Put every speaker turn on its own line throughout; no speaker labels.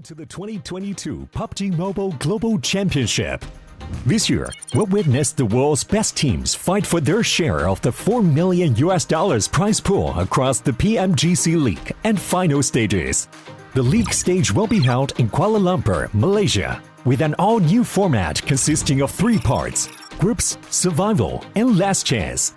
Welcome to the 2022 PUBG Mobile Global Championship. This year, we'll witness the world's best teams fight for their share of the $4 million prize pool across the PMGC League and final stages. The league stage will be held in Kuala Lumpur, Malaysia, with an all-new format consisting of 3 parts: groups, survival, and last chance.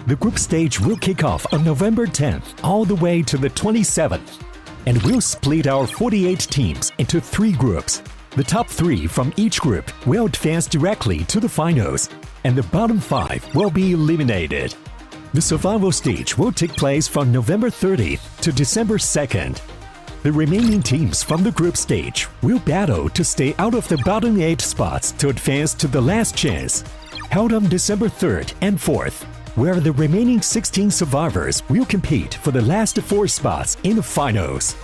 The group stage will kick off on November 10th all the way to the 27th. And we'll split our 48 teams into 3 groups. The top 3 from each group will advance directly to the finals, and the bottom 5 will be eliminated. The survival stage will take place from November 30th to December 2nd. The remaining teams from the group stage will battle to stay out of the bottom 8 spots to advance to the last chance, held on December 3rd and 4th, where the remaining 16 survivors will compete for the last 4 spots in the finals.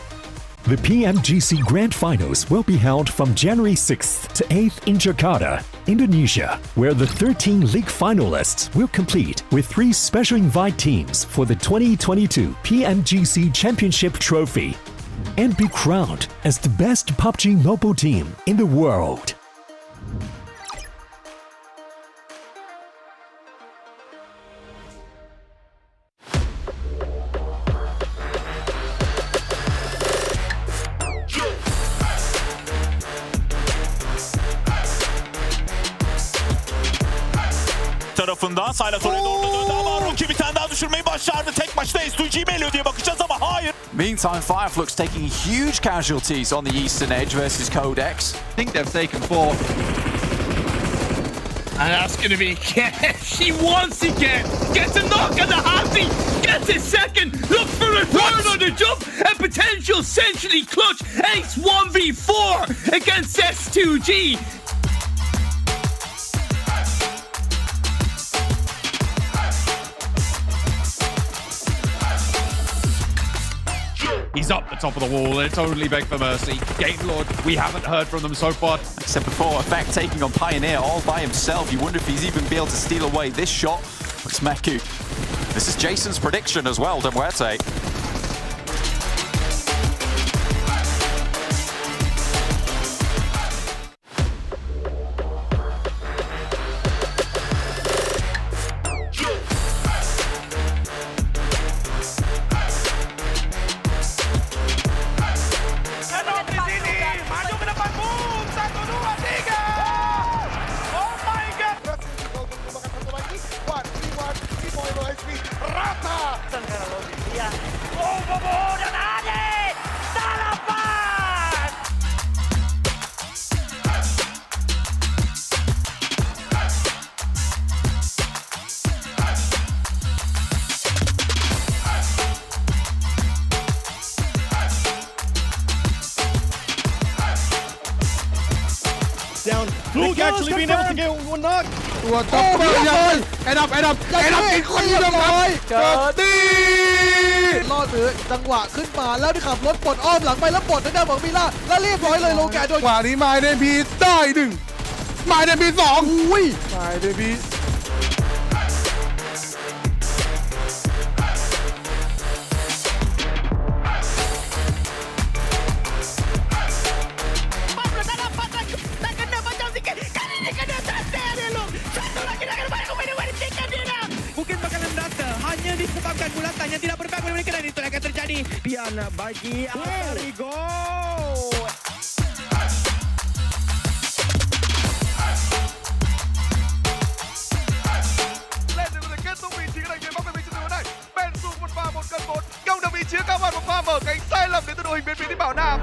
The PMGC Grand Finals will be held from January 6th to 8th in Jakarta, Indonesia, where the 13 league finalists will compete with 3 special invite teams for the 2022 PMGC Championship Trophy and be crowned as the best PUBG Mobile team in the world.
Tarafından Saylas oraya doğru döndü ama Rookie bir tane daha düşürmeyi başardı. Tek maçta S2G mi eliyor diye bakacağız ama hayır.
Meantime, Fireflux taking huge casualties on the eastern edge versus Codex.
I think they've taken 4.
And that's going to be she wants it, gets a knock at the halfie, gets it second, look for a third on the jump, and potential essentially clutch ace 1v4 against S2G.
He's up the top of the wall, and it's only Beg for Mercy. Game Lord, we haven't heard from them so far.
Like I said before, Effect taking on Pioneer all by himself. You wonder if he's even be able to steal away this shot. Looks Meku. This is Jason's prediction as well, Demuerte.
Down. Luke actually being able to get one knock.
ตัวจ็อกเกอร์ยังไอ้ดับอีกคนเดียวครับเกิดดีล่อซื้อจังหวะขึ้นมาแล้วที่ขับรถปลดอ้อมหลังไปแล้วปลดทางด้านของมิล่าแล้วเรียบร้อยเลยโลแกโดนกว่านี้มาเดนพีได้1มาเดนพี2อุ้ยมาเดนพี
Mungkin bakalan rata hanya disebabkan bulatan yang tidak berbaik mereka dan itu akan terjadi. Pian bagi Arigo.
Lên được rồi kết thúc vị trí cái này bóng về vị trí thứ này. Ben Su một pha 1-1, Công được vị trí cao hơn một pha mở cánh sai lầm đến từ đội hình bên phía Bảo Nam.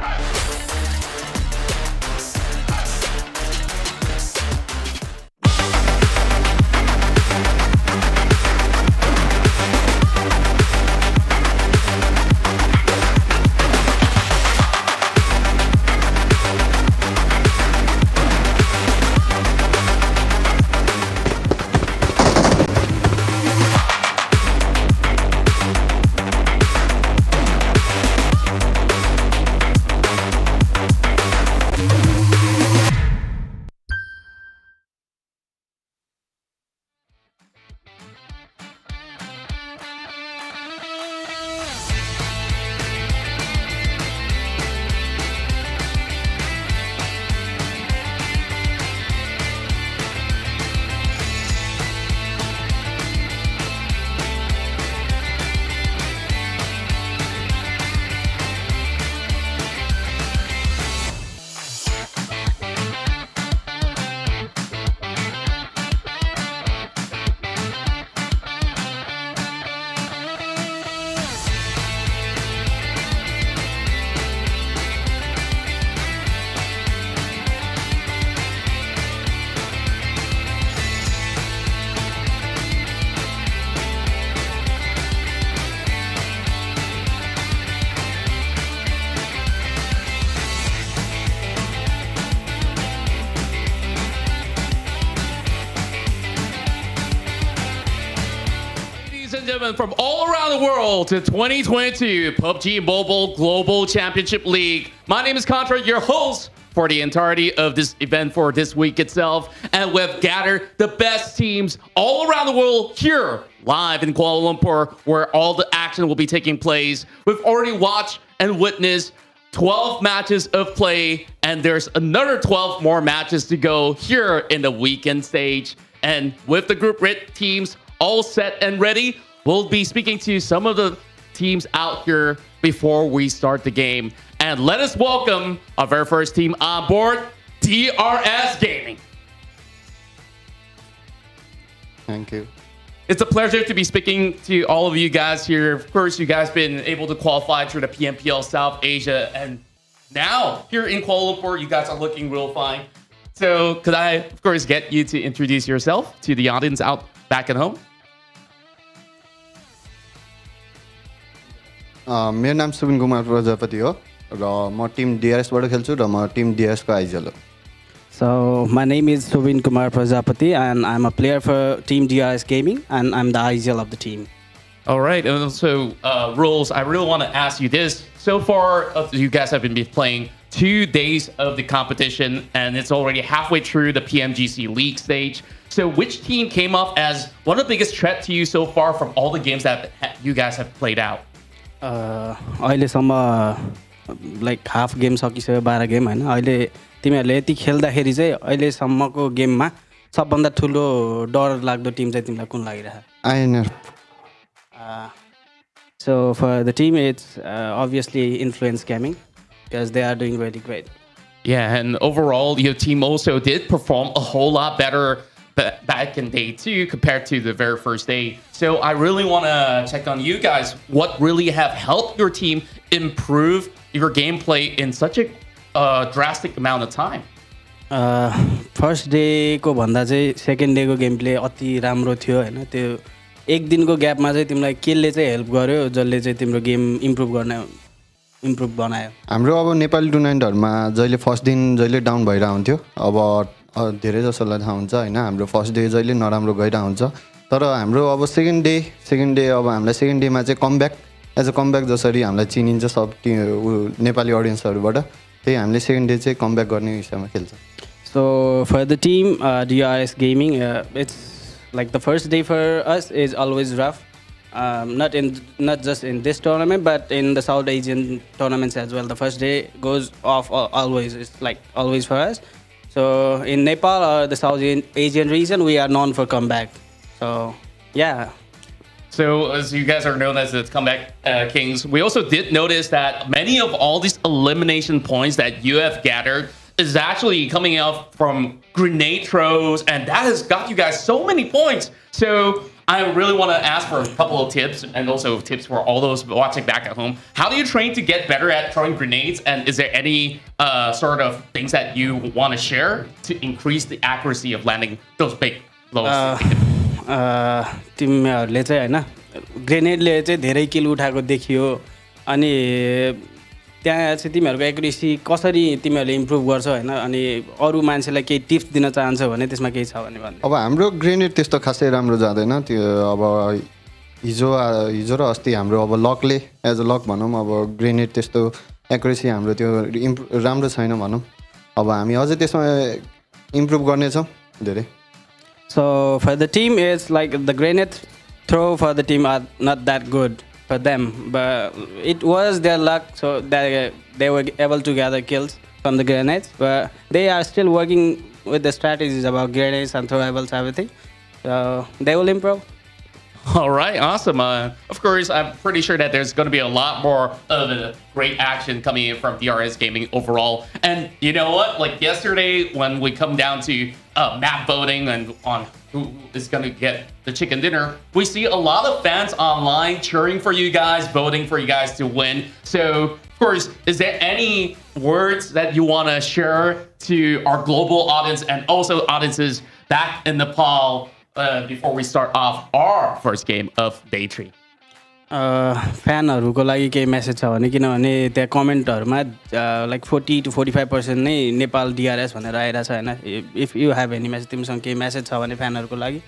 gentlemen, from all around the world to 2022 PUBG Mobile Global Championship League. My name is Contra, your host for the entirety of this event for this week itself. And we've gathered the best teams all around the world here, live in Kuala Lumpur, where all the action will be taking place. We've already watched and witnessed 12 matches of play, and there's another 12 more matches to go here in the weekend stage. And with the group red teams all set and ready, we'll be speaking to some of the teams out here before we start the game. And let us welcome our very first team on board, DRS Gaming.
Thank you.
It's a pleasure to be speaking to all of you guys here. Of course, you guys been able to qualify through the PMPL South Asia, and now here in Kuala Lumpur, you guys are looking real fine. So could I, of course, get you to introduce yourself to the audience out back at home?
मेरो नाम सुबिन कुमार प्रजापति हो र म Tim डिआरएसबाट खेल्छु र म Tim डिआरएसको Aizawl हो.
So my name is Subin Kumar Prajapati and I'm a player for Team DRS Gaming and I'm the IGL of the team.
All right, and so Rules, I really want to ask you this. So far, you guys have been playing 2 days of the competition and it's already halfway through the PMGC League stage. So which team came up as one of the biggest threat to you so far from all the games that you guys have played out?
अहिलेसम्म like half game सकिसक्यो 12 game हैन. अहिले तिमीहरूले यति खेल्दाखेरि चाहिँ अहिलेसम्मको गेममा सबभन्दा ठुलो डर लाग्दो टिम चाहिँ तिमीलाई कुन लागिरहेछ?
INR.
So for the team it's obviously Influence Gaming because they are doing really great.
Yeah, and overall your team also did perform a whole lot better back in day 2 compared to the very first day. So I really want to check on you guys. What really have helped your team improve your gameplay in such a drastic amount of time?
First day को भन्दा चाहिँ second day को game play अति राम्रो थियो हैन. त्यो एक दिनको ग्यापमा चाहिँ तिमीलाई केले चाहिँ हेल्प गर्यो जसले चाहिँ तिम्रो गेम इम्प्रुभ बनायो?
हाम्रो अब नेपाली टुर्नामेन्टहरुमा जहिले फर्स्ट दिन जहिले डाउन भइरहेको हुन्थ्यो. अब धेरै जसोलाई थाहा हुन्छ हैन, हाम्रो फर्स्ट डे जहिले नराम्रो गइरहेको हुन्छ. तर हाम्रो अब सेकेन्ड डे अब हामीलाई सेकेन्ड डेमा चाहिँ कमब्याक एज अ कमब्याक जसरी हामीलाई चिनिन्छ सब नेपाली अडियन्सहरुबाट, त्यही हामीले सेकेन्ड डे चाहिँ कमब्याक गर्ने हिसाबमा खेल्छ.
So for the team DRS Gaming, it's like the first day for us is always rough. Not just in this tournament, but in the South Asian tournaments as well. The first day goes off always. It's like always for us. So in Nepal or the South Asian region, we are known for comeback. So yeah.
So as you guys are known as the comeback kings, we also did notice that many of all these elimination points that you have gathered is actually coming out from grenade throws, and that has got you guys so many points. So I really want to ask for a couple of tips, and also tips for all those watching back at home. How do you train to get better at throwing grenades, and is there any sort of things that you want to share to increase the accuracy of landing those big blows?
तिमीहरूले चाहिँ हैन ग्रेनेडले चाहिँ धेरै किल उठाएको देखियो, अनि त्यहाँ चाहिँ तिमीहरूको एक्युरेसी कसरी तिमीहरूले इम्प्रुभ गर्छौ हैन, अनि अरु मान्छेलाई केही टिप्स दिन चाहन्छौ भने त्यसमा केही छ भने भन्नु.
अब हाम्रो ग्रेनेड त्यस्तो खासै राम्रो जाँदैन. त्यो अब हिजो र अस्ति हाम्रो अब लकले एज अ लक भनौँ, अब ग्रेनेड त्यस्तो एक्युरेसी हाम्रो त्यो राम्रो छैन भनौँ. अब हामी अझै त्यसमा इम्प्रुभ गर्नेछौँ धेरै.
So for the team it's like the grenade throw for the team are not that good for them, but it was their luck, so they were able to gather kills from the grenades, but they are still working with the strategies about grenades and throwables, everything, so they will improve.
All right, awesome. Of course, I'm pretty sure that there's going to be a lot more of the great action coming in from DRS Gaming overall. And you know what? Like yesterday, when we come down to map voting and on who is going to get the chicken dinner, we see a lot of fans online cheering for you guys, voting for you guys to win. So, of course, is there any words that you want to share to our global audience and also audiences back in Nepal before we start off our first game of day 3?
फ्यानहरूको लागि केही message छ भने, किनभने त्यहाँ कमेन्टहरूमा like 40 to 45% नै Nepal DRS भनेर आइरहेछ हैन. If you have any message, तिमीसँग केही मेसेज छ भने फ्यानहरूको लागि?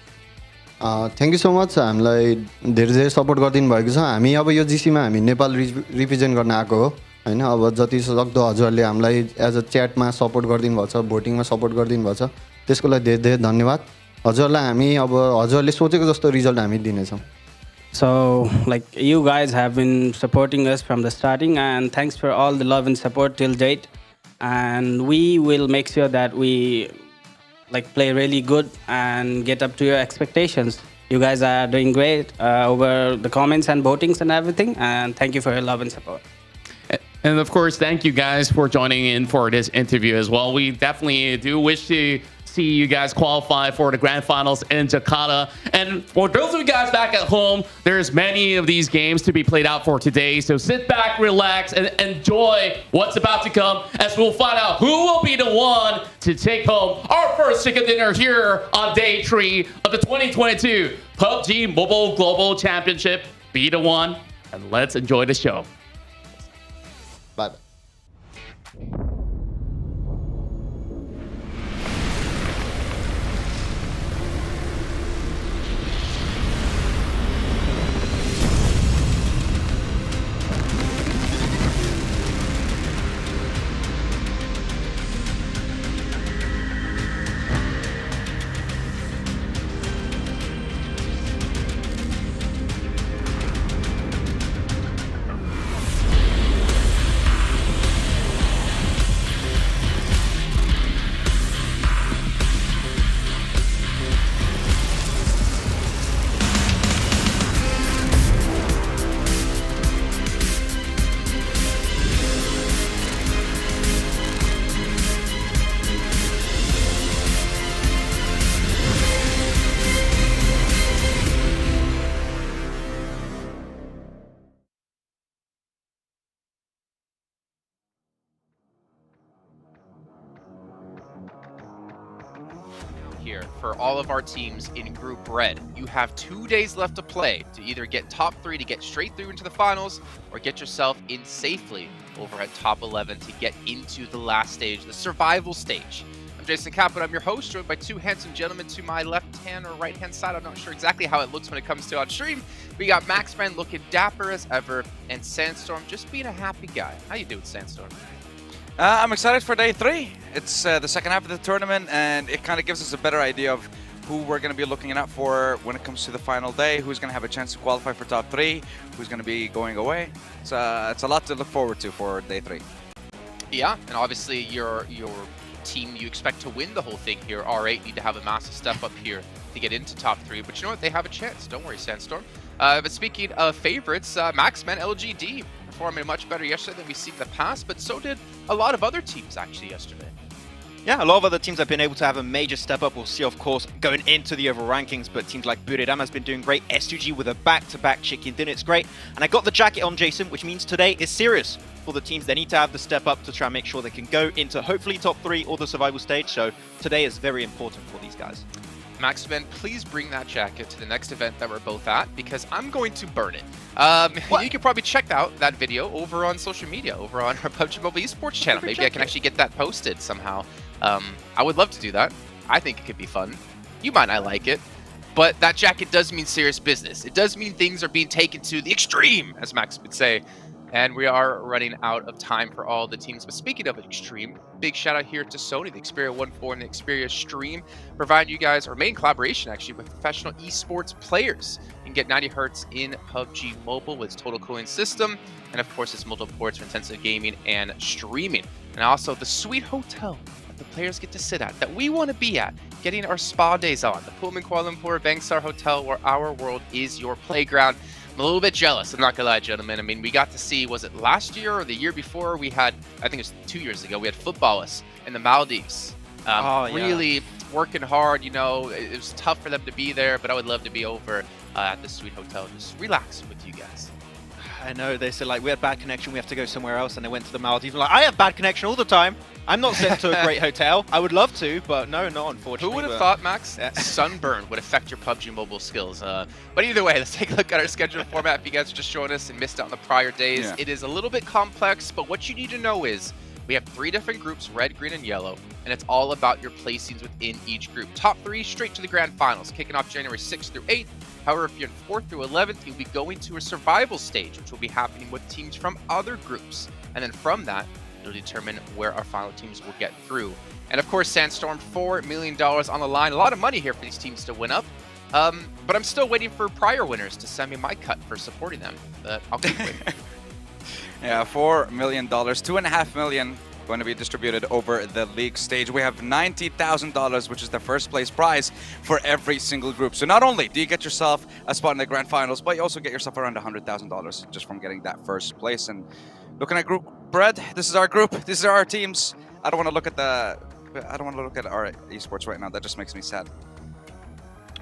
थ्याङ्क यू सो मच हामीलाई धेरै धेरै सपोर्ट गरिदिनु भएको छ हामी अब यो जिसीमा हामी नेपाल रिप्रेजेन्ट गर्न आएको हो होइन अब जति सक्दो हजुरहरूले हामीलाई एज अ च्याटमा सपोर्ट गरिदिनु भएको छ भोटिङमा सपोर्ट गरिदिनु भएको छ त्यसको लागि धेरै धेरै धन्यवाद हजुरहरूलाई हामी अब हजुरहरूले सोचेको जस्तो रिजल्ट हामी दिनेछौँ
So, like, you guys have been supporting us from the starting, and thanks for all the love and support till date. And we will make sure that we like play really good and get up to your expectations. You guys are doing great over the comments and votings and everything. And thank you for your love and support.
And of course, thank you guys for joining in for this interview as well. We definitely do wish to see you guys qualify for the grand finals in Jakarta. And for those of you guys back at home, there's many of these games to be played out for today. So sit back, relax, and enjoy what's about to come as we'll find out who will be the one to take home our first chicken dinner here on day 3 of the 2022 PUBG Mobile Global Championship. Be the one, and let's enjoy the show.
Bye.
Here for all of our teams in Group Red. You have 2 days left to play to either get top 3 to get straight through into the finals or get yourself in safely over at top 11 to get into the last stage, the survival stage. I'm Jason Kaplan, I'm your host, joined by two handsome gentlemen to my left hand or right hand side. I'm not sure exactly how it looks when it comes to on stream. We got Maxman looking dapper as ever and Sandstorm just being a happy guy. How you doing, Sandstorm?
I'm excited for day 3. It's the second half of the tournament, and it kind of gives us a better idea of who we're going to be looking out for when it comes to the final day, who's going to have a chance to qualify for top 3, who's going to be going away. It's a lot to look forward to for day 3.
Yeah, and obviously your team, you expect to win the whole thing here. R8 need to have a massive step up here to get into top 3, but you know what? They have a chance. Don't worry, Sandstorm. But speaking of favorites, Maxman LGD performing much better yesterday than we've seen in the past, but so did a lot of other teams actually yesterday.
Yeah, a lot of other teams have been able to have a major step up. We'll see, of course, going into the overall rankings, but teams like Buridam has been doing great. S2G with a back-to-back chicken dinner, it's great. And I got the jacket on, Jason, which means today is serious for the teams. They need to have the step up to try and make sure they can go into hopefully top 3 or the survival stage. So today is very important for these guys.
Maxman, please bring that jacket to the next event that we're both at, because I'm going to burn it. You can probably check out that video over on social media, over on our PUBG Mobile esports channel. Maybe I can actually get that posted somehow. I would love to do that. I think it could be fun. You might not like it, but that jacket does mean serious business. It does mean things are being taken to the extreme, as Max would say. And we are running out of time for all the teams. But speaking of extreme, big shout out here to Sony, the Xperia 1.4 and the Xperia Stream, providing you guys our main collaboration actually with professional esports players. You can get 90 Hz in PUBG Mobile with its total cooling system, and of course its multiple ports for intensive gaming and streaming. And also the sweet hotel that the players get to sit at, that we want to be at, getting our spa days on. The Pullman Kuala Lumpur Bangsar Hotel, where our world is your playground. I'm a little bit jealous, I'm not gonna lie, gentlemen. I mean, we got to see, was it last year or the year before? We had, I think it was 2 years ago, we had footballists in the Maldives. Really working hard, you know, it was tough for them to be there, but I would love to be over at this sweet hotel, just relaxing with you guys.
I know, they said like, we had bad connection, we have to go somewhere else, and they went to the Maldives. Like, I have bad connection all the time. I'm not sent to a great hotel. I would love to, but no, not unfortunately.
Who would have thought, Max, sunburn would affect your PUBG Mobile skills? But either way, let's take a look at our schedule format. If you guys are just joining us and missed out on the prior days, it is a little bit complex, but what you need to know is We have 3 different groups, red, green, and yellow, and it's all about your placings within each group. Top 3 straight to the grand finals, kicking off January 6th through 8th. However, if you're in 4th through 11th, you'll be going to a survival stage, which will be happening with teams from other groups. And then from that, it'll determine where our final teams will get through. And of course, Sandstorm, $4 million on the line. A lot of money here for these teams to win up. But I'm still waiting for prior winners to send me my cut for supporting them. But I'll keep waiting.
Yeah, $4 million, $2.5 million going to be distributed over the league stage. We have $90,000, which is the first place prize for every single group. So not only do you get yourself a spot in the grand finals, but you also get yourself around $100,000 just from getting that first place. And looking at group bread, this is our group. These are our teams. I don't want to look at our esports right now. That just makes me sad.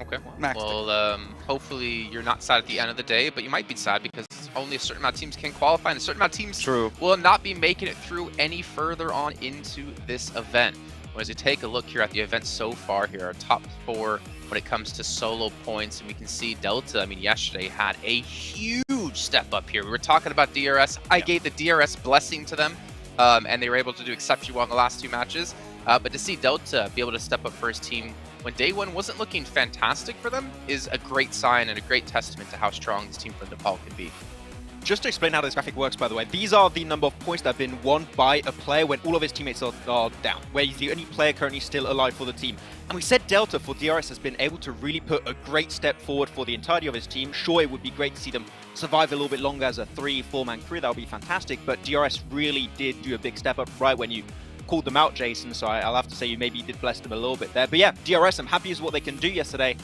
Okay. Well, hopefully you're not sad at the end of the day, but you might be sad because only a certain amount of teams can qualify, and a certain amount of teams will not be making it through any further on into this event. As we take a look here at the event so far here, our top 4 when it comes to solo points, and we can see Delta, I mean, yesterday had a huge step up here. We were talking about DRS. I gave the DRS blessing to them, and they were able to do exceptionally well in the last 2 matches. But to see Delta be able to step up for his team when day 1 wasn't looking fantastic for them is a great sign and a great testament to how strong this team from Nepal can be.
Just to explain how this graphic works, by the way, these are the number of points that have been won by a player when all of his teammates are down, where he's the only player currently still alive for the team. And we said Delta for DRS has been able to really put a great step forward for the entirety of his team. Sure, it would be great to see them survive a little bit longer as a 3-4-man crew. That would be fantastic, but DRS really did do a big step up right when you called them out, Jason, so I'll have to say you maybe did bless them a little bit there. But yeah, DRS, I'm happy with what they can do yesterday.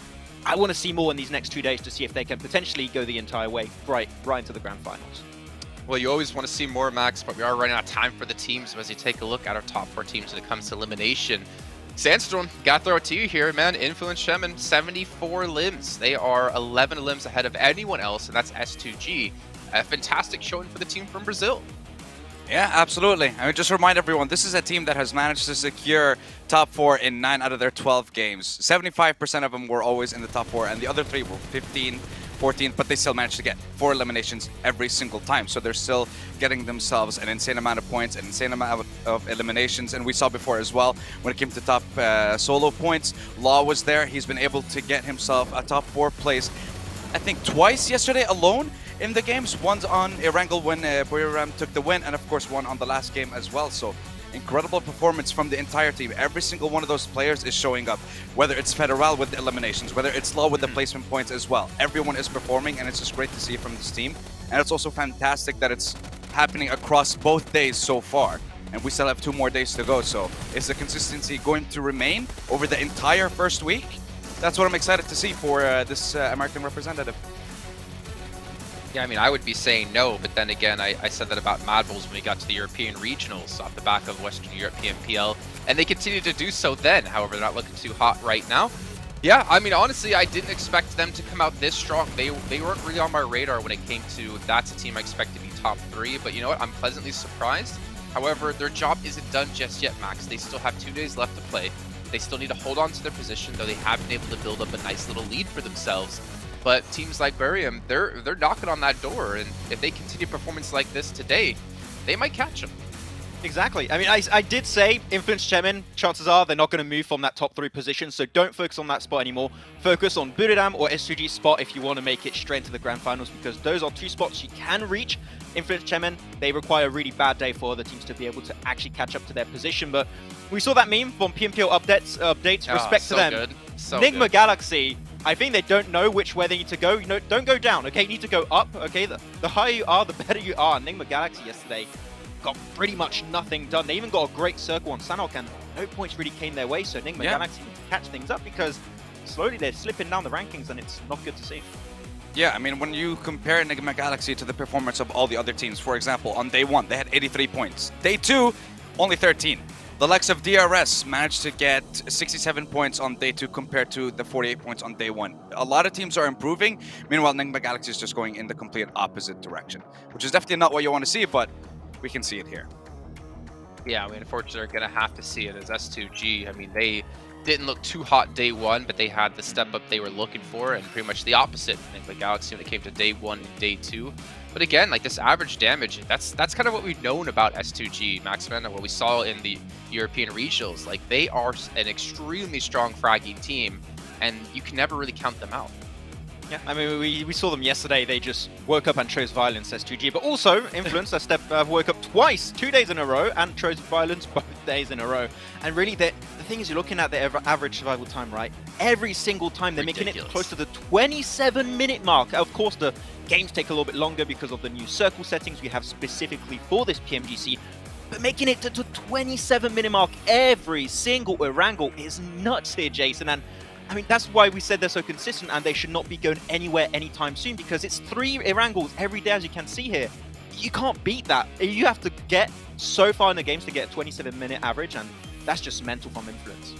I want to see more in these next 2 days to see if they can potentially go the entire way right into the grand finals.
Well, you always want to see more, Max, but we are running out of time for the teams. As you take a look at our top 4 teams when it comes to elimination, Sandstorm, got to throw it to you here, man. Influence Shemin, 74 limbs. They are 11 limbs ahead of anyone else, and that's S2G. A fantastic showing for the team from Brazil.
Yeah, absolutely. I mean, just remind everyone, this is a team that has managed to secure top 4 in 9 out of their 12 games. 75% of them were always in the top 4, and the other 3 were 15, 14, but they still managed to get 4 eliminations every single time. So they're still getting themselves an insane amount of points, an insane amount of eliminations. And we saw before as well, when it came to top solo points, Law was there. He's been able to get himself a top 4 place, I think twice yesterday alone in the games. One's on Erangel when Buriram took the win, and of course one on the last game as well. So incredible performance from the entire team. Every single one of those players is showing up, whether it's Federal with the eliminations, whether it's Law with the placement points as well. Everyone is performing, and it's just great to see from this team. And it's also fantastic that it's happening across both days so far. And we still have 2 more days to go. So is the consistency going to remain over the entire first week? That's what I'm excited to see for this American representative.
Yeah, I mean, I would be saying no, but then again, I said that about Mad Bulls when we got to the European regionals off the back of Western Europe PMPL, and they continue to do so then. However, they're not looking too hot right now. Yeah, I mean, honestly, I didn't expect them to come out this strong. They weren't really on my radar when it came to that's a team I expect to be top 3, but you know what? I'm pleasantly surprised. However, their job isn't done just yet, Max. They still have 2 days left to play. They still need to hold on to their position, though they have been able to build up a nice little lead for themselves. But teams like Buriram, they're knocking on that door, and if they continue performance like this today, they might catch them.
Exactly. I mean, I did say Influence Chemin, chances are they're not going to move from that top 3 position, so don't focus on that spot anymore. Focus on Buriram or S2G's spot if you want to make it straight into the grand finals, because those are 2 spots you can reach. Influence Chemin, they require a really bad day for other teams to be able to actually catch up to their position, but we saw that meme from PMPL updates, respect to them.
Good. So
Nigma
good.
Galaxy, I think they don't know which way they need to go. You know, don't go down, okay? You need to go up, okay? The higher you are, the better you are. Nigma Galaxy yesterday got pretty much nothing done. They even got a great circle on Sanok, and no points really came their way, so Nigma Galaxy need to catch things up, because slowly they're slipping down the rankings, and it's not good to see.
Yeah, I mean, when you compare Enigma Galaxy to the performance of all the other teams, for example, on day 1, they had 83 points. Day 2, only 13. The likes of DRS managed to get 67 points on day 2 compared to the 48 points on day 1. A lot of teams are improving. Meanwhile, Enigma Galaxy is just going in the complete opposite direction, which is definitely not what you want to see, but we can see it here.
Yeah, I mean, unfortunately, they're going to have to see it as S2G. I mean, they didn't look too hot day 1, but they had the step up they were looking for, and pretty much the opposite. I think the Galaxy when it came to day 1 and day 2. But again, like this average damage, that's kind of what we've known about S2G, Maximan, and what we saw in the European regionals. Like they are an extremely strong fragging team, and you can never really count them out.
Yeah, I mean, we saw them yesterday. They just woke up and chose violence S2G, but also Influence woke up twice, 2 days in a row, and chose violence both days in a row. And really, the thing is, you're looking at the average survival time, right? Every single time they're making it close to the 27-minute mark. Of course, the games take a little bit longer because of the new circle settings we have specifically for this PMGC. But making it to the 27-minute mark every single Erangel is nuts here, Jason. And I mean, that's why we said they're so consistent and they should not be going anywhere anytime soon, because it's 3 Erangels every day, as you can see here. You can't beat that. You have to get so far in the games to get a 27-minute average, and that's just mental from Influence.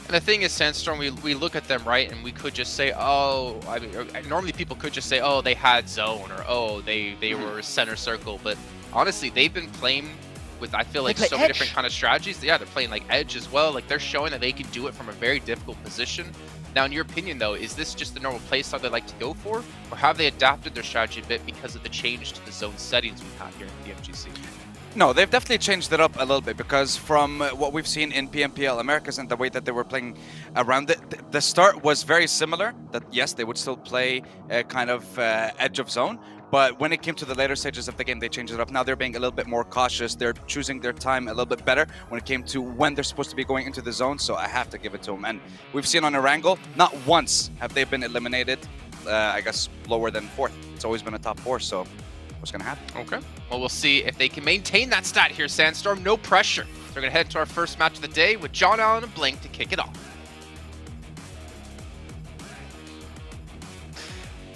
And the thing is, Sandstorm, we look at them, right, and we could just say, oh, I mean, normally people could just say, oh, they had zone, or oh, they were center circle, but honestly, they've been playing with, I feel like, so many different kind of strategies. Yeah, they're playing like edge as well. Like they're showing that they can do it from a very difficult position. Now, in your opinion, though, is this just the normal playstyle they like to go for, or have they adapted their strategy a bit because of the change to the zone settings we've had here in PMGC?
No, they've definitely changed it up a little bit, because from what we've seen in PMPL Americas and the way that they were playing around it, the start was very similar. That yes, they would still play a kind of edge of zone, but when it came to the later stages of the game, they changed it up. Now they're being a little bit more cautious. They're choosing their time a little bit better when it came to when they're supposed to be going into the zone, so I have to give it to them. And we've seen on Erangel, not once have they been eliminated, I guess, lower than 4th. It's always been a top 4, so what's going to happen?
Okay. Well, we'll see if they can maintain that stat here, Sandstorm. No pressure. So we're going to head to our first match of the day with John Allen and Blink to kick it off.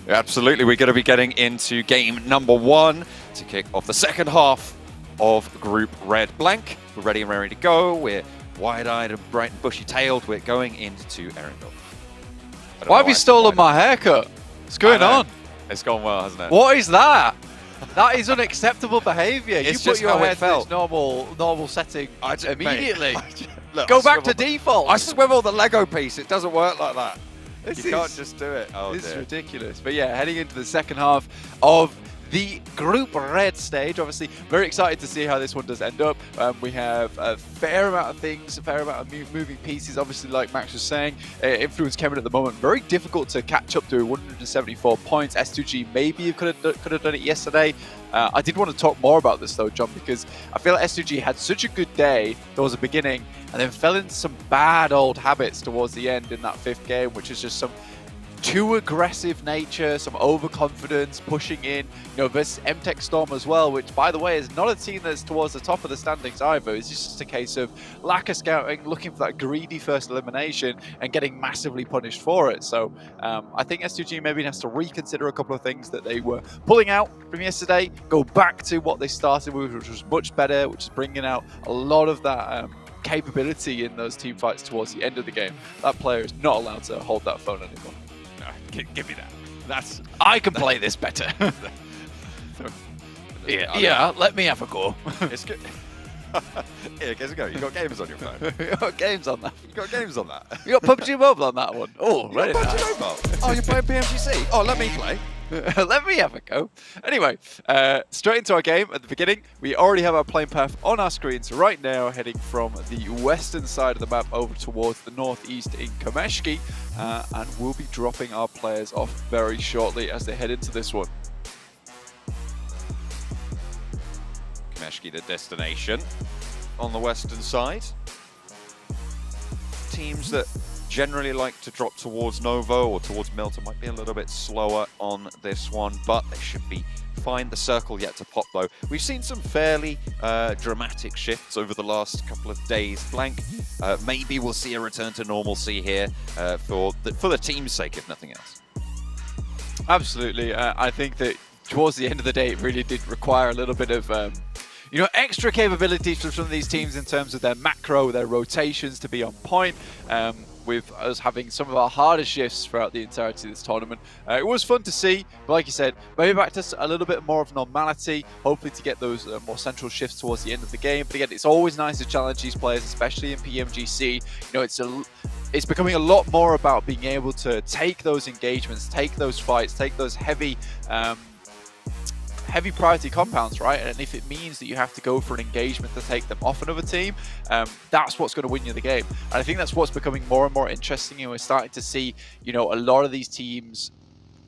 Absolutely, we're going to be getting into game number 1 to kick off the second half of Group Red. Blank, we're ready and ready to go. We're wide-eyed and bright and bushy-tailed. We're going into Erangel.
Why have you stolen my haircut? What's going on?
It's gone well, hasn't it?
What is that? That is unacceptable behaviour. You
It's
put
just
your
how it
hair to
felt.
its normal setting immediately.
Look,
Go
I
back to
swivel the-
default.
I swivel the Lego piece. It doesn't work like that.
This
You can't
is-
just do it. Oh,
This is
dear.
ridiculous. But yeah, heading into the second half of the Group Red stage. Obviously, very excited to see how this one does end up. We have a fair amount of things, a fair amount of moving pieces. Obviously, like Max was saying, Influence came in at the moment. Very difficult to catch up to 174 points. S2G maybe could have done it yesterday. I did want to talk more about this though, John, because I feel like S2G had such a good day towards the beginning and then fell into some bad old habits towards the end in that 5th game, which is just some too aggressive nature, some overconfidence, pushing in, versus MTech Storm as well, which, by the way, is not a team that's towards the top of the standings either. It's just a case of lack of scouting, looking for that greedy first elimination and getting massively punished for it. So I think S2G maybe has to reconsider a couple of things that they were pulling out from yesterday, go back to what they started with, which was much better, which is bringing out a lot of that capability in those team fights towards the end of the game. That player is not allowed to hold that phone anymore.
Give me that.
I can play this better. yeah, let me have a go.
It's good. Here, give us a go. You got games on your phone.
You got games on that.
You got games on that.
You got PUBG Mobile on that one. Oh,
You got
very
PUBG
nice.
Mobile. Oh, you're playing PMGC. Oh, let me play.
Let me have a go. Anyway, straight into our game at the beginning. We already have our playing path on our screens right now, heading from the western side of the map over towards the northeast in Kameshki, and we'll be dropping our players off very shortly as they head into this one.
Kameshki, the destination on the western side. Teams that generally like to drop towards Novo or towards Milton might be a little bit slower on this one, but they should be fine. The circle yet to pop though. We've seen some fairly dramatic shifts over the last couple of days. Blank, maybe we'll see a return to normalcy here for the team's sake, if nothing else.
Absolutely. I think that towards the end of the day, it really did require a little bit of extra capabilities from some of these teams in terms of their macro, their rotations to be on point. With us having some of our harder shifts throughout the entirety of this tournament. It was fun to see, but like you said, maybe back to a little bit more of normality, hopefully to get those more central shifts towards the end of the game. But again, it's always nice to challenge these players, especially in PMGC. It's becoming a lot more about being able to take those engagements, take those fights, take those heavy heavy priority compounds, right? And if it means that you have to go for an engagement to take them off another team, that's what's going to win you the game. And I think that's what's becoming more and more interesting, and we're starting to see, you know, a lot of these teams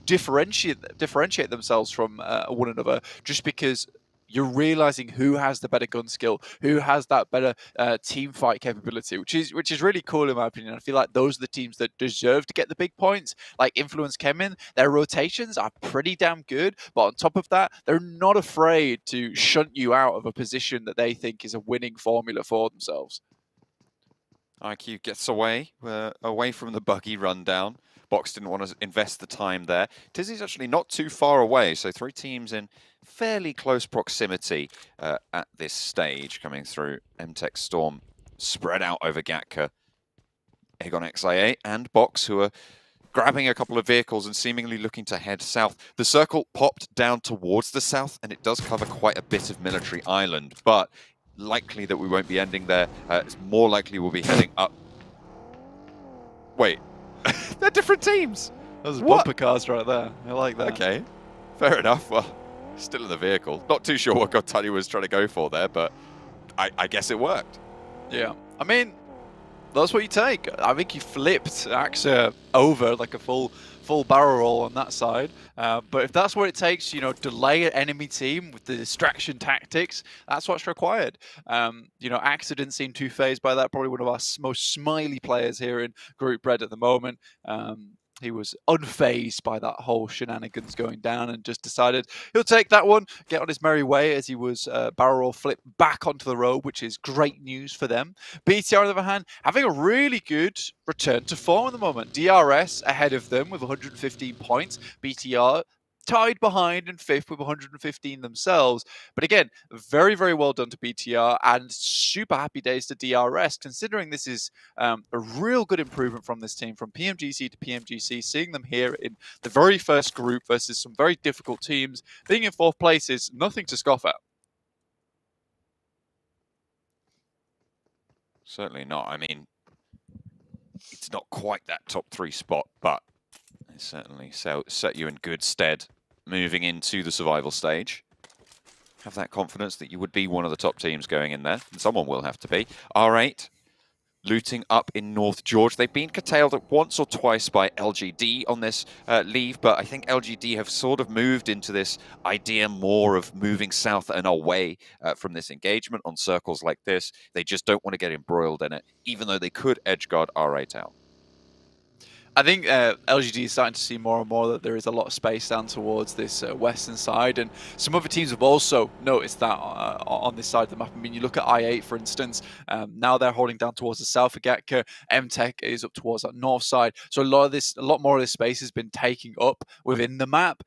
differentiate themselves from one another, just because you're realizing who has the better gun skill, who has that better team fight capability, which is really cool in my opinion. I feel like those are the teams that deserve to get the big points. Like Influence Kemin, their rotations are pretty damn good, but on top of that, they're not afraid to shunt you out of a position that they think is a winning formula for themselves.
IQ gets away from the buggy rundown. Box didn't want to invest the time there. Tizzy's actually not too far away, so 3 teams in fairly close proximity at this stage coming through. MTech Storm spread out over Gatka, Aegon XIA and Box, who are grabbing a couple of vehicles and seemingly looking to head south. The circle popped down towards the south, and it does cover quite a bit of military island, but likely that we won't be ending there. It's more likely we'll be heading up. Wait. They're different teams.
Those are bumper cars right there. I like that.
Okay, fair enough. Well, still in the vehicle. Not too sure what Godtani was trying to go for there, but I guess it worked.
Yeah, I mean, that's what you take. I think he flipped Axa over like a full barrel roll on that side. But if that's what it takes, you know, delay an enemy team with the distraction tactics, that's what's required. You know, Axa didn't seem too phased by that. Probably one of our most smiley players here in Group Red at the moment. He was unfazed by that whole shenanigans going down and just decided he'll take that one, get on his merry way, as he was barrel roll flip back onto the road, which is great news for them. BTR, on the other hand, having a really good return to form at the moment. DRS ahead of them with 115 points. BTR tied behind in 5th with 115 themselves. But again, very, very well done to BTR, and super happy days to DRS, considering this is a real good improvement from this team, from PMGC to PMGC. Seeing them here in the very first group versus some very difficult teams, being in 4th place is nothing to scoff at.
Certainly not. I mean, it's not quite that top 3 spot, but it certainly set you in good stead moving into the survival stage. Have that confidence that you would be one of the top teams going in there, and someone will have to be. R8 looting up in North George. They've been curtailed once or twice by LGD on this leave, but I think LGD have sort of moved into this idea more of moving south and away from this engagement on circles like this. They just don't want to get embroiled in it, even though they could edgeguard R8 out.
I think LGD is starting to see more and more that there is a lot of space down towards this western side, and some other teams have also noticed that on this side of the map. I mean, you look at I8, for instance, now they're holding down towards the south of Gatka. MTech is up towards that north side. So a lot more of this space has been taking up within the map.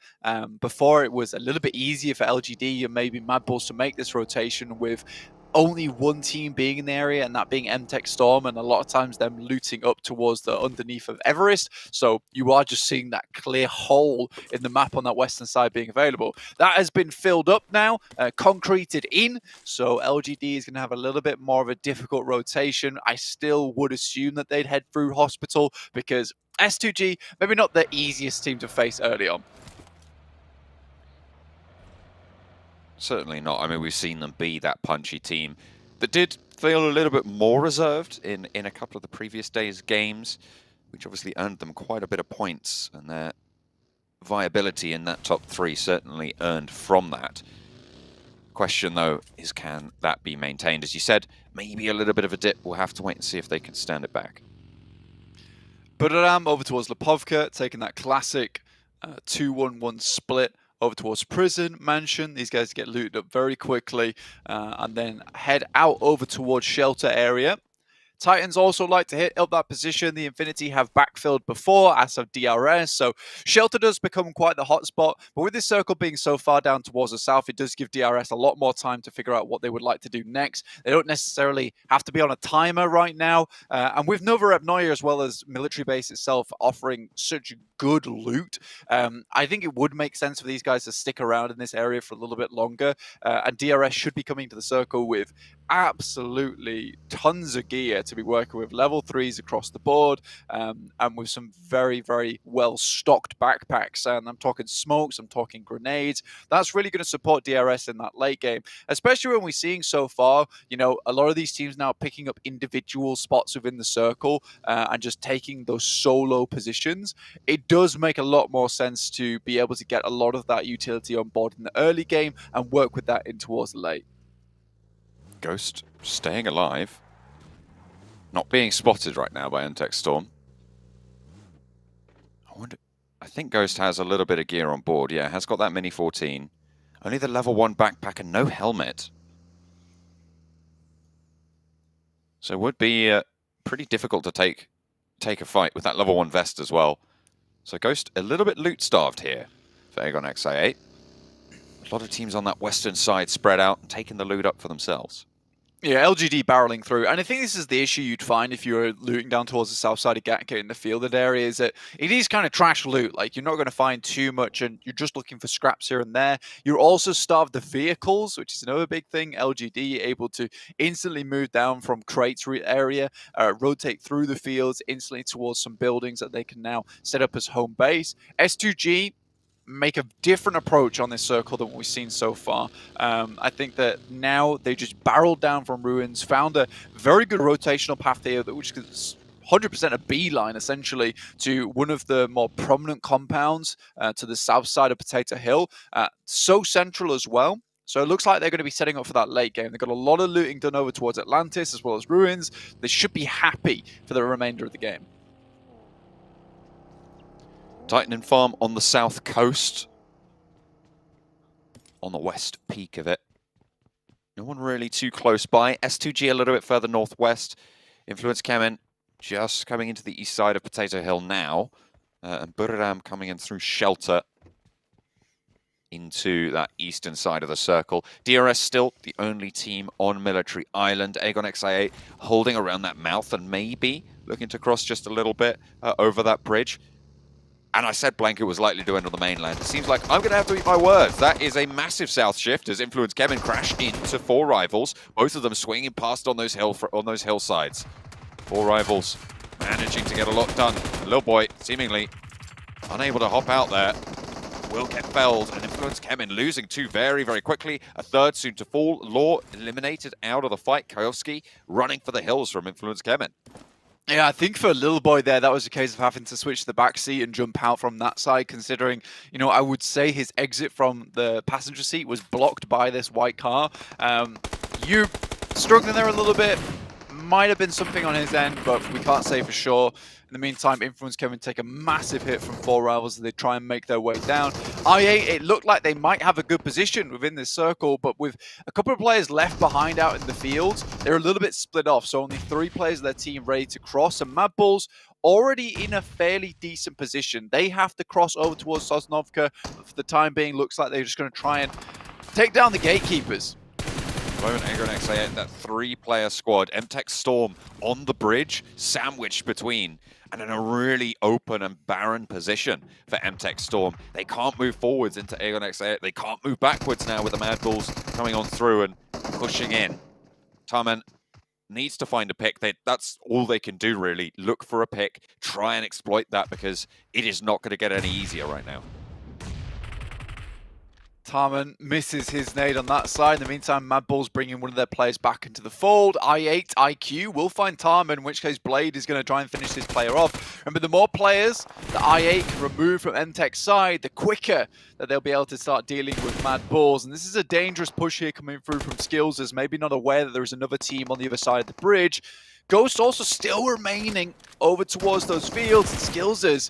Before, it was a little bit easier for LGD and maybe Mad Bulls to make this rotation with only one team being in the area, and that being MTech Storm, and a lot of times them looting up towards the underneath of Everest. So you are just seeing that clear hole in the map on that western side being available. That has been filled up now, concreted in, so LGD is going to have a little bit more of a difficult rotation. I still would assume that they'd head through Hospital, because S2G, maybe not the easiest team to face early on.
Certainly not. I mean, we've seen them be that punchy team that did feel a little bit more reserved in a couple of the previous days' games, which obviously earned them quite a bit of points, and their viability in that top 3 certainly earned from that. Question, though, is can that be maintained? As you said, maybe a little bit of a dip. We'll have to wait and see if they can stand it back.
Budaram over towards Lipovka, taking that classic 2-1-1 split over towards Prison Mansion. These guys get looted up very quickly and then head out over towards Shelter area. Titans also like to hit up that position. The Infinity have backfilled before, as of DRS, so Shelter does become quite the hotspot. But with this circle being so far down towards the south, it does give DRS a lot more time to figure out what they would like to do next. They don't necessarily have to be on a timer right now. And with Nova Noyer, as well as Military Base itself, offering such good loot, I think it would make sense for these guys to stick around in this area for a little bit longer. And DRS should be coming to the circle with absolutely tons of gear to to be working with level 3s across the board, and with some very, very well-stocked backpacks. And I'm talking smokes, I'm talking grenades. That's really going to support DRS in that late game, especially when we're seeing so far, you know, a lot of these teams now picking up individual spots within the circle and just taking those solo positions. It does make a lot more sense to be able to get a lot of that utility on board in the early game and work with that in towards the late.
Ghost staying alive. Not being spotted right now by MTech Storm. I think Ghost has a little bit of gear on board. Yeah, has got that Mini 14. Only the level 1 backpack and no helmet. So it would be pretty difficult to take a fight with that level 1 vest as well. So Ghost a little bit loot starved here for Aegon XI8. A lot of teams on that western side spread out and taking the loot up for themselves.
Yeah, LGD barreling through. And I think this is the issue you'd find if you were looting down towards the south side of Gatka in the fielded area, is that it is kind of trash loot. Like, you're not going to find too much and you're just looking for scraps here and there. You're also starved the vehicles, which is another big thing. LGD able to instantly move down from crates area, rotate through the fields instantly towards some buildings that they can now set up as home base. S2G make a different approach on this circle than what we've seen so far. I think that now they just barreled down from ruins, found a very good rotational path there, which is 100% a beeline, essentially, to one of the more prominent compounds to the south side of Potato Hill. So central as well. So it looks like they're going to be setting up for that late game. They've got a lot of looting done over towards Atlantis as well as ruins. They should be happy for the remainder of the game.
Titan Farm on the south coast. On the west peak of it. No one really too close by. S2G a little bit further northwest. Influence Kemen just coming into the east side of Potato Hill now. And Buriram coming in through shelter into that eastern side of the circle. DRS still the only team on Military Island. Aegon XI8 holding around that mouth and maybe looking to cross just a little bit over that bridge. And I said Blanket was likely to end on the mainland. It seems like I'm going to have to eat my words. That is a massive south shift as Influence Kevin crash into 4 rivals. Both of them swinging past on those hillsides. 4 rivals managing to get a lot done. Little boy seemingly unable to hop out there. Will get felled, and Influence Kevin losing 2 very, very quickly. A 3rd soon to fall. Law eliminated out of the fight. Kayovsky running for the hills from Influence Kevin.
Yeah, I think for Little Boy there, that was a case of having to switch to the back seat and jump out from that side, considering, you know, I would say his exit from the passenger seat was blocked by this white car. You struggling there a little bit. Might have been something on his end, but we can't say for sure. In the meantime, Influence Kevin take a massive hit from 4 rivals as they try and make their way down. I8, it looked like they might have a good position within this circle, but with a couple of players left behind out in the field, they're a little bit split off. So only 3 players of their team ready to cross, and Mad Bulls already in a fairly decent position. They have to cross over towards Sosnovka. For the time being, looks like they're just going to try and take down the gatekeepers.
Moment Aegon XI8, that 3-player squad. MTech Storm on the bridge, sandwiched between, and in a really open and barren position for MTech Storm. They can't move forwards into Aegon XI8. They can't move backwards now with the Mad Bulls coming on through and pushing in. Tarman needs to find a pick. That's all they can do, really. Look for a pick, try and exploit that, because it is not going to get any easier right now.
Tarman misses his nade on that side. In the meantime, Mad Bulls bringing one of their players back into the fold. I8, IQ will find Tarman, in which case Blade is going to try and finish this player off. Remember, the more players that I8 can remove from MTech's side, the quicker that they'll be able to start dealing with Mad Bulls. And this is a dangerous push here coming through from Skillsers, maybe not aware that there is another team on the other side of the bridge. Ghost also still remaining over towards those fields, and Skillsers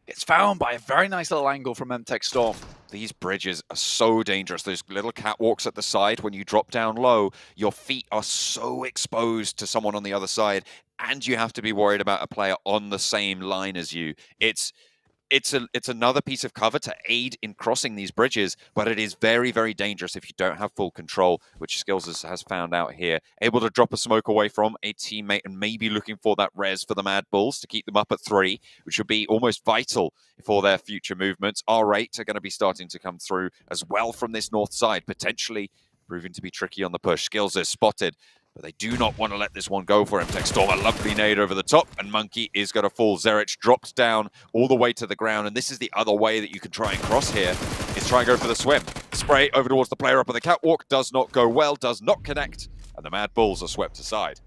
gets found by a very nice little angle from MTech Storm.
These bridges are so dangerous. Those little catwalks at the side, when you drop down low, your feet are so exposed to someone on the other side, and you have to be worried about a player on the same line as you. It's another piece of cover to aid in crossing these bridges, but it is very, very dangerous if you don't have full control, which Skills has found out here. Able to drop a smoke away from a teammate and maybe looking for that res for the Mad Bulls to keep them up at 3, which would be almost vital for their future movements. R8 are going to be starting to come through as well from this north side, potentially proving to be tricky on the push. Skills is spotted. But they do not want to let this one go for him. Storm, a lovely nade over the top, and Monkey is going to fall. Zerich drops down all the way to the ground, and this is the other way that you can try and cross here, is try and go for the swim. Spray over towards the player up on the catwalk, does not go well, does not connect, and the Mad Bulls are swept aside.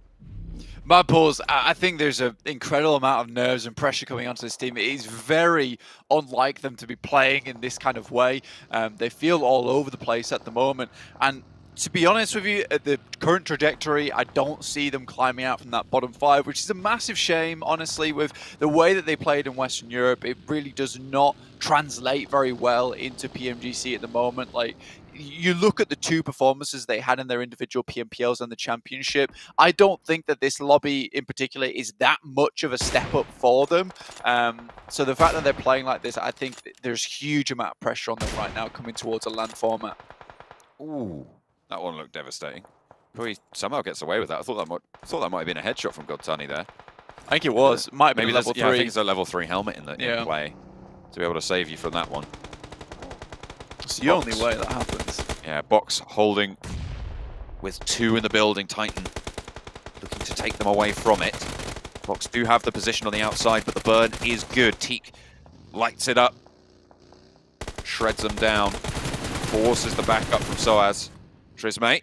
Mad Bulls, I think there's an incredible amount of nerves and pressure coming onto this team. It is very unlike them to be playing in this kind of way. They feel all over the place at the moment, and to be honest with you, at the current trajectory, I don't see them climbing out from that bottom 5, which is a massive shame, honestly, with the way that they played in Western Europe. It really does not translate very well into PMGC at the moment. Like, you look at the 2 performances they had in their individual PMPLs and the championship, I don't think that this lobby in particular is that much of a step up for them. So the fact that they're playing like this, I think there's huge amount of pressure on them right now coming towards a LAN format.
Ooh. That one looked devastating. But he somehow gets away with that. I thought that might have been a headshot from Godtani there.
I think it was. Might be level 3.
Yeah, I think it's a level 3 helmet in play to be able to save you from that one.
It's the only way that happens.
Yeah, Box holding with 2 in the building. Titan looking to take them away from it. Box do have the position on the outside, but the burn is good. Teak lights it up, shreds them down, forces the backup from Soaz. Trismay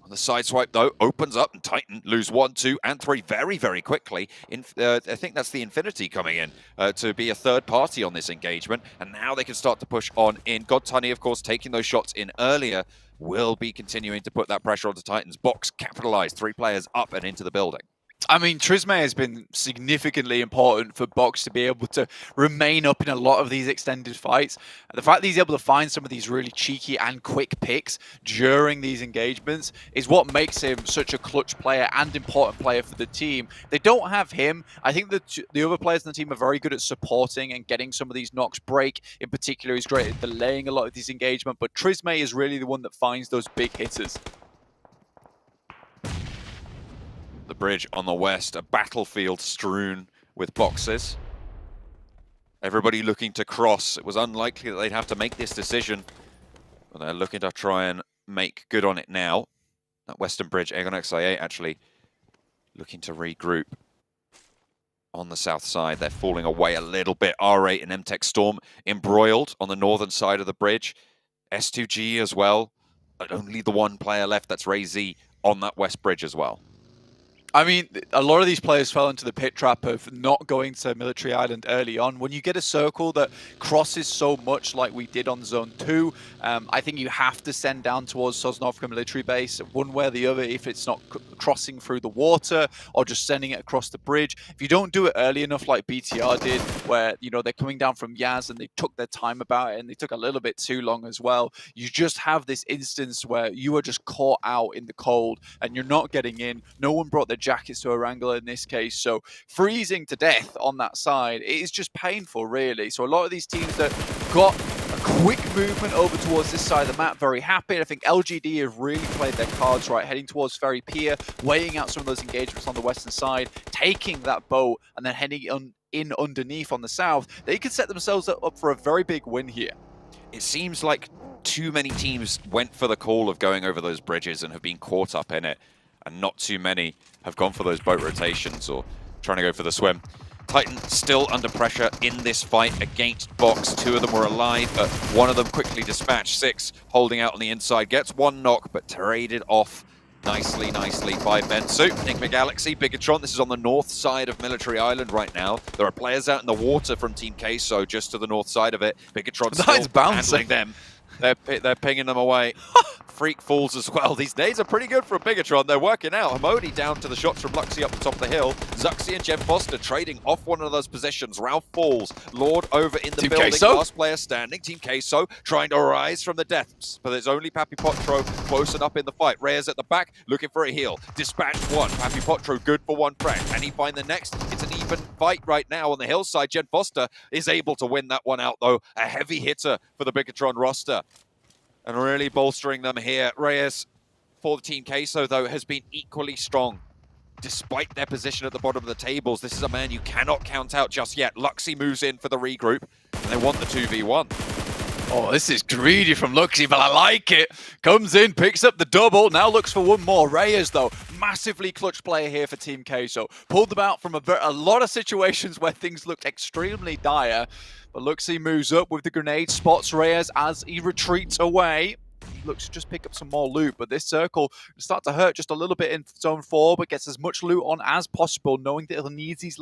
on the side swipe though, opens up, and Titan lose 1, 2, and 3 very, very quickly. I think that's the Infinity coming in to be a third party on this engagement, and now they can start to push on in. Godtani, of course, taking those shots in earlier, will be continuing to put that pressure onto Titans. Box capitalized, 3 players up and into the building.
I mean, Trismay has been significantly important for Box to be able to remain up in a lot of these extended fights. The fact that he's able to find some of these really cheeky and quick picks during these engagements is what makes him such a clutch player and important player for the team. They don't have him. I think that the other players in the team are very good at supporting and getting some of these knocks. Break, in particular, is great at delaying a lot of these engagements, but Trismay is really the one that finds those big hitters.
The bridge on the west, a battlefield strewn with boxes. Everybody looking to cross. It was unlikely that they'd have to make this decision, but they're looking to try and make good on it now. That western bridge, Aegon XIA actually looking to regroup on the south side. They're falling away a little bit. R8 and MTech Storm embroiled on the northern side of the bridge. S2G as well, but only the 1 player left. That's Ray Z on that west bridge as well.
I mean, a lot of these players fell into the pit trap of not going to Military Island early on. When you get a circle that crosses so much like we did on Zone 2, I think you have to send down towards Sosnovka Military Base one way or the other if it's not crossing through the water or just sending it across the bridge. If you don't do it early enough like BTR did, where, you know, they're coming down from Yaz and they took their time about it and they took a little bit too long as well, you just have this instance where you are just caught out in the cold and you're not getting in. No one brought their jackets to a wrangler in this case, so freezing to death on that side, it is just painful, really. So a lot of these teams that got a quick movement over towards this side of the map, very happy. And I think LGD have really played their cards right, heading towards Ferry Pier, weighing out some of those engagements on the western side, taking that boat, and then heading in underneath on the south. They could set themselves up for a very big win here.
It seems like too many teams went for the call of going over those bridges and have been caught up in it, and not too many have gone for those boat rotations or trying to go for the swim. Titan still under pressure in this fight against Box. 2 of them were alive, but 1 of them quickly dispatched. 6 holding out on the inside, gets 1 knock, but traded off nicely by Bensu. Enigma Galaxy, Bigatron, this is on the north side of Military Island right now. There are players out in the water from Team Queso just to the north side of it. Bigatron still handling them. They're pinging them away. Freak falls as well. These nades are pretty good from Bigatron. They're working out. Hamodi down to the shots from Luxy up the top of the hill. Zuxi and Jen Foster trading off one of those positions. Ralph falls. Lord over in the
Team
building.
Queso.
Last player standing. Team Queso trying to rise from the depths. But there's only Papi Potro close enough in the fight. Reyes at the back looking for a heal. Dispatched 1. Papi Potro good for 1 frag. Can he find the next? It's an even fight right now on the hillside. Jen Foster is able to win that one out though. A heavy hitter for the Bigatron roster. And really bolstering them here. Reyes, for the Team Queso, though, has been equally strong. Despite their position at the bottom of the tables, this is a man you cannot count out just yet. Luxy moves in for the regroup, and they want the 2v1.
Oh, this is greedy from Luxy, but I like it. Comes in, picks up the double. Now looks for one more. Reyes, though, massively clutch player here for Team Queso. Pulled them out from a lot of situations where things looked extremely dire. But Luxy moves up with the grenade, spots Reyes as he retreats away. He looks to just pick up some more loot, but this circle starts to hurt just a little bit in zone 4, but gets as much loot on as possible, knowing that he'll need these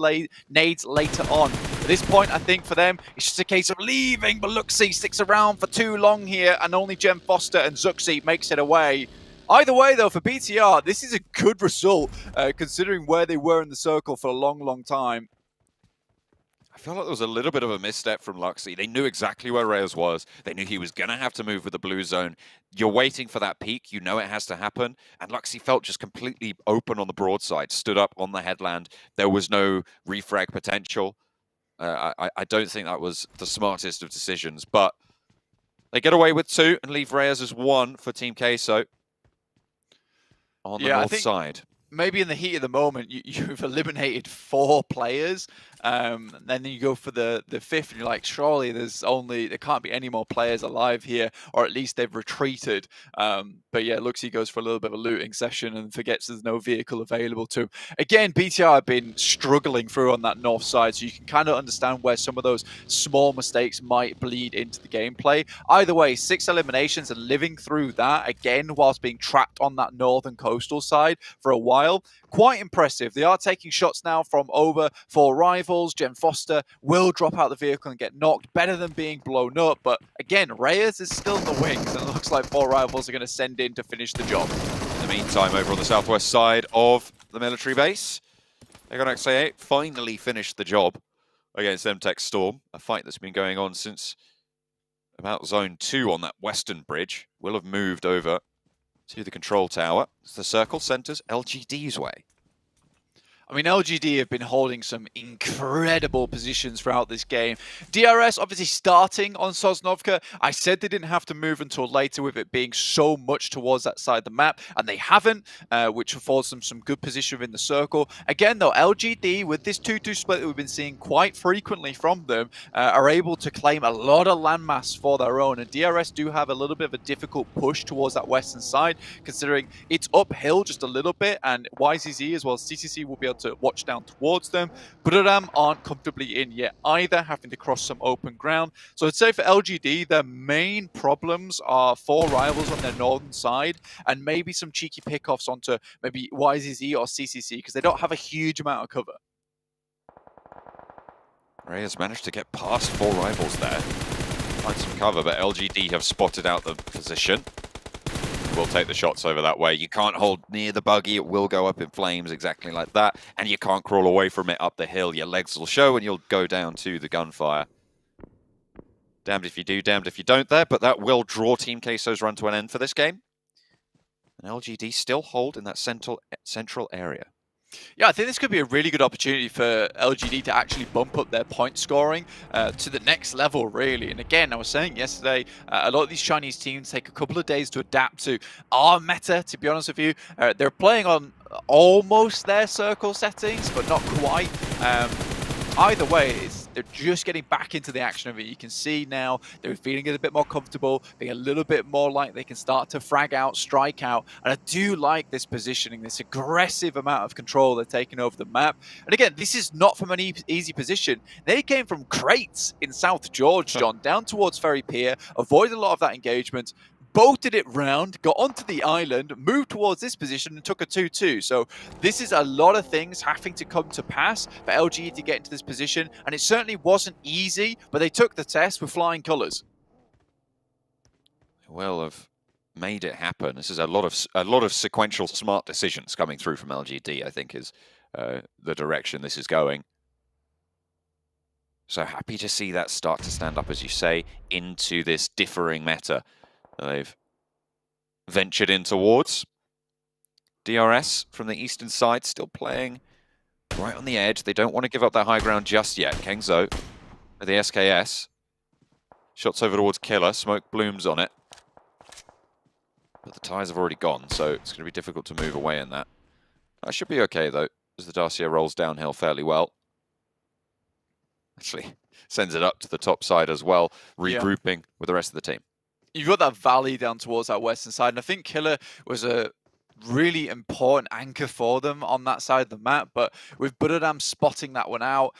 nades later on. At this point, I think for them, it's just a case of leaving, but Luxy sticks around for too long here, and only Jem Foster and Zuxi makes it away. Either way, though, for BTR, this is a good result, considering where they were in the circle for a long, long time.
I feel like there was a little bit of a misstep from Luxy. They knew exactly where Reyes was. They knew he was going to have to move with the blue zone. You're waiting for that peak. You know it has to happen. And Luxy felt just completely open on the broadside, stood up on the headland. There was no refrag potential. I don't think that was the smartest of decisions. But they get away with 2 and leave Reyes as 1 for Team Queso on the north side.
Maybe in the heat of the moment, you've eliminated 4 players, and then you go for the 5th, and you're like, surely there can't be any more players alive here, or at least they've retreated. But yeah, Luxy goes for a little bit of a looting session and forgets there's no vehicle available to him. Again, BTR have been struggling through on that north side, so you can kind of understand where some of those small mistakes might bleed into the gameplay. Either way, 6 eliminations and living through that, again, whilst being trapped on that northern coastal side for a while. Quite impressive. They are taking shots now from over 4 rivals. Jem Foster will drop out the vehicle and get knocked. Better than being blown up. But again, Reyes is still in the wings, and it looks like 4 rivals are going to send in to finish the job.
In the meantime, over on the southwest side of the military base, Aegon XA8 finally finished the job against MTech Storm. A fight that's been going on since about zone 2 on that western bridge. Will have moved over to the control tower. The circle centers LGD's way.
I mean, LGD have been holding some incredible positions throughout this game. DRS obviously starting on Sosnovka. I said they didn't have to move until later with it being so much towards that side of the map, and they haven't, which affords them some good position within the circle. Again, though, LGD, with this 2-2 split that we've been seeing quite frequently from them, are able to claim a lot of landmass for their own, and DRS do have a little bit of a difficult push towards that western side, considering it's uphill just a little bit, and YZZ as well as CCC will be able to watch down towards them. Budoram aren't comfortably in yet either, having to cross some open ground. So I'd say for LGD, their main problems are 4 rivals on their northern side, and maybe some cheeky pickoffs onto maybe YZZ or CCC, because they don't have a huge amount of cover.
Reyes managed to get past 4 rivals there. Find some cover, but LGD have spotted out the position. Will take the shots over that way. You can't hold near the buggy. It will go up in flames exactly like that. And you can't crawl away from it up the hill. Your legs will show and you'll go down to the gunfire. Damned if you do, damned if you don't there. But that will draw Team Queso's run to an end for this game. And LGD still hold in that central area.
Yeah, I think this could be a really good opportunity for LGD to actually bump up their point scoring to the next level, really. And again, I was saying yesterday, a lot of these Chinese teams take a couple of days to adapt to our meta, to be honest with you. They're playing on almost their circle settings, but not quite. Either way, they're just getting back into the action of it. You can see now they're feeling a bit more comfortable, being a little bit more like they can start to frag out, strike out. And I do like this positioning, this aggressive amount of control they're taking over the map. And again, this is not from an easy position. They came from crates in South George, John, down towards Ferry Pier, avoided a lot of that engagement, boated it round, got onto the island, moved towards this position and took a 2-2. So this is a lot of things having to come to pass for LGE to get into this position, and it certainly wasn't easy, but they took the test with flying colours.
Will have made it happen. This is a lot of sequential smart decisions coming through from LGD, I think, is the direction this is going. So happy to see that start to stand up, as you say, into this differing meta they've ventured in towards. DRS from the eastern side still playing right on the edge. They don't want to give up that high ground just yet. Kengzo with the SKS. Shots over towards Killer. Smoke blooms on it. But the tires have already gone, so it's going to be difficult to move away in that. That should be okay, though, as the Dacia rolls downhill fairly well. actually sends it up to the top side as well, regrouping with the rest of the team.
You've got that valley down towards that western side, and I think Killer was a really important anchor for them on that side of the map, but with Buradam spotting that one out,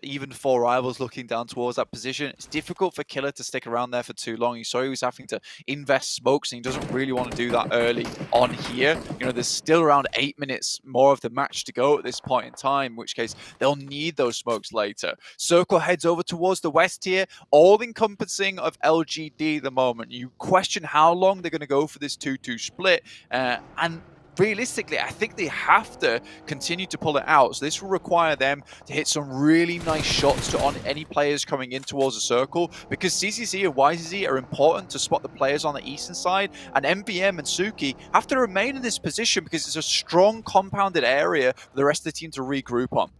even 4 rivals looking down towards that position, it's difficult for Killer to stick around there for too long. You saw he was having to invest smokes, and he doesn't really want to do that early on here. You know, there's still around 8 minutes more of the match to go at this point in time, in which case they'll need those smokes later. Circle heads over towards the west here, all-encompassing of LGD at the moment. You question how long they're going to go for this 2-2 split, and realistically, I think they have to continue to pull it out. So this will require them to hit some really nice shots on any players coming in towards the circle, because CCC and YZZ are important to spot the players on the eastern side, and MVM and Suki have to remain in this position because it's a strong compounded area for the rest of the team to regroup on.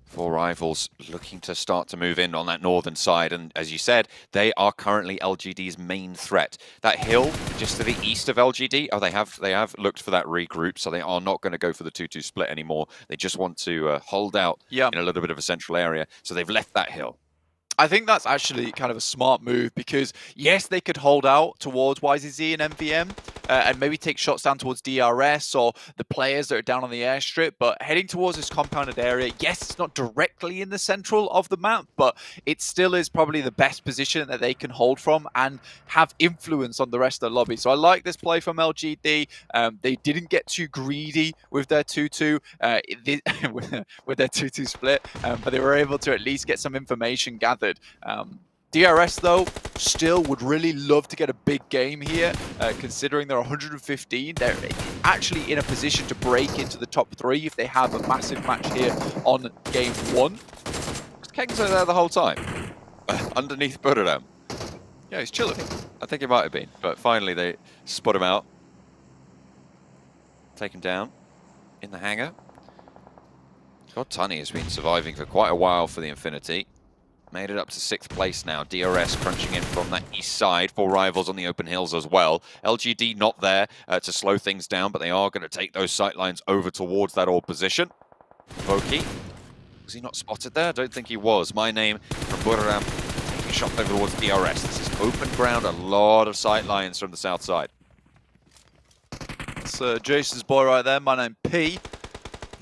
4 rivals looking to start to move in on that northern side, and as you said, they are currently LGD's main threat. That hill just to the east of LGD, they have looked for that regroup, so they are not going to go for the 2-2 split anymore. They just want to hold out in a little bit of a central area, so they've left that hill.
I think that's actually kind of a smart move, because yes, they could hold out towards YZZ and MVM and maybe take shots down towards DRS or the players that are down on the airstrip, but heading towards this compounded area, yes, it's not directly in the central of the map, but it still is probably the best position that they can hold from and have influence on the rest of the lobby. So I like this play from LGD. They didn't get too greedy with their 2-2 with their 2-2 split, but they were able to at least get some information gathered. DRS, though, still would really love to get a big game here, considering they're 115. They're actually in a position to break into the top 3 if they have a massive match here on game 1.
Was Kengzo there the whole time? Underneath Buradam? Yeah, he's chilling. I think it might have been, but finally they spot him out. Take him down in the hangar. God, Tunny has been surviving for quite a while for the Infinity. Made it up to 6th place now. DRS crunching in from that east side. 4 rivals on the open hills as well. LGD not there to slow things down, but they are going to take those sightlines over towards that old position. Voki, was he not spotted there? I don't think he was. My name from Buradam taking a shot over towards DRS. This is open ground, a lot of sightlines from the south side.
It's Jason's boy right there. My name P.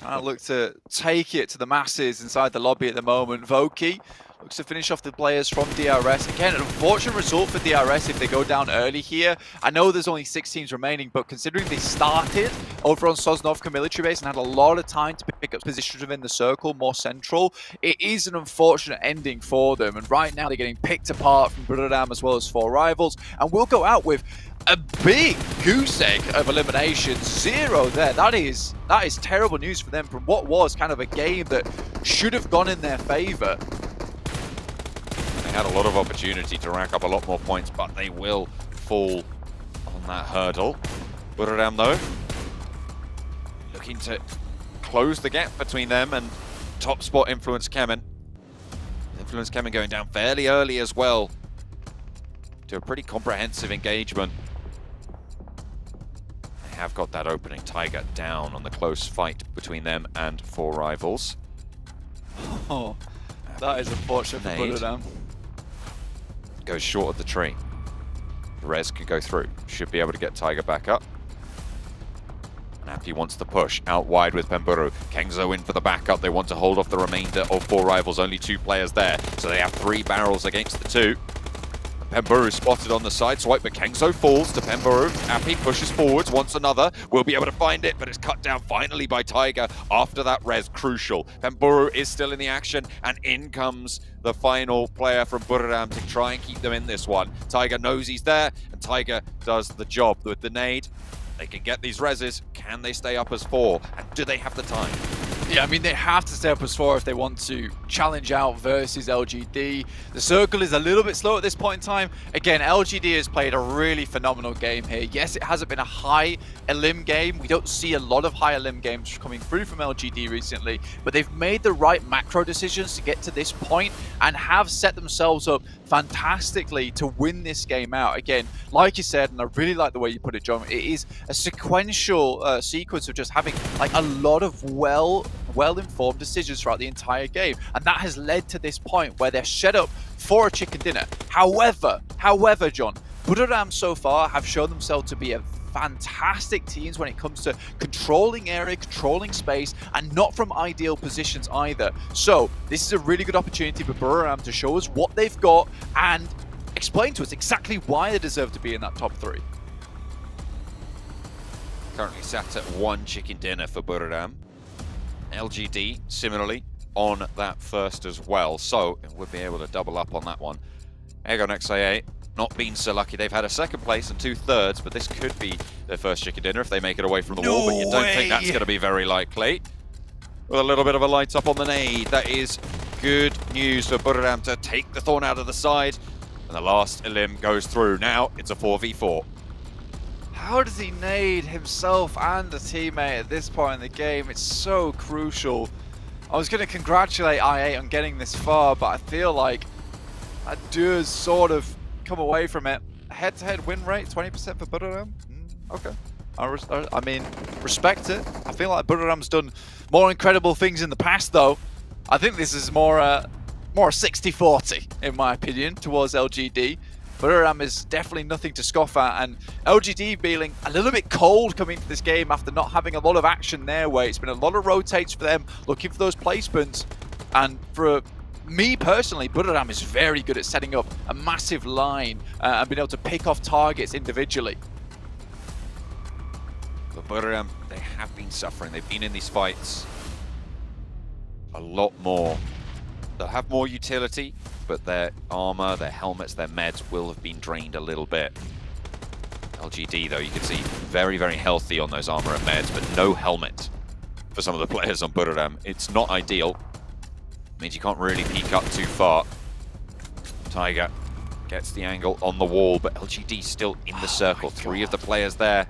I look to take it to the masses inside the lobby at the moment. Voki looks to finish off the players from DRS. Again, an unfortunate result for DRS if they go down early here. I know there's only 6 teams remaining, but considering they started over on Sosnovka military base and had a lot of time to pick up positions within the circle, more central, it is an unfortunate ending for them. And right now they're getting picked apart from Buradam as well as 4 rivals. And we'll go out with a big goose egg of elimination. 0 there. That is terrible news for them from what was kind of a game that should have gone in their favor.
Had a lot of opportunity to rack up a lot more points, but they will fall on that hurdle. Buradam, though, looking to close the gap between them and top spot Influence Kemen. Influence Kemen going down fairly early as well to a pretty comprehensive engagement. They have got that opening. Tiger down on the close fight between them and 4 rivals.
Oh, that is unfortunate for Buradam.
Goes short of the tree. Rez can go through. Should be able to get Tiger back up. Nappy wants to push out wide with Pemburu. Kengzo in for the backup. They want to hold off the remainder of 4 rivals. Only 2 players there, so they have 3 barrels against the 2. Pemburu spotted on the side swipe, but Kengzo falls to Pemburu. Appy pushes forwards, wants another. Will be able to find it, but it's cut down finally by Tiger after that res. Crucial. Pemburu is still in the action, and in comes the final player from Buradam to try and keep them in this one. Tiger knows he's there, and Tiger does the job with the nade. They can get these reses. Can they stay up as 4? And do they have the time?
Yeah, I mean, they have to stay up as 4 if they want to challenge out versus LGD. The circle is a little bit slow at this point in time. Again, LGD has played a really phenomenal game here. Yes, it hasn't been a high elim game. We don't see a lot of high elim games coming through from LGD recently, but they've made the right macro decisions to get to this point and have set themselves up fantastically to win this game out. Again, like you said, and I really like the way you put it, John, it is a sequential sequence of just having like a lot of well-informed decisions throughout the entire game. And that has led to this point where they're set up for a chicken dinner. However, John, Budoram so far have shown themselves to be a fantastic teams when it comes to controlling area, controlling space, and not from ideal positions either. So this is a really good opportunity for Budoram to show us what they've got and explain to us exactly why they deserve to be in that top 3.
Currently sat at 1 chicken dinner for Budoram. LGD, similarly, on that first as well. So we'll be able to double up on that one. Ego XIA, not been so lucky. They've had a 2nd place and 2 thirds, but this could be their first chicken dinner if they make it away from the wall, but you don't think that's going to be very likely. With a little bit of a light up on the nade, that is good news for Budoram to take the thorn out of the side, and the last elim goes through. Now it's a 4v4.
How does he nade himself and a teammate at this point in the game? It's so crucial. I was going to congratulate I8 on getting this far, but I feel like that does sort of come away from it. Head-to-head win rate, 20% for Budoram. Okay. I mean, respect it. I feel like Budoram's done more incredible things in the past, though. I think this is more 60-40, in my opinion, towards LGD. Budoram is definitely nothing to scoff at, and LGD feeling a little bit cold coming into this game after not having a lot of action their way. It's been a lot of rotates for them, looking for those placements, and for me personally, Budoram is very good at setting up a massive line and being able to pick off targets individually.
But Budoram, they have been suffering. They've been in these fights a lot more. They'll have more utility, but their armor, their helmets, their meds will have been drained a little bit. LGD, though, you can see very, very healthy on those armor and meds, but no helmet for some of the players on Budoram. It's not ideal. Means you can't really peek up too far. Tiger gets the angle on the wall, but LGD still in the circle. 3 of the players there.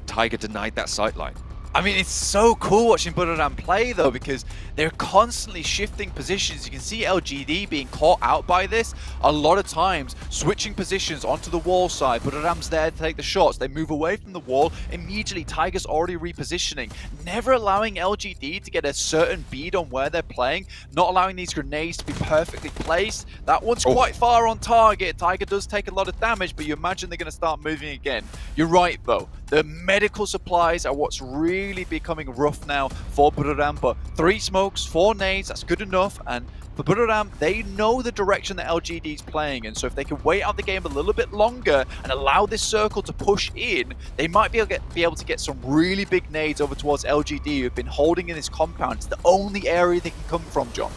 Tiger denied that sightline.
I mean, it's so cool watching Budoram play, though, because they're constantly shifting positions. You can see LGD being caught out by this a lot of times, switching positions onto the wall side. Budoram's there to take the shots. They move away from the wall. Immediately, Tiger's already repositioning, never allowing LGD to get a certain bead on where they're playing, not allowing these grenades to be perfectly placed. That one's quite far on target. Tiger does take a lot of damage, but you imagine they're going to start moving again. You're right, though. The medical supplies are what's really becoming rough now for Budoram, but 3 smokes, 4 nades, that's good enough. And for Budoram, they know the direction that LGD is playing, and so if they can wait out the game a little bit longer and allow this circle to push in, they might be able to get some really big nades over towards LGD, who've been holding in this compound. It's the only area they can come from, John.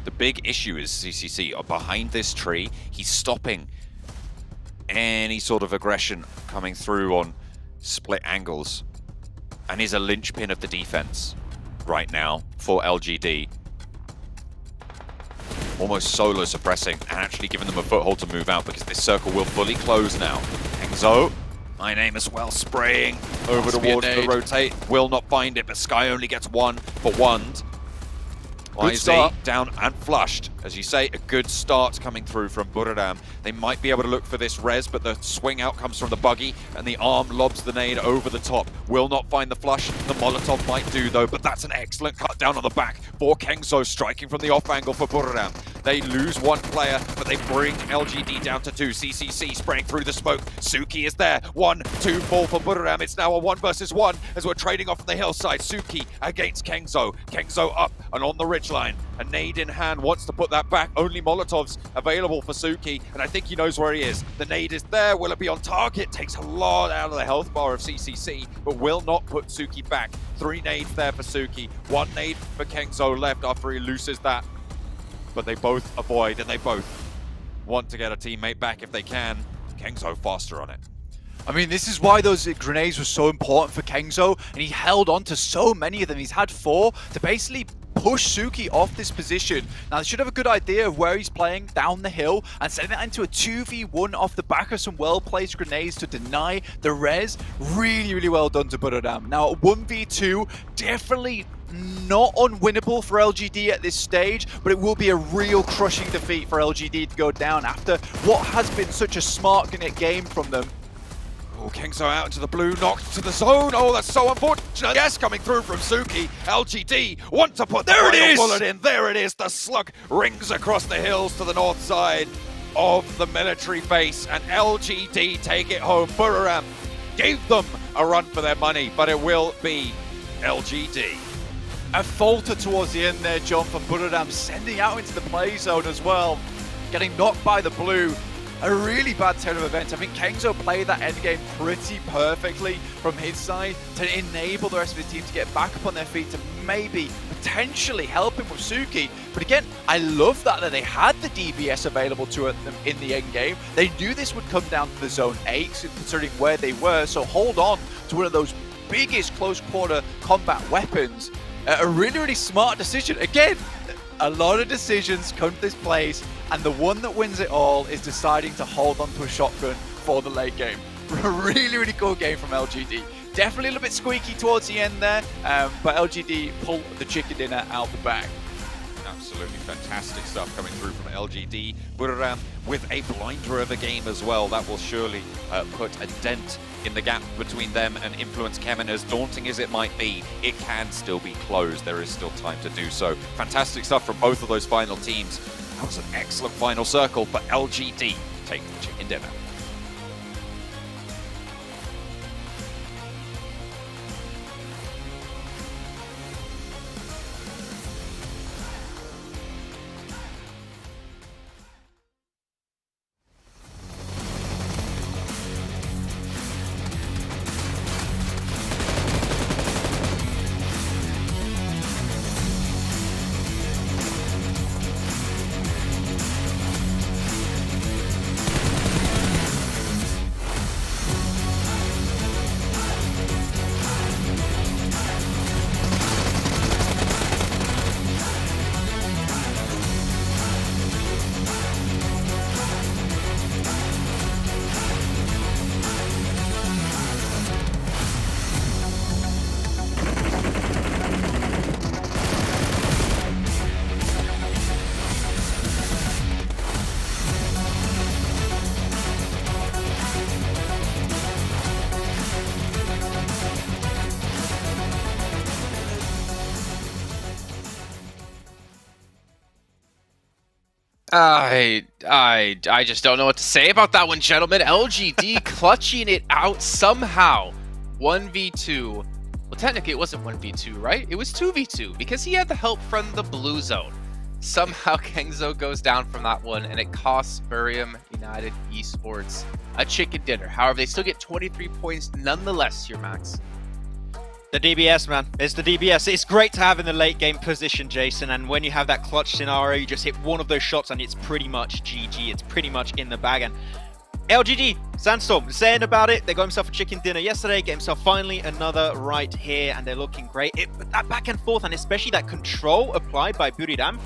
The big issue is CCC are behind this tree. He's stopping any sort of aggression coming through on split angles, and is a linchpin of the defense right now for LGD. Almost solo suppressing and actually giving them a foothold to move out, because this circle will fully close now. Enzo, my name as well, spraying over towards the rotate. Will not find it, but Sky only gets 1 for Wand. YZ down and flushed. As you say, a good start coming through from Budoram. They might be able to look for this res, but the swing out comes from the buggy, and the arm lobs the nade over the top. Will not find the flush. The Molotov might do, though, but that's an excellent cut down on the back for Kengzo, striking from the off angle for Budoram. They lose 1 player, but they bring LGD down to 2. CCC spraying through the smoke. Suki is there. 1, 2 fall for Budoram. It's now a 1 versus 1 as we're trading off on the hillside. Suki against Kengzo. Kengzo up and on the ridge line. A nade in hand, wants to put that back. Only Molotovs available for Suki, and I think he knows where he is. The nade is there. Will it be on target? Takes a lot out of the health bar of CCC, but will not put Suki back. 3 nades there for Suki. 1 nade for Kengzo left after he loses that. But they both avoid, and they both want to get a teammate back if they can. Kengzo faster on it.
I mean, this is why those grenades were so important for Kengzo, and he held on to so many of them. He's had 4 to basically push Suki off this position. Now, they should have a good idea of where he's playing down the hill and setting that into a 2v1 off the back of some well-placed grenades to deny the res. Really, really well done to Budoram. Now, 1v2, definitely not unwinnable for LGD at this stage, but it will be a real crushing defeat for LGD to go down after what has been such a smart game from them.
Oh, Kingso out into the blue, knocked to the zone. Oh, that's so unfortunate. Yes, coming through from Suki. LGD want to put the final bullet in. There it is. The slug rings across the hills to the north side of the military base, and LGD take it home. Buriram gave them a run for their money, but it will be LGD.
A falter towards the end there, John, from Buriram, sending out into the play zone as well, getting knocked by the blue. A really bad turn of events. I think Kengzo played that endgame pretty perfectly from his side to enable the rest of his team to get back up on their feet to maybe potentially help him with Suki. But again, I love that they had the DBS available to them in the endgame. They knew this would come down to the zone 8, considering where they were, so hold on to one of those biggest close quarter combat weapons. A really, really smart decision. Again, a lot of decisions come to this place, and the one that wins it all is deciding to hold on to a shotgun for the late game. Really, really cool game from LGD. Definitely a little bit squeaky towards the end there, but LGD pulled the chicken dinner out the bag.
Absolutely fantastic stuff coming through from LGD. Buriram with a blinder of a game as well. That will surely put a dent in the gap between them and Influence Chem, and as daunting as it might be, it can still be closed. There is still time to do so. Fantastic stuff from both of those final teams. That was an excellent final circle, but LGD take the chicken dinner.
I just don't know what to say about that one, gentlemen. LGD clutching it out somehow. 1v2. Well, technically it wasn't 1v2, right? It was 2v2 because he had the help from the blue zone. Somehow Kengzo goes down from that one, and it costs Buriram United Esports a chicken dinner. However, they still get 23 points nonetheless here, Max.
The DBS, man. It's the DBS. It's great to have in the late game position, Jason, and when you have that clutch scenario, you just hit one of those shots and it's pretty much GG. It's pretty much in the bag. And LGD, Sandstorm, saying about it, they got himself a chicken dinner yesterday, get himself finally another right here, and they're looking great. That back and forth, and especially that control applied by Buriram,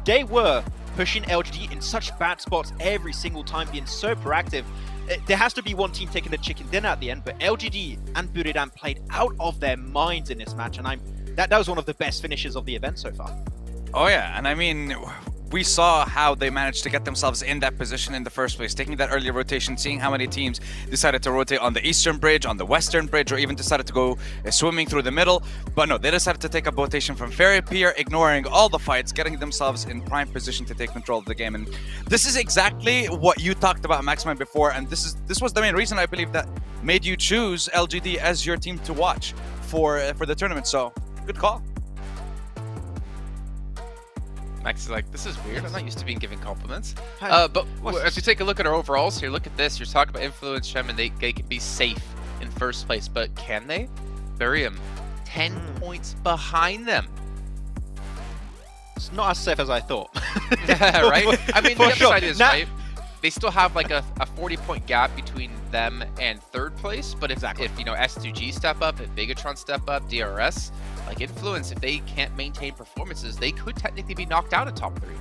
they were pushing LGD in such bad spots every single time, being so proactive. There has to be one team taking the chicken dinner at the end, but LGD and Buriram played out of their minds in this match, and that was one of the best finishes of the event so far.
Oh yeah, and I mean, we saw how they managed to get themselves in that position in the first place, taking that early rotation, seeing how many teams decided to rotate on the eastern bridge, on the western bridge, or even decided to go swimming through the middle. But no, they decided to take a rotation from Ferry Pier, ignoring all the fights, getting themselves in prime position to take control of the game. And this is exactly what you talked about, Maxman, before, and this was the main reason, I believe, that made you choose LGD as your team to watch for the tournament. So good call.
Max is like, this is weird. I'm not used to being given compliments. But if you take a look at our overalls here, look at this. You're talking about Influence Chem, and they can be safe in first place. But can they? Buriram, 10 points behind them.
It's not as safe as I thought.
Right? I mean, the other
sure.
side is, right? They still have like a 40-point gap between them and third place. But if you know, S2G step up, if Bigatron step up, DRS, like Influence, if they can't maintain performances, they could technically be knocked out of top 3.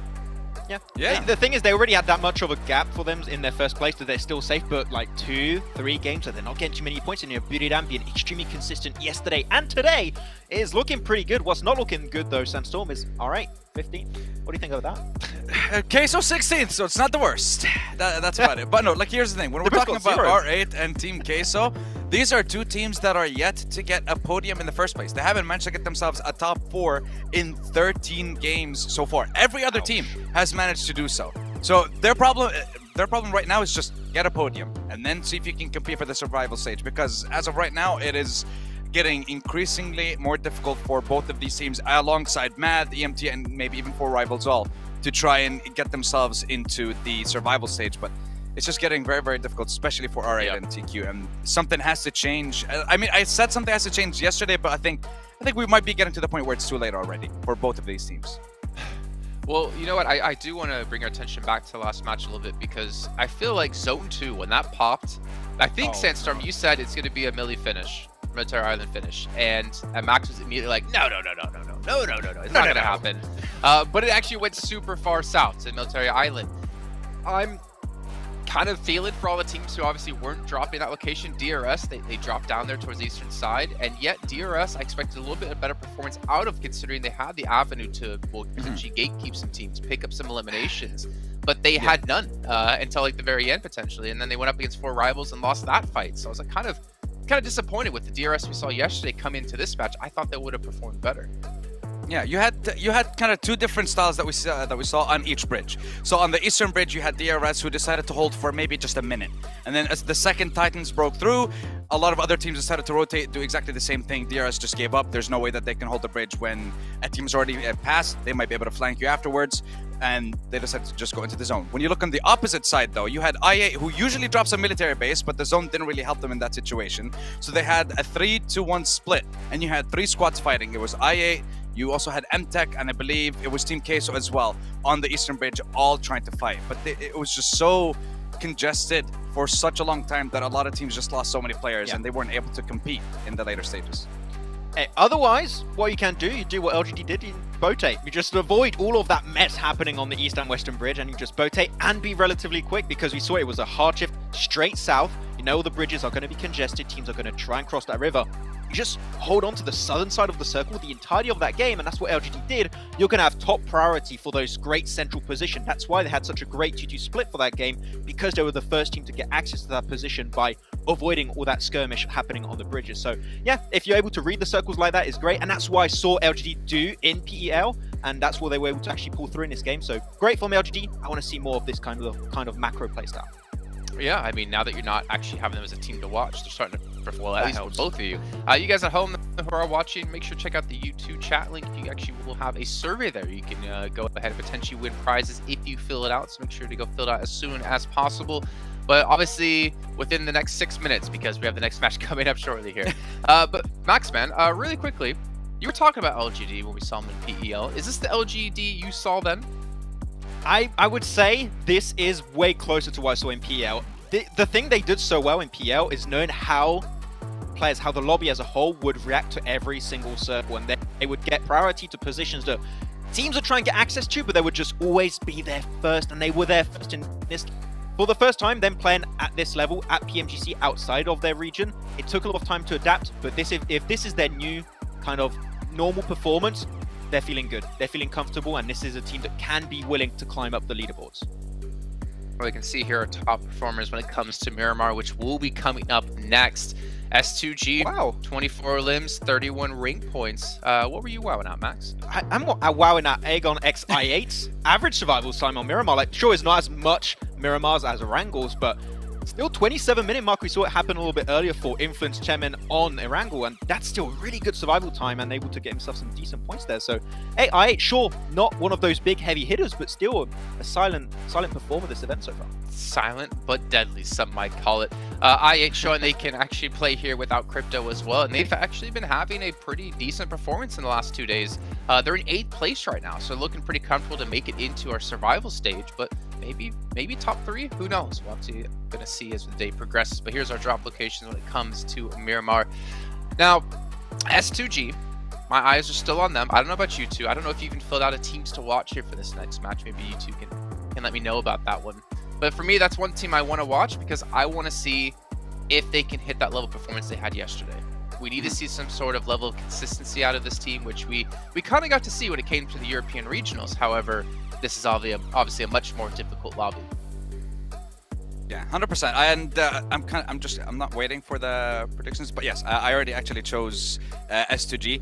Yeah. The thing is, they already had that much of a gap for them in their first place that they're still safe, but like 2-3 games, so they're not getting too many points. And Buriram being extremely consistent yesterday and today is looking pretty good. What's not looking good though, Sandstorm, is all right. 15th. What do you think of that?
Queso 16th, so it's not the worst. That's about it. But no, like here's the thing. When we're talking about R8 and Team Queso, these are two teams that are yet to get a podium in the first place. They haven't managed to get themselves a top 4 in 13 games so far. Every other team has managed to do so. So their problem right now is just get a podium and then see if you can compete for the survival stage, because as of right now, it is getting increasingly more difficult for both of these teams alongside Mad, EMT, and maybe even for Rivals All to try and get themselves into the survival stage. But it's just getting very, very difficult, especially for R8 and TQ, and something has to change. I mean, I said something has to change yesterday, but I think we might be getting to the point where it's too late already for both of these teams.
Well, you know what? I do want to bring our attention back to the last match a little bit, because I feel like Zone 2, when that popped, I think, Sandstorm, you said it's going to be a Millie finish, Military Island finish, and Max was immediately like, no, it's not going to happen. But it actually went super far south to Military Island. I'm kind of feeling for all the teams who obviously weren't dropping that location. DRS, they dropped down there towards the eastern side, and yet DRS, I expected a little bit of better performance out of, considering they had the avenue to, well, potentially gatekeep some teams, pick up some eliminations, but they had none until like the very end potentially, and then they went up against 4 rivals and lost that fight. So I was like kind of disappointed with the DRS we saw yesterday come into this match. I thought they would have performed better.
Yeah, you had kind of two different styles that we saw on each bridge. So on the eastern bridge, you had DRS, who decided to hold for maybe just a minute, and then as the second Titans broke through, a lot of other teams decided to rotate, do exactly the same thing. DRS just gave up. There's no way that they can hold the bridge when a team's already passed. They might be able to flank you afterwards, and they decided to just go into the zone. When you look on the opposite side, though, you had IA, who usually drops a military base, but the zone didn't really help them in that situation. So they had a 3-1 split, and you had 3 squads fighting. It was IA, you also had MTech, and I believe it was Team Queso as well on the eastern bridge, all trying to fight. But it was just so congested for such a long time that a lot of teams just lost so many players, and they weren't able to compete in the later stages.
Hey, otherwise, what you can do, you do what LGD did in Botate. You just avoid all of that mess happening on the east and western bridge, and you just Botate and be relatively quick, because we saw it was a hard shift straight south. You know the bridges are going to be congested, teams are going to try and cross that river. You just hold on to the southern side of the circle the entirety of that game, and that's what LGD did. You're going to have top priority for those great central position. That's why they had such a great 2-2 split for that game, because they were the first team to get access to that position by avoiding all that skirmish happening on the bridges. So yeah, if you're able to read the circles like that, is great, and that's what I saw LGD do in PEL, and that's what they were able to actually pull through in this game. So great from LGD. I want to see more of this kind of macro playstyle.
Yeah, I mean, now that you're not actually having them as a team to watch, they're starting to perform, at least for both of you. You guys at home who are watching, make sure to check out the YouTube chat link. You actually will have a survey there. You can go ahead and potentially win prizes if you fill it out, so make sure to go fill it out as soon as possible. But obviously, within the next 6 minutes, because we have the next match coming up shortly here. But Max, man, really quickly, you were talking about LGD when we saw them in PEL. Is this the LGD you saw then?
I would say this is way closer to what I saw in PL. The thing they did so well in PL is knowing how the lobby as a whole would react to every single circle, and they would get priority to positions that teams would try and get access to, but they would just always be there first, and they were there first in this. For the first time, them playing at this level, at PMGC outside of their region, it took a lot of time to adapt, but if this is their new kind of normal performance, they're feeling good, they're feeling comfortable, and this is a team that can be willing to climb up the leaderboards.
We can see here our top performers when it comes to Miramar, which will be coming up next. S2G, wow, 24 limbs, 31 rank points. What were you wowing at, Max?
I'm wowing at Aegon X I8's average survival time on Miramar. Like, sure, it's not as much Miramar's as Erangel's, but still 27-minute mark. We saw it happen a little bit earlier for Influence Chemin on Erangel, and that's still really good survival time and able to get himself some decent points there. So, hey, I8, sure, not one of those big heavy hitters, but still a silent performer this event so far.
Silent but deadly, some might call it. I8 showing they can actually play here without crypto as well, and they've actually been having a pretty decent performance in the last 2 days. They're in 8th place right now, so looking pretty comfortable to make it into our survival stage, but maybe top 3, who knows? We'll have to gonna see as the day progresses. But here's our drop locations when it comes to Miramar. Now, S2G, my eyes are still on them. I don't know about you two. I don't know if you even filled out a teams to watch here for this next match. Maybe you two can let me know about that one. But for me, that's one team I want to watch because I want to see if they can hit that level of performance they had yesterday. We need to see some sort of level of consistency out of this team, which we kind of got to see when it came to the European regionals. However, this is obviously a much more difficult lobby.
Yeah, 100%. And I'm not waiting for the predictions, but yes, I already actually chose S2G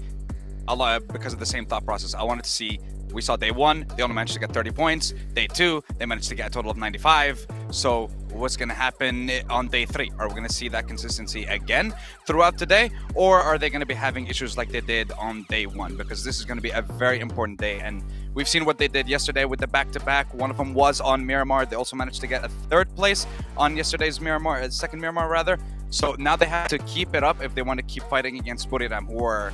a lot because of the same thought process. I wanted to see. We saw day 1, they only managed to get 30 points. Day 2, they managed to get a total of 95. So what's going to happen on day 3? Are we going to see that consistency again throughout the day? Or are they going to be having issues like they did on day 1? Because this is going to be a very important day. And we've seen what they did yesterday with the back-to-back. One of them was on Miramar. They also managed to get a 3rd place on yesterday's Miramar, second Miramar rather. So now they have to keep it up if they want to keep fighting against Buriram, who are...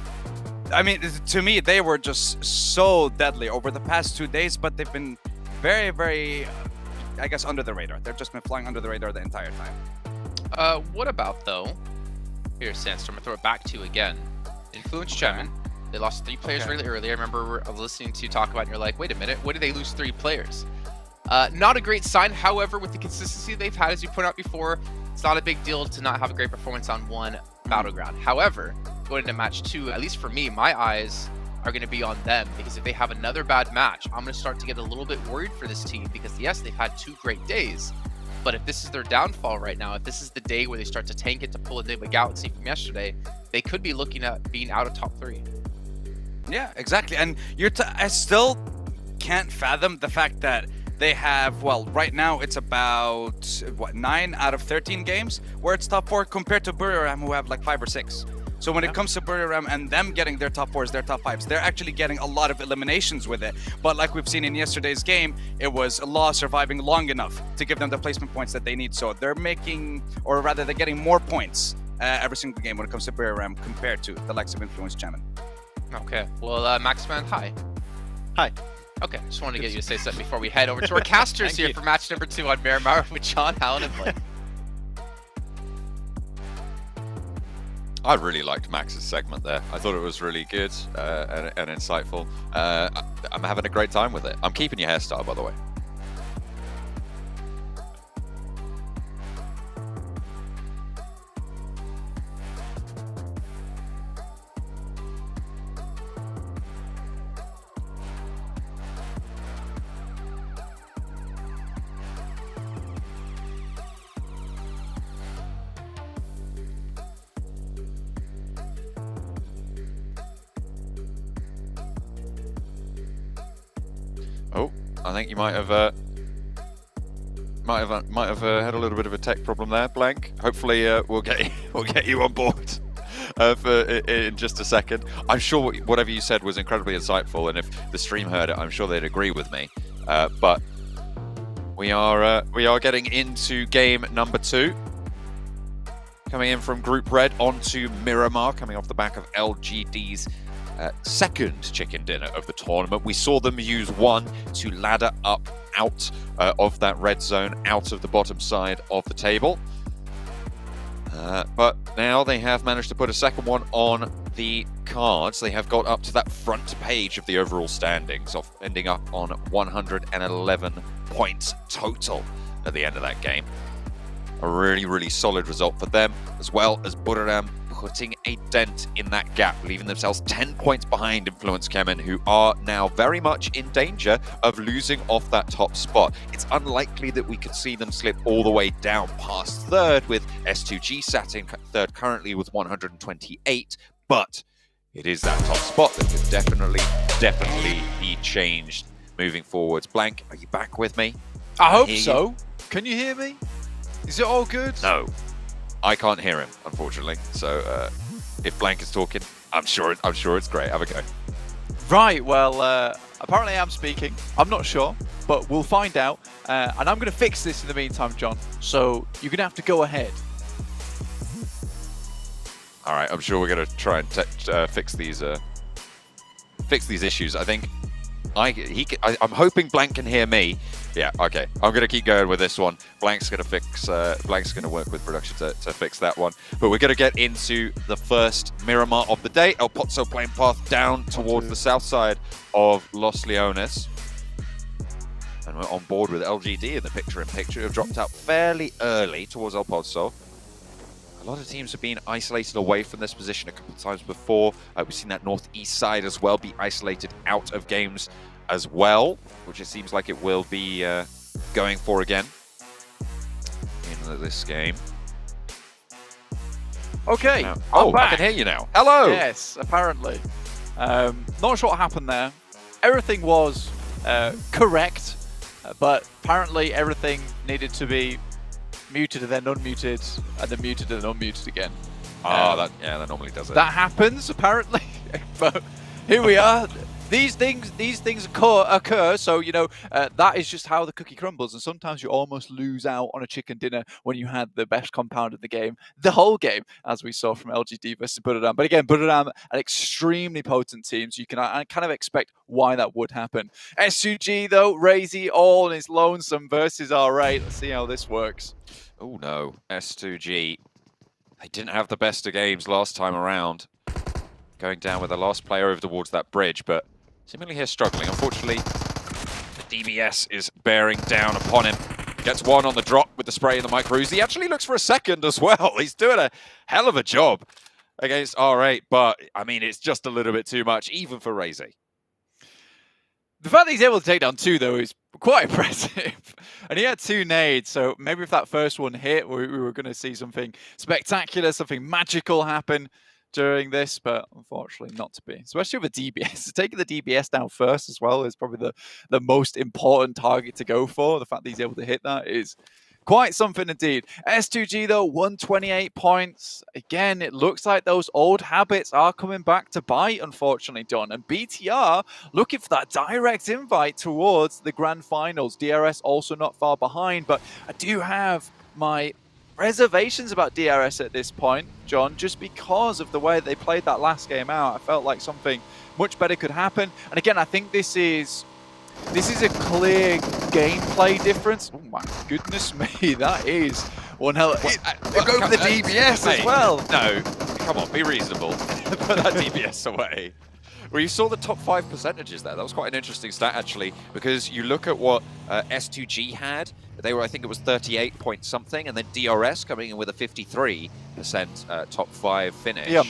I mean, to me, they were just so deadly over the past 2 days, but they've been very, very, I guess, under the radar. They've just been flying under the radar the entire time.
What about, though, here, Sandstorm, I'll throw it back to you again. Influence Chairman, they lost 3 players really early. I remember listening to you talk about it, and you're like, wait a minute, what did they lose 3 players? Not a great sign. However, with the consistency they've had, as you pointed out before, it's not a big deal to not have a great performance on one battleground. However, going into match 2, at least for me, my eyes are going to be on them, because if they have another bad match, I'm going to start to get a little bit worried for this team, because yes, they've had 2 great days, but if this is their downfall right now, if this is the day where they start to tank it to pull a big galaxy from yesterday, they could be looking at being out of top 3.
Yeah, exactly. And I still can't fathom the fact that they have, well, right now it's about, what, 9 out of 13 games where it's top 4 compared to Buriram, who have like 5 or 6. So when it comes to Buriram and them getting their top 4s, their top 5s, they're actually getting a lot of eliminations with it. But like we've seen in yesterday's game, it was Law surviving long enough to give them the placement points that they need. So they're making, or rather they're getting more points every single game when it comes to Buriram compared to the likes of Influence Chairman.
Okay, well, Maxman, hi.
Hi.
Okay, just wanted to get you to say something before we head over to our casters here for match number 2 on Miramar with John, Allen, and Blake.
I really liked Max's segment there. I thought it was really good and insightful. I'm having a great time with it. I'm keeping your hairstyle, by the way. Oh, I think you might have had a little bit of a tech problem there, Blank. Hopefully, we'll get you on board in just a second. I'm sure whatever you said was incredibly insightful, and if the stream heard it, I'm sure they'd agree with me. But we are getting into game number 2. Coming in from Group Red onto Miramar, coming off the back of LGD's second chicken dinner of the tournament. We saw them use 1 to ladder up out of that red zone, out of the bottom side of the table. But now they have managed to put a second one on the cards. They have got up to that front page of the overall standings, ending up on 111 points total at the end of that game. A really, really solid result for them, as well as Buriram putting a dent in that gap, leaving themselves 10 points behind Influence Kemen, who are now very much in danger of losing off that top spot. It's unlikely that we could see them slip all the way down past 3rd, with S2G sat in 3rd currently with 128, but it is that top spot that could definitely be changed moving forwards. Blank, are you back with me?
I hope so. Can you hear me? Is it all good?
No. I can't hear him, unfortunately. So if Blank is talking, I'm sure it's great. Have a go.
Right. Well, apparently I'm speaking. I'm not sure, but we'll find out. And I'm going to fix this in the meantime, John. So you're going to have to go ahead.
All right. I'm sure we're going to try and fix these issues. I think I'm hoping Blank can hear me. Yeah, okay. I'm going to keep going with this one. Blank's going to work with production to fix that one. But we're going to get into the first Miramar of the day. El Pozo playing path down towards the south side of Los Leones. And we're on board with LGD in the picture-in-picture. Have dropped out fairly early towards El Pozo. A lot of teams have been isolated away from this position a couple of times before. We've seen that northeast side as well be isolated out of games as well, which it seems like it will be going for again in this game.
Okay.
Now, I can hear you now. Hello.
Yes, apparently. Not sure what happened there. Everything was correct, but apparently everything needed to be muted and then unmuted, and then muted and unmuted again.
That normally does it.
That happens apparently, but here we are. These things occur. So that is just how the cookie crumbles. And sometimes you almost lose out on a chicken dinner when you had the best compound in the game, the whole game, as we saw from LGD versus Buradam. But again, Buradam, an extremely potent team, so you can kind of expect why that would happen. S2G though, Razy all in his lonesome versus R8. Let's see how this works.
Oh no, S2G. They didn't have the best of games last time around. Going down with the last player over towards that bridge, but seemingly here struggling. Unfortunately, the DBS is bearing down upon him. Gets one on the drop with the spray and the micro. He actually looks for a second as well. He's doing a hell of a job against R8, but I mean, it's just a little bit too much, even for Razy.
The fact that he's able to take down two, though, is quite impressive. And he had two nades, so maybe if that first one hit, we were going to see something spectacular, something magical happen during this, but unfortunately not to be. Especially with the DBS. Taking the DBS down first as well is probably the most important target to go for. The fact that he's able to hit that is quite something indeed. S2G though, 128 points. Again, it looks like those old habits are coming back to bite, unfortunately, Don. And BTR looking for that direct invite towards the grand finals. DRS also not far behind, but I do have my reservations about DRS at this point, John, just because of the way they played that last game out. I felt like something much better could happen. And again, I think this is a clear gameplay difference. Oh my goodness me, that is one hell. They go for the DBS as well.
No, come on, be reasonable. Put that DBS away. Well, you saw the top 5 percentages there. That was quite an interesting stat, actually, because you look at what S2G had. They were, I think it was 38 point something, and then DRS coming in with a 53% top 5 finish.
Yep.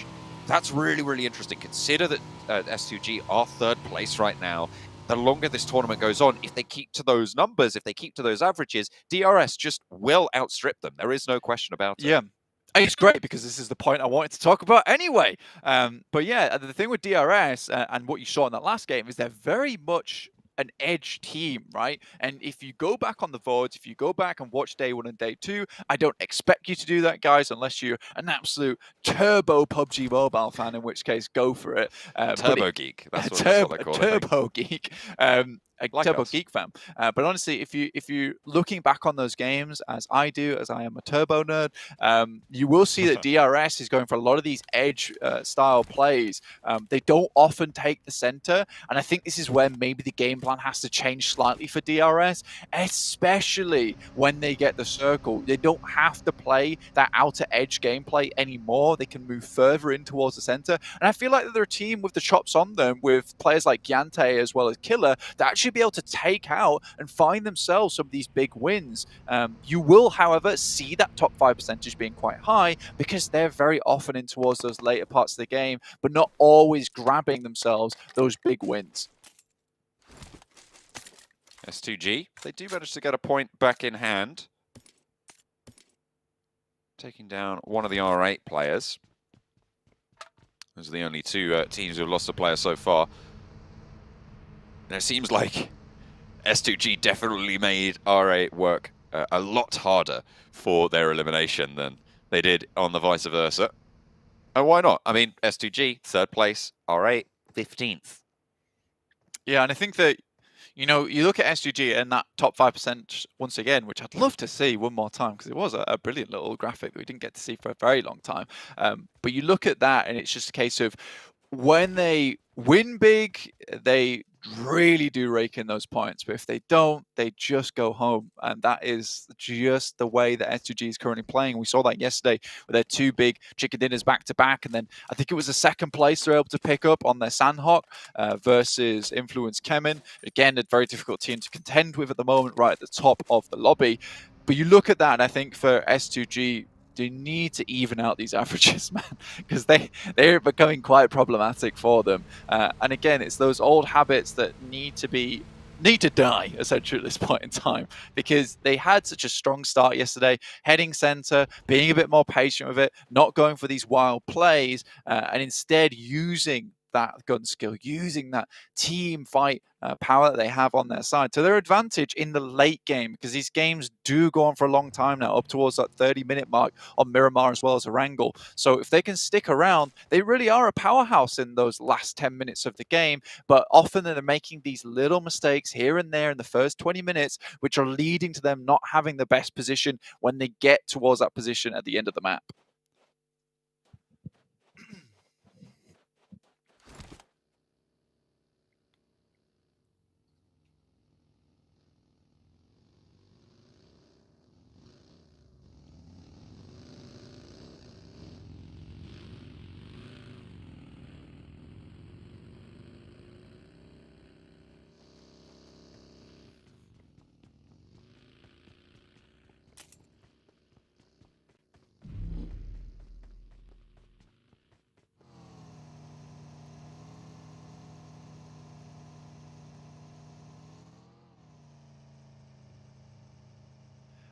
That's really, really interesting. Consider that S2G are 3rd place right now. The longer this tournament goes on, if they keep to those numbers, if they keep to those averages, DRS just will outstrip them. There is no question about it.
Yeah. It's great because this is the point I wanted to talk about anyway. But yeah, the thing with DRS and what you saw in that last game is they're very much an edge team, right? And if you go back on the VODs, if you go back and watch day 1 and day 2, I don't expect you to do that, guys, unless you're an absolute turbo PUBG Mobile fan, in which case, go for it.
Turbo geek. That's what they call it.
Turbo geek. A
Like
Turbo
us.
Geek fan. But honestly, if you're looking back on those games, as I do, as I am a Turbo nerd, you will see that DRS is going for a lot of these edge style plays. They don't often take the center, and I think this is where maybe the game plan has to change slightly for DRS, especially when they get the circle. They don't have to play that outer edge gameplay anymore. They can move further in towards the center, and I feel like they're a team with the chops on them, with players like Gyante as well as Killer, that actually be able to take out and find themselves some of these big wins. You will, however, see that top 5 percentage being quite high because they're very often in towards those later parts of the game, but not always grabbing themselves those big wins.
S2G, they do manage to get a point back in hand. Taking down one of the R8 players. Those are the only 2 teams who have lost a player so far. And it seems like S2G definitely made R8 work a lot harder for their elimination than they did on the vice versa. And why not? I mean, S2G, 3rd place, R8, 15th.
Yeah, and I think that, you look at S2G and that top 5% once again, which I'd love to see one more time because it was a brilliant little graphic that we didn't get to see for a very long time. But you look at that and it's just a case of when they win big, they really do rake in those points, but if they don't, they just go home, and that is just the way that S2G is currently playing. We saw that yesterday with their 2 big chicken dinners back to back, and then I think it was the 2nd place they're able to pick up on their Sandhawk versus Influence Kemen. Again, a very difficult team to contend with at the moment, right at the top of the lobby. But you look at that, and I think for S2G, they need to even out these averages, man, because they're becoming quite problematic for them. And again, it's those old habits that need to die, essentially, at this point in time, because they had such a strong start yesterday, heading center, being a bit more patient with it, not going for these wild plays, and instead using that gun skill, using that team fight power that they have on their side to their advantage in the late game, because these games do go on for a long time now, up towards that 30-minute mark on Miramar as well as Erangel. So if they can stick around, they really are a powerhouse in those last 10 minutes of the game, but often they're making these little mistakes here and there in the first 20 minutes, which are leading to them not having the best position when they get towards that position at the end of the map.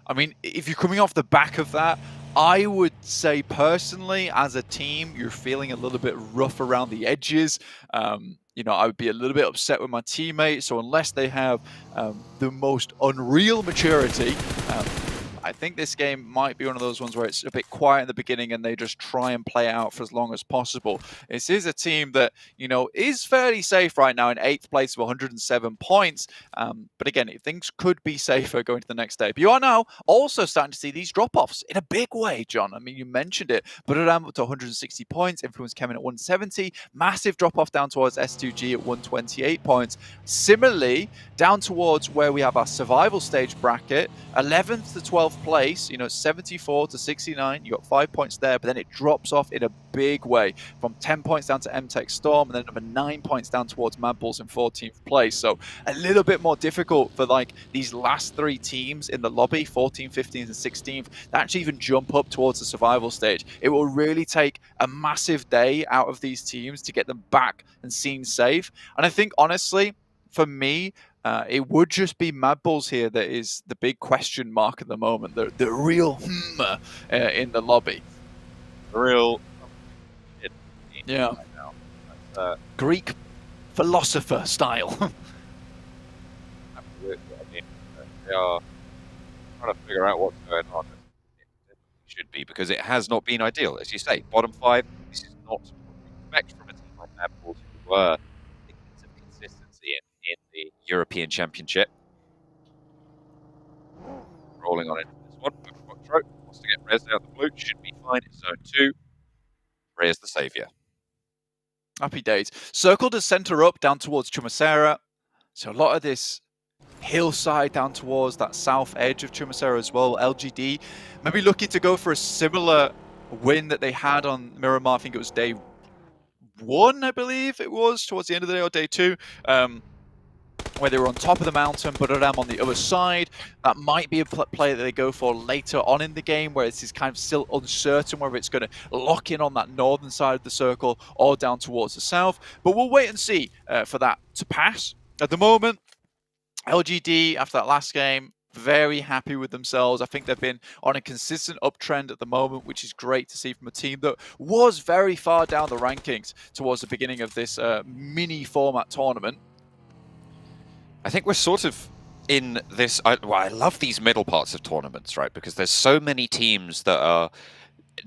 I mean, if you're coming off the back of that, I would say personally, as a team, you're feeling a little bit rough around the edges. You know, I would be a little bit upset with my teammates. So unless they have the most unreal maturity, I think this game might be one of those ones where it's a bit quiet in the beginning and they just try and play out for as long as possible. This is a team that, you know, is fairly safe right now in 8th place with 107 points. But again, things could be safer going to the next day. But you are now also starting to see these drop-offs in a big way, John. I mean, you mentioned it. Buradam up to 160 points, Influence came in at 170. Massive drop-off down towards S2G at 128 points. Similarly, down towards where we have our survival stage bracket, 11th to 12th place, you know, 74 to 69. You got 5 points there, but then it drops off in a big way from 10 points down to MTech Storm, and then another 9 points down towards Mad Bulls in 14th place. So a little bit more difficult for like these last 3 teams in the lobby, 14th, 15th, and 16th, to actually even jump up towards the survival stage. It will really take a massive day out of these teams to get them back and seen safe. And I think, honestly, for me, it would just be Mad Bulls here that is the big question mark at the moment, the real in the lobby.
The real...
Yeah.
Right now.
Greek philosopher style.
Absolutely. I mean, they are trying to figure out what's going on. It should be, because it has not been ideal. As you say, bottom 5, this is not what you expect from a team like Mad Bulls, who were victims of consistency in the European Championship. Rolling on into this one. Foxtrot wants to get Rez out the blue. Should be fine in zone 2. Rez the saviour.
Happy days. Circle to center up down towards Chumasera. So a lot of this hillside down towards that south edge of Chumasera as well. LGD maybe looking to go for a similar win that they had on Miramar. I think it was day 1, I believe it was, towards the end of the day, or day 2. Where they were on top of the mountain, but Buradam on the other side. That might be a play that they go for later on in the game, where it's kind of still uncertain whether it's going to lock in on that northern side of the circle or down towards the south. But we'll wait and see for that to pass. At the moment, LGD, after that last game, very happy with themselves. I think they've been on a consistent uptrend at the moment, which is great to see from a team that was very far down the rankings towards the beginning of this mini format tournament.
I think we're sort of in this... I love these middle parts of tournaments, right? Because there's so many teams that are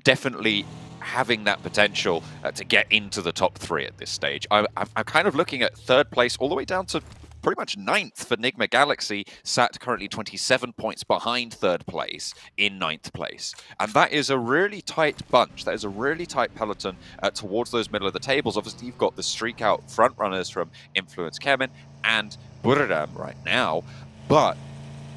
definitely having that potential to get into the top 3 at this stage. I'm kind of looking at 3rd place all the way down to pretty much 9th for Nigma Galaxy, sat currently 27 points behind 3rd place in 9th place. And that is a really tight bunch. That is a really tight peloton towards those middle of the tables. Obviously, you've got the streak out front runners from Influence Kemen and Buradam right now, but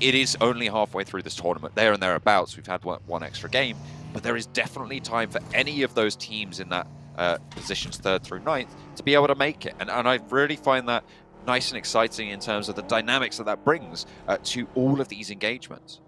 it is only halfway through this tournament, there and thereabouts. We've had one extra game, but there is definitely time for any of those teams in that positions 3rd through 9th to be able to make it. And I really find that nice and exciting in terms of the dynamics that brings to all of these engagements.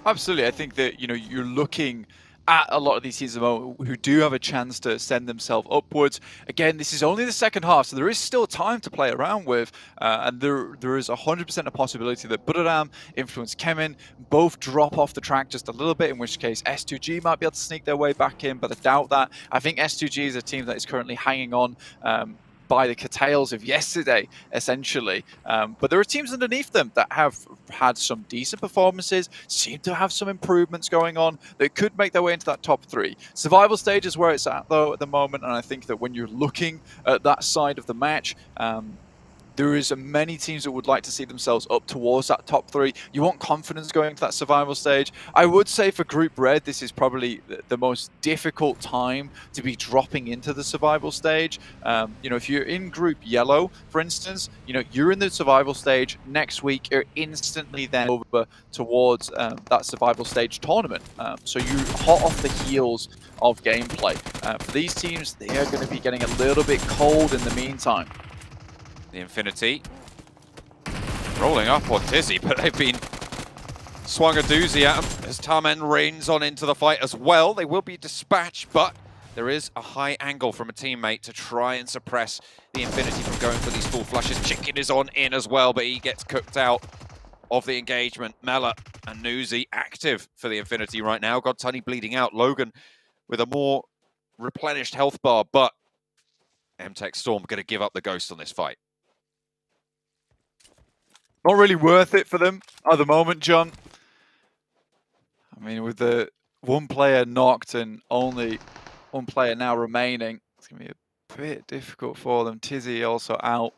Absolutely. I think that, you're looking at a lot of these teams at the moment who do have a chance to send themselves upwards. Again, this is only the second half, so there is still time to play around with, and there is 100% a possibility that Buradam, Influence Kemin both drop off the track just a little bit, in which case S2G might be able to sneak their way back in, but I doubt that. I think S2G is a team that is currently hanging on by the coattails of yesterday, essentially. But there are teams underneath them that have had some decent performances, seem to have some improvements going on that could make their way into that top 3. Survival stage is where it's at, though, at the moment, and I think that when you're looking at that side of the match, there is many teams that would like to see themselves up towards that top 3. You want confidence going into that survival stage. I would say for Group Red, this is probably the most difficult time to be dropping into the survival stage. If you're in Group Yellow, for instance, you're in the survival stage. Next week, you're instantly then over towards that survival stage tournament. So you hot off the heels of gameplay. For these teams, they are going to be getting a little bit cold in the meantime.
The Infinity rolling up on Tizzy, but they've been swung a doozy at them as Tamen reigns on into the fight as well. They will be dispatched, but there is a high angle from a teammate to try and suppress the Infinity from going for these full flushes. Chicken is on in as well, but he gets cooked out of the engagement. Mela and Nuzi active for the Infinity right now. God Tunny bleeding out. Logan with a more replenished health bar, but MTech Storm going to give up the ghost on this fight.
Not really worth it for them at the moment, John. I mean, with the one player knocked and only one player now remaining, it's going to be a bit difficult for them. Tizzy also out.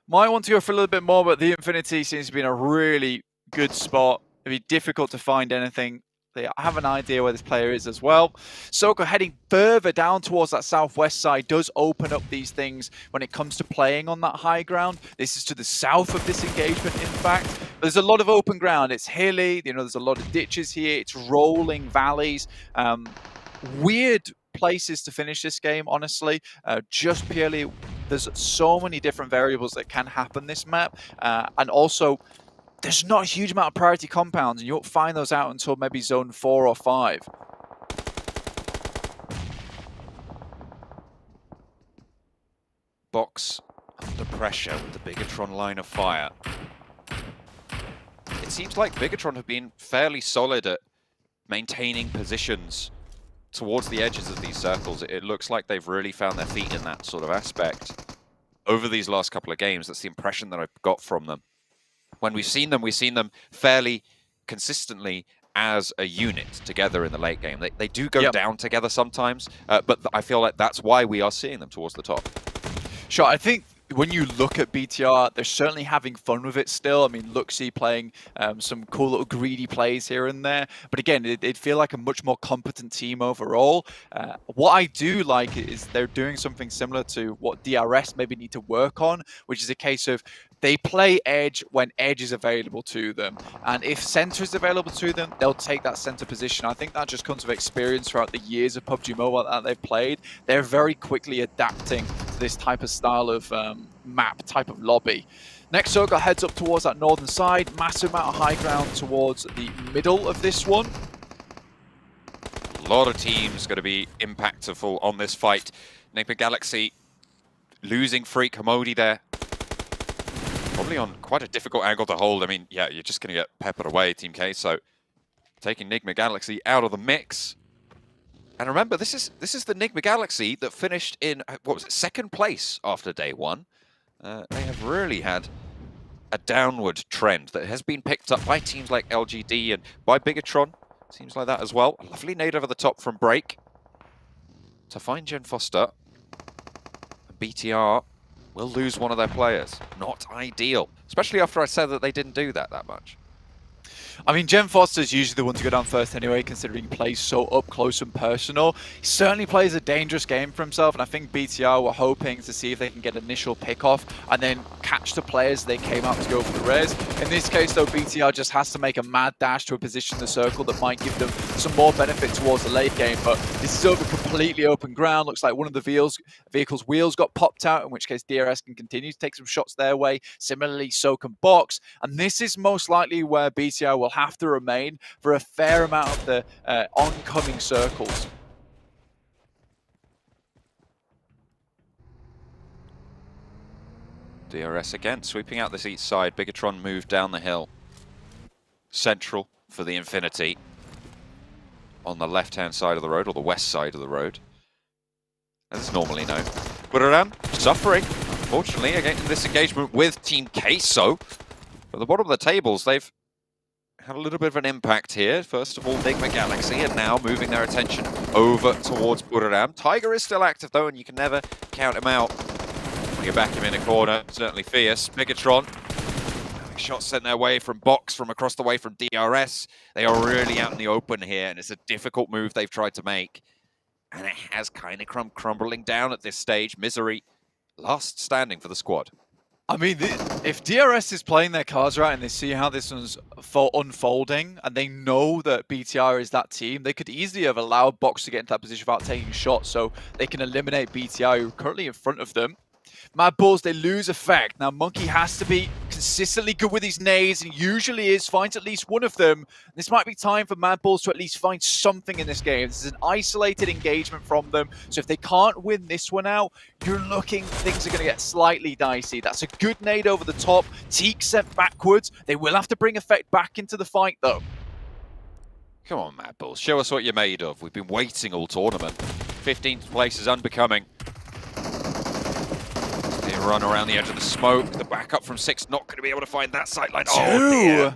Might want to go for a little bit more, but the Infinity seems to be in a really good spot. It'd be difficult to find anything. They have an idea where this player is as well. Soko heading further down towards that southwest side does open up these things when it comes to playing on that high ground. This is to the south of this engagement, in fact. There's a lot of open ground. It's hilly. There's a lot of ditches here. It's rolling valleys. Weird places to finish this game, honestly. Just purely, there's so many different variables that can happen this map. And also, there's not a huge amount of priority compounds, and you won't find those out until maybe zone 4 or 5.
Box under pressure with the Bigatron line of fire. It seems like Bigatron have been fairly solid at maintaining positions towards the edges of these circles. It looks like they've really found their feet in that sort of aspect over these last couple of games. That's the impression that I've got from them. When we've seen them fairly consistently as a unit together in the late game. They do go down together sometimes, but I feel like that's why we are seeing them towards the top.
Sure, I think when you look at BTR, they're certainly having fun with it still. I mean, Luxie playing some cool little greedy plays here and there. But again, it'd feel like a much more competent team overall. What I do like is they're doing something similar to what DRS maybe need to work on, which is a case of they play edge when edge is available to them. And if center is available to them, they'll take that center position. I think that just comes with experience throughout the years of PUBG Mobile that they've played. They're very quickly adapting to this type of style of map, type of lobby. Next circle heads up towards that northern side. Massive amount of high ground towards the middle of this one.
A lot of teams going to be impactful on this fight. Nigma Galaxy losing Freak Hamodi there. Probably on quite a difficult angle to hold. I mean, yeah, you're just going to get peppered away, Team K. So taking Nigma Galaxy out of the mix. And remember, this is the Nigma Galaxy that finished in, what was it, 2nd place after day 1. They have really had a downward trend that has been picked up by teams like LGD and by Bigatron. Seems like that as well. A lovely nade over the top from Break to find Jen Foster. And BTR will lose one of their players. Not ideal, especially after I said that they didn't do that much.
I mean, Jen Foster's usually the one to go down first anyway, considering he plays so up close and personal. He certainly plays a dangerous game for himself, and I think BTR were hoping to see if they can get initial pick-off and then catch the players they came out to go for the res. In this case, though, BTR just has to make a mad dash to a position in the circle that might give them some more benefit towards the late game, but this is over completely completely open ground. Looks like one of the vehicle's wheels got popped out, in which case DRS can continue to take some shots their way. Similarly, so can Box. And this is most likely where BTR will have to remain for a fair amount of the oncoming circles.
DRS again, sweeping out this east side. Bigatron moved down the hill. Central for the Infinity. On the left-hand side of the road, or the west side of the road. As normally known. Buraram suffering, unfortunately, again in this engagement with Team Queso. At the bottom of the tables, they've had a little bit of an impact here. First of all, Enigma Galaxy, and now moving their attention over towards Buraram. Tiger is still active, though, and you can never count him out. You back him in a corner, certainly fierce. Bigatron, shots sent their way from Box, from across the way from DRS. They are really out in the open here, and it's a difficult move they've tried to make. And it has kind of crumbling down at this stage. Misery, last standing for the squad.
I mean, if DRS is playing their cards right and they see how this one's unfolding and they know that BTR is that team, they could easily have allowed Box to get into that position without taking shots so they can eliminate BTR, who are currently in front of them. Mad Bulls, they lose effect. Now, Monkey has to be consistently good with his nades, and usually finds at least one of them. This might be time for Mad Bulls to at least find something in this game. This is an isolated engagement from them, so if they can't win this one out, you're looking, things are going to get slightly dicey. That's a good nade over the top. Teak sent backwards. They will have to bring effect back into the fight, though.
Come on, Mad Bulls, show us what you're made of. We've been waiting all tournament. 15th place is unbecoming. Run around the edge of the smoke. The backup from 6 not going to be able to find that sight line. Oh dear.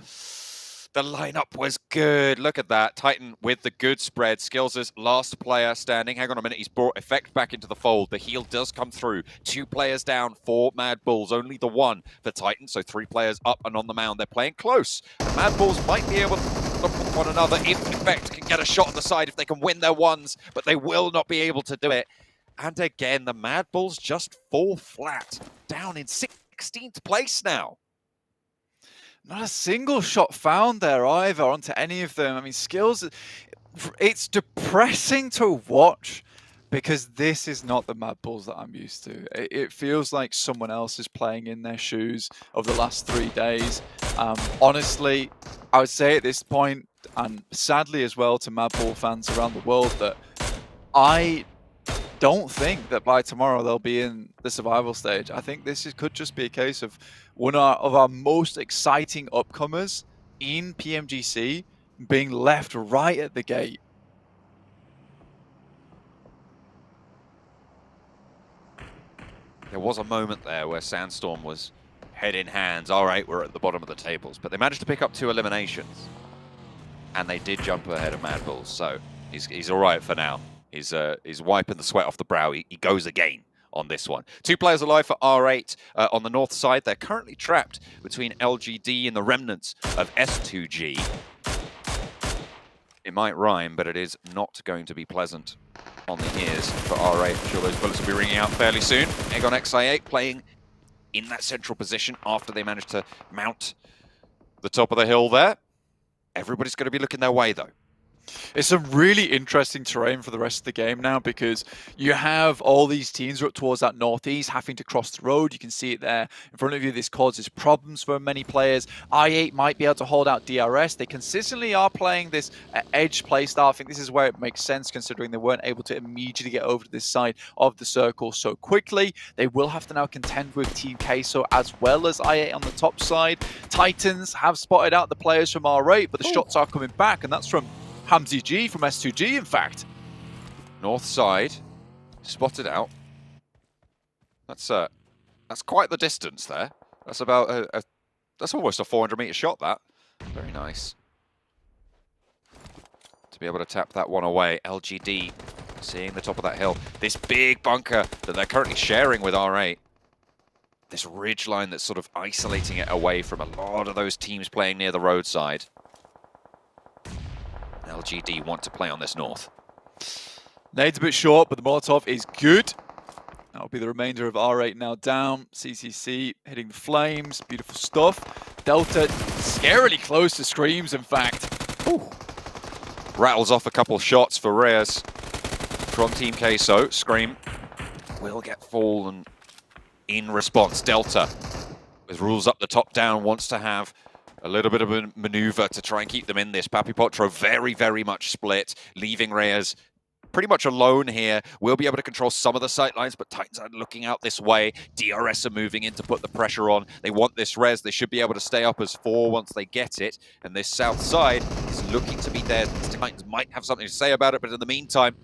The lineup was good. Look at that. Titan with the good spread. Skills' last player standing. Hang on a minute. He's brought effect back into the fold. The heal does come through. 2 players down for Mad Bulls. Only the 1 for Titan. So 3 players up and on the mound. They're playing close. Mad Bulls might be able to look at one another if effect can get a shot on the side, if they can win their ones, but they will not be able to do it. And again, the Mad Bulls just fall flat, down in 16th place now.
Not a single shot found there either onto any of them. I mean, Skills, it's depressing to watch because this is not the Mad Bulls that I'm used to. It feels like someone else is playing in their shoes over the last 3 days. Honestly, I would say at this point, and sadly as well to Mad Bull fans around the world, that I don't think that by tomorrow they'll be in the survival stage. I think this could just be a case of one of our most exciting upcomers in PMGC being left right at the gate.
There was a moment there where Sandstorm was head in hands. All right, we're at the bottom of the tables, but they managed to pick up 2 eliminations, and they did jump ahead of Mad Bulls, so he's all right for now. He's wiping the sweat off the brow. He goes again on this one. 2 players alive for R8 on the north side. They're currently trapped between LGD and the remnants of S2G. It might rhyme, but it is not going to be pleasant on the ears for R8. I'm sure those bullets will be ringing out fairly soon. Egg on XI8 playing in that central position after they managed to mount the top of the hill there. Everybody's going to be looking their way, though.
It's a really interesting terrain for the rest of the game now because you have all these teams up towards that northeast having to cross the road. You can see it there in front of you. This causes problems for many players. I8 might be able to hold out DRS. They consistently are playing this edge playstyle. I think this is where it makes sense considering they weren't able to immediately get over to this side of the circle so quickly. They will have to now contend with Team Queso as well as I8 on the top side. Titans have spotted out the players from R8, but the shots are coming back, and that's from Hamzy G from S2G, in fact.
North side, spotted out. That's quite the distance there. That's about that's almost a 400-meter shot. That very nice to be able to tap that one away. LGD seeing the top of that hill. This big bunker that they're currently sharing with R8. This ridge line that's sort of isolating it away from a lot of those teams playing near the roadside. LGD want to play on this north.
Nade's a bit short, but the Molotov is good. That'll be the remainder of R8 now down. CCC hitting the flames. Beautiful stuff. Delta scarily close to Screams, in fact.
Ooh. Rattles off a couple shots for Reyes. pressure on Team Queso. Scream will get fallen in response. Delta, with rules up the top down, wants to have a little bit of a maneuver to try and keep them in this. Papi Potro very, very much split, leaving Reyes pretty much alone here. We'll be able to control some of the sight lines, but Titans are looking out this way. DRS are moving in to put the pressure on. They want this res. They should be able to stay up as 4 once they get it. And this south side is looking to be there. Titans might have something to say about it, but in the meantime,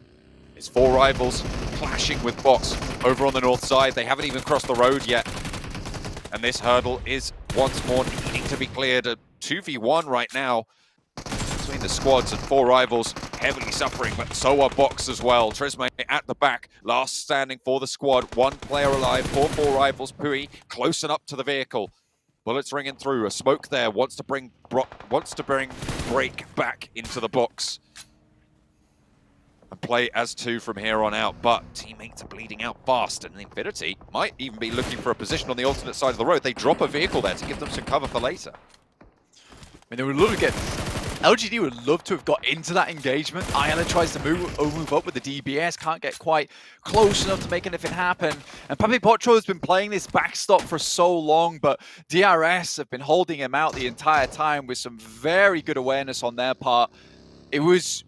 it's 4 rivals clashing with Box over on the north side. They haven't even crossed the road yet. And this hurdle is once more needing to be cleared. A 2v1 right now between the squads, and 4 rivals heavily suffering, but so are Box as well. Trisme at the back, last standing for the squad. 1 player alive, 4 rivals. Pui close and up to the vehicle. Bullets ringing through. A smoke there wants to bring Break back into the box and play as 2 from here on out, but teammates are bleeding out fast, and Infinity might even be looking for a position on the alternate side of the road. They drop a vehicle there to give them some cover for later.
I mean, they would love to get... LGD would love to have got into that engagement. Ayala tries to move up with the DBS, can't get quite close enough to make anything happen. And Papi Potro has been playing this backstop for so long, but DRS have been holding him out the entire time with some very good awareness on their part. It was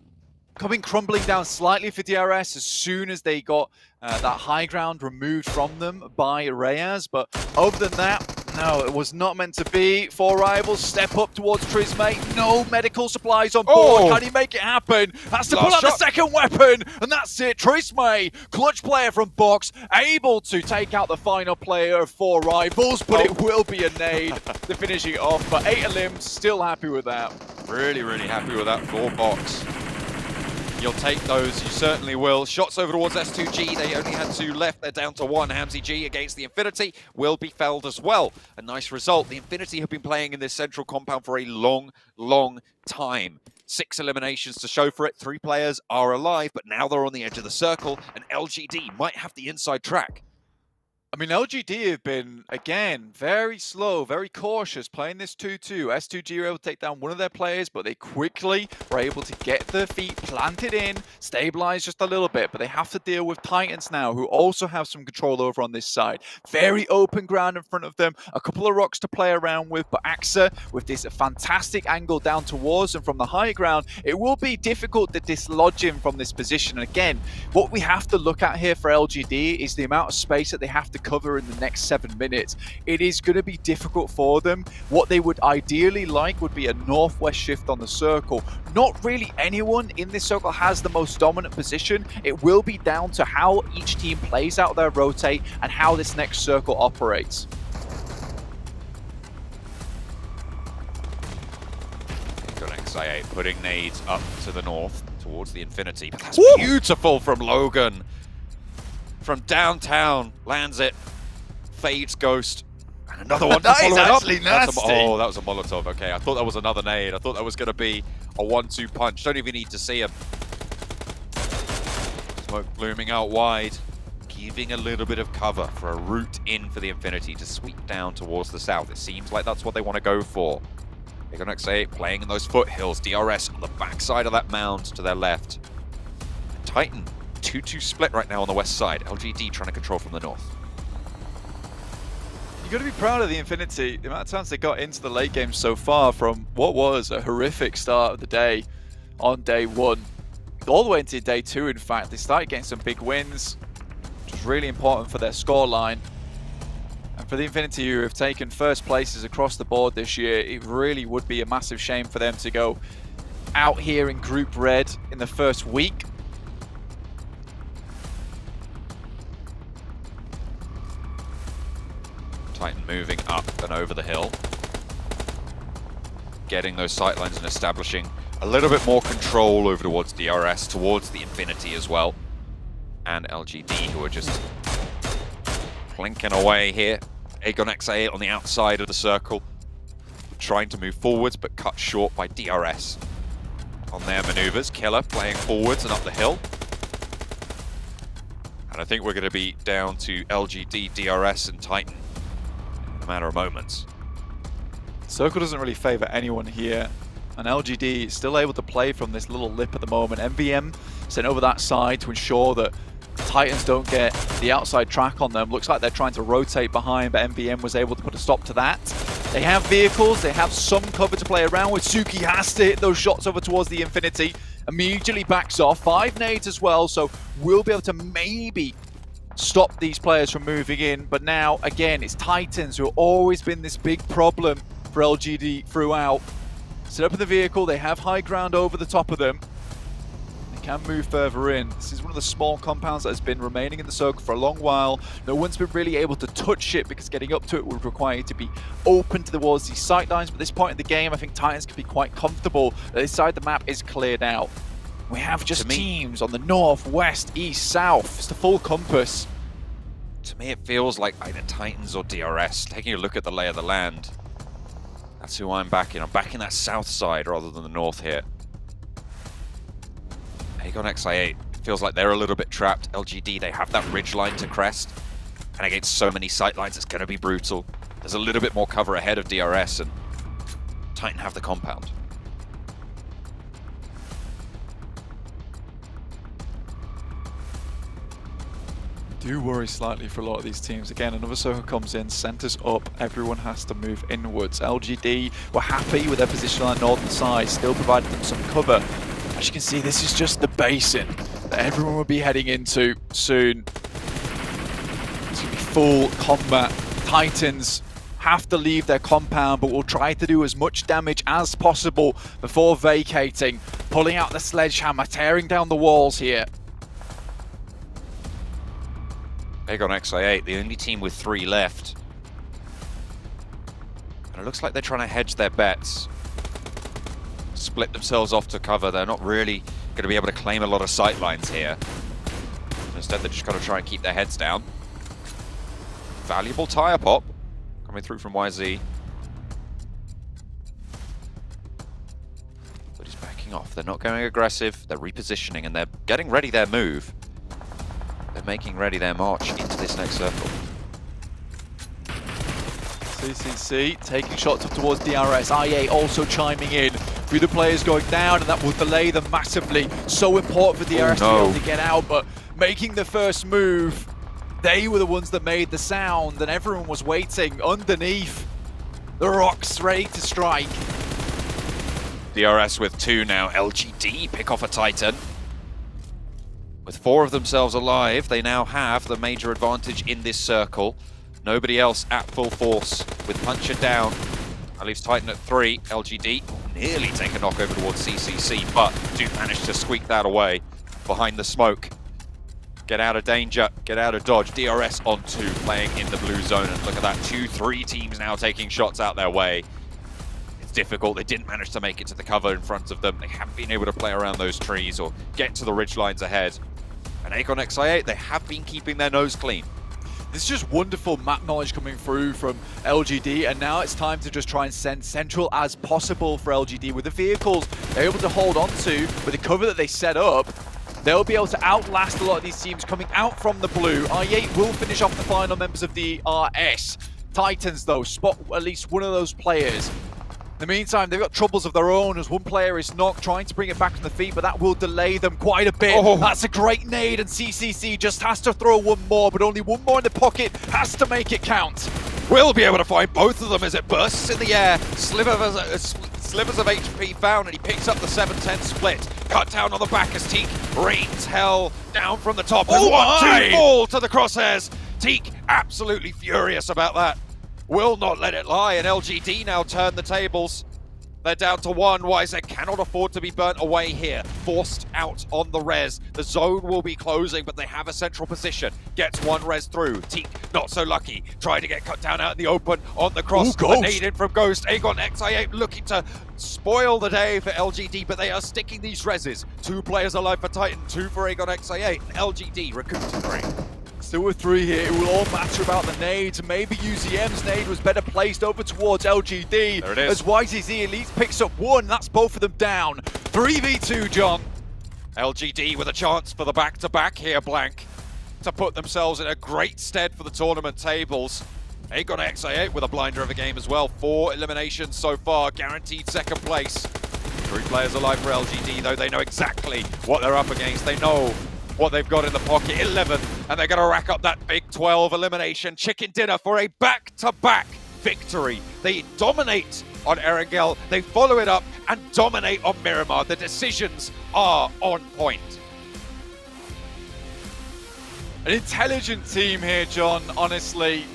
coming crumbling down slightly for DRS as soon as they got that high ground removed from them by Reyes, but other than that, no, it was not meant to be. 4 rivals step up towards Trisme. No medical supplies on board. Can he make it happen? Has to pull out the second weapon, and that's it. Trisme, clutch player from Box, able to take out the final player of 4 rivals, but it will be a nade to finishing it off. But 8 limbs, still happy with that.
Really, really happy with that for Box. You'll take those, you certainly will. Shots over towards S2G, they only had 2 left, they're down to 1. Hamzy G against the Infinity will be felled as well. A nice result. The Infinity have been playing in this central compound for a long, long time. 6 eliminations to show for it, 3 players are alive, but now they're on the edge of the circle, and LGD might have the inside track.
I mean, LGD have been, again, very slow, very cautious, playing this 2-2. S2G were able to take down one of their players, but they quickly were able to get their feet planted in, stabilize just a little bit, but they have to deal with Titans now, who also have some control over on this side. Very open ground in front of them, a couple of rocks to play around with, but Axa, with this fantastic angle down towards them from the high ground, it will be difficult to dislodge him from this position. And again, what we have to look at here for LGD is the amount of space that they have to cover in the next 7 minutes. It is going to be difficult for them. What they would ideally like would be a northwest shift on the circle. Not really anyone in this circle has the most dominant position. It will be down to how each team plays out their rotate and how this next circle operates.
Got XIA putting nades up to the north towards the Infinity. But that's beautiful from Logan. From downtown, lands it, fades Ghost, and another one to
That
follow
is
it up.
actually nasty.
Oh, that was a Molotov. Okay, I thought that was another nade. I thought that was going to be a 1-2 punch. Don't even need to see him. Smoke blooming out wide, giving a little bit of cover for a route in for the Infinity to sweep down towards the south. It seems like that's what they want to go for. They're going to say playing in those foothills. DRS on the backside of that mound to their left. Titan 2-2 split right now on the west side. LGD trying to control from the north.
You've got to be proud of the Infinity. The amount of times they got into the late game so far from what was a horrific start of the day on day 1. All the way into day 2, in fact. They started getting some big wins, which was really important for their scoreline. And for the Infinity, who have taken first places across the board this year, it really would be a massive shame for them to go out here in Group Red in the first week.
Titan moving up and over the hill. Getting those sightlines and establishing a little bit more control over towards DRS, towards the Infinity as well. And LGD, who are just plinking away here. Aegon XA on the outside of the circle. Trying to move forwards, but cut short by DRS. On their maneuvers, Killer playing forwards and up the hill. And I think we're going to be down to LGD, DRS, and Titan in a matter of moments.
Circle doesn't really favor anyone here. And LGD is still able to play from this little lip at the moment. MVM sent over that side to ensure that Titans don't get the outside track on them. Looks like they're trying to rotate behind, but MVM was able to put a stop to that. They have vehicles, they have some cover to play around with. Suki has to hit those shots over towards the Infinity. Immediately backs off. 5 nades as well, so we'll be able to maybe stop these players from moving in. But now, again, it's Titans who have always been this big problem for LGD throughout. Set up in the vehicle, they have high ground over the top of them. They can move further in. This is one of the small compounds that has been remaining in the circle for a long while. No one's been really able to touch it because getting up to it would require you to be open towards these sight lines. But at this point in the game, I think Titans can be quite comfortable that this side of the map is cleared out. We have just teams on the north, west, east, south. It's the full compass.
To me, it feels like either Titans or DRS. Taking a look at the lay of the land, that's who I'm backing. I'm backing that south side rather than the north here. Aegon XI8 feels like they're a little bit trapped. LGD, they have that ridge line to crest. And against so many sight lines, it's going to be brutal. There's a little bit more cover ahead of DRS, and Titan have the compound.
Do worry slightly for a lot of these teams. Again, another circle comes in, centers up, everyone has to move inwards. LGD were happy with their position on the northern side, still provided them some cover. As you can see, this is just the basin that everyone will be heading into soon. It's going to be full combat. Titans have to leave their compound, but will try to do as much damage as possible before vacating, pulling out the sledgehammer, tearing down the walls here.
Aegon XI8, the only team with 3 left. And it looks like they're trying to hedge their bets. Split themselves off to cover. They're not really going to be able to claim a lot of sight lines here. Instead, they're just going to try and keep their heads down. Valuable tire pop coming through from YZ. But he's backing off. They're not going aggressive. They're repositioning and they're getting ready their move. They're making ready their march into this next circle.
CCC taking shots up towards DRS. IA also chiming in. 3 the players going down, and that will delay them massively. So important for DRS to be able to get out, but making the first move, they were the ones that made the sound, and everyone was waiting underneath the rocks, ready to strike.
DRS with 2 now. LGD pick off a Titan. With 4 of themselves alive, they now have the major advantage in this circle. Nobody else at full force with Puncher down. That leaves Titan at 3. LGD nearly take a knock over towards CCC, but do manage to squeak that away behind the smoke. Get out of danger, get out of dodge. DRS on 2, playing in the blue zone. And look at that, 2-3 teams now taking shots out their way. It's difficult, they didn't manage to make it to the cover in front of them. They haven't been able to play around those trees or get to the ridge lines ahead. And Aegon XI8, they have been keeping their nose clean.
This is just wonderful map knowledge coming through from LGD, and now it's time to just try and send central as possible for LGD. With the vehicles they're able to hold on to, with the cover that they set up, they'll be able to outlast a lot of these teams coming out from the blue. I8 will finish off the final members of the RS. Titans, though, spot at least one of those players. In the meantime, they've got troubles of their own as one player is knocked, trying to bring it back on the feet, but that will delay them quite a bit. That's a great nade, and CCC just has to throw one more, but only one more in the pocket, has to make it count.
Will be able to find both of them as it bursts in the air. Slivers of HP found, and he picks up the 7-10 split. Cut down on the back as Teak rains hell down from the top. As 1-2 fall to the crosshairs. Teak absolutely furious about that. Will not let it lie, and LGD now turn the tables. They're down to 1. YZ cannot afford to be burnt away here. Forced out on the res. The zone will be closing, but they have a central position. Gets 1 res through. Teak not so lucky. Trying to get cut down out in the open on the cross. A nade in from Ghost. Aegon XI8 looking to spoil the day for LGD, but they are sticking these reses. 2 players alive for Titan, 2 for Aegon XI8. And LGD recouped 3.
Still with 3 here, it will all matter about the nades. Maybe UZM's nade was better placed over towards LGD.
There it is.
As YZZ Elite picks up 1, that's both of them down. 3v2, John.
LGD with a chance for the back-to-back here, Blank, to put themselves in a great stead for the tournament tables. Aegon XI8 with a blinder of a game as well. 4 eliminations so far, guaranteed second place. Three players alive for LGD, though. They know exactly what they're up against. They know what they've got in the pocket. 11, and they're going to rack up that big 12 elimination. Chicken dinner for a back-to-back victory. They dominate on Erangel. They follow it up and dominate on Miramar. The decisions are on point.
An intelligent team here, John, honestly.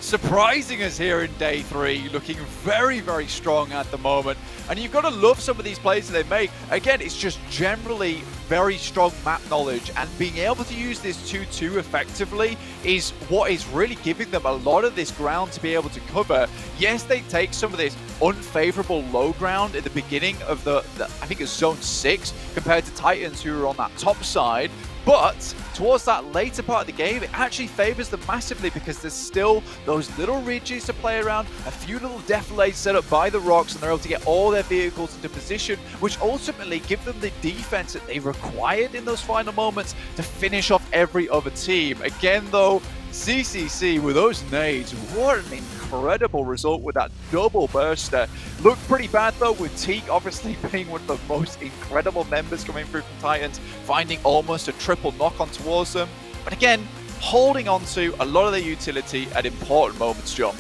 Surprising us here in day 3, looking very, very strong at the moment. And you've got to love some of these plays that they make. Again, it's just generally very strong map knowledge, and being able to use this 2-2 effectively is what is really giving them a lot of this ground to be able to cover. Yes, they take some of this unfavorable low ground at the beginning of the I think it's zone 6 compared to Titans, who are on that top side. But towards that later part of the game, it actually favors them massively because there's still those little ridges to play around, a few little defilades set up by the rocks, and they're able to get all their vehicles into position, which ultimately give them the defense that they required in those final moments to finish off every other team. Again, though, CCC with those nades, what an incredible result with that double burster. Looked pretty bad though, with Teak obviously being one of the most incredible members coming through from Titans, finding almost a triple knock on towards them. But again, holding on to a lot of their utility at important moments, John.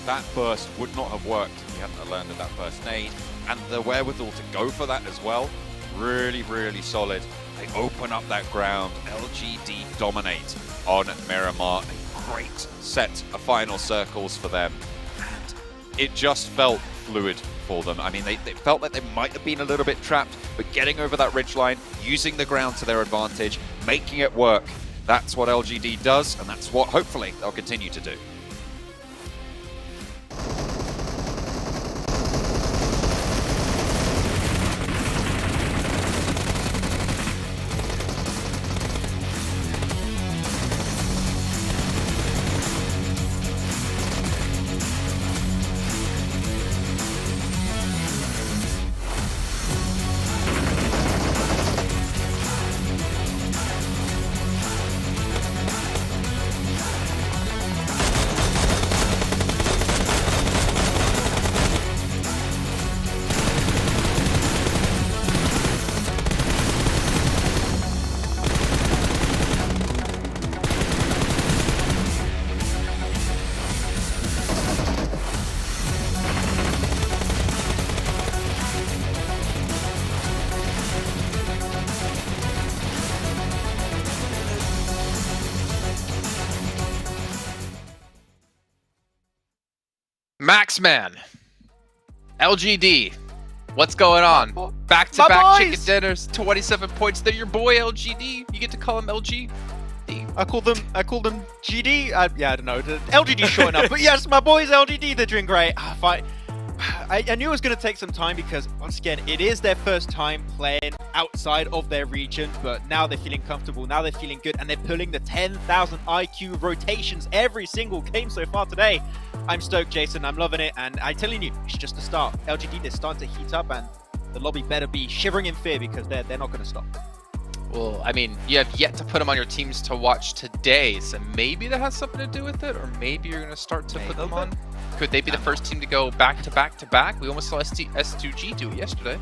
That burst would not have worked if you hadn't landed that first nade, and the wherewithal to go for that as well. Really, really solid. They open up that ground. LGD dominate on Miramar. A great set of final circles for them. And it just felt fluid for them. I mean, they felt like they might have been a little bit trapped, but getting over that ridgeline, using the ground to their advantage, making it work. That's what LGD does, and that's what hopefully they'll continue to do.
Maxman, LGD, what's going on? Back-to-back chicken dinners, 27 points. They're your boy LGD. You get to call him LG.
I call them GD. Yeah, I don't know. LGD short enough, but yes, my boys LGD. They're doing great. I knew it was going to take some time because, once again, it is their first time playing outside of their region, but now they're feeling comfortable, now they're feeling good, and they're pulling the 10,000 IQ rotations every single game so far today. I'm stoked, Jason. I'm loving it, and I'm telling you, it's just the start. LGD, they're starting to heat up, and the lobby better be shivering in fear because they're not going to stop.
Well, I mean, you have yet to put them on your teams to watch today, so maybe that has something to do with it, or maybe you're going to start to put them on. Could they be the first team to go back to back to back? We almost saw S2G do it yesterday.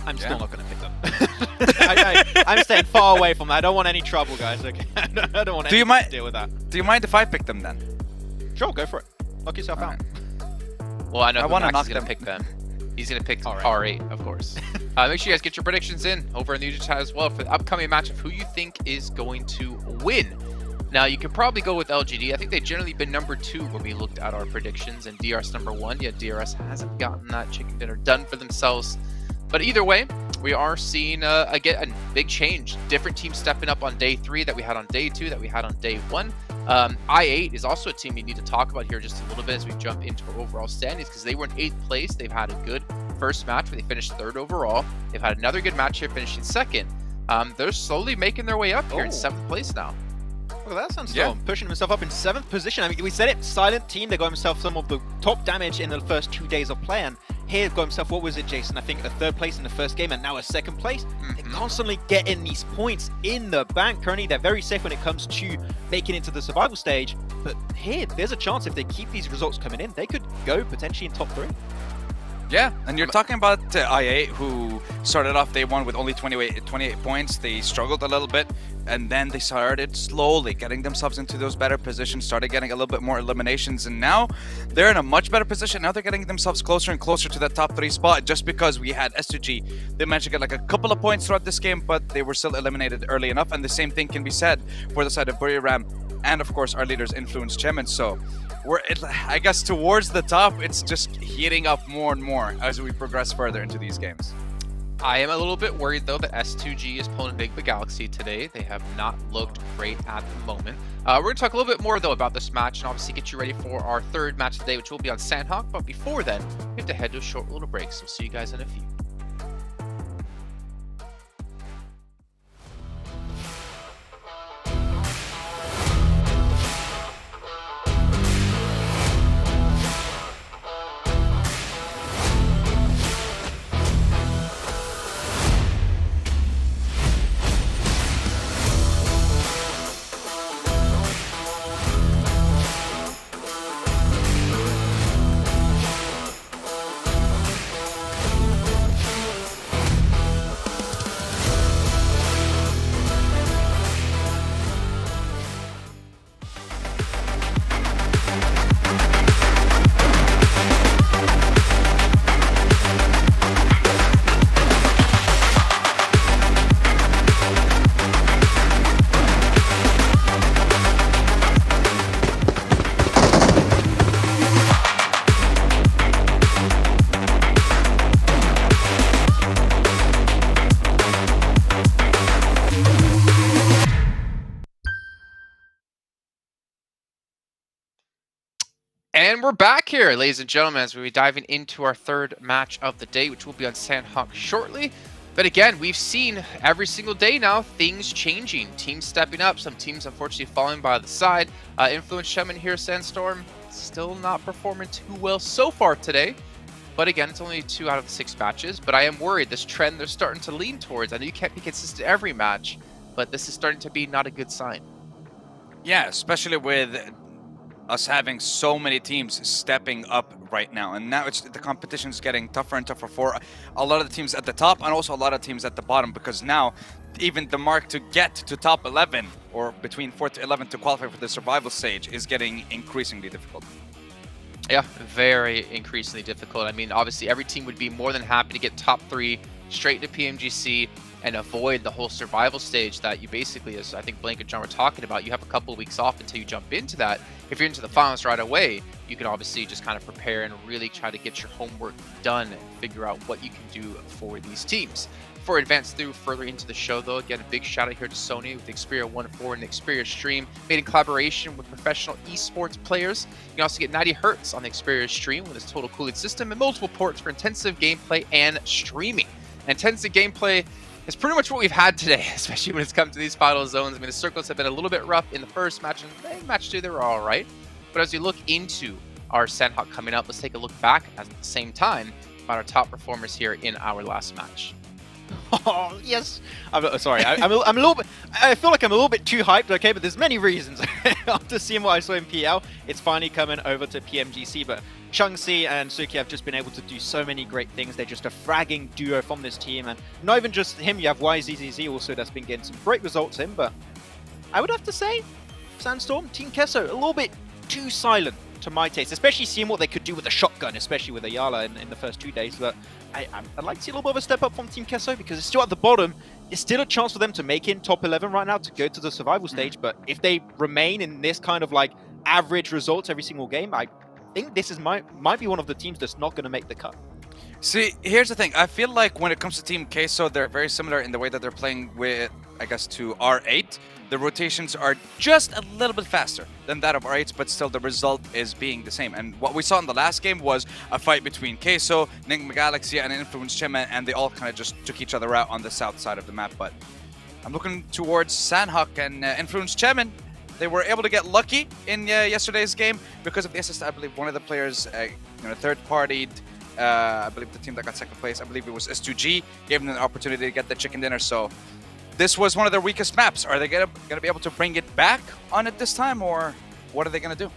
I'm still not going to pick them. I'm staying far away from that. I don't want any trouble, guys. Okay? I don't want anything to deal with that.
Do you mind if I pick them then?
Sure, go for it. Knock yourself out.
Well, I know who Max is going to pick them. He's going to pick R8, of course. Make sure you guys get your predictions in over in the YouTube chat as well for the upcoming match of who you think is going to win. Now, you could probably go with LGD. I think they've generally been number 2 when we looked at our predictions, and DRS number 1. Yet DRS hasn't gotten that chicken dinner done for themselves. But either way, we are seeing again a big change. Different teams stepping up on day 3 that we had on day 2, that we had on day 1. I8 is also a team we need to talk about here just a little bit as we jump into our overall standings, because they were in 8th place. They've had a good first match where they finished 3rd overall. They've had another good match here finishing 2nd. They're slowly making their way up here in 7th place now.
Look at that Sunstorm, pushing himself up in 7th position. I mean, we said it, silent team. They got himself some of the top damage in the first 2 days of play, and here got himself, what was it, Jason? I think a 3rd place in the first game and now a 2nd place. They're constantly getting these points in the bank. Currently, they're very safe when it comes to making it to the survival stage. But here, there's a chance if they keep these results coming in, they could go potentially in top 3.
Yeah, and you're talking about IA, who started off day one with only 28 points. They struggled a little bit, and then they started slowly getting themselves into those better positions, started getting a little bit more eliminations, and now they're in a much better position. Now they're getting themselves closer and closer to that top 3 spot, just because we had S2G. They managed to get like a couple of points throughout this game, but they were still eliminated early enough, and the same thing can be said for the side of Buriram and, of course, our leaders Influence Chemin. So I guess towards the top, it's just heating up more and more as we progress further into these games.
I am a little bit worried, though, that S2G is pulling Big Galaxy today. They have not looked great at the moment. We're going to talk a little bit more, though, about this match and obviously get you ready for our third match today, which will be on Sandhawk. But before then, we have to head to a short little break. So we'll see you guys in a few. And we're back here, ladies and gentlemen, as we'll be diving into our third match of the day, which will be on Sandhawk shortly. But again, we've seen every single day now things changing, teams stepping up, some teams unfortunately falling by the side. Influence Chemin here, Sandstorm, still not performing too well so far today. But again, it's only 2 out of the 6 matches. But I am worried this trend they're starting to lean towards. I know you can't be consistent every match, but this is starting to be not a good sign.
Yeah, especially with us having so many teams stepping up right now, and now the competition is getting tougher and tougher for a lot of the teams at the top and also a lot of teams at the bottom, because now even the mark to get to top 11 or between 4 to 11 to qualify for the survival stage is getting increasingly difficult.
Yeah, very increasingly difficult. I mean, obviously every team would be more than happy to get top 3 straight to PMGC and avoid the whole survival stage that you basically, as I think Blank and John were talking about, you have a couple of weeks off until you jump into that. If you're into the finals right away, you can obviously just kind of prepare and really try to get your homework done and figure out what you can do for these teams. Before we advance through further into the show, though, again, a big shout out here to Sony with the Xperia 1.4 and the Xperia Stream, made in collaboration with professional esports players. You can also get 90 Hz on the Xperia Stream with its total cooling system and multiple ports for intensive gameplay and streaming. Intensive gameplay is pretty much what we've had today, especially when it's come to these final zones. I mean, the circles have been a little bit rough in the first match, and match 2, they were all right. But as we look into our Sandhawk coming up, let's take a look back at the same time about our top performers here in our last match.
Oh, yes. I'm sorry. I'm a little bit. I feel like I'm a little bit too hyped. Okay, but there's many reasons. After seeing what I saw in PL, it's finally coming over to PMGC. But Chungsi and Suki have just been able to do so many great things. They're just a fragging duo from this team, and not even just him. You have YZZZ also that's been getting some great results in. But I would have to say, Sandstorm, Team Kesso, a little bit too silent to my taste, especially seeing what they could do with a shotgun, especially with Ayala in the first 2 days. But I'd like to see a little bit of a step up from Team Kesso, because it's still at the bottom. It's still a chance for them to make it in top 11 right now to go to the survival stage. But if they remain in this kind of like average results every single game, I think this is might be one of the teams that's not going to make the cut.
See, here's the thing. I feel like when it comes to Team Queso, they're very similar in the way that they're playing with, I guess, to R8. The rotations are just a little bit faster than that of R8, but still the result is being the same. And what we saw in the last game was a fight between Queso, Nigma Galaxy, and Influence Chemin, and they all kind of just took each other out on the south side of the map. But I'm looking towards Sandhawk and Influence Chemin. They were able to get lucky in yesterday's game because of the assist. I believe one of the players, third-partied, I believe the team that got second place, I believe it was S2G, gave them the opportunity to get the chicken dinner. So this was one of their weakest maps. Are they gonna be able to bring it back on it this time, or what are they gonna do?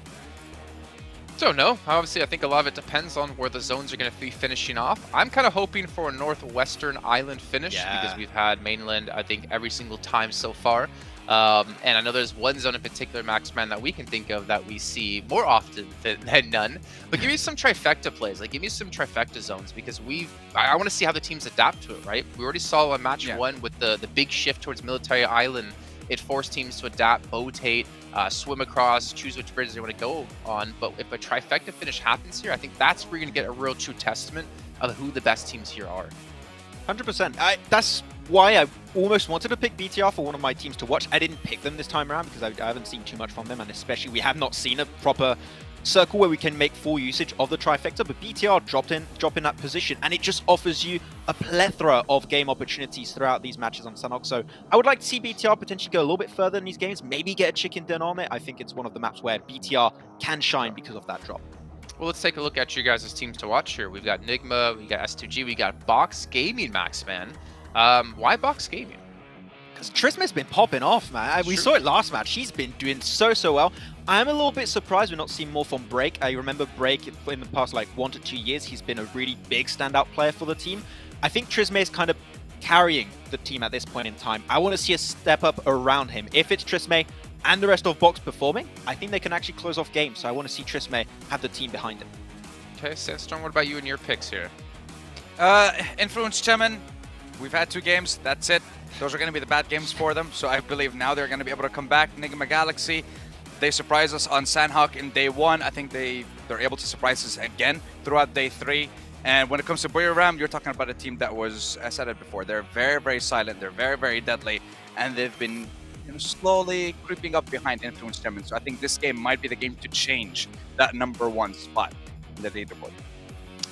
Don't know. Obviously, I think a lot of it depends on where the zones are going to be finishing off. I'm kind of hoping for a northwestern island finish because we've had mainland, I think, every single time so far. And I know there's one zone in particular, Maxman, that we can think of that we see more often than none. But give me some trifecta plays. Like, give me some trifecta zones because I want to see how the teams adapt to it, right? We already saw on match one with the big shift towards military island. It forced teams to adapt, rotate, swim across, choose which bridges they want to go on. But if a trifecta finish happens here, I think that's where you're going to get a real true testament of who the best teams here are.
100%. That's why I almost wanted to pick BTR for one of my teams to watch. I didn't pick them this time around because I haven't seen too much from them, and especially we have not seen a proper circle where we can make full usage of the trifecta, but BTR dropped in that position, and it just offers you a plethora of game opportunities throughout these matches on Sanhok. So I would like to see BTR potentially go a little bit further in these games, maybe get a chicken dinner on it. I think it's one of the maps where BTR can shine because of that drop.
Well, let's take a look at you guys' teams to watch here. We've got Nigma, we got S2G, we got Box Gaming, Maxman. Why Box Gaming?
Because Trisme's been popping off, man. We saw it last match. She's been doing so well. I'm a little bit surprised we're not seeing more from Break. I remember Break in the past like 1 to 2 years. He's been a really big standout player for the team. I think Trisme is kind of carrying the team at this point in time. I want to see a step up around him. If it's Trisme and the rest of Box performing, I think they can actually close off games. So I want to see Trisme have the team behind him.
Okay, Sandstorm, what about you and your picks here?
Influence Chairman, we've had 2 games, that's it. Those are going to be the bad games for them, so I believe now they're going to be able to come back. Nigma Galaxy, they surprised us on Sanhok in day 1. I think they're able to surprise us again throughout day 3. And when it comes to Buriram, you're talking about a team that was, I said it before, they're very silent, they're very deadly, and they've been slowly creeping up behind Influence Chairman. So I think this game might be the game to change that #1 spot in the leaderboard.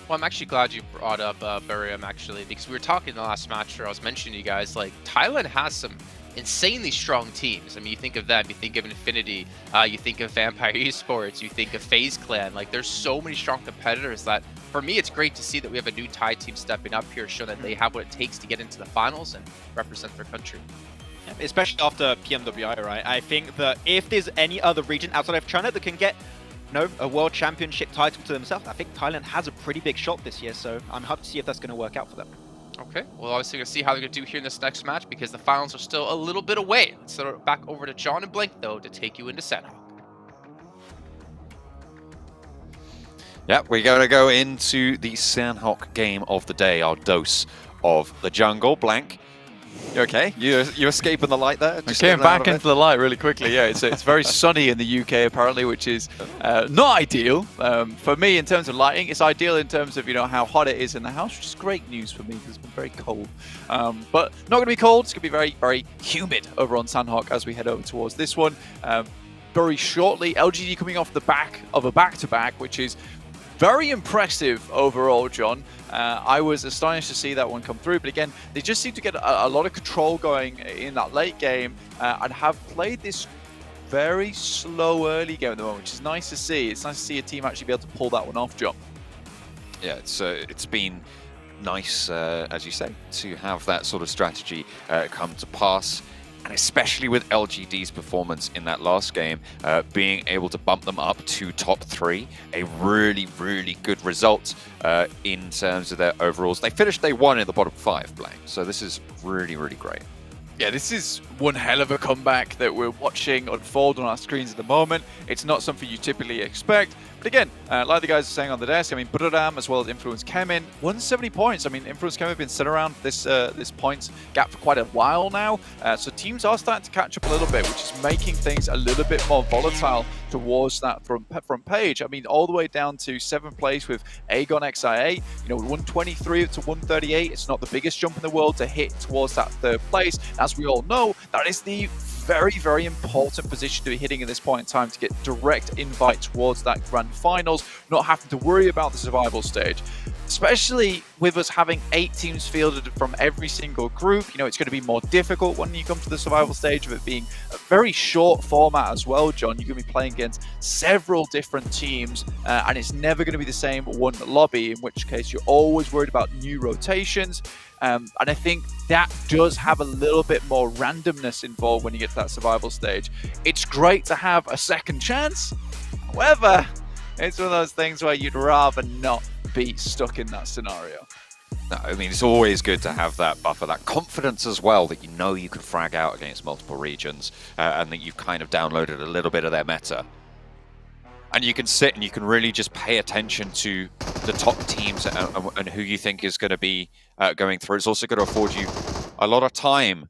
Well, I'm actually glad you brought up Buriram, actually, because we were talking in the last match where I was mentioning to you guys, like, Thailand has some insanely strong teams. I mean, you think of them, you think of Infinity, you think of Vampire Esports, you think of FaZe Clan. Like, there's so many strong competitors that, for me, it's great to see that we have a new Thai team stepping up here, showing that they have what it takes to get into the finals and represent their country.
Especially after PMWI, right? I think that if there's any other region outside of China that can get a world championship title to themselves, I think Thailand has a pretty big shot this year, so I'm happy to see if that's going to work out for them.
Okay, well, obviously going to see how they're going to do here in this next match because the finals are still a little bit away. Let's throw it back over to John and Blank, though, to take you into Sanhok.
Yeah, we're going to go into the Sanhok game of the day, our dose of the jungle. Blank, you okay? You escaping the light there?
I came back into the light really quickly, yeah. It's very sunny in the UK, apparently, which is not ideal. For me, in terms of lighting, it's ideal in terms of, how hot it is in the house, which is great news for me because it's been very cold. But not going to be cold. It's going to be very humid over on Sanhok as we head over towards this one. Very shortly, LGD coming off the back of a back-to-back, which is very impressive overall, John. I was astonished to see that one come through, but again, they just seem to get a lot of control going in that late game and have played this very slow early game at the moment, which is nice to see. It's nice to see a team actually be able to pull that one off, John.
Yeah, it's been nice, as you say, to have that sort of strategy come to pass. And especially with LGD's performance in that last game, being able to bump them up to top 3, a really good result in terms of their overalls. They finished day 1 in the bottom 5, Blank. So this is really great.
Yeah, this is one hell of a comeback that we're watching unfold on our screens at the moment. It's not something you typically expect. But again, like the guys are saying on the desk, I mean, Buriram as well as Influence Kemin, 170 points. I mean, Influence Kemin have been sitting around this points gap for quite a while now. So teams are starting to catch up a little bit, which is making things a little bit more volatile towards that front page. I mean, all the way down to 7th place with Aegon XIA, 123 to 138. It's not the biggest jump in the world to hit towards that 3rd place. As we all know, that is the very important position to be hitting at this point in time to get direct invite towards that grand finals, not having to worry about the survival stage. Especially with us having 8 teams fielded from every single group, it's going to be more difficult when you come to the survival stage of it being a very short format as well, John. You're going to be playing against several different teams, and it's never going to be the same one lobby, in which case you're always worried about new rotations. And I think that does have a little bit more randomness involved when you get to that survival stage. It's great to have a second chance. However, It's one of those things where you'd rather not be stuck in that scenario.
No, I mean, it's always good to have that buffer, that confidence as well, that you know you can frag out against multiple regions and that you've kind of downloaded a little bit of their meta. And you can sit and you can really just pay attention to the top teams and who you think is going to be going through. It's also going to afford you a lot of time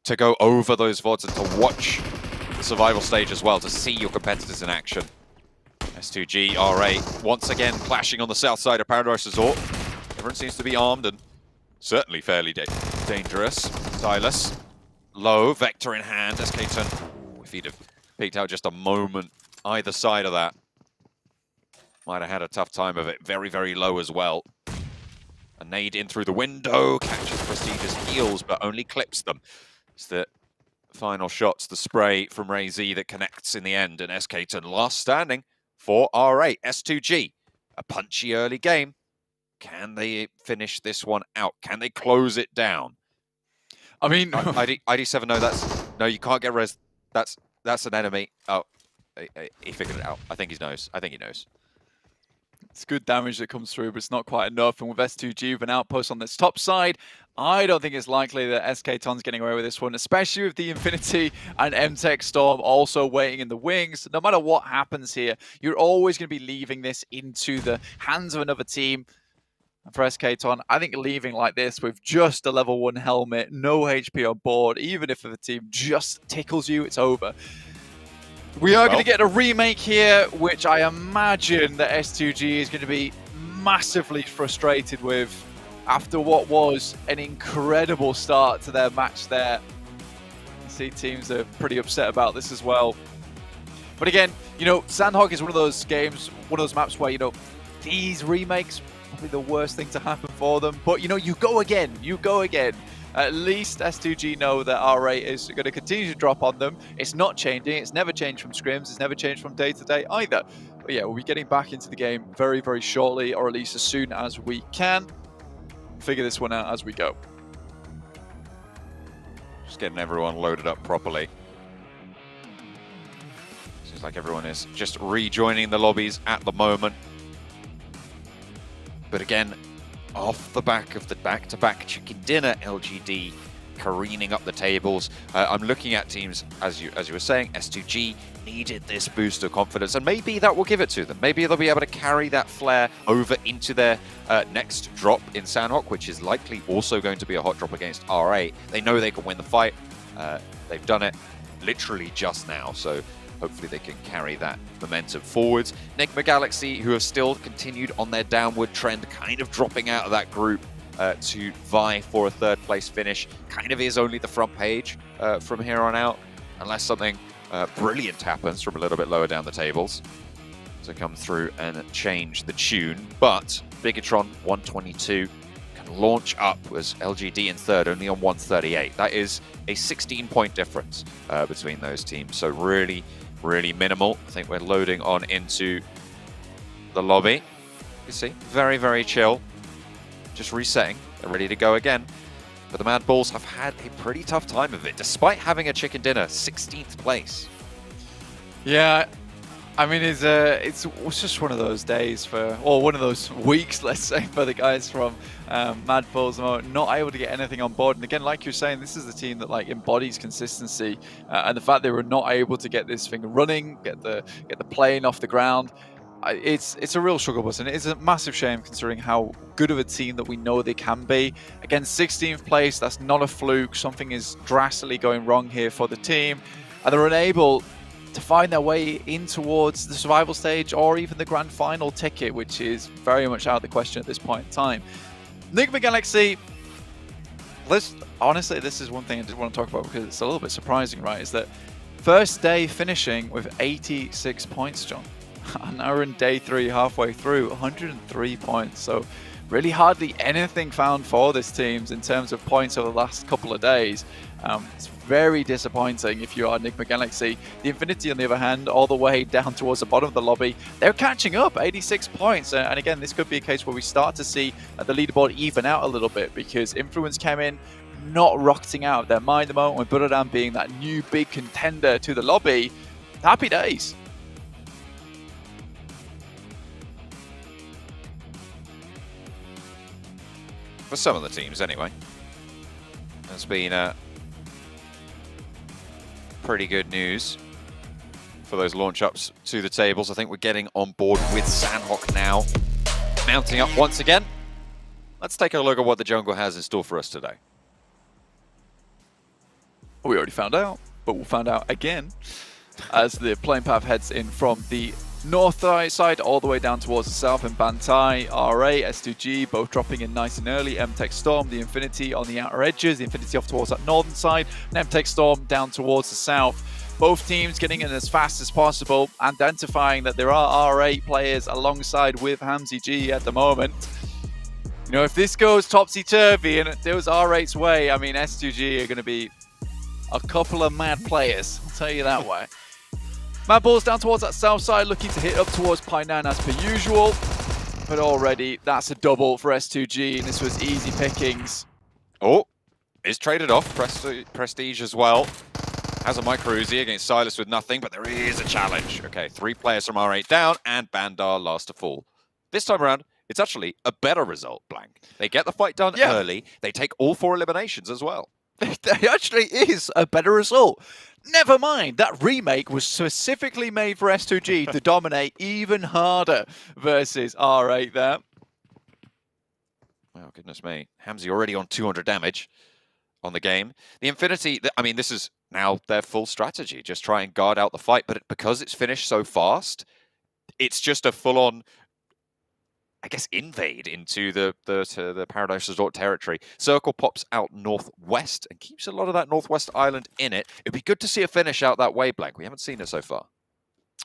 to go over those VODs and to watch the survival stage as well, to see your competitors in action. S2G, R8, once again clashing on the south side of Paradise Resort. Everyone seems to be armed and certainly fairly dangerous. Silas, low, Vector in hand. SK10, if he'd have peeked out just a moment either side of that, might have had a tough time of it. Very, very low as well. A nade in through the window, catches Prestige's heels, but only clips them. It's the final shots, the spray from Ray Z that connects in the end, and SK10 last standing for R8. S2G, a punchy early game. Can they finish this one out? Can they close it down?
I mean,
ID7, no, you can't get res. That's an enemy. Oh, he figured it out. I think he knows.
It's good damage that comes through, but it's not quite enough. And with S2G with an outpost on this top side, I don't think it's likely that SK-Ton's getting away with this one, especially with the Infinity and MTech Storm also waiting in the wings. No matter what happens here, you're always going to be leaving this into the hands of another team. And for SK-Ton, I think leaving like this with just a level 1 helmet, no HP on board, even if the team just tickles you, it's over. We are going to get a remake here, which I imagine that S2G is going to be massively frustrated with after what was an incredible start to their match there. You see teams are pretty upset about this as well. But again, you know, Sandhog is one of those games, one of those maps where, you know, these remakes, probably the worst thing to happen for them. But, you know, you go again. At least S2G know that R8 is going to continue to drop on them. It's not changing. It's never changed from scrims. It's never changed from day to day either. But yeah, we'll be getting back into the game very, very shortly, or at least as soon as we can. Figure this one out as we go.
Just getting everyone loaded up properly. Seems like everyone is just rejoining the lobbies at the moment. But again, off the back of the back-to-back chicken dinner, LGD careening up the tables. I'm looking at teams, as you were saying, S2G needed this boost of confidence, and maybe that will give it to them. Maybe they'll be able to carry that flare over into their next drop in Sandhawk, which is likely also going to be a hot drop against R8. They know they can win the fight. They've done it literally just now, so hopefully they can carry that momentum forwards. Enigma Galaxy, who have still continued on their downward trend, kind of dropping out of that group to vie for a third place finish, kind of is only the front page from here on out, unless something brilliant happens from a little bit lower down the tables to come through and change the tune. But Bigatron 122 can launch up as LGD in third, only on 138. That is a 16-point difference between those teams, so really minimal. I think we're loading on into the lobby. You can see, very, very chill. Just resetting, they're ready to go again. But the Mad Bulls have had a pretty tough time of it, despite having a chicken dinner, 16th place.
Yeah, I mean, it's just one of those days or one of those weeks, let's say, for the guys from Mad Bulls, not able to get anything on board. And again, like you're saying, this is the team that like embodies consistency, and the fact they were not able to get this thing running, get the plane off the ground. It's a real struggle bus, and it is a massive shame considering how good of a team that we know they can be. Again, 16th place, that's not a fluke. Something is drastically going wrong here for the team, and they're unable to find their way in towards the survival stage or even the grand final ticket, which is very much out of the question at this point in time. Enigma Galaxy, honestly, this is one thing I did want to talk about because it's a little bit surprising, right? Is that first day finishing with 86 points, John. And now we're in day 3, halfway through, 103 points. So really hardly anything found for this team in terms of points over the last couple of days. It's very disappointing if you are Enigma Galaxy. The Infinity, on the other hand, all the way down towards the bottom of the lobby, they're catching up, 86 points. And again, this could be a case where we start to see the leaderboard even out a little bit because Influence came in not rocketing out their mind the moment with Buradam being that new big contender to the lobby. Happy days.
for some of the teams anyway. Has been pretty good news for those launch ups to the tables. I think we're getting on board with Sandhawk now, mounting up once again. Let's take a look at what the jungle has in store for us today.
We already found out, but we'll find out again as the playing path heads in from the north side all the way down towards the south, and Bantai, RA, S2G both dropping in nice and early. MTech Storm, the Infinity on the outer edges, the Infinity off towards that northern side, and MTech Storm down towards the south. Both teams getting in as fast as possible, identifying that there are RA players alongside with Hamzy G at the moment. You know, if this goes topsy-turvy and it goes R8's way, I mean, S2G are going to be a couple of mad players, I'll tell you that way. Mad Balls down towards that south side, looking to hit up towards Pi 9 as per usual. But already, that's a double for S2G, and this was easy pickings.
Oh, is traded off. Prestige as well. Has a micro Uzi against Silas with nothing, but there is a challenge. Okay, 3 players from R8 down, and Bandar last to fall. This time around, it's actually a better result, Blank. They get the fight done early. They take all 4 eliminations as well.
It actually is a better result. Never mind, that remake was specifically made for S2G to dominate even harder versus R8 there.
Oh, goodness me. Hamzy already on 200 damage on the game. The Infinity, I mean, this is now their full strategy. Just try and guard out the fight, but because it's finished so fast, it's just a full-on, I guess, invade into the Paradise Resort territory. Circle pops out northwest and keeps a lot of that northwest island in it. It'd be good to see a finish out that way, Blank. We haven't seen it so far.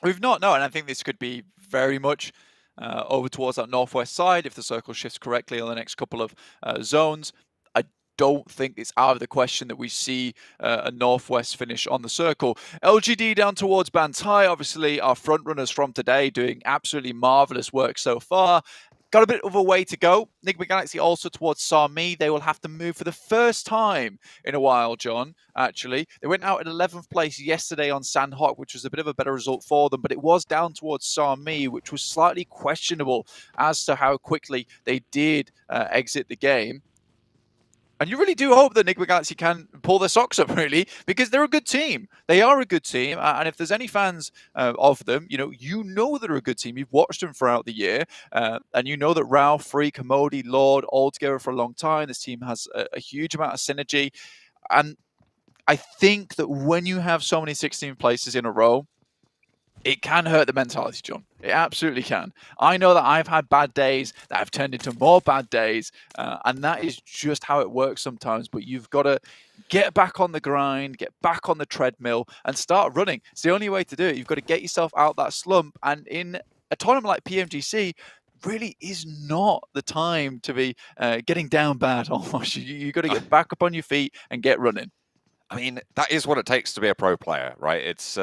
We've not, no, and I think this could be very much over towards that northwest side if the circle shifts correctly on the next couple of zones. I don't think it's out of the question that we see a northwest finish on the circle. LGD down towards Bantai, obviously our front runners from today, doing absolutely marvelous work so far. Got a bit of a way to go. Enigma Galaxy also towards Sami. They will have to move for the first time in a while, John, actually. They went out in 11th place yesterday on Sandhawk, which was a bit of a better result for them, but it was down towards Sami, which was slightly questionable as to how quickly they did exit the game. And you really do hope that Enigma Galaxy can pull their socks up, really, because they're a good team. They are a good team, and if there's any fans of them, you know they're a good team. You've watched them throughout the year, and you know that Ralph, Freak, Hamodi, Lord, all together for a long time. This team has a huge amount of synergy, and I think that when you have so many 16 places in a row, it can hurt the mentality, John. It absolutely can. I know that I've had bad days that have turned into more bad days, and that is just how it works sometimes. But you've got to get back on the grind, get back on the treadmill, and start running. It's the only way to do it. You've got to get yourself out that slump. And in a tournament like PMGC, really is not the time to be getting down bad almost. You've got to get back up on your feet and get running.
I mean, that is what it takes to be a pro player, right? It's...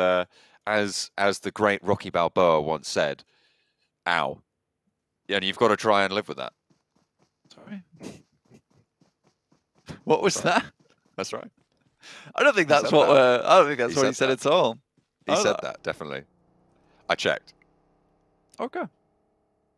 As the great Rocky Balboa once said, ow. Yeah, and you've got to try and live with that.
Sorry? What was that?
That's right.
I don't think that's what I don't think that's what he said at all.
He said that, definitely. I checked.
Okay.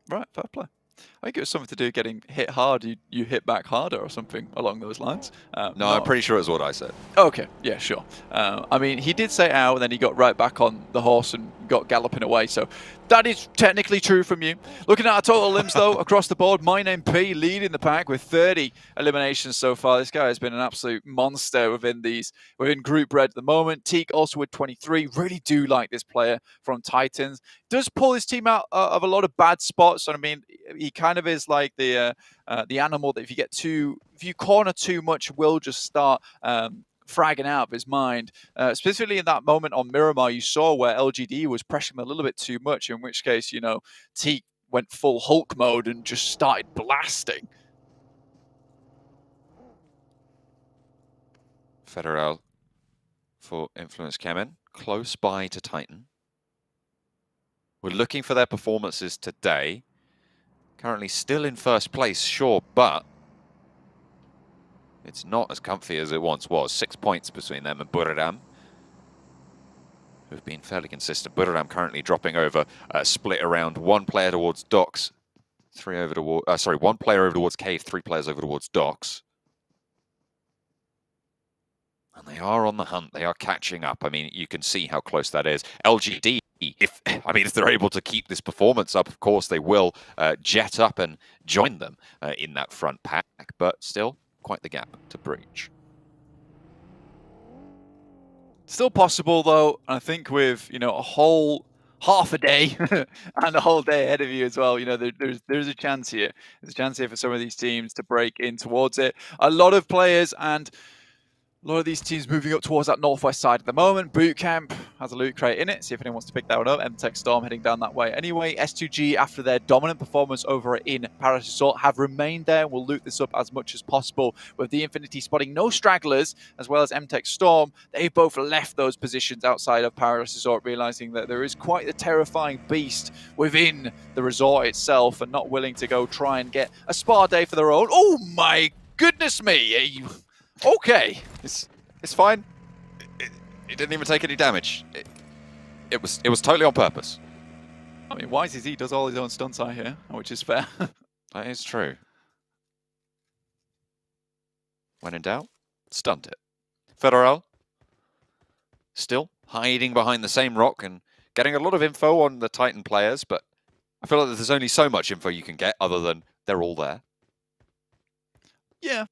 Right, fair play. I think it was something to do with getting hit hard, you hit back harder or something along those lines.
No, I'm pretty sure it's what I said.
Okay, yeah, sure. I mean, he did say ow, and then he got right back on the horse and got galloping away. So that is technically true from you. Looking at our total limbs, though, across the board, My Name P leading the pack with 30 eliminations so far. This guy has been an absolute monster within Group Red at the moment. Teak also with 23. Really do like this player from Titans. Does pull his team out of a lot of bad spots. And I mean, he kind of is like the animal that if you corner too much, will just start fragging out of his mind. Specifically in that moment on Miramar, you saw where LGD was pressuring a little bit too much, in which case, Teak went full Hulk mode and just started blasting.
Federal for Influence Kemen, close by to Titan. We're looking for their performances today. Currently still in first place, sure, but it's not as comfy as it once was. 6 points between them and Buriram, who've been fairly consistent. Buriram currently dropping over, split around one player towards Docks, 3 over towards, sorry, 1 player over towards Cave, 3 players over towards Docks. And they are on the hunt. They are catching up. I mean, you can see how close that is. LGD, if they're able to keep this performance up, of course they will jet up and join them in that front pack. But still, quite the gap to breach.
Still possible though. I think with a whole half a day and a whole day ahead of you as well, there's a chance here. There's a chance here for some of these teams to break in towards it. A lot of players and a lot of these teams moving up towards that northwest side at the moment. Bootcamp has a loot crate in it. See if anyone wants to pick that one up. MTech Storm heading down that way. Anyway, S2G, after their dominant performance over in Paradise Resort, have remained there and will loot this up as much as possible. With the Infinity spotting no stragglers, as well as MTech Storm, they both left those positions outside of Paradise Resort, realizing that there is quite the terrifying beast within the resort itself and not willing to go try and get a spa day for their own. Oh my goodness me! Okay,
it's fine. It didn't even take any damage. It was totally on purpose.
I mean, YZZ does all his own stunts out here, which is fair.
That is true. When in doubt, stunt it. Federal still hiding behind the same rock and getting a lot of info on the Titan players, but I feel like there's only so much info you can get other than they're all there.
Yeah.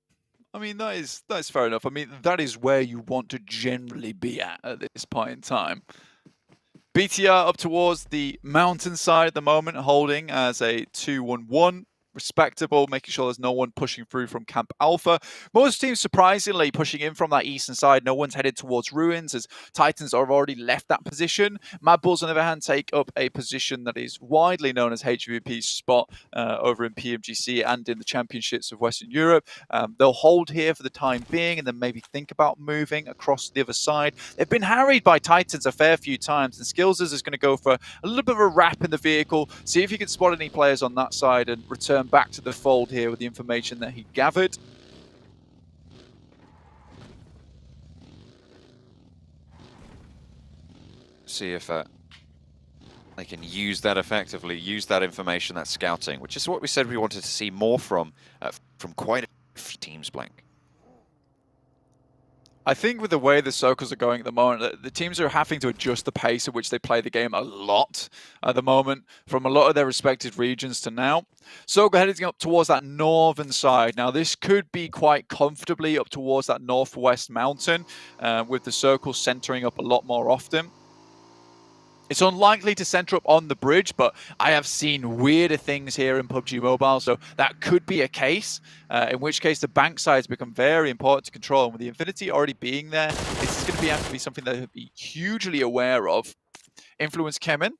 I mean, that is fair enough. I mean, that is where you want to generally be at this point in time. BTR up towards the mountain side at the moment, holding as a 2-1-1. Respectable, making sure there's no one pushing through from Camp Alpha. Most teams surprisingly pushing in from that eastern side. No one's headed towards Ruins as Titans have already left that position. Mad Bulls, on the other hand, take up a position that is widely known as HVP's spot over in PMGC and in the championships of Western Europe. They'll hold here for the time being and then maybe think about moving across the other side. They've been harried by Titans a fair few times, and Skills's is going to go for a little bit of a wrap in the vehicle, see if he can spot any players on that side and return back to the fold here with the information that he gathered.
See if they can use that effectively, use that information, that scouting, which is what we said we wanted to see more from quite a few teams, Blank.
I think with the way the circles are going at the moment, the teams are having to adjust the pace at which they play the game a lot at the moment, from a lot of their respective regions to now. Circle heading up towards that northern side. Now, this could be quite comfortably up towards that northwest mountain, with the circle centering up a lot more often. It's unlikely to center up on the bridge, but I have seen weirder things here in PUBG Mobile, so that could be a case, in which case the bank sides become very important to control. And with the Infinity already being there, this is going to have to be something that they'll be hugely aware of. Influence Kemen,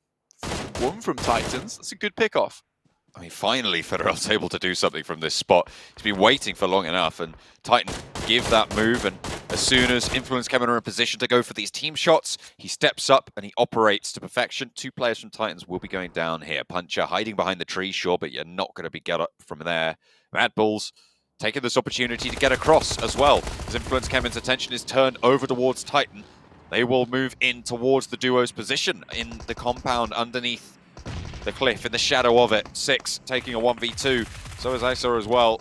one from Titans. That's a good pick-off.
I mean, finally, Federal's able to do something from this spot. He's been waiting for long enough, and Titan give that move, and as soon as Influence Kemen are in position to go for these team shots, he steps up and he operates to perfection. 2 players from Titans will be going down here. Puncher hiding behind the tree, sure, but you're not going to be get up from there. Mad Bulls taking this opportunity to get across as well. As Influence Kemen's attention is turned over towards Titan, they will move in towards the duo's position in the compound underneath the cliff, in the shadow of it. 6 taking a 1v2. So is Isa as well.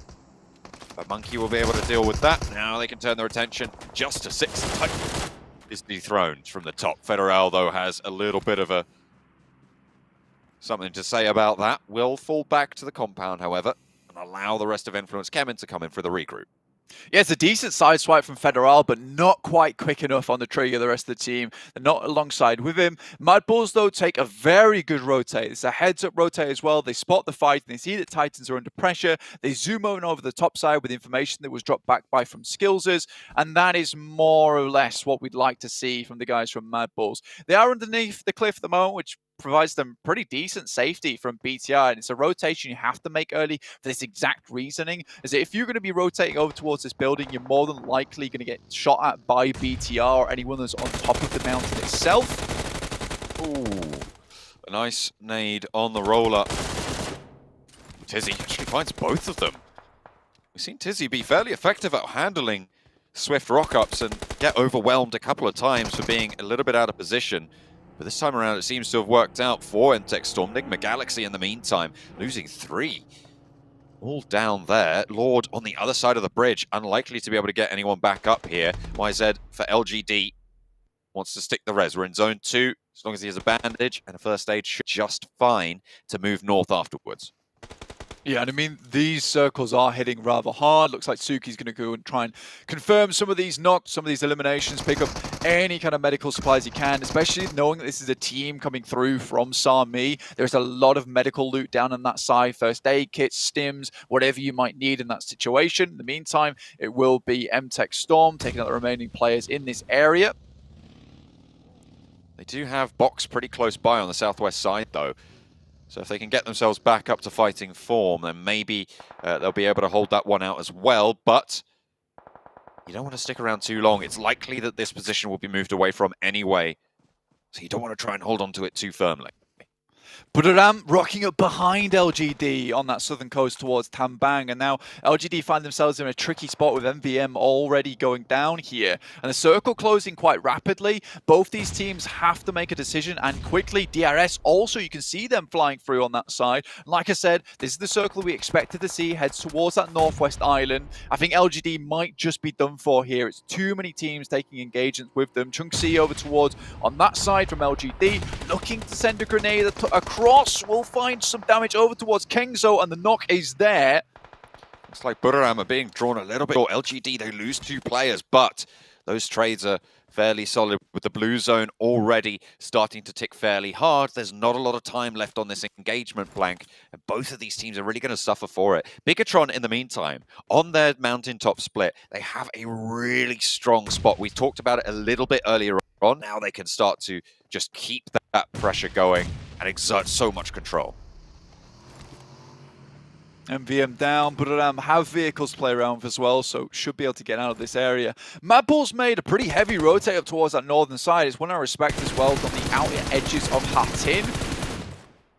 But Monkey will be able to deal with that. Now they can turn their attention just to 6. Titan is dethroned from the top. Federal, though, has a little bit of something to say about that. Will fall back to the compound, however, and allow the rest of Influence Kemen to come in for the regroup.
Yeah, it's a decent side swipe from Federal, but not quite quick enough on the trigger. The rest of the team, they're not alongside with him. Mad Bulls, though, take a very good rotate. It's a heads-up rotate as well. They spot the fight, and they see that Titans are under pressure. They zoom over the top side with information that was dropped back by from Skills's, and that is more or less what we'd like to see from the guys from Mad Bulls. They are underneath the cliff at the moment, which provides them pretty decent safety from BTR, and it's a rotation you have to make early for this exact reasoning, is that if you're going to be rotating over towards this building, you're more than likely going to get shot at by BTR or anyone that's on top of the mountain itself.
Ooh, a nice nade on the roller. Tizzy actually finds both of them. We've seen Tizzy be fairly effective at handling swift rock-ups and get overwhelmed a couple of times for being a little bit out of position. But this time around, it seems to have worked out for MTech Storm. Nigma Galaxy in the meantime, losing 3. All down there. Lord on the other side of the bridge, unlikely to be able to get anyone back up here. YZ for LGD wants to stick the res. We're in zone 2. As long as he has a bandage and a first aid, should just fine to move north afterwards.
Yeah, and I mean, these circles are hitting rather hard. Looks like Suki's going to go and try and confirm some of these knocks, some of these eliminations, pick up any kind of medical supplies he can, especially knowing that this is a team coming through from Sami. There's a lot of medical loot down on that side, first aid kits, stims, whatever you might need in that situation. In the meantime, it will be MTech Storm taking out the remaining players in this area.
They do have Box pretty close by on the southwest side, though. So if they can get themselves back up to fighting form, then maybe they'll be able to hold that one out as well. But you don't want to stick around too long. It's likely that this position will be moved away from anyway. So you don't want to try and hold on to it too firmly.
Budoram rocking up behind LGD on that southern coast towards Tambang, and now LGD find themselves in a tricky spot with MVM already going down here, and the circle closing quite rapidly. Both these teams have to make a decision, and quickly. DRS also, you can see them flying through on that side. Like I said, this is the circle we expected to see, heads towards that northwest island. I think LGD might just be done for here. It's too many teams taking engagements with them. Chunxi over towards on that side from LGD, looking to send a grenade across. Will find some damage over towards Kengzo, and the knock is there.
Looks like Budoram are being drawn a little bit. LGD, they lose 2 players, but those trades are fairly solid with the blue zone already starting to tick fairly hard. There's not a lot of time left on this engagement blank, and both of these teams are really going to suffer for it. Bigatron, in the meantime, on their mountaintop split, they have a really strong spot. We talked about it a little bit earlier on. Now they can start to just keep that pressure going and exert so much control.
MVM down, Budoram have vehicles to play around with as well, so should be able to get out of this area. Mad Bull's made a pretty heavy rotate up towards that northern side. It's one I respect as well on the outer edges of Hatin.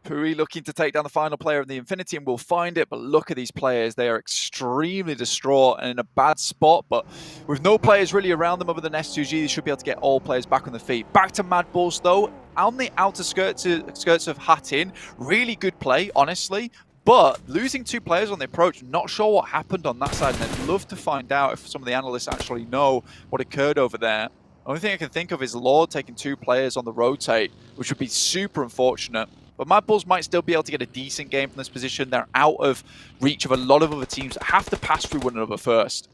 Pui looking to take down the final player of the Infinity, and will find it, but look at these players. They are extremely distraught and in a bad spot, but with no players really around them other than S2G, they should be able to get all players back on the feet. Back to Mad Bulls though, on the outer skirts of Hatin. Really good play, honestly, but losing 2 players on the approach, not sure what happened on that side, and I'd love to find out if some of the analysts actually know what occurred over there. The only thing I can think of is Lord taking 2 players on the rotate, which would be super unfortunate. But Mad Bulls might still be able to get a decent game from this position. They're out of reach of a lot of other teams that have to pass through one another first.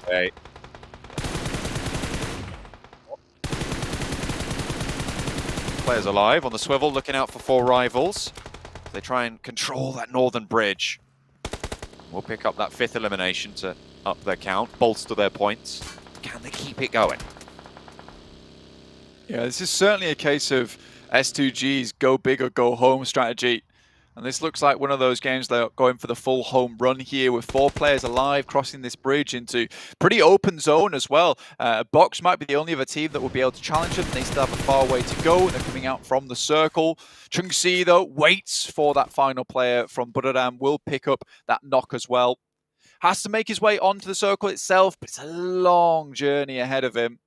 Hey. Players alive on the swivel, looking out for 4 rivals. They try and control that northern bridge. We'll pick up that 5th elimination to up their count, bolster their points. Can they keep it going?
Yeah, this is certainly a case of S2G's go big or go home strategy. And this looks like one of those games they're going for the full home run here with 4 players alive, crossing this bridge into pretty open zone as well. Box might be the only other team that will be able to challenge them. They still have a far way to go. They're coming out from the circle. Chunxi, though, waits for that final player from Budoram, will pick up that knock as well. Has to make his way onto the circle itself, but it's a long journey ahead of him.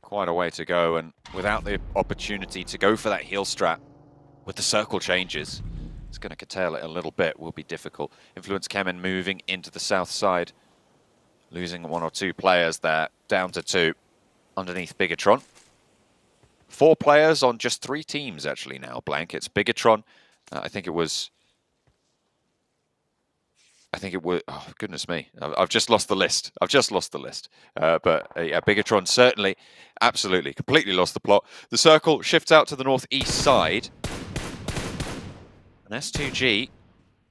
Quite a way to go, and without the opportunity to go for that heal strat with the circle changes, it's going to curtail it a little bit, will be difficult. Influence Kemen moving into the south side, losing 1 or 2 players there, down to 2 underneath Bigatron. 4 players on just 3 teams actually now, Blank. It's Bigatron, I think it was, oh goodness me, I've just lost the list. But yeah, Bigatron certainly, absolutely, completely lost the plot. The circle shifts out to the northeast side. And S2G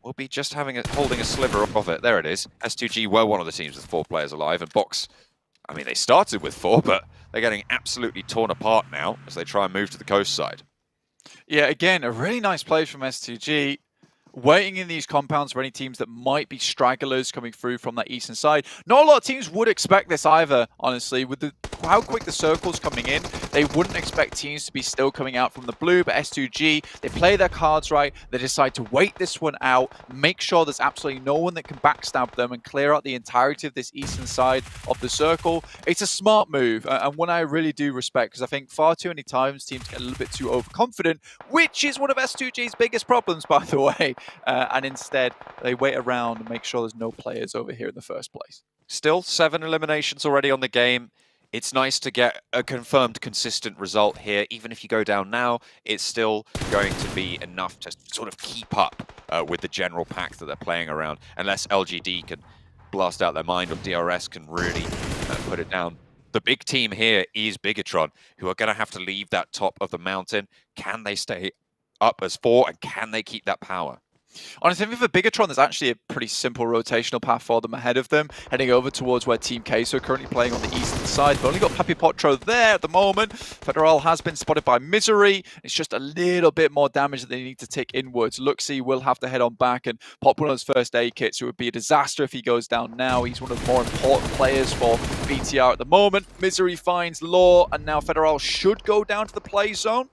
will be just holding a sliver of it. There it is. S2G were one of the teams with 4 players alive, and Box, I mean, they started with 4, but they're getting absolutely torn apart now as they try and move to the coast side.
Yeah, again, a really nice play from S2G. Waiting in these compounds for any teams that might be stragglers coming through from that eastern side. Not a lot of teams would expect this either, honestly, with the how quick the circle's coming in, they wouldn't expect teams to be still coming out from the blue, but S2G, they play their cards right, they decide to wait this one out, make sure there's absolutely no one that can backstab them and clear out the entirety of this eastern side of the circle. It's a smart move, and one I really do respect, because I think far too many times teams get a little bit too overconfident, which is one of S2G's biggest problems, by the way, and instead they wait around and make sure there's no players over here in the first place.
Still 7 eliminations already on the game. It's nice to get a confirmed consistent result here. Even if you go down now, it's still going to be enough to sort of keep up with the general pack that they're playing around, unless LGD can blast out their mind or DRS can really put it down. The big team here is Bigatron, who are going to have to leave that top of the mountain. Can they stay up as 4, and can they keep that power?
Honestly, for Bigatron, there's actually a pretty simple rotational path for them ahead of them, heading over towards where Team Queso are currently playing on the eastern side. They've only got Papi Potro there at the moment. Federal has been spotted by Misery. It's just a little bit more damage that they need to take inwards. Luxy will have to head on back and pop one of those first aid kits. It would be a disaster if he goes down now. He's one of the more important players for BTR at the moment. Misery finds Law, and now Federal should go down to the play zone.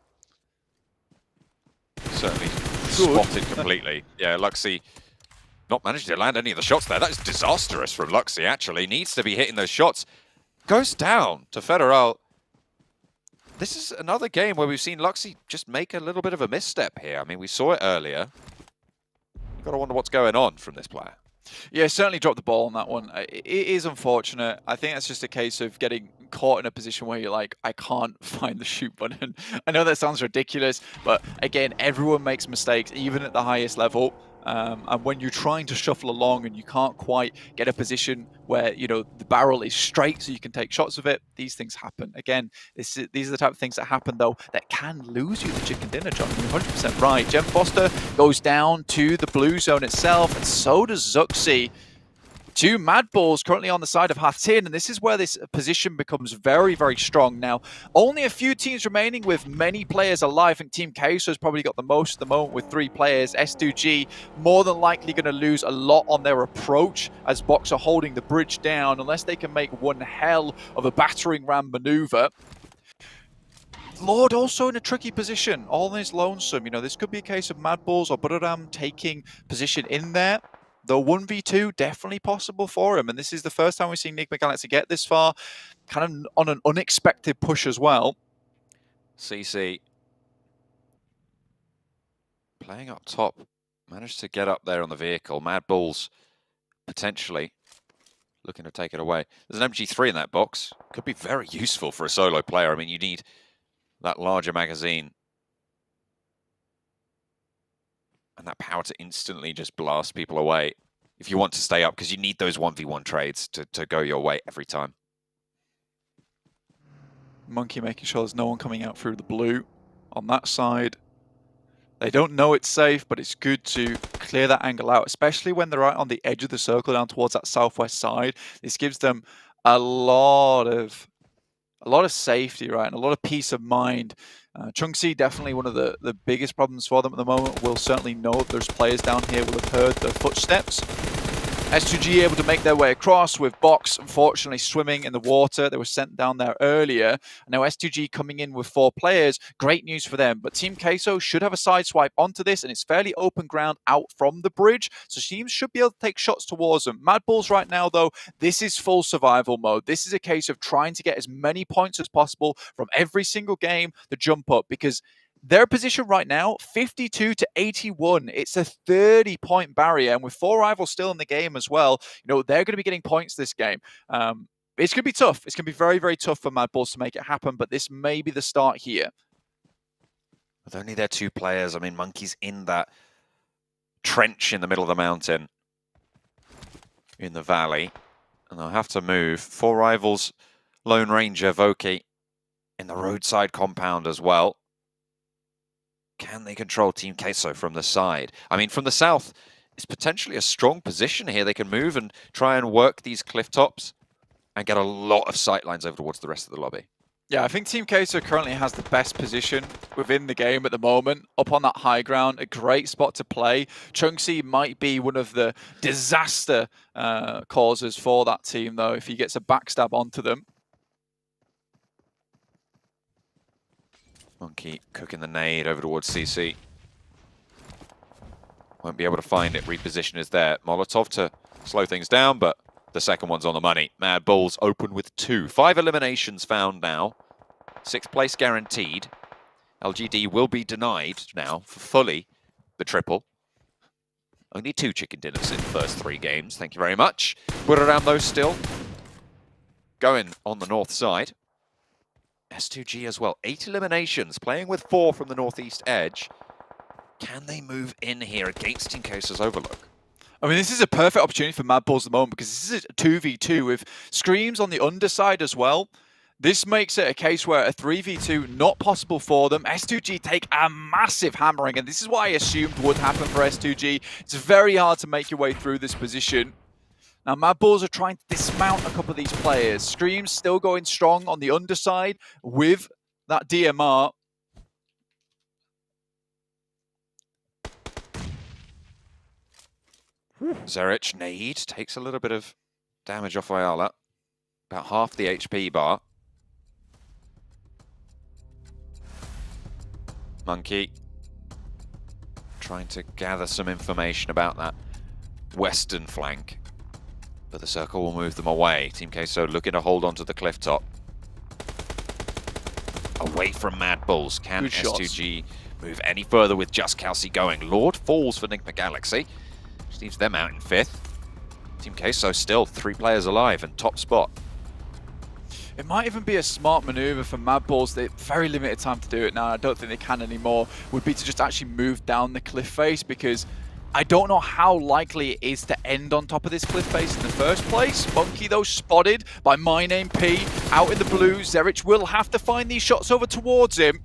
Certainly spotted completely. Yeah, Luxy not managed to land any of the shots there. That is disastrous from Luxy, actually. Needs to be hitting those shots. Goes down to Federal. This is another game where we've seen Luxy just make a little bit of a misstep here. I mean, we saw it earlier. You've got to wonder what's going on from this player.
Yeah, certainly dropped the ball on that one. It is unfortunate. I think that's just a case of getting caught in a position where you're like, I can't find the shoot button. I know that sounds ridiculous, but again, everyone makes mistakes, even at the highest level. And when you're trying to shuffle along and you can't quite get a position where, you know, the barrel is straight so you can take shots of it, these things happen. Again, these are the type of things that happen, though, that can lose you the chicken dinner, John. You're 100% right. Jem Foster goes down to the blue zone itself, and so does Zuxi. 2 Mad Balls currently on the side of Hatin, and this is where this position becomes very, very strong. Now, only a few teams remaining with many players alive. I think Team Queso has probably got the most at the moment with 3 players. S2G more than likely going to lose a lot on their approach as Box are holding the bridge down unless they can make one hell of a battering ram maneuver. Lord also in a tricky position, all in his lonesome. You know, this could be a case of Mad Balls or Butteram taking position in there. Though 1v2 definitely possible for him, and this is the first time we've seen Nick McGalaxy get this far, kind of on an unexpected push as well.
CC playing up top, managed to get up there on the vehicle. Mad Balls potentially looking to take it away. There's an MG3 in that box. Could be very useful for a solo player. I mean, you need that larger magazine and that power to instantly just blast people away if you want to stay up, because you need those 1v1 trades to go your way every time.
Monkey making sure there's no one coming out through the blue on that side. They don't know it's safe, but it's good to clear that angle out, especially when they're right on the edge of the circle down towards that southwest side. This gives them a lot of safety, right, and a lot of peace of mind. Chungsi, definitely one of the biggest problems for them at the moment. Will certainly know that there's players down here, will have heard their footsteps. S2G able to make their way across with Box, unfortunately, swimming in the water. They were sent down there earlier. Now S2G coming in with 4 players. Great news for them. But Team Queso should have a side swipe onto this, and it's fairly open ground out from the bridge. So teams should be able to take shots towards them. Mad Balls right now, though, this is full survival mode. This is a case of trying to get as many points as possible from every single game to jump up, because their position right now, 52 to 81. It's a 30-point barrier, and with 4 rivals still in the game as well, you know, they're going to be getting points this game. It's going to be tough. It's going to be very, very tough for Mad Balls to make it happen, but this may be the start here.
With only their 2 players, I mean, Monkey's in that trench in the middle of the mountain, in the valley, and they'll have to move. 4 rivals, Lone Ranger, Voki, in the roadside compound as well. Can they control Team Queso from the side? I mean, from the south, it's potentially a strong position here. They can move and try and work these cliff tops and get a lot of sight lines over towards the rest of the lobby.
Yeah, I think Team Queso currently has the best position within the game at the moment, up on that high ground, a great spot to play. Chungsi might be one of the disaster causes for that team, though, if he gets a backstab onto them.
Monkey cooking the nade over towards CC. Won't be able to find it. Reposition is there. Molotov to slow things down, but the second one's on the money. Mad Bulls open with 2. 5 eliminations found now. 6th place guaranteed. LGD will be denied now for fully the triple. Only 2 chicken dinners in the first 3 games. Thank you very much. Around those still going on the north side. S2G as well. 8 eliminations, playing with 4 from the northeast edge. Can they move in here against Team Queso's Overlook?
I mean, this is a perfect opportunity for Mad Bulls at the moment because this is a 2v2 with Screams on the underside as well. This makes it a case where a 3v2 not possible for them. S2G take a massive hammering, and this is what I assumed would happen for S2G. It's very hard to make your way through this position. Now, Mad Bulls are trying to dismount a couple of these players. Scream's still going strong on the underside with that DMR.
Zerich nade takes a little bit of damage off Ayala. About half the HP bar. Monkey trying to gather some information about that western flank. But the circle will move them away. Team Queso looking to hold on to the cliff top. Away from Mad Bulls. Can S2G move any further with just Kelsey going? Lord falls for Enigma Galaxy. Just leaves them out in 5th. Team Queso still 3 players alive and top spot.
It might even be a smart maneuver for Mad Bulls. They have very limited time to do it now. I don't think they can anymore. Would be to just actually move down the cliff face, because I don't know how likely it is to end on top of this cliff face in the first place. Monkey, though, spotted by My Name P out in the blue. Zerich will have to find these shots over towards him.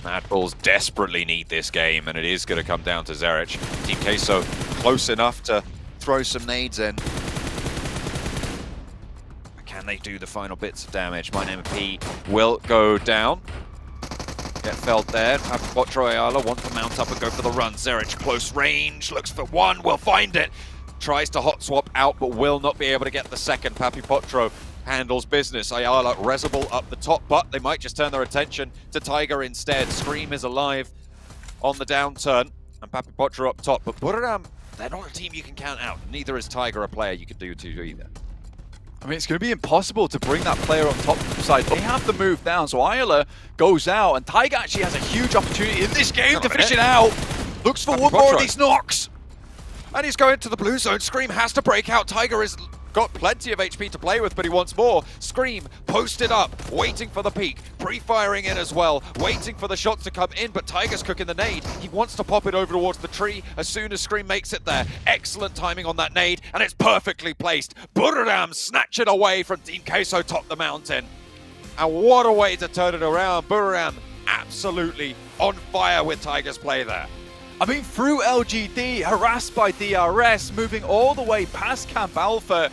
Mad Bulls desperately need this game, and it is going to come down to Zerich. Team Queso close enough to throw some nades in. Can they do the final bits of damage? My Name P will go down. Get felled there. Papi Ayala want to mount up and go for the run. Zerich close range, looks for one, will find it. Tries to hot swap out, but will not be able to get the second. Papi Potro handles business. Ayala Resable up the top, but they might just turn their attention to Tiger instead. Scream is alive on the downturn, and Papi Potro up top. But Buriram, they're not a team you can count out. Neither is Tiger a player you can do to either.
I mean, it's going to be impossible to bring that player on top side. They have to move down, so Ayala goes out, and Tiger actually has a huge opportunity in this game to finish it out. Looks for one more of these knocks.
And he's going to the blue zone. Scream has to break out. Tiger has got plenty of HP to play with, but he wants more. Scream posted up, waiting for the peak, pre-firing in as well, waiting for the shots to come in, but Tiger's cooking the nade. He wants to pop it over towards the tree as soon as Scream makes it there. Excellent timing on that nade, and it's perfectly placed. Buriram snatch it away from Team Queso top the mountain. And what a way to turn it around. Buriram absolutely on fire with Tiger's play there.
I mean, through LGD, harassed by DRS, moving all the way past Camp Alpha,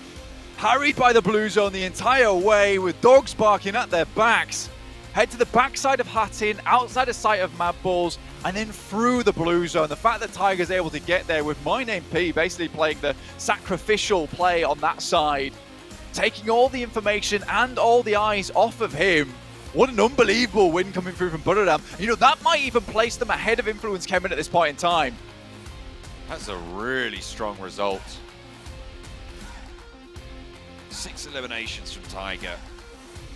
harried by the blue zone the entire way with dogs barking at their backs. Head to the backside of Hattin, outside of sight of Mad Bulls, and then through the blue zone. The fact that Tiger's able to get there with My Name P basically playing the sacrificial play on that side, taking all the information and all the eyes off of him. What an unbelievable win coming through from Buriram. You know, that might even place them ahead of Influence Kemen at this point in time.
That's a really strong result. 6 eliminations from Tiger.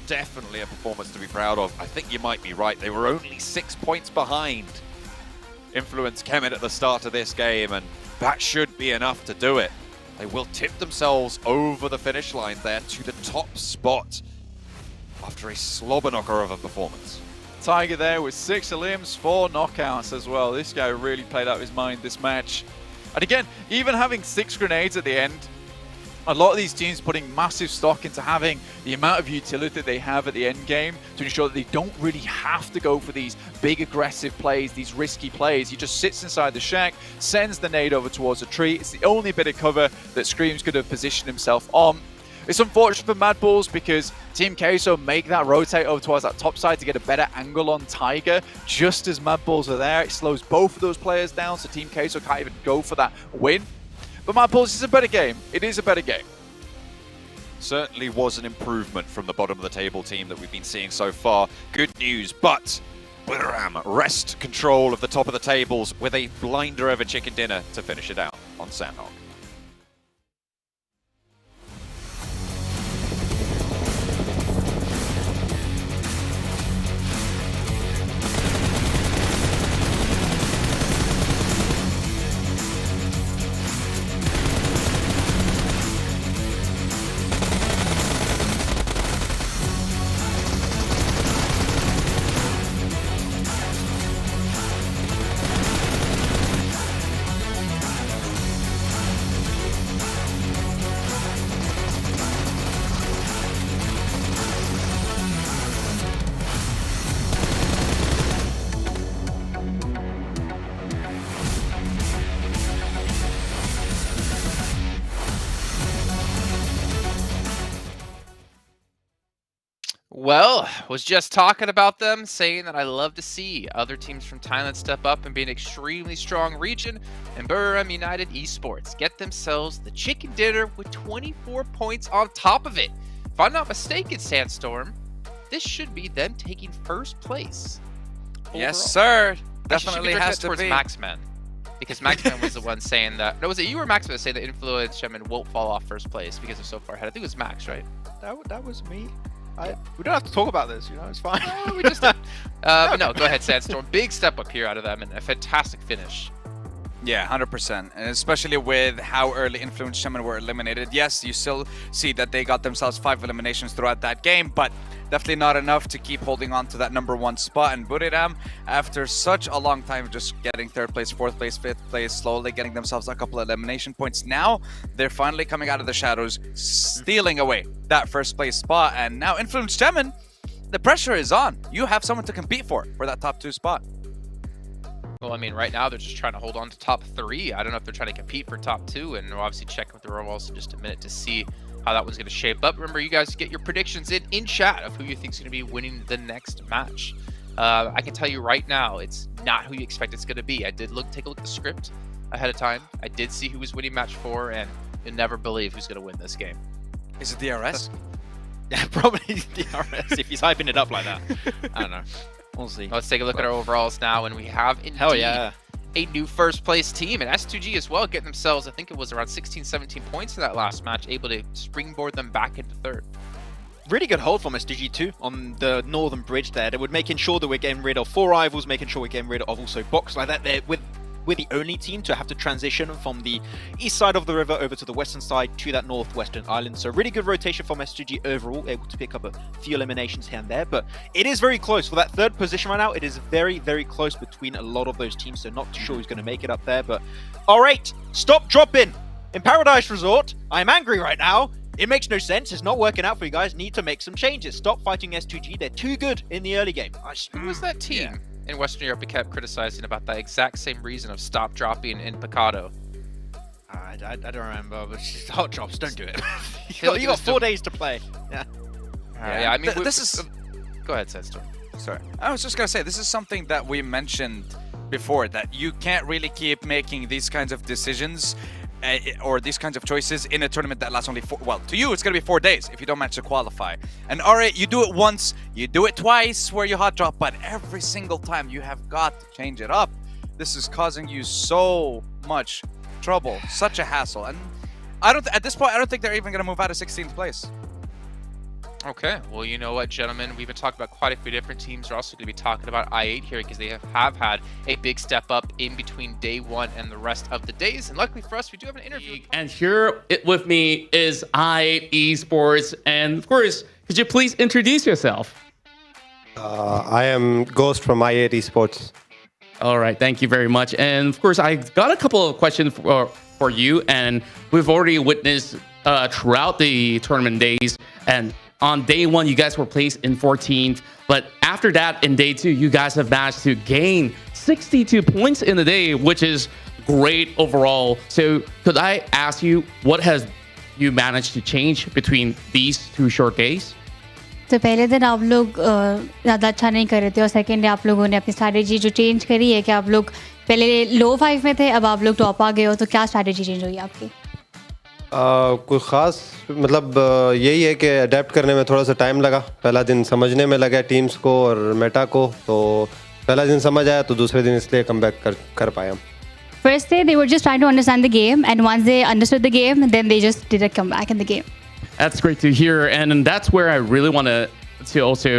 Definitely a performance to be proud of. I think you might be right. They were only 6 points behind Influence Kemen at the start of this game, and that should be enough to do it. They will tip themselves over the finish line there to the top spot after a slobber knocker of a performance.
Tiger there with 6 elims, 4 knockouts as well. This guy really played out his mind this match. And again, even having 6 grenades at the end, a lot of these teams putting massive stock into having the amount of utility that they have at the end game to ensure that they don't really have to go for these big aggressive plays, these risky plays. He just sits inside the shack, sends the nade over towards a tree. It's the only bit of cover that Screams could have positioned himself on. It's unfortunate for Mad Bulls because Team Queso make that rotate over towards that top side to get a better angle on Tiger. Just as Mad Bulls are there, it slows both of those players down, so Team Queso can't even go for that win. But Mad Bulls is a better game. It is a better game.
Certainly was an improvement from the bottom of the table team that we've been seeing so far. Good news, but Buram wrest control of the top of the tables with a blinder over chicken dinner to finish it out on Sandhog.
Well, was just talking about them, saying that I love to see other teams from Thailand step up and be an extremely strong region, and Buram United Esports get themselves the chicken dinner with 24 points on top of it. If I'm not mistaken, Sandstorm, this should be them taking first place.
Yes,
overall.
sir. Definitely has to
towards
be.
Maxman. Because Maxman was the one saying that. No, was it you or Maxman that say that Influence Shaman won't fall off first place because they're so far ahead? I think it was Max, right?
That was me. We don't have to talk about this, you know, it's fine.
We just but no, go ahead, Sandstorm. Big step up here out of them and a fantastic finish.
Yeah, 100%. And especially with how early Influence Shaman were eliminated. Yes, you still see that they got themselves 5 eliminations throughout that game, but definitely not enough to keep holding on to that #1 spot. And Buriram, after such a long time just getting 3rd place, 4th place, 5th place, slowly getting themselves a couple of elimination points, now they're finally coming out of the shadows, stealing away that 1st place spot. And now Influence Shaman, the pressure is on. You have someone to compete for that top 2 spot.
Well, I mean, right now they're just trying to hold on to top 3. I don't know if they're trying to compete for top 2, and we'll obviously check with the roles in just a minute to see how that one's going to shape up. Remember, you guys get your predictions in chat of who you think is going to be winning the next match. I can tell you right now, it's not who you expect it's going to be. I did take a look at the script ahead of time. I did see who was winning match 4, and you'll never believe who's going to win this game.
Is it DRS?
Yeah, probably DRS if he's hyping it up like that. I don't know. We'll see.
Let's take a look at our overalls now, and we have indeed a new first place team, and S2G as well, getting themselves, I think it was around 16, 17 points in that last match, able to springboard them back into 3rd.
Really good hold from SDG too on the northern bridge there. They were making sure that we're getting rid of 4 rivals, making sure we're getting rid of also Box like that. We're the only team to have to transition from the east side of the river over to the western side to that northwestern island. So really good rotation from SGG overall, able to pick up a few eliminations here and there. But it is very close for that 3rd position right now. It is very, very close between a lot of those teams. So not too sure who's going to make it up there. But all right, stop dropping. In Paradise Resort, I'm angry right now. It makes no sense. It's not working out for you guys. Need to make some changes. Stop fighting S2G. They're too good in the early game.
Who was that team? In Western Europe, we kept criticizing about that exact same reason of stop dropping in Picado.
I don't remember, but hot drops, don't do it. you got 4 days to play. Yeah.
I mean, this is... Go ahead, Sandstorm.
Sorry. I was just going to say, this is something that we mentioned before, that you can't really keep making these kinds of decisions or these kinds of choices in a tournament that lasts only 4, well, to you it's going to be 4 days if you don't manage to qualify. And alright, you do it once, you do it twice where you hot drop, but every single time you have got to change it up. This is causing you so much trouble, such a hassle. And at this point, I don't think they're even going to move out of 16th place.
Okay, well, you know what, gentlemen? We've been talking about quite a few different teams. We're also going to be talking about I8 here because they have had a big step up in between day 1 and the rest of the days. And luckily for us, we do have an interview.
And here with me is I8 Esports. And of course, could you please introduce yourself?
I am Ghost from I8 Esports.
All right, thank you very much. And of course, I got a couple of questions for you. And we've already witnessed throughout the tournament days. And on day 1, you guys were placed in 14th. But after that, in day 2, you guys have managed to gain 62 points in the day, which is great overall. So could I ask you, what has you managed to change between these 2 short days?
तो पहले दिन आप लोग ज़्यादा अच्छा नहीं कर रहे थे और सेकेंड डे आप लोगों ने अपनी स्ट्रैटेजी जो चेंज करी है कि आप लोग पहले लो 5 में थे, अब आप लोग टॉप आ गए हो, तो क्या स्ट्रैटेजी चेंज हुई आपकी?
कोई ख़ास मतलब यही है कि अडेप्ट करने में थोड़ा सा टाइम लगा. पहला दिन समझने में लगा टीम्स को और मेटा को, तो पहला दिन समझ आया तो दूसरे दिन इसलिए कम बैक कर पाए हम.
First day, they were just trying to understand the game, and once they understood the game, then they just did a comeback in the game.
That's great to hear, and that's where I really want to also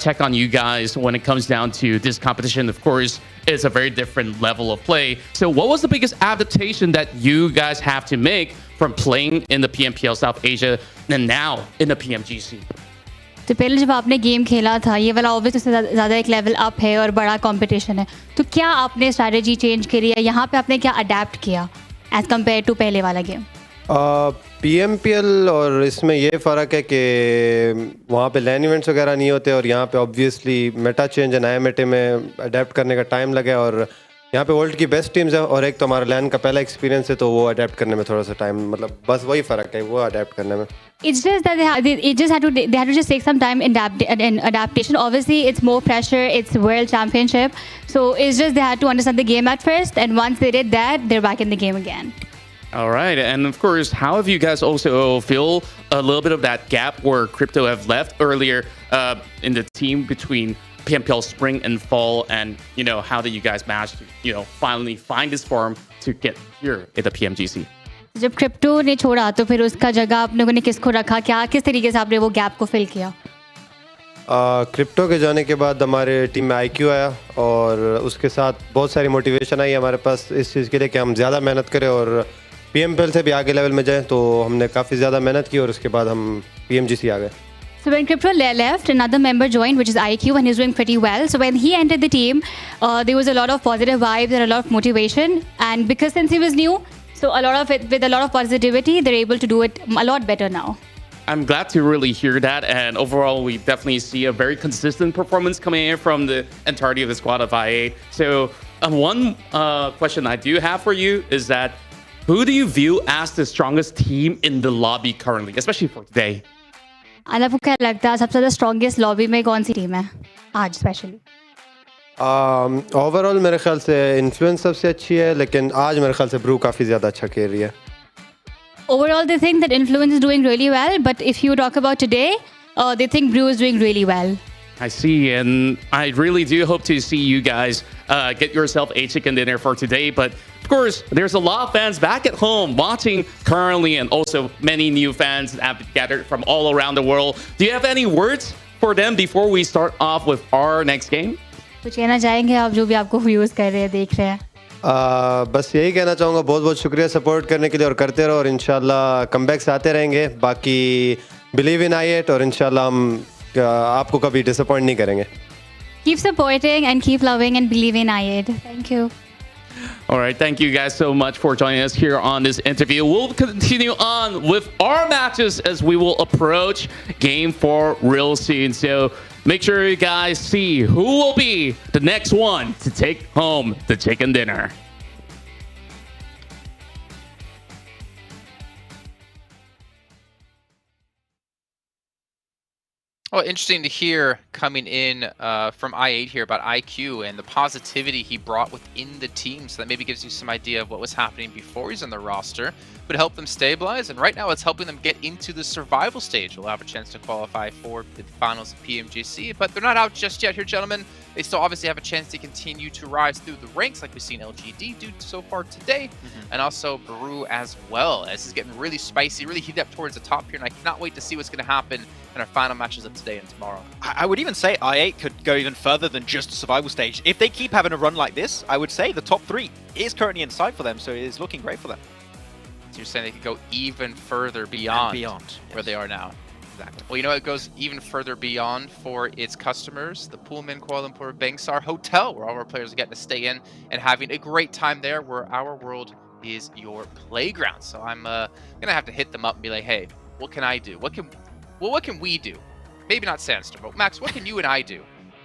check on you guys when it comes down to this competition. Of course, it's a very different level of play. So what was the biggest adaptation that you guys have to make from playing in the PMPL South Asia and now in the PMGC?
तो पहले जब आपने game खेला था ये वाला obvious उससे ज़्यादा एक लेवल अप है और बड़ा कंपटीशन है, तो क्या आपने स्ट्रैटेजी चेंज करी है, यहाँ पे आपने क्या अडेप्ट किया एज कम्पेयर टू पहले वाला गेम?
PMPL और इसमें ये फ़र्क है कि वहाँ पे लैन इवेंट्स वगैरह नहीं होते और यहाँ पे ऑब्वियसली मेटा चेंज है, नए मेटे में अडेप्ट करने का टाइम लगे और यहाँ पे वर्ल्ड की बेस्ट टीम्स है और एक तो हमारा लैन का पहला एक्सपीरियंस है तो वो अडेप्ट करने में थोड़ा सा टाइम, मतलब बस वही फ़र्क है वो अडेप्ट करने में.
It's just that they had to just take some time in adaptation. Obviously, it's more pressure. It's World Championship, so it's just they had to understand the game at first, and once they did that, they're back in the game again.
All right, and of course, how have you guys also feel a little bit of that gap where Crypto have left earlier in the team between PMPL spring and fall, and how did you guys manage to finally find this form to get here at the PMGC?
जब crypto ने छोड़ा तो फिर उसका जगह आप लोगों ने किसको रखा, क्या किस तरीके से आपने वो गैप को फिल किया?
क्रिप्टो के जाने के बाद हमारे टीम में IQ आया और उसके साथ बहुत सारी मोटिवेशन आई हमारे पास इस चीज़ के लिए कि हम ज़्यादा मेहनत करें और PMPL से भी आगे लेवल में जाएं, तो हमने काफ़ी ज़्यादा मेहनत की और उसके बाद हम PMGC आ गए.
So when Crypto left, another member joined, which is IQ, and he's doing pretty well. So when he entered the team, there was a lot of positive vibes and a lot of motivation. And because since he was new, so with a lot of positivity, they're able to do it a lot better now.
I'm glad to really hear that. And overall, we definitely see a very consistent performance coming in from the entirety of the squad of I8. So one question I do have for you is that who do you view as the strongest team in the lobby currently, especially for today?
आपको क्या लगता है सबसे ज़्यादा strongest lobby में कौन सी team है आज स्पेशली?
ओवरऑल मेरे ख्याल से इन्फ्लुएंस सबसे अच्छी है, लेकिन आज मेरे ख्याल से ब्रू काफ़ी ज़्यादा अच्छा खेल रही है.
Overall, they think that Influence is doing really well, but if you talk about today, they think Brew is doing really well.
I see, and I really do hope to see you guys get yourself a chicken dinner for today. But of course, there's a lot of fans back at home watching currently, and also many new fans that have gathered from all around the world. Do you have any words for them before we start off with our next game?
कुछ कहना चाहेंगे आप जो भी आपको views कर रहे हैं, देख रहे हैं?
बस यही कहना चाहूँगा, बहुत बहुत शुक्रिया सपोर्ट करने के लिए और करते रहो और इंशाल्लाह कमबैक्स आते रहेंगे. बाकी बिलीव इन I8 और इंशाल्लाह हम आपको कभी डिसअपॉइंट नहीं करेंगे.
Keep supporting and keep loving and believe in I8. Thank you.
All right, thank you guys so much for joining us here on this interview. We'll continue on with our matches as we will approach Game 4 real soon. So make sure you guys see who will be the next one to take home the chicken dinner.
Well, interesting to hear coming in from I8 here about IQ and the positivity he brought within the team. So that maybe gives you some idea of what was happening before he's on the roster. Would help them stabilize, and right now it's helping them get into the survival stage. We'll have a chance to qualify for the finals of PMGC, but they're not out just yet here, gentlemen. They still obviously have a chance to continue to rise through the ranks like we've seen LGD do so far today, and also Baru as well. This is getting really spicy, really heated up towards the top here, and I cannot wait to see what's going to happen in our final matches of today and tomorrow.
I would even say I8 could go even further than just the survival stage. If they keep having a run like this, I would say the top 3 is currently in sight for them, so it is looking great for them.
So you're saying they could go even further beyond, where they are now. Exactly. Well, you know, it goes even further beyond for its customers. The Pullman Kuala Lumpur Bangsar Hotel, where all our players are getting to stay in and having a great time there, where our world is your playground. So I'm gonna have to hit them up and be like, hey, what can I do? What can we do? Maybe not Sandstorm, but Max, what can you and I do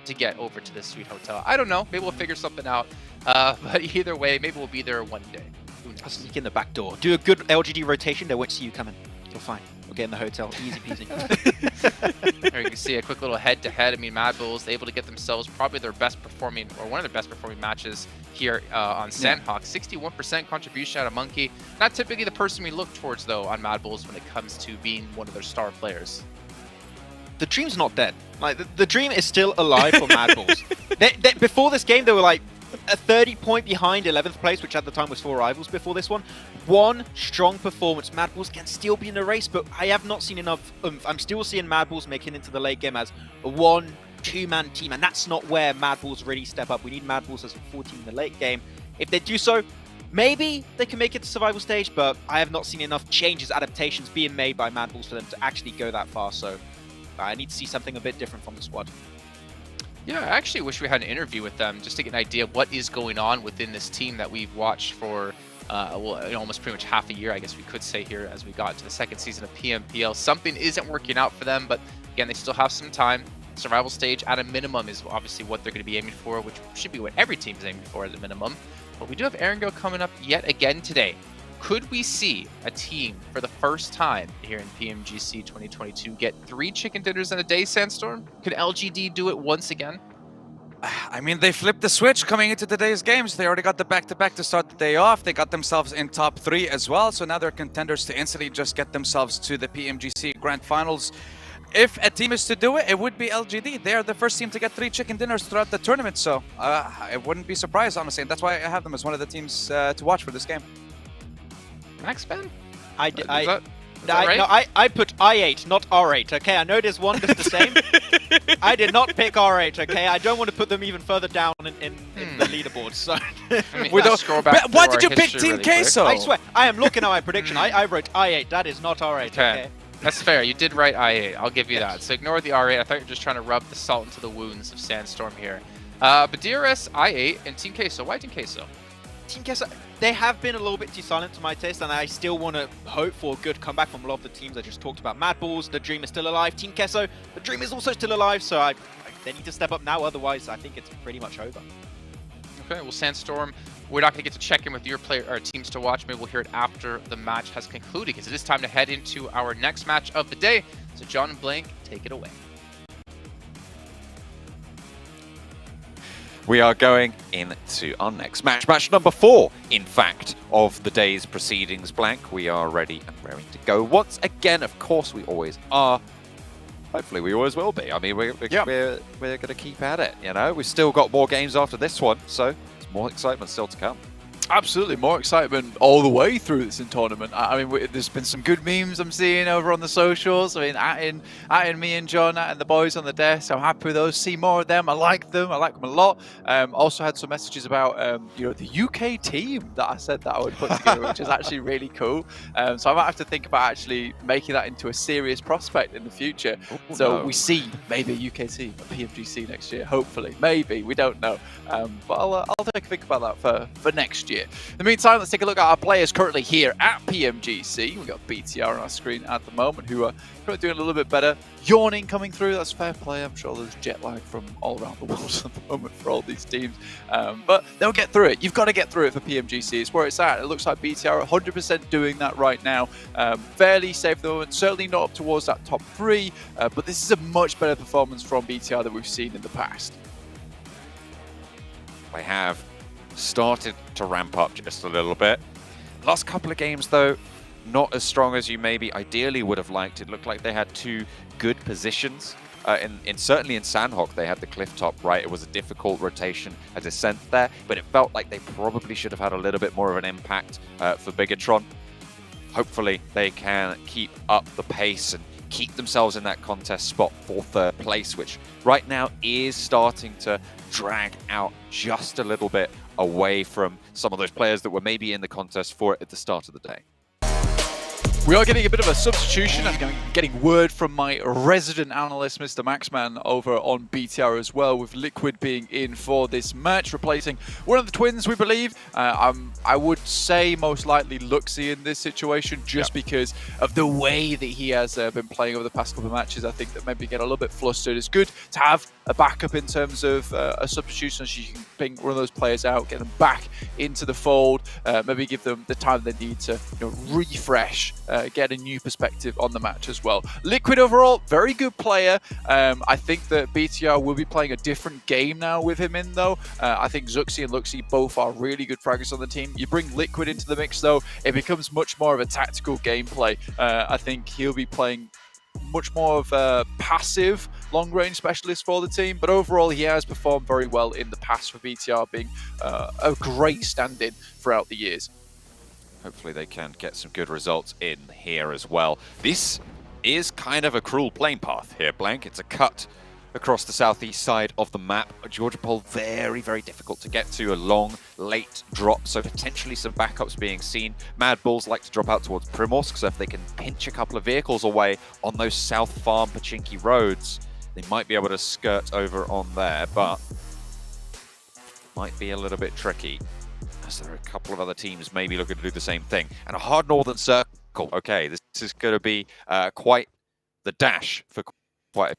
to get over to this sweet hotel? I don't know. Maybe we'll figure something out. But either way, maybe we'll be there one day.
I'll sneak in the back door. Do a good LGD rotation. They won't see you coming. You're fine. We'll get in the hotel. Easy peasy.
There you can see a quick little head-to-head. I mean, Mad Bulls able to get themselves probably their best performing, or one of their best performing matches here on Sandhawk. 61% contribution out of Monkey. Not typically the person we look towards, though, on Mad Bulls when it comes to being one of their star players.
the dream's not dead. Like the dream is still alive for Mad Bulls. Before this game, they were like a 30-point behind 11th place, which at the time was 4 rivals before this one. One strong performance. Mad Bulls can still be in the race, but I have not seen enough oomph. I'm still seeing Mad Bulls making it into the late game as a 1-2-man team, and that's not where Mad Bulls really step up. We need Mad Bulls as a full team in the late game. If they do so, maybe they can make it to survival stage, but I have not seen enough changes, adaptations being made by Mad Bulls for them to actually go that far, so I need to see something a bit different from the squad.
Yeah, I actually wish we had an interview with them just to get an idea of what is going on within this team that we've watched for almost pretty much half a year, I guess we could say here, as we got into the second season of PMPL. Something isn't working out for them, but again, they still have some time. Survival stage at a minimum is obviously what they're going to be aiming for, which should be what every team is aiming for at a minimum. But we do have Erangel coming up yet again today. Could we see a team for the first time here in PMGC 2022 get 3 chicken dinners in a day, Sandstorm? Could LGD do it once again?
I mean, they flipped the switch coming into today's games. They already got the back-to-back to start the day off. They got themselves in top 3 as well. So now they're contenders to instantly just get themselves to the PMGC Grand Finals. If a team is to do it, it would be LGD. They are the first team to get 3 chicken dinners throughout the tournament. So I wouldn't be surprised, honestly. And that's why I have them as one of the teams to watch for this game.
Max Ben?
I
right?
put I8, not R8, okay? I know there's one that's the same. I did not pick R8, okay? I don't want to put them even further down in the leaderboard, so...
Why did you pick Team Queso?
I swear, I am looking at my prediction. I wrote I8, that is not R8, okay?
That's fair. You did write I8. I'll give you that. So ignore the R8. I thought you were just trying to rub the salt into the wounds of Sandstorm here. But DRS, I8, and Team Queso. Why Team Queso?
Team Queso, they have been a little bit too silent to my taste, and I still want to hope for a good comeback from a lot of the teams I just talked about. Mad Bulls, the dream is still alive. Team Queso, the dream is also still alive, so they need to step up now, otherwise I think it's pretty much over.
Okay, well, Sandstorm, we're not going to get to check in with your teams to watch. Maybe we'll hear it after the match has concluded, because it is time to head into our next match of the day. So John and Blank, take it away.
We are going into our next match. Match number 4, in fact, of the day's proceedings. Blank, we are ready and raring to go. Once again, of course, we always are. Hopefully, we always will be. I mean, we're going to keep at it, you know? We've still got more games after this one, so there's more excitement still to come.
Absolutely, more excitement all the way through this tournament. I mean, there's been some good memes I'm seeing over on the socials. I mean, at me and John, and the boys on the desk. I'm happy with those. See more of them. I like them. I like them a lot. Also had some messages about the UK team that I said that I would put together, which is actually really cool. So I might have to think about actually making that into a serious prospect in the future.
Ooh,
so we see maybe a UK team, a PMGC next year. Hopefully, maybe we don't know. But I'll take a think about that for next year. In the meantime, let's take a look at our players currently here at PMGC. We've got BTR on our screen at the moment, who are doing a little bit better. Yawning coming through, that's fair play. I'm sure there's jet lag from all around the world at the moment for all these teams. But they'll get through it. You've got to get through it for PMGC. It's where it's at. It looks like BTR are 100% doing that right now. Fairly safe at the moment. Certainly not up towards that top 3. But this is a much better performance from BTR than we've seen in the past.
They have started to ramp up just a little bit. Last couple of games, though, not as strong as you maybe ideally would have liked. It looked like they had 2 good positions. Certainly in Sandhawk, they had the cliff top right. It was a difficult rotation, a descent there, but it felt like they probably should have had a little bit more of an impact for Bigatron. Hopefully, they can keep up the pace and keep themselves in that contest spot for 3rd place, which right now is starting to drag out just a little bit away from some of those players that were maybe in the contest for it at the start of the day.
We are getting a bit of a substitution. I'm getting word from my resident analyst, Mr. Maxman, over on BTR as well, with Liquid being in for this match, replacing one of the twins, we believe. I would say most likely Luxy in this situation, just because of the way that he has been playing over the past couple of matches. I think that maybe get a little bit flustered. It's good to have a backup in terms of a substitution, so you can bring one of those players out, get them back into the fold, maybe give them the time they need to refresh, get a new perspective on the match as well. Liquid overall, very good player. I think that BTR will be playing a different game now with him in, though. I think Zuxi and Luxy both are really good fraggers on the team. You bring Liquid into the mix, though, it becomes much more of a tactical gameplay. I think he'll be playing much more of a passive long-range specialist for the team, but overall he has performed very well in the past for BTR, being a great stand-in throughout the years.
Hopefully they can get some good results in here as well. This is kind of a cruel playing path here, Blank. It's a cut across the southeast side of the map. Georgia Pole very, very difficult to get to. A long, late drop, so potentially some backups being seen. Mad Bulls like to drop out towards Primorsk, so if they can pinch a couple of vehicles away on those South Farm Pachinki roads, they might be able to skirt over on there, but might be a little bit tricky, as there are a couple of other teams maybe looking to do the same thing. And a hard northern circle. Okay, this is going to be quite the dash for quite a...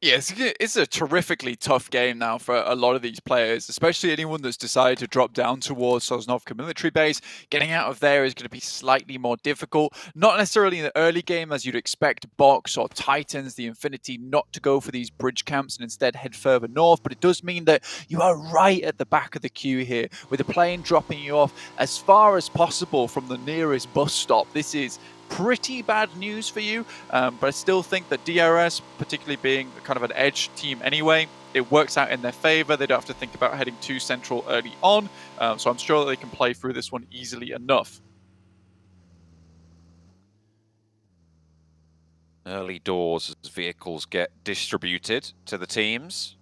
Yeah, it's a terrifically tough game now for a lot of these players, especially anyone that's decided to drop down towards Sosnovka military base. Getting out of there is going to be slightly more difficult. Not necessarily in the early game, as you'd expect Box or Titans, the Infinity, not to go for these bridge camps and instead head further north. But it does mean that you are right at the back of the queue here, with the plane dropping you off as far as possible from the nearest bus stop. This is pretty bad news for you, but I still think that DRS, particularly being kind of an edge team anyway, it works out in their favor. They don't have to think about heading too central early on, so I'm sure that they can play through this one easily enough.
Early doors as vehicles get distributed to the teams.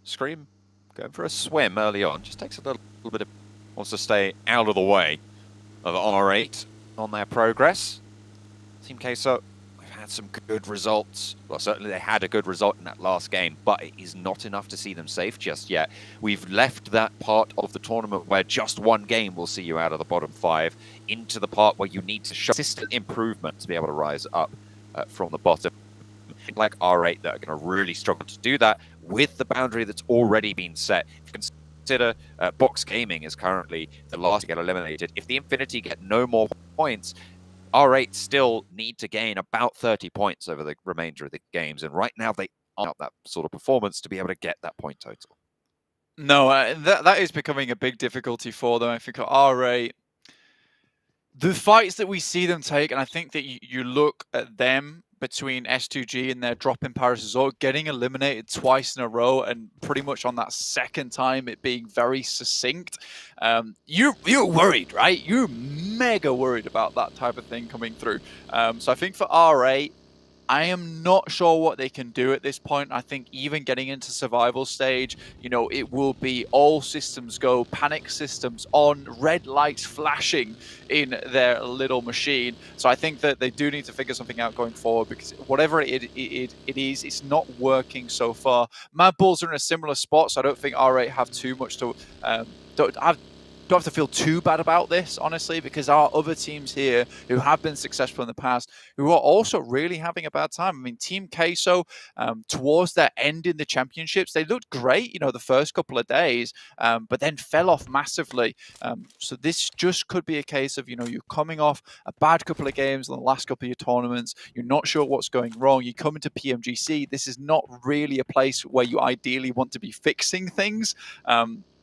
Scream going for a swim early on. Just takes a little bit of... wants to stay out of the way of R8 on their progress. Team Queso, we've had some good results. Well, certainly they had a good result in that last game, but it is not enough to see them safe just yet. We've left that part of the tournament where just one game will see you out of the bottom 5 into the part where you need to show consistent improvement to be able to rise up from the bottom. Like R8 that are going to really struggle to do that with the boundary that's already been set. If you consider Box Gaming is currently the last to get eliminated. If the Infinity get no more points, R8 still need to gain about 30 points over the remainder of the games, and right now they aren't that sort of performance to be able to get that point total.
No, that is becoming a big difficulty for them. I think R8, the fights that we see them take, and I think that you look at them between S2G and their drop in Paris Resort, getting eliminated twice in a row, and pretty much on that second time it being very succinct. You're worried, right? You're mega worried about that type of thing coming through. So I think for R8, I am not sure what they can do at this point. I think even getting into survival stage, you know, it will be all systems go, panic systems on, red lights flashing in their little machine. So I think that they do need to figure something out going forward, because whatever it is, it's not working so far. Mad Bulls are in a similar spot, so I don't think R8 have too much to... Don't have to feel too bad about this, honestly, because our other teams here who have been successful in the past, who are also really having a bad time. I mean, Team Queso, towards their end in the championships, they looked great, you know, the first couple of days, but then fell off massively. So this just could be a case of, you know, you're coming off a bad couple of games in the last couple of your tournaments. You're not sure what's going wrong. You come into PMGC. This is not really a place where you ideally want to be fixing things.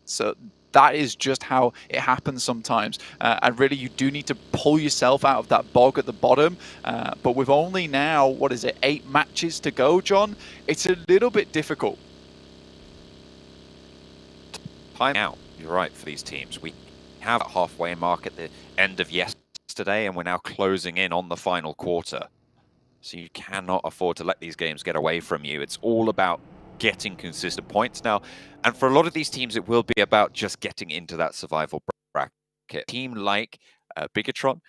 So that is just how it happens sometimes. And really, you do need to pull yourself out of that bog at the bottom. But with only now, 8 matches to go, John, it's a little bit difficult.
Time out, you're right, for these teams. We have a halfway mark at the end of yesterday, and we're now closing in on the final quarter. So you cannot afford to let these games get away from you. It's all about getting consistent points now, and for a lot of these teams it will be about just getting into that survival bracket. A team like Bigatron,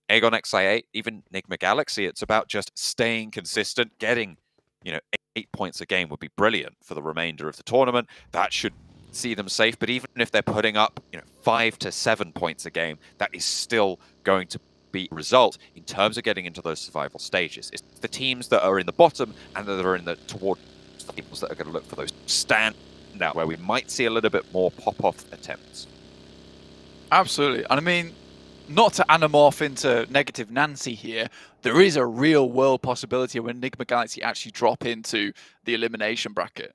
Aegon XI8, even Enigma Galaxy, it's about just staying consistent. Getting, you know, 8 points a game would be brilliant for the remainder of the tournament. That should see them safe, but even if they're putting up, you know, 5 to 7 points a game, that is still going to be a result in terms of getting into those survival stages. It's the teams that are in the bottom and that are in the toward people that are going to look for those stand out where we might see a little bit more pop-off attempts.
Absolutely. And I mean, not to anamorph into negative Nancy here, there is a real world possibility when Enigma Galaxy actually drop into the elimination bracket.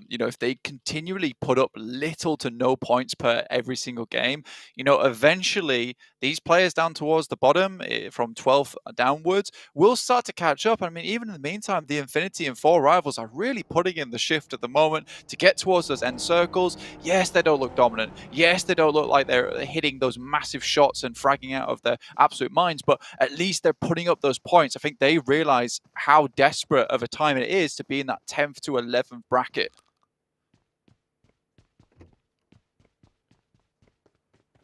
You know, if they continually put up little to no points per every single game, you know, eventually these players down towards the bottom from 12th downwards will start to catch up. I mean, even in the meantime, the Infinity and 4 Rivals are really putting in the shift at the moment to get towards those end circles. Yes, they don't look dominant. Yes, they don't look like they're hitting those massive shots and fragging out of their absolute minds, but at least they're putting up those points. I think they realize how desperate of a time it is to be in that 10th to 11th bracket.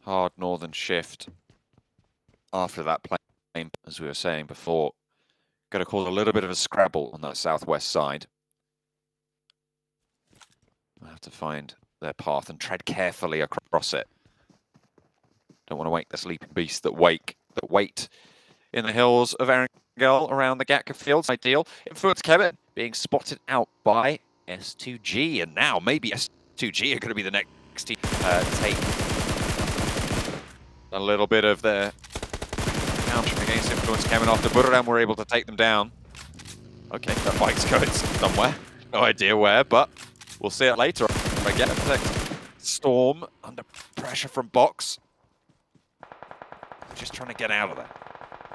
Hard northern shift after that plane, as we were saying before. Going to cause a little bit of a scrabble on that southwest side. We'll have to find their path and tread carefully across it. Don't want to wake the sleeping beasts that wait in the hills of Erangel around the Gatka fields. Ideal. Influence Kevin being spotted out by S2G, and now maybe S2G are going to be the next team take a little bit of their countering against Influence Kevin after Buradam were able to take them down. Okay, that bike's going somewhere. No idea where, but we'll see it later. I get Storm under pressure from Box. Just trying to get out of there.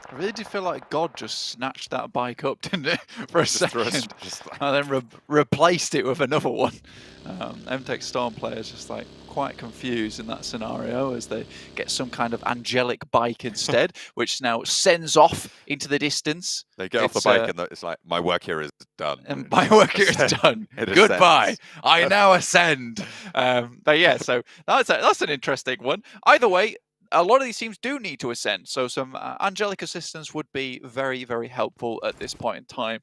I really do feel like God just snatched that bike up, didn't it, for a second, and then replaced it with another one. MTech Storm players just like quite confused in that scenario as they get some kind of angelic bike instead, which now sends off into the distance.
They get off the bike and it's like, my work here is done.
And my work here is done. Goodbye. I now ascend. But yeah, so that's an interesting one. Either way, a lot of these teams do need to ascend, so some angelic assistance would be very, very helpful at this point in time.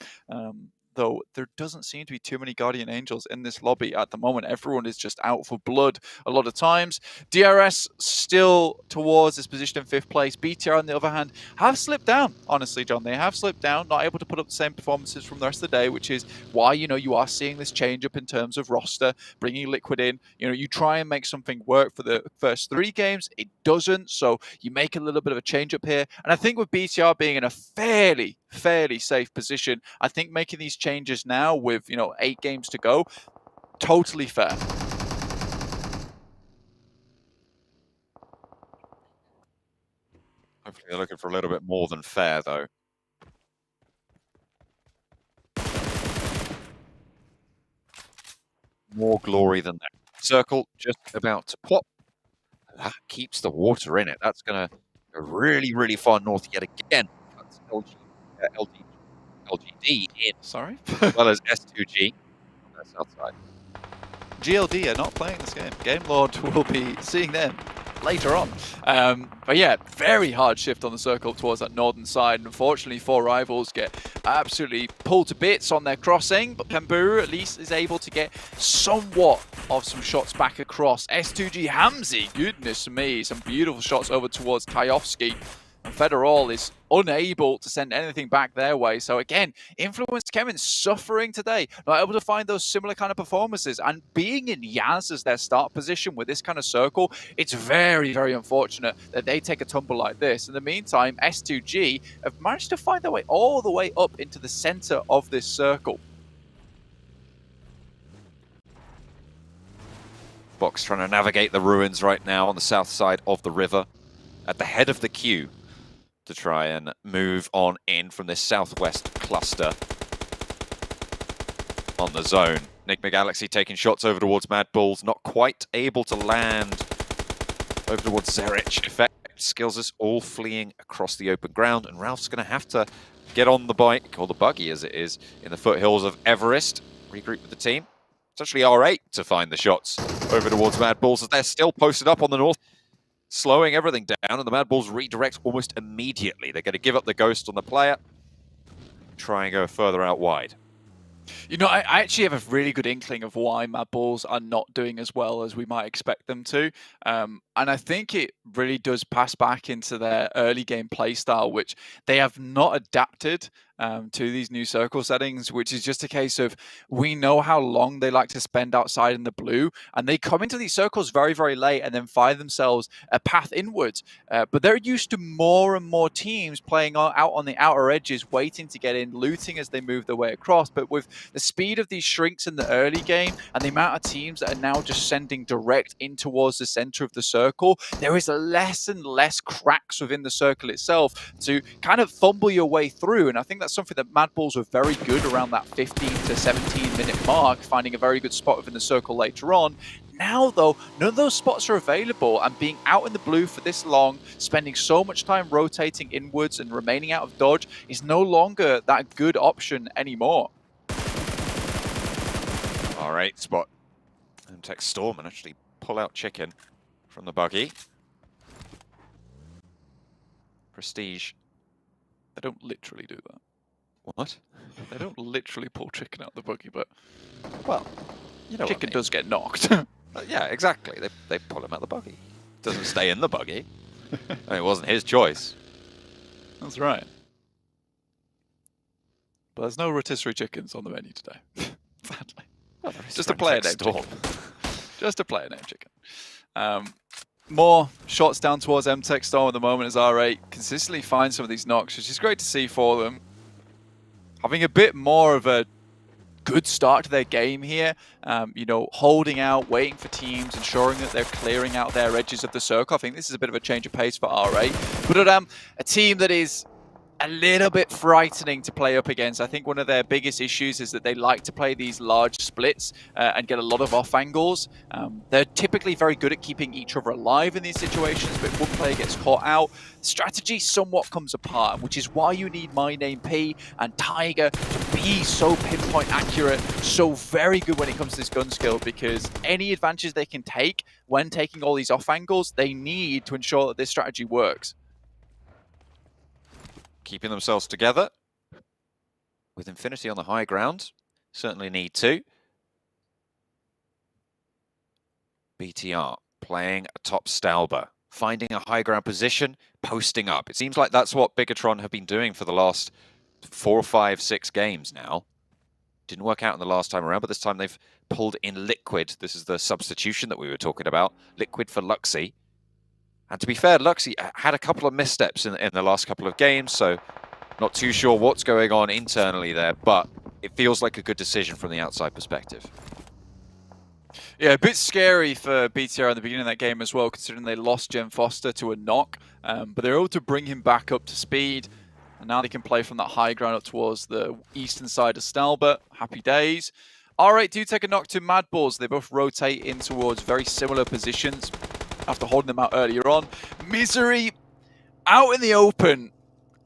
Though there doesn't seem to be too many Guardian Angels in this lobby at the moment. Everyone is just out for blood a lot of times. DRS still towards this position in 5th place. BTR, on the other hand, have slipped down, honestly, John. They have slipped down, not able to put up the same performances from the rest of the day, which is why, you know, you are seeing this change up in terms of roster, bringing Liquid in. You know, you try and make something work for the first 3 games. It doesn't, so you make a little bit of a change up here. And I think with BTR being in a fairly safe position, I think making these changes now with, you know, 8 games to go, totally fair.
Hopefully they're looking for a little bit more than fair, though. More glory than that. Circle just about to pop. That keeps the water in it. That's going to go really, really far north yet again. That's LGD in.
Sorry?
As well as S2G on the south side.
GLD are not playing this game. Game Lord will be seeing them later on. But yeah, very hard shift on the circle towards that northern side. Unfortunately, 4 Rivals get absolutely pulled to bits on their crossing, but Kamburu at least is able to get somewhat of some shots back across. S2G Hamzi, goodness me, some beautiful shots over towards Kayovsky. And Federal is unable to send anything back their way. So again, Influenced Kevin suffering today, not able to find those similar kind of performances. And being in Yaz as their start position with this kind of circle, it's very, very unfortunate that they take a tumble like this. In the meantime, S2G have managed to find their way all the way up into the center of this circle.
Box trying to navigate the ruins right now on the south side of the river at the head of the queue to try and move on in from this southwest cluster on the zone. Enigma Galaxy taking shots over towards Mad Bulls, not quite able to land over towards Zerich. Effect skills us all fleeing across the open ground, and Ralph's going to have to get on the bike, or the buggy as it is, in the foothills of Everest, regroup with the team. It's actually R8 to find the shots over towards Mad Bulls as they're still posted up on the north, slowing everything down, and the Mad Bulls redirect almost immediately. They're going to give up the ghost on the player, try and go further out wide.
You know, I actually have a really good inkling of why Mad Bulls are not doing as well as we might expect them to. And I think it really does pass back into their early game playstyle, which they have not adapted to these new circle settings, which is just a case of we know how long they like to spend outside in the blue, and they come into these circles very, very late and then find themselves a path inwards. But they're used to more and more teams playing out on the outer edges, waiting to get in, looting as they move their way across. But with the speed of these shrinks in the early game and the amount of teams that are now just sending direct in towards the center of the circle, there is less and less cracks within the circle itself to kind of fumble your way through. And I think that's something that Mad Bulls were very good around that 15 to 17 minute mark, finding a very good spot within the circle later on. Now, though, none of those spots are available, and being out in the blue for this long, spending so much time rotating inwards and remaining out of dodge is no longer that good option anymore.
All right, spot. And take Storm and actually pull out Chicken from the buggy. Prestige.
They don't literally do that.
What?
They don't literally pull Chicken out the buggy, but
well, you know,
Chicken
what I mean.
does get knocked.
Yeah, exactly. They pull him out the buggy. Doesn't stay in the buggy. I mean, it wasn't his choice.
That's right. But there's no rotisserie chickens on the menu today. Sadly.
Well,
just a player name
Storm.
chicken. Just a player name chicken. More shots down towards MTech Storm at the moment as R8 consistently finds some of these knocks, which is great to see for them. Having a bit more of a good start to their game here, you know, holding out, waiting for teams, ensuring that they're clearing out their edges of the circle. I think this is a bit of a change of pace for R8. But a team that is a little bit frightening to play up against. I think one of their biggest issues is that they like to play these large splits and get a lot of off angles. They're typically very good at keeping each other alive in these situations, but if one player gets caught out, strategy somewhat comes apart, which is why you need My Name P and Tiger to be so pinpoint accurate, so very good when it comes to this gun skill, because any advantages they can take when taking all these off angles, they need to ensure that this strategy works.
Keeping themselves together with Infinity on the high ground. Certainly need to. BTR playing atop Stalber, finding a high ground position, posting up. It seems like that's what Bigatron have been doing for the last 4, 5, 6 games now. Didn't work out in the last time around, but this time they've pulled in Liquid. This is the substitution that we were talking about. Liquid for Luxy. And to be fair, Luxy had a couple of missteps in the last couple of games, so not too sure what's going on internally there, but it feels like a good decision from the outside perspective.
Yeah, a bit scary for BTR in the beginning of that game as well, considering they lost Jem Foster to a knock, but they're able to bring him back up to speed, and now they can play from that high ground up towards the eastern side of Stalbert. Happy days. R8 do take a knock to Mad Bulls. They both rotate in towards very similar positions after holding them out earlier on. Misery out in the open.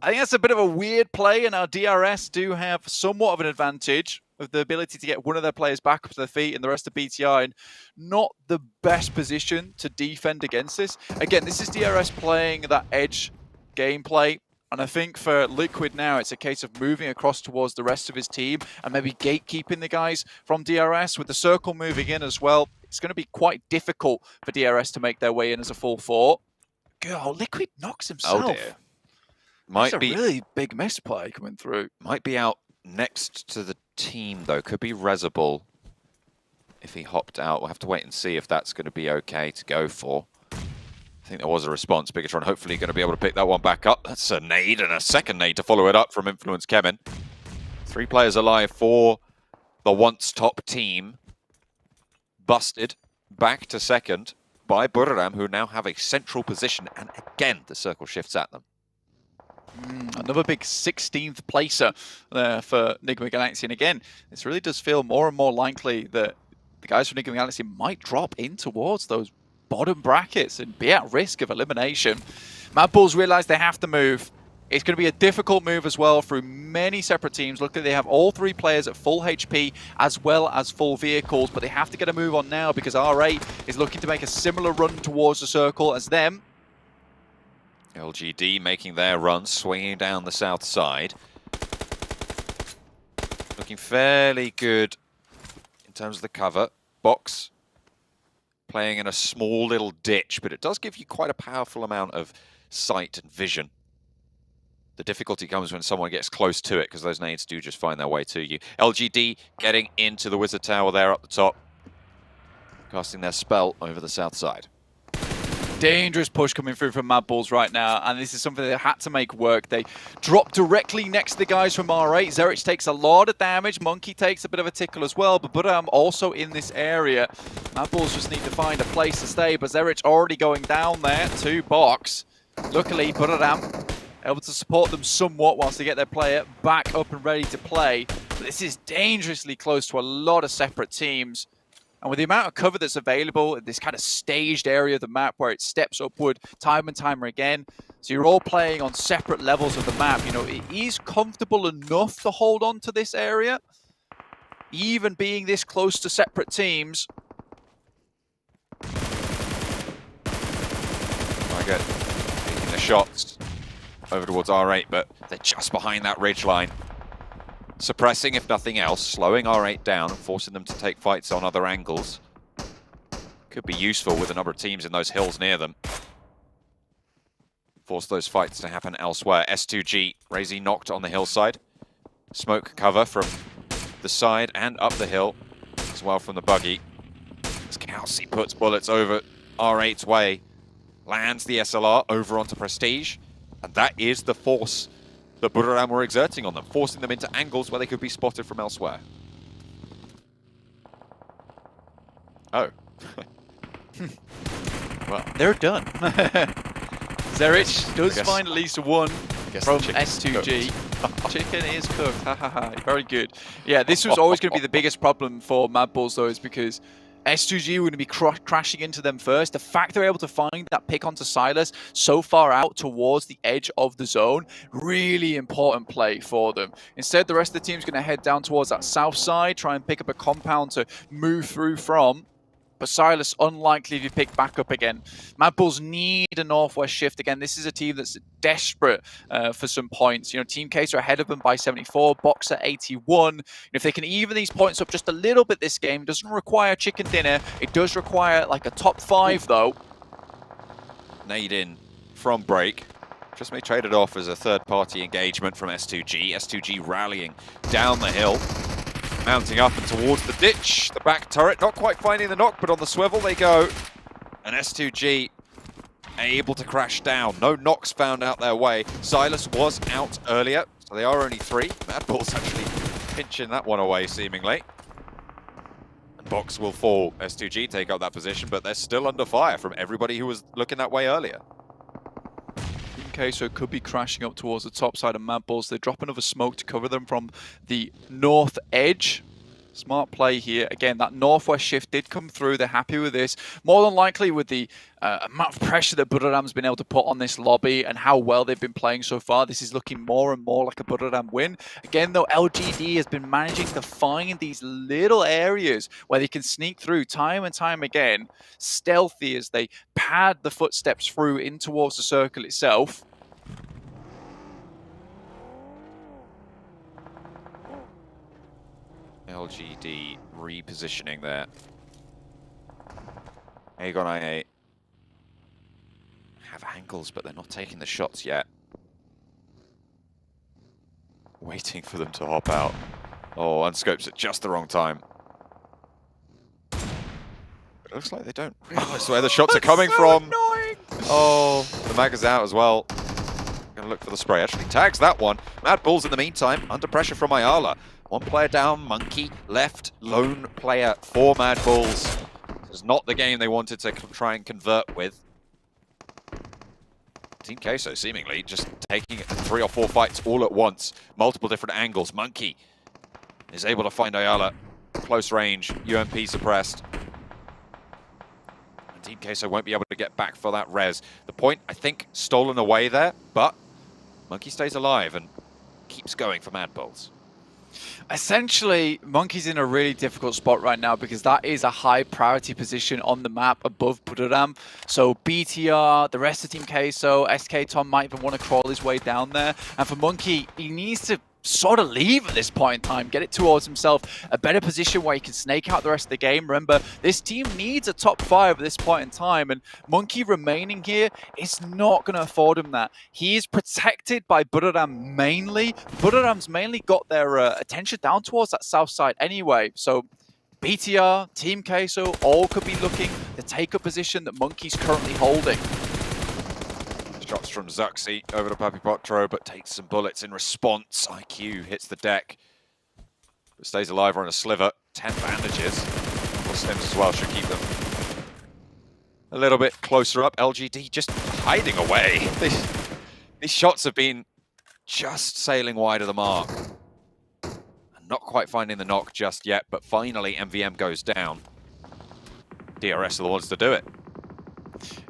I think that's a bit of a weird play, and our DRS do have somewhat of an advantage of the ability to get one of their players back up to their feet and the rest of BTI in not the best position to defend against this. Again, this is DRS playing that edge gameplay, and I think for Liquid now, it's a case of moving across towards the rest of his team and maybe gatekeeping the guys from DRS. With the circle moving in as well, it's going to be quite difficult for DRS to make their way in as a full 4. God, Liquid knocks himself.
Oh dear. Might be
a really big misplay coming through.
Might be out next to the team, though. Could be Rezable if he hopped out. We'll have to wait and see if that's going to be okay to go for. I think there was a response. Bigatron hopefully going to be able to pick that one back up. That's a nade and a second nade to follow it up from Influence Kevin. 3 players alive for the once top team. Busted back to second by Buriram, who now have a central position. And again, the circle shifts at them.
Another big 16th placer there for Nigma Galaxy. And again, this really does feel more and more likely that the guys from Nigma Galaxy might drop in towards those bottom brackets and be at risk of elimination. Mad Bulls realize they have to move. It's going to be a difficult move as well through many separate teams. Luckily, they have all 3 players at full HP as well as full vehicles, but they have to get a move on now because R8 is looking to make a similar run towards the circle as them.
LGD making their run, swinging down the south side. Looking fairly good in terms of the cover. Box playing in a small little ditch, but it does give you quite a powerful amount of sight and vision. The difficulty comes when someone gets close to it, because those nades do just find their way to you. LGD getting into the Wizard Tower there up the top, casting their spell over the south side.
Dangerous push coming through from Mad Bulls right now, and this is something they had to make work. They drop directly next to the guys from R8. Zerich takes a lot of damage. Monkey takes a bit of a tickle as well, but Buram also in this area. Mad Bulls just need to find a place to stay, but Zerich already going down there to box. Luckily, Buram able to support them somewhat whilst they get their player back up and ready to play. But this is dangerously close to a lot of separate teams. And with the amount of cover that's available in this kind of staged area of the map where it steps upward time and time again, so you're all playing on separate levels of the map, you know, it is comfortable enough to hold on to this area, even being this close to separate teams.
I get taking the shots over towards R8, but they're just behind that ridge line. Suppressing, if nothing else, slowing R8 down and forcing them to take fights on other angles. Could be useful with a number of teams in those hills near them. Force those fights to happen elsewhere. S2G, Razy knocked on the hillside. Smoke cover from the side and up the hill, as well from the buggy. As Kelsey puts bullets over R8's way, lands the SLR over onto Prestige, and that is the force that Buram were exerting on them, forcing them into angles where they could be spotted from elsewhere. Oh.
Well, they're done. Zerich does find at least one from S2G. Chicken is cooked. Ha ha ha. Very good. Yeah, this was always going to be the biggest problem for Mad Bulls, though, is because S2G were going to be crashing into them first. The fact they're able to find that pick onto Silas so far out towards the edge of the zone, really important play for them. Instead, the rest of the team's going to head down towards that south side, try and pick up a compound to move through from. But Silas, unlikely to pick back up again. Mad Bulls need a northwest shift again. This is a team that's desperate for some points. You know, Team Case are ahead of them by 74, Boxer 81. And if they can even these points up just a little bit this game, it doesn't require chicken dinner. It does require like a top 5 though.
Nade in from break. Just may trade it off as a third-party engagement from S2G. S2G rallying down the hill. Mounting up and towards the ditch, the back turret, not quite finding the knock, but on the swivel they go. And S2G able to crash down. No knocks found out their way. Silas was out earlier, so they are only 3. Mad Bulls actually pinching that one away, seemingly. And Box will fall. S2G take up that position, but they're still under fire from everybody who was looking that way earlier.
Okay, so it could be crashing up towards the top side of Mad Bulls. They drop another smoke to cover them from the north edge. Smart play here. Again, that northwest shift did come through. They're happy with this. More than likely with the amount of pressure that Buram's been able to put on this lobby and how well they've been playing so far, this is looking more and more like a Buram win. Again, though, LGD has been managing to find these little areas where they can sneak through time and time again, stealthy as they pad the footsteps through in towards the circle itself.
LGD repositioning there. Aegon IA have angles, but they're not taking the shots yet. Waiting for them to hop out. Oh, unscopes at just the wrong time. But it looks like they don't realize where the shots are coming from.
Annoying.
Oh, the mag is out as well. Gonna look for the spray. Actually tags that one. Mad Bulls in the meantime, under pressure from Ayala. One player down, Monkey left, lone player for Mad Bulls. This is not the game they wanted to try and convert with. Team Queso seemingly just taking 3 or 4 fights all at once. Multiple different angles. Monkey is able to find Ayala. Close range, UMP suppressed. And Team Queso won't be able to get back for that res. The point, I think, stolen away there, but Monkey stays alive and keeps going for Mad Bulls.
Essentially, Monkey's in a really difficult spot right now because that is a high priority position on the map above Buram. So BTR, the rest of Team Queso, SK Tom might even want to crawl his way down there. And for Monkey, he needs to sort of leave at this point in time, get it towards himself, a better position where he can snake out the rest of the game. Remember, this team needs a top 5 at this point in time, and Monkey remaining here is not going to afford him that. He is protected by Buriram mainly. Buriram's mainly got their attention down towards that south side anyway, so BTR, Team Queso, all could be looking to take a position that Monkey's currently holding.
Shots from Zuxi over to Papi Potro, but takes some bullets in response. IQ hits the deck, but stays alive on a sliver. 10 bandages. Or Slims as well should keep them a little bit closer up. LGD just hiding away. These shots have been just sailing wide of the mark. Not quite finding the knock just yet, but finally MVM goes down. DRS are the ones to do it.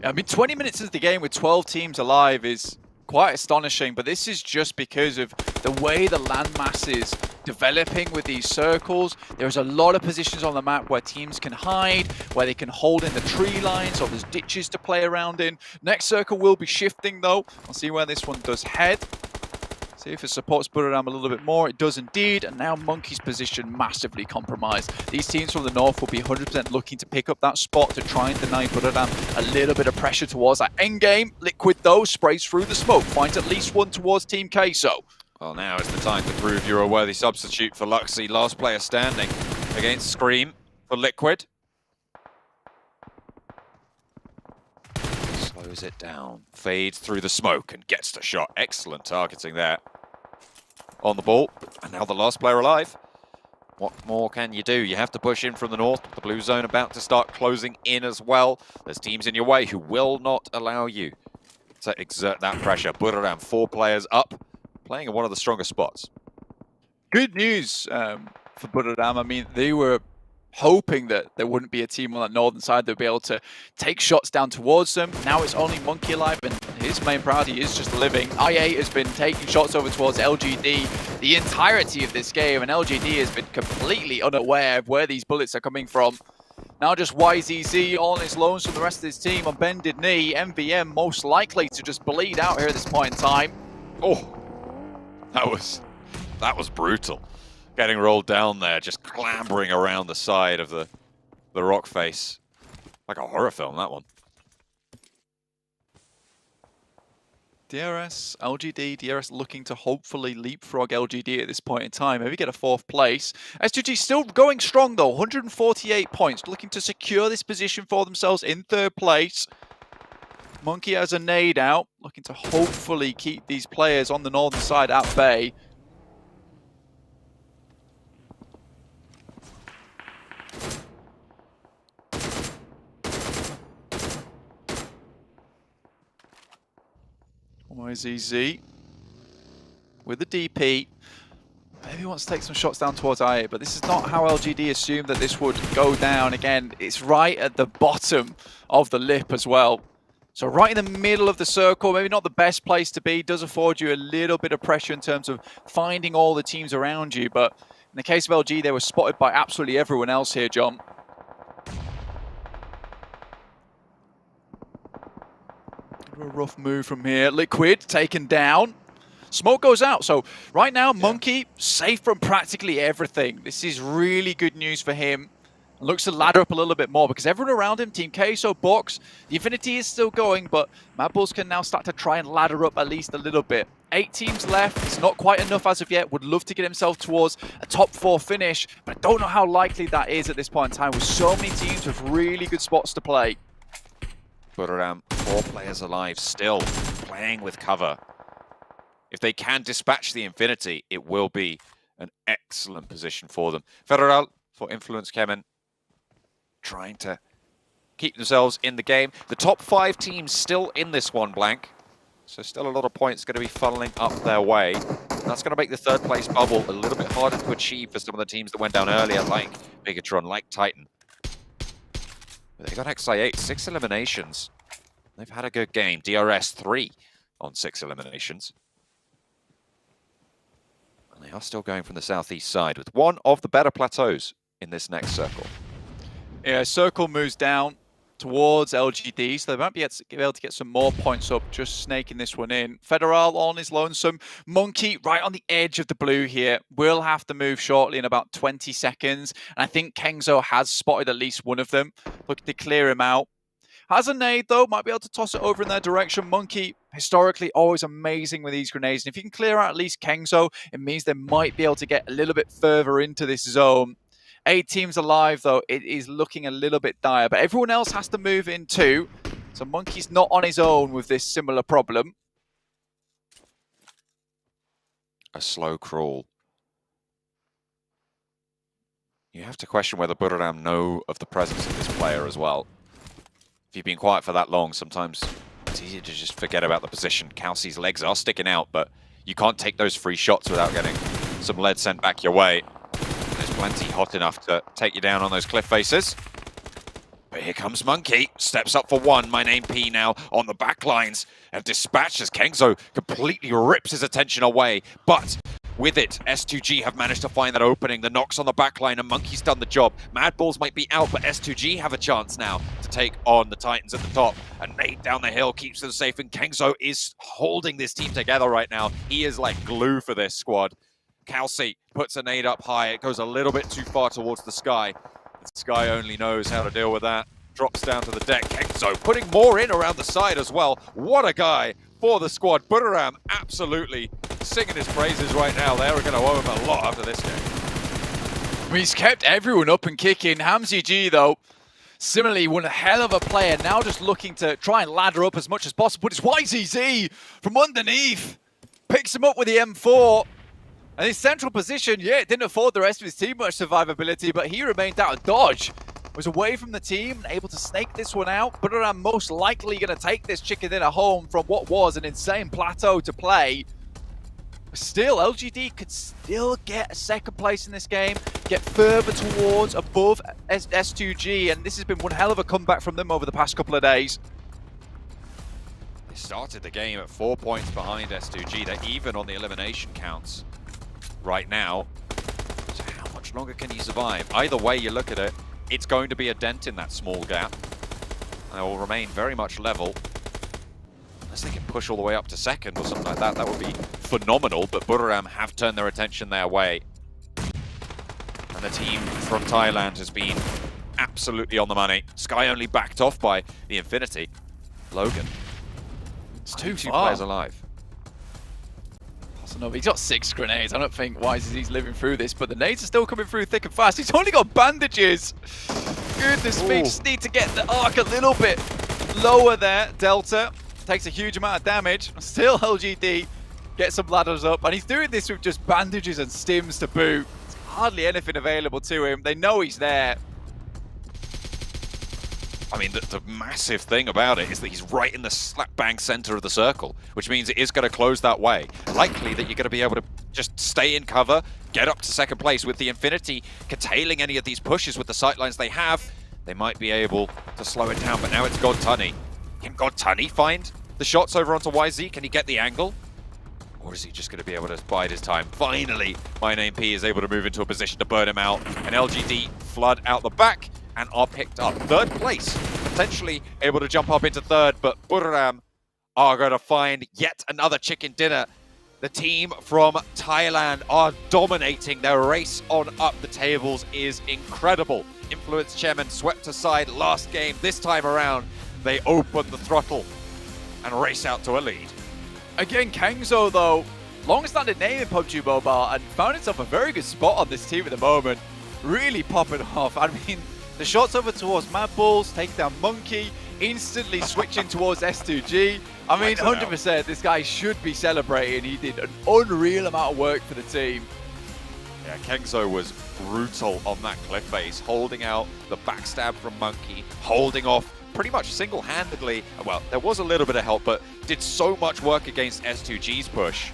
I mean, 20 minutes into the game with 12 teams alive is quite astonishing, but this is just because of the way the landmass is developing with these circles. There's a lot of positions on the map where teams can hide, where they can hold in the tree lines, or there's ditches to play around in. Next circle will be shifting though. We'll see where this one does head. See if it supports Buriram a little bit more. It does indeed, and now Monkey's position massively compromised. These teams from the north will be 100% looking to pick up that spot to try and deny Buriram a little bit of pressure towards that endgame. Liquid, though, sprays through the smoke, finds at least one towards Team Queso.
Well, now is the time to prove you're a worthy substitute for Luxy. Last player standing against Scream for Liquid. Slows it down, fades through the smoke and gets the shot. Excellent targeting there on the ball. And now the last player alive. What more can you do? You have to push in from the north. The blue zone about to start closing in as well. There's teams in your way who will not allow you to exert that pressure. Buriram, 4 players up, playing in one of the strongest spots.
Good news for Buriram. I mean, they were hoping that there wouldn't be a team on that northern side that would be able to take shots down towards them. Now it's only Monkey alive, and his main priority is just living. IA has been taking shots over towards LGD the entirety of this game, and LGD has been completely unaware of where these bullets are coming from. Now just YZZ on his loans from the rest of his team on bended knee. MVM most likely to just bleed out here at this point in time.
Oh, that was brutal. Getting rolled down there, just clambering around the side of the rock face. Like a horror film, that one.
DRS, LGD, DRS looking to hopefully leapfrog LGD at this point in time. Maybe get a 4th place. S2G still going strong though, 148 points, looking to secure this position for themselves in 3rd place. Monkey has a nade out, looking to hopefully keep these players on the northern side at bay. YZZ with the DP. Maybe wants to take some shots down towards IA, but this is not how LGD assumed that this would go down. Again, it's right at the bottom of the lip as well. So right in the middle of the circle, maybe not the best place to be, does afford you a little bit of pressure in terms of finding all the teams around you. But in the case of LG, they were spotted by absolutely everyone else here, John. A rough move from here. Liquid taken down. Smoke goes out. So right now, Monkey safe from practically everything. This is really good news for him. Looks to ladder up a little bit more because everyone around him, Team Queso, Box, the Infinity is still going, but Mad Bulls can now start to try and ladder up at least a little bit. 8 teams left. It's not quite enough as of yet. Would love to get himself towards a top 4 finish, but I don't know how likely that is at this point in time with so many teams with really good spots to play.
Buriram, 4 players alive still, playing with cover. If they can dispatch the Infinity, it will be an excellent position for them. Federal for Influence Kemen, trying to keep themselves in the game. The top 5 teams still in this one, Blank. So still a lot of points going to be funneling up their way. That's going to make the 3rd place bubble a little bit harder to achieve for some of the teams that went down earlier, like Bigatron, like Titan. But they got XI8, 6 eliminations. They've had a good game. DRS 3 on 6 eliminations. And they are still going from the southeast side with one of the better plateaus in this next circle.
Yeah, circle moves down. towards LGD, so they might be able to get some more points up, just snaking this one in. Federal on his lonesome. Monkey right on the edge of the blue here. Will have to move shortly in about 20 seconds. And I think Kengzo has spotted at least one of them. Look to clear him out. Has a nade though, might be able to toss it over in their direction. Monkey, historically, always amazing with these grenades. And if you can clear out at least Kengzo, it means they might be able to get a little bit further into this zone. 8 teams alive, though. It is looking a little bit dire, but everyone else has to move in too. So Monkey's not on his own with this similar problem.
A slow crawl. You have to question whether Buriram know of the presence of this player as well. If you've been quiet for that long, sometimes it's easy to just forget about the position. Kelsey's legs are sticking out, but you can't take those free shots without getting some lead sent back your way. There's plenty hot enough to take you down on those cliff faces. But here comes Monkey. Steps up for one. My name P now on the back lines. And dispatches Kengzo completely rips his attention away. But with it, S2G have managed to find that opening. The knocks on the back line and Monkey's done the job. Mad Balls might be out, but S2G have a chance now to take on the Titans at the top. And Nate down the hill keeps them safe. And Kengzo is holding this team together right now. He is like glue for this squad. Kelsey puts a nade up high. It goes a little bit too far towards the sky. The sky only knows how to deal with that. Drops down to the deck. Kengzo putting more in around the side as well. What a guy for the squad. Buriram absolutely singing his praises right now. They're going to owe him a lot after this game.
I mean, he's kept everyone up and kicking. Hamzy G, though, similarly, one hell of a player. Now just looking to try and ladder up as much as possible. But it's YZZ from underneath. Picks him up with the M4. And his central position, yeah, it didn't afford the rest of his team much survivability, but he remained out of dodge. Was away from the team, able to snake this one out. But I'm most likely going to take this chicken dinner home from what was an insane plateau to play. Still, LGD could still get a second place in this game, get further towards above S2G, and this has been one hell of a comeback from them over the past couple of days.
They started the game at 4 points behind S2G. They're even on the elimination counts right now. So how much longer can he survive? Either way you look at it, it's going to be a dent in that small gap. They will remain very much level. Unless they can push all the way up to second or something like that, that would be phenomenal. But Buriram have turned their attention their way. And the team from Thailand has been absolutely on the money. Sky only backed off by the Infinity. Logan.
It's two
players alive.
He's got 6 grenades. I don't think YZZ's living through this, but the nades are still coming through thick and fast. He's only got bandages. Goodness me, just need to get the arc a little bit lower there. Delta takes a huge amount of damage. Still LGD gets some ladders up, and he's doing this with just bandages and stims to boot. There's hardly anything available to him. They know he's there.
I mean, the massive thing about it is that he's right in the slap bang center of the circle, which means it is going to close that way. Likely that you're going to be able to just stay in cover, get up to second place with the Infinity, curtailing any of these pushes with the sightlines they have. They might be able to slow it down, but now it's God Tunny. Can God Tunny find the shots over onto YZ? Can he get the angle? Or is he just going to be able to bide his time? Finally, My Name P is able to move into a position to burn him out, and LGD flood out the back and are picked up. Third place, potentially able to jump up into third, but Buriram are going to find yet another chicken dinner. The team from Thailand are dominating. Their race on up the tables is incredible. Influence Chairman swept aside last game. This time around, they open the throttle and race out to a lead.
Again, Kengzo, though, long-standing name in PUBG Mobile, and found himself a very good spot on this team at the moment. Really popping off. I mean, the shots over towards Mad Balls, take down Monkey, instantly switching towards S2G. I mean, 100%, this guy should be celebrating. He did an unreal amount of work for the team.
Yeah, Kengzo was brutal on that cliff face, holding out the backstab from Monkey, holding off pretty much single-handedly. Well, there was a little bit of help, but did so much work against S2G's push.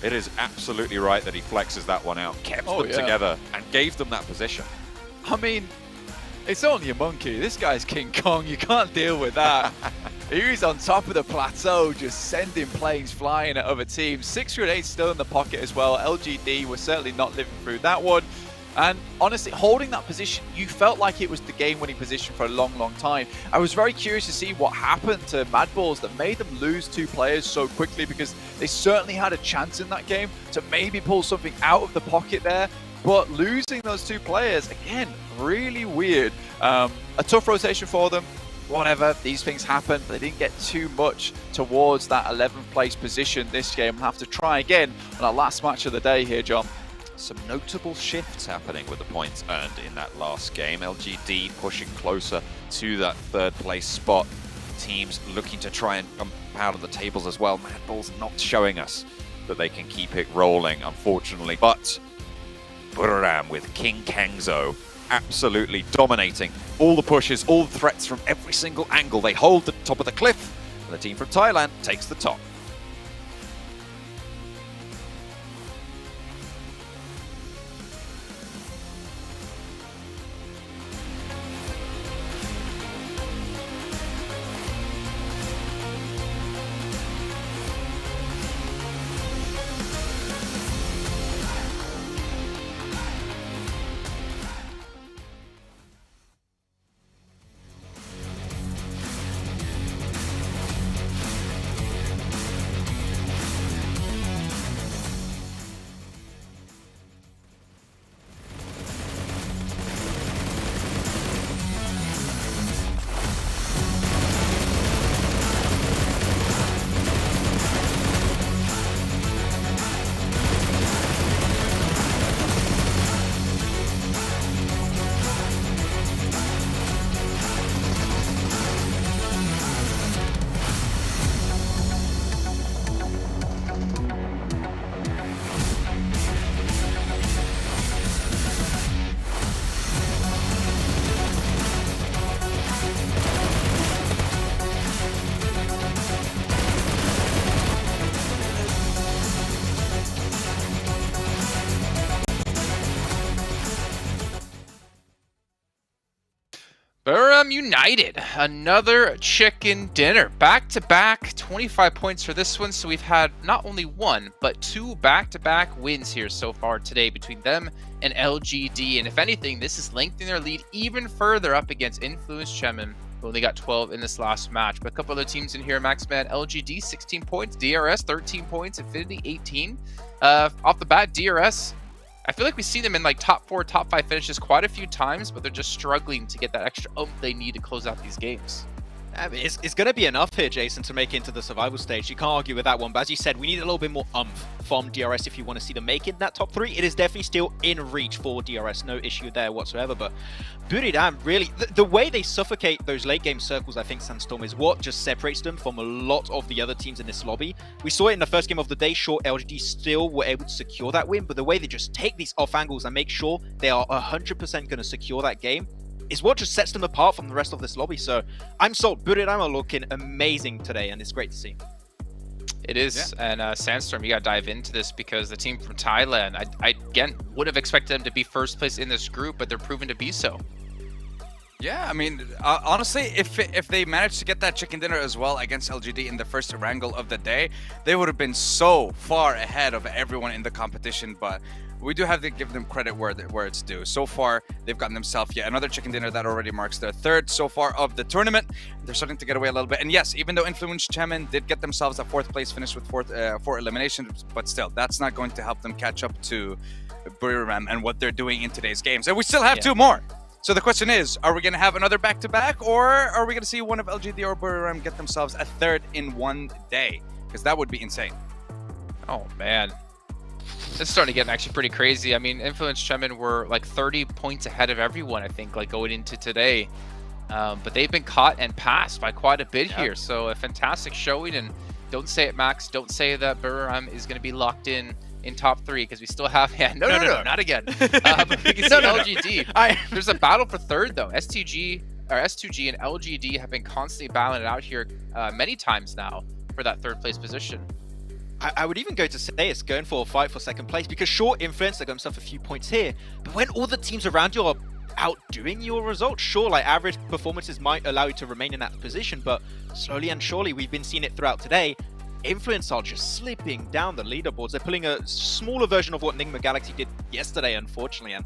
It is absolutely right that he flexes that one out, kept them together, and gave them that position.
I mean, it's only a Monkey. This guy's King Kong. You can't deal with that. He's on top of the plateau, just sending planes flying at other teams. 6 grenades still in the pocket as well. LGD was certainly not living through that one. And honestly, holding that position, you felt like it was the game-winning position for a long, long time. I was very curious to see what happened to Mad Balls that made them lose 2 players so quickly, because they certainly had a chance in that game to maybe pull something out of the pocket there. But losing those 2 players, again, really weird. A tough rotation for them. Whatever, these things happen. They didn't get too much towards that 11th place position this game. We'll have to try again on our last match of the day here, John.
Some notable shifts happening with the points earned in that last game. LGD pushing closer to that 3rd place spot. Teams looking to try and come out of the tables as well. Mad Balls not showing us that they can keep it rolling, unfortunately. But Buriram with King Kangzo absolutely dominating all the pushes, all the threats from every single angle. They hold the top of the cliff, and the team from Thailand takes the top.
Buriram United, another chicken dinner. Back-to-back 25 points for this one. So we've had not only 1, but 2 back-to-back wins here so far today between them and LGD. And if anything, this is lengthening their lead even further up against Influence Chemin, who only got 12 in this last match. But a couple other teams in here, Maxman, LGD 16 points, DRS 13 points, Infinity 18. Off the bat, DRS, I feel like we see them in like top 4, top 5 finishes quite a few times, but they're just struggling to get that extra oomph they need to close out these games.
I mean, it's going to be enough here, Jason, to make it into the survival stage. You can't argue with that one. But as you said, we need a little bit more umph from DRS if you want to see them make it that top 3. It is definitely still in reach for DRS. No issue there whatsoever. But Buriram, really, the way they suffocate those late game circles, I think, Sandstorm, is what just separates them from a lot of the other teams in this lobby. We saw it in the first game of the day. Sure, LGD still were able to secure that win. But the way they just take these off angles and make sure they are 100% going to secure that game is what just sets them apart from the rest of this lobby. So I'm sold. Buriram are looking amazing today, and it's great to see.
It is, yeah. And Sandstorm, you got to dive into this because the team from Thailand, I again would have expected them to be first place in this group, but they're proven to be so.
Yeah, I mean, honestly, if they managed to get that chicken dinner as well against LGD in the first wrangle of the day, they would have been so far ahead of everyone in the competition. But we do have to give them credit where it's due. So far, they've gotten themselves yet another chicken dinner that already marks their 3rd so far of the tournament. They're starting to get away a little bit. And yes, even though Influence Chemin did get themselves a 4th place finish with 4 eliminations, but still, that's not going to help them catch up to Buriram and what they're doing in today's games. And we still have 2 more. So the question is, are we going to have another back-to-back, or are we going to see one of LGD or Buriram get themselves a 3rd in one day? Because that would be insane.
Oh, man. It's starting to get actually pretty crazy. I mean, Influence Chemin were like 30 points ahead of everyone, I think, like going into today. But they've been caught and passed by quite a bit here. So a fantastic showing. And don't say it, Max. Don't say that Buriram is going to be locked in top 3 because we still have... Yeah, no, not again. But we can see LGD. There's a battle for 3rd, though. S2G and LGD have been constantly battling it out here many times now for that 3rd place position.
I would even go to say it's going for a fight for 2nd place because sure, Influence, they got themselves a few points here, but when all the teams around you are outdoing your results, sure, like average performances might allow you to remain in that position, but slowly and surely, we've been seeing it throughout today, Influence are just slipping down the leaderboards. They're pulling a smaller version of what Nigma Galaxy did yesterday, unfortunately, and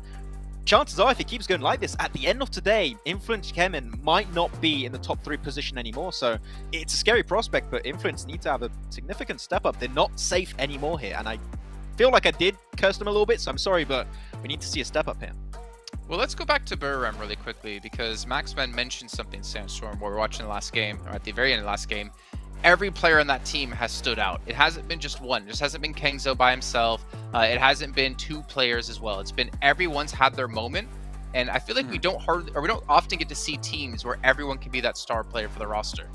chances are, if it keeps going like this, at the end of today, Influence Kemen might not be in the top 3 position anymore. So it's a scary prospect, but Influence need to have a significant step up. They're not safe anymore here, and I feel like I did curse them a little bit, so I'm sorry, but we need to see a step up here.
Well, let's go back to Buram really quickly, because Maxman mentioned something, Sandstorm, while we were watching the last game, or at the very end of the last game. Every player on that team has stood out. It hasn't been just one. It just hasn't been Kengzo by himself. It hasn't been 2 players as well. It's been everyone's had their moment. And I feel like we don't often get to see teams where everyone can be that star player for the roster.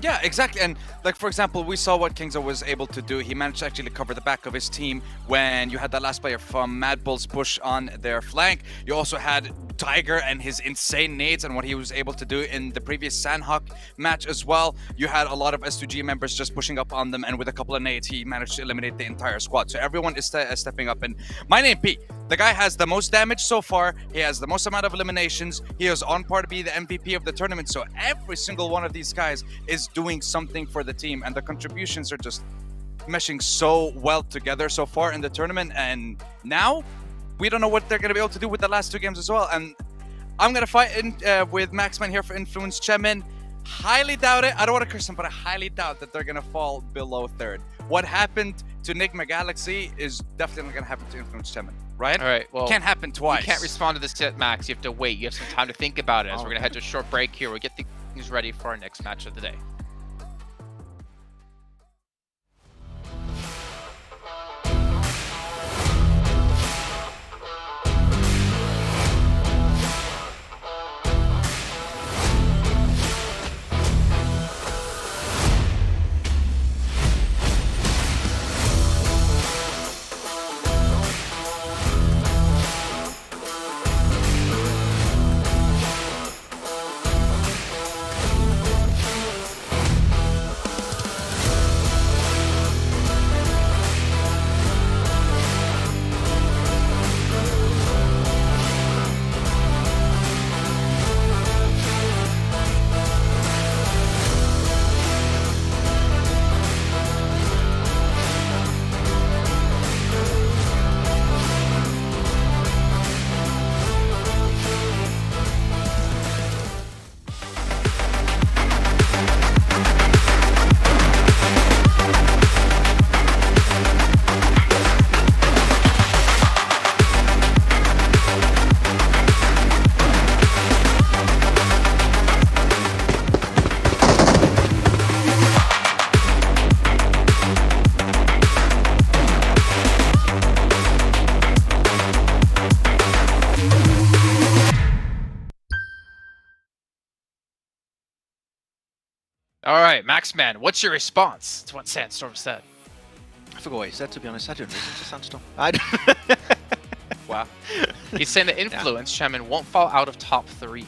Yeah, exactly. And like, for example, we saw what Kingzo was able to do. He managed to actually cover the back of his team when you had that last player from Mad Bull's push on their flank. You also had Tiger and his insane nades and what he was able to do in the previous Sandhawk match as well. You had a lot of S2G members just pushing up on them, and with a couple of nades, he managed to eliminate the entire squad. So everyone is stepping up. And my name P, the guy has the most damage so far. He has the most amount of eliminations. He is on par to be the MVP of the tournament. So every single one of these guys is doing something for the team, and the contributions are just meshing so well together so far in the tournament. And now we don't know what they're going to be able to do with the last 2 games as well. And I'm going to fight with Maxman here for Influence Chemin. Highly doubt it. I don't want to curse them, but I highly doubt that they're going to fall below 3rd. What happened to Enigma Galaxy is definitely not going to happen to Influence Chemin, right?
All right, well,
can't happen twice.
You can't respond to this yet, Max. You have to wait. You have some time to think about it. As we're going to head to a short break here. We'll get things ready for our next match of the day. All right, Maxman, what's your response to what Sandstorm said?
I forgot what he said, to be honest. I didn't listen to Sandstorm.
Wow. He's saying that Influence Chemin won't fall out of top 3.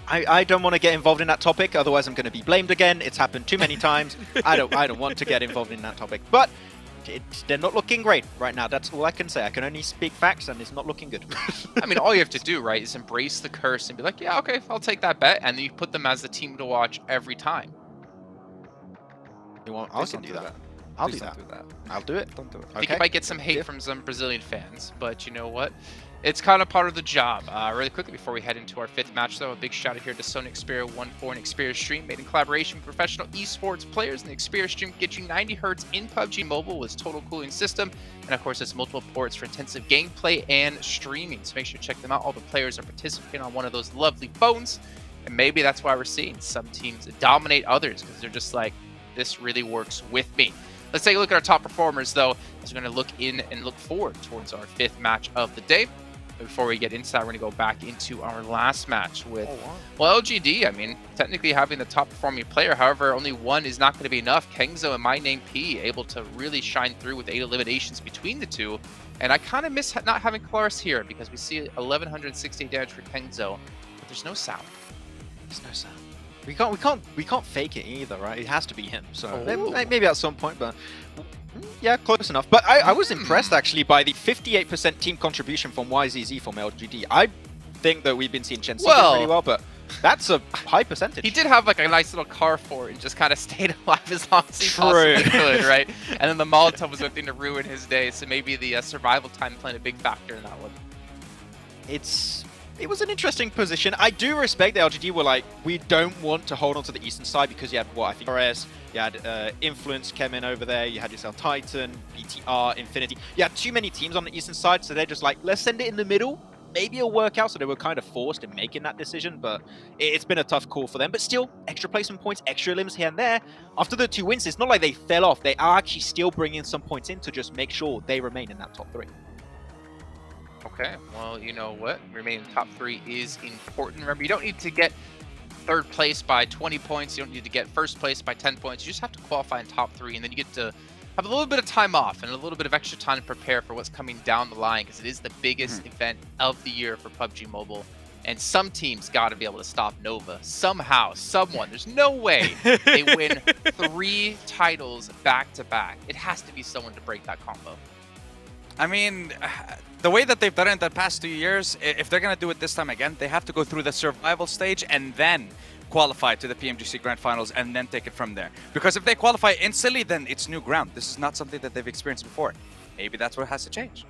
I don't want to get involved in that topic, otherwise I'm going to be blamed again. It's happened too many times. I don't want to get involved in that topic. But they're not looking great right now. That's all I can say. I can only speak facts, and it's not looking good.
I mean, all you have to do, right, is embrace the curse and be like, yeah, okay, I'll take that bet. And then you put them as the team to watch every time.
I can do that. I'll do that. I'll do it.
Don't do it.
I think you might get some hate from some Brazilian fans, but you know what? It's kind of part of the job. Really quickly before we head into our 5th match, though, a big shout out here to Sony Xperia 1.4 and Xperia Stream, made in collaboration with professional esports players. And the Xperia Stream gets you 90 Hz in PUBG Mobile with total cooling system, and of course, it's multiple ports for intensive gameplay and streaming. So make sure to check them out. All the players are participating on one of those lovely phones, and maybe that's why we're seeing some teams dominate others, because they're just like, this really works with me. Let's take a look at our top performers, though, as we're going to look in and look forward towards our 5th match of the day. But before we get into that, we're going to go back into our last match with, well, LGD. I mean, technically having the top performing player. However, only one is not going to be enough. Kengzo and My Name P able to really shine through with 8 eliminations between the two. And I kind of miss not having Kalaris here, because we see 1168 damage for Kengzo, but there's no sound.
There's no sound. We can't fake it either, right? It has to be him. So maybe at some point, but yeah, close enough. But I was impressed actually by the 58% team contribution from YZZ from LGD. I think that we've been seeing Chen pretty well, but that's a high percentage.
He did have like a nice little car for it and just kind of stayed alive as long as he possibly could, right? And then the Molotov was one thing to ruin his day, so maybe the survival time played a big factor in that one.
it was an interesting position. I do respect the LGD were like, we don't want to hold on to the eastern side because you had, what, I think RS, you had Influence came in over there, you had yourself Titan, BTR, Infinity. You had too many teams on the eastern side, so they're just like, let's send it in the middle. Maybe it'll work out, so they were kind of forced in making that decision, but it's been a tough call for them. But still, extra placement points, extra limbs here and there. After the 2 wins, it's not like they fell off. They are actually still bringing some points in to just make sure they remain in that top 3.
Okay, well, you know what? Remaining top 3 is important. Remember, you don't need to get 3rd place by 20 points. You don't need to get 1st place by 10 points. You just have to qualify in top 3, and then you get to have a little bit of time off and a little bit of extra time to prepare for what's coming down the line, because it is the biggest event of the year for PUBG Mobile. And some teams got to be able to stop Nova somehow, someone. There's no way they win 3 titles back to back. It has to be someone to break that combo.
I mean, the way that they've done it in the past 2 years, if they're going to do it this time again, they have to go through the survival stage and then qualify to the PMGC Grand Finals and then take it from there. Because if they qualify instantly, then it's new ground. This is not something that they've experienced before. Maybe that's what has to change.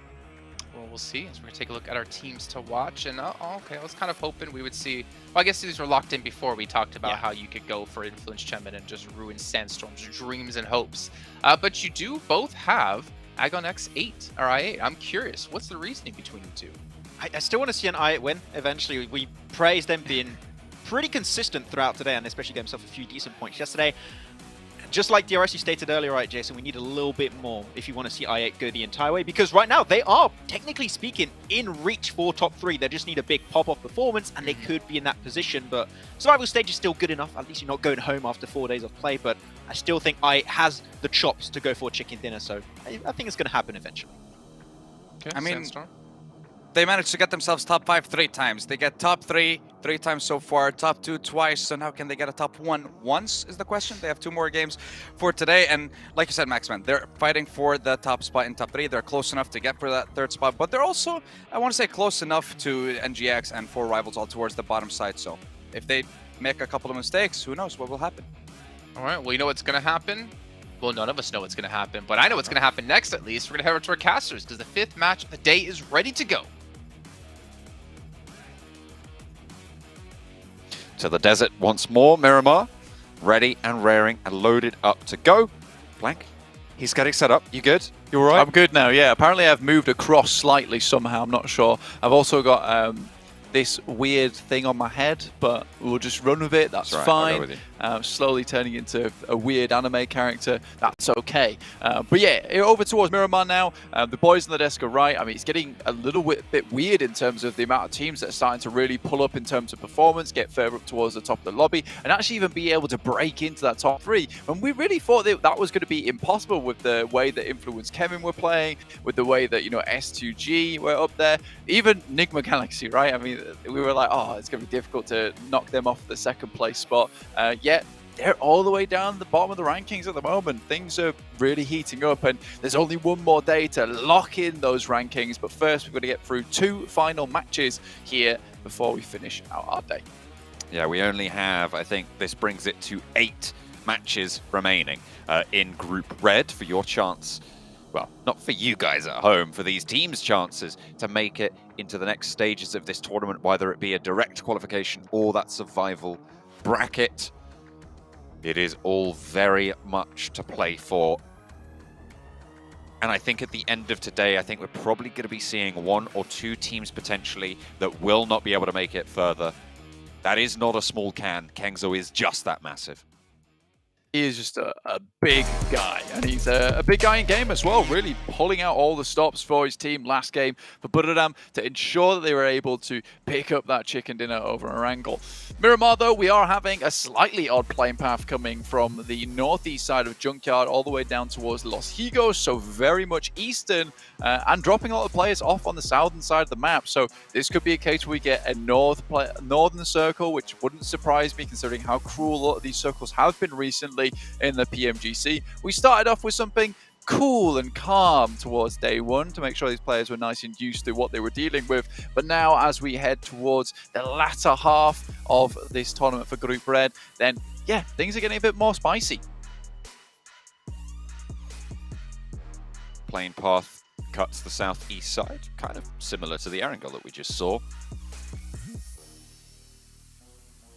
Well, we'll see. So we're going to take a look at our teams to watch. And, okay, I was kind of hoping we would see... Well, I guess these were locked in before. We talked about how you could go for Influence Chemin and just ruin Sandstorm's dreams and hopes. But you do both have Agon X8 or I8. I'm curious, what's the reasoning between the two?
I still want to see an I8 win eventually. We praised them being pretty consistent throughout today, and especially gave himself a few decent points yesterday. Just like DRS, you stated earlier, right, Jason, we need a little bit more if you want to see I8 go the entire way, because right now they are, technically speaking, in reach for top 3. They just need a big pop-off performance, and they could be in that position, but survival stage is still good enough. At least you're not going home after 4 days of play, but I still think I8 has the chops to go for chicken dinner, so I think it's going to happen eventually.
Okay,
I mean,
Sandstorm.
They managed to get themselves top 5 3 times. They get top 3 3 times so far, top 2 twice. So now can they get a top 1 once is the question. They have 2 more games for today. And like you said, Maxman, they're fighting for the top spot in top 3. They're close enough to get for that 3rd spot. But they're also, I want to say, close enough to NGX and 4 rivals all towards the bottom side. So if they make a couple of mistakes, who knows what will happen.
All right, well, you know what's going to happen? Well, none of us know what's going to happen, but I know what's going to happen next at least. We're going to head over to our casters because the 5th match of the day is ready to go.
To the desert once more, Miramar, ready and raring and loaded up to go. Blank, he's getting set up. You good? You all right?
I'm good now, yeah. Apparently I've moved across slightly somehow, I'm not sure. I've also got this weird thing on my head, but we'll just run with it, that's
right,
fine.
I'll go with you.
Slowly turning into a weird anime character, that's okay. But yeah, over towards Miramar now. The boys on the desk are right. I mean, it's getting a little bit weird in terms of the amount of teams that are starting to really pull up in terms of performance, get further up towards the top of the lobby, and actually even be able to break into that top 3. And we really thought that was going to be impossible with the way that Influence Kevin were playing, with the way that, you know, S2G were up there, even Nigma Galaxy, right? I mean, we were like, oh, it's going to be difficult to knock them off the 2nd place spot. Yet they're all the way down the bottom of the rankings at the moment. Things are really heating up, and there's only one more day to lock in those rankings. But first, we've got to get through 2 final matches here before we finish out our day.
Yeah, we only have, I think this brings it to 8 matches remaining in Group Red for your chance. Well, not for you guys at home, for these teams' chances to make it into the next stages of this tournament, whether it be a direct qualification or that survival bracket. It is all very much to play for. And I think at the end of today, I think we're probably going to be seeing 1 or 2 teams potentially that will not be able to make it further. That is not a small can. Kengzo is just that massive.
He is just a big guy, and he's a big guy in game as well, really pulling out all the stops for his team last game for Buddhadam to ensure that they were able to pick up that chicken dinner over Erangel. Miramar, though, we are having a slightly odd playing path coming from the northeast side of Junkyard all the way down towards Los Higos, so very much eastern, and dropping a lot of players off on the southern side of the map. So this could be a case where we get a northern circle, which wouldn't surprise me considering how cruel a lot of these circles have been recently in the PMGC. We started off with something cool and calm towards day 1 to make sure these players were nice and used to what they were dealing with. But now as we head towards the latter half of this tournament for Group Red, then yeah, things are getting a bit more spicy.
Plane path cuts the southeast side, kind of similar to the Erangel that we just saw.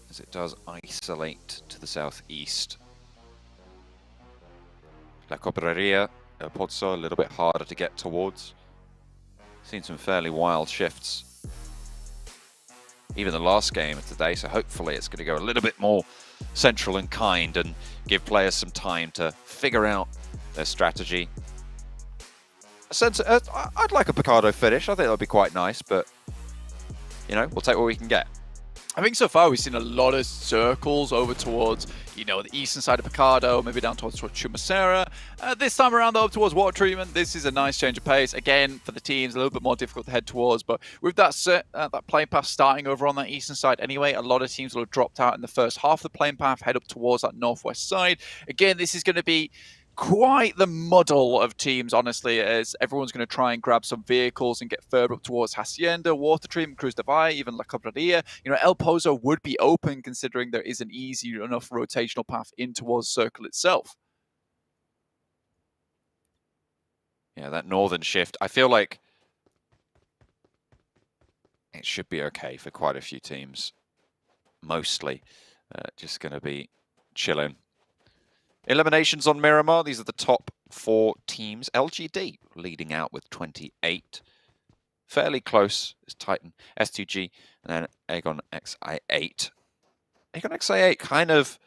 As it does isolate to the southeast. La Cobreria, El Pozo, a little bit harder to get towards. Seen some fairly wild shifts. Even the last game of today, so hopefully it's going to go a little bit more central and kind and give players some time to figure out their strategy. I'd like a Picardo finish. I think that would be quite nice, but, you know, we'll take what we can get.
I think so far we've seen a lot of circles over towards, you know, the eastern side of Picardo, maybe down towards Chumacera. This time around, though, up towards water treatment. This is a nice change of pace. Again, for the teams, a little bit more difficult to head towards. But with that that plane path starting over on that eastern side anyway, a lot of teams will have dropped out in the first half of the plane path, head up towards that northwest side. Again, this is going to be quite the muddle of teams, honestly, as everyone's going to try and grab some vehicles and get further up towards Hacienda, Water Treatment, Cruz de Valle, even La Cobreria. You know, El Pozo would be open considering there is an easy enough rotational path in towards Circle itself.
Yeah, that northern shift, I feel like it should be okay for quite a few teams. Mostly just going to be chilling. Eliminations on Miramar. These are the top 4 teams. LGD leading out with 28. Fairly close is Titan, S2G, and then Aegon XI8. Aegon XI8 kind of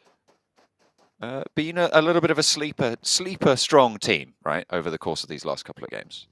being a little bit of a sleeper strong team, right, over the course of these last couple of games.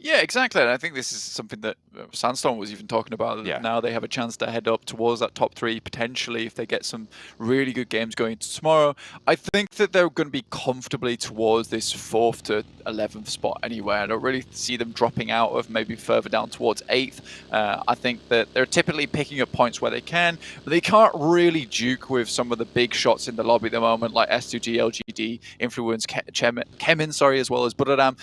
Yeah, exactly. And I think this is something that Sandstorm was even talking about.
Yeah.
Now they have a chance to head up towards that top 3, potentially, if they get some really good games going into tomorrow. I think that they're going to be comfortably towards this 4th to 11th spot anyway. I don't really see them dropping out of maybe further down towards 8th. I think that they're typically picking up points where they can, but they can't really duke with some of the big shots in the lobby at the moment, like S2G, LGD, Influence, Kemin, sorry, as well as Buradam.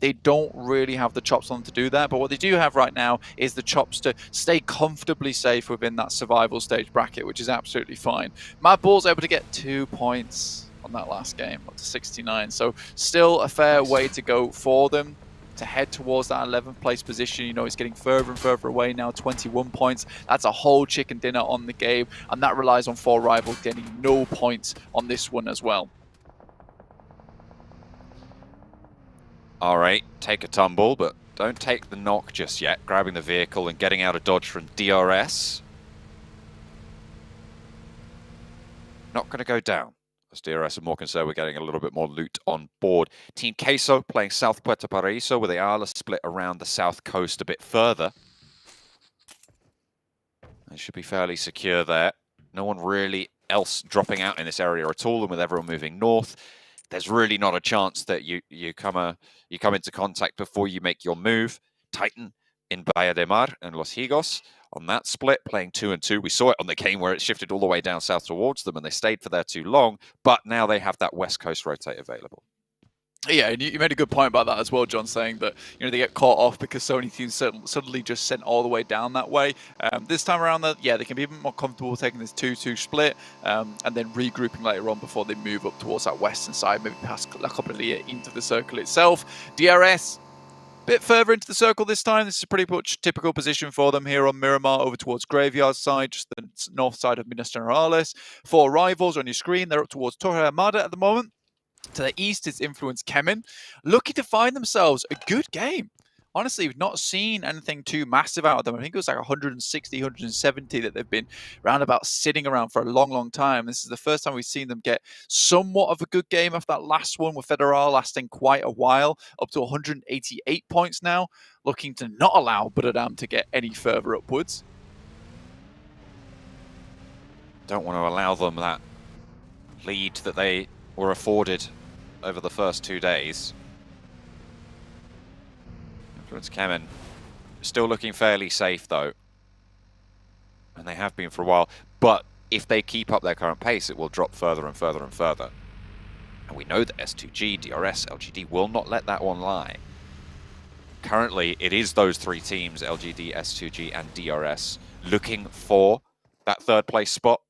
They don't really have the chops on them to do that, but what they do have right now is the chops to stay comfortably safe within that survival stage bracket, which is absolutely fine. Mad Bull's able to get 2 points on that last game, up to 69, so still a fair way to go for them to head towards that 11th place position. You know, it's getting further and further away now, 21 points. That's a whole chicken dinner on the game, and that relies on 4 rivals getting no points on this one as well.
All right, take a tumble, but don't take the knock just yet. Grabbing the vehicle and getting out of dodge from DRS. Not going to go down. As DRS are more concerned, we're getting a little bit more loot on board. Team Queso playing South Puerto Paraíso with the Ayala split around the south coast a bit further. They should be fairly secure there. No one really else dropping out in this area at all, and with everyone moving north, there's really not a chance that you come into contact before you make your move. Titan in Bahia de Mar and Los Higos on that split, playing 2 and 2. We saw it on the game where it shifted all the way down south towards them and they stayed for there too long, but now they have that west coast rotate available.
Yeah, and you made a good point about that as well, John, saying that, you know, they get caught off because so many teams suddenly just sent all the way down that way. This time around, yeah, they can be even more comfortable taking this 2-2 split and then regrouping later on before they move up towards that western side, maybe past La Cobreria into the circle itself. DRS, bit further into the circle this time. This is pretty much typical position for them here on Miramar, over towards Graveyard side, just the north side of Minas Generales. 4 rivals on your screen. They're up towards Torre Armada at the moment. To the east is Influence Kemin, looking to find themselves a good game. Honestly, we've not seen anything too massive out of them. I think it was like 160, 170 that they've been roundabout sitting around for a long, long time. This is the first time we've seen them get somewhat of a good game after that last one with Federal lasting quite a while, up to 188 points now, looking to not allow Buradam to get any further upwards.
Don't want to allow them that lead that they were afforded over the first 2 days. Influence Kemin still looking fairly safe though, and they have been for a while, but if they keep up their current pace it will drop further and further and further, and we know that S2G, DRS, LGD will not let that one lie. Currently it is those 3 teams, LGD, S2G and DRS, looking for that 3rd place spot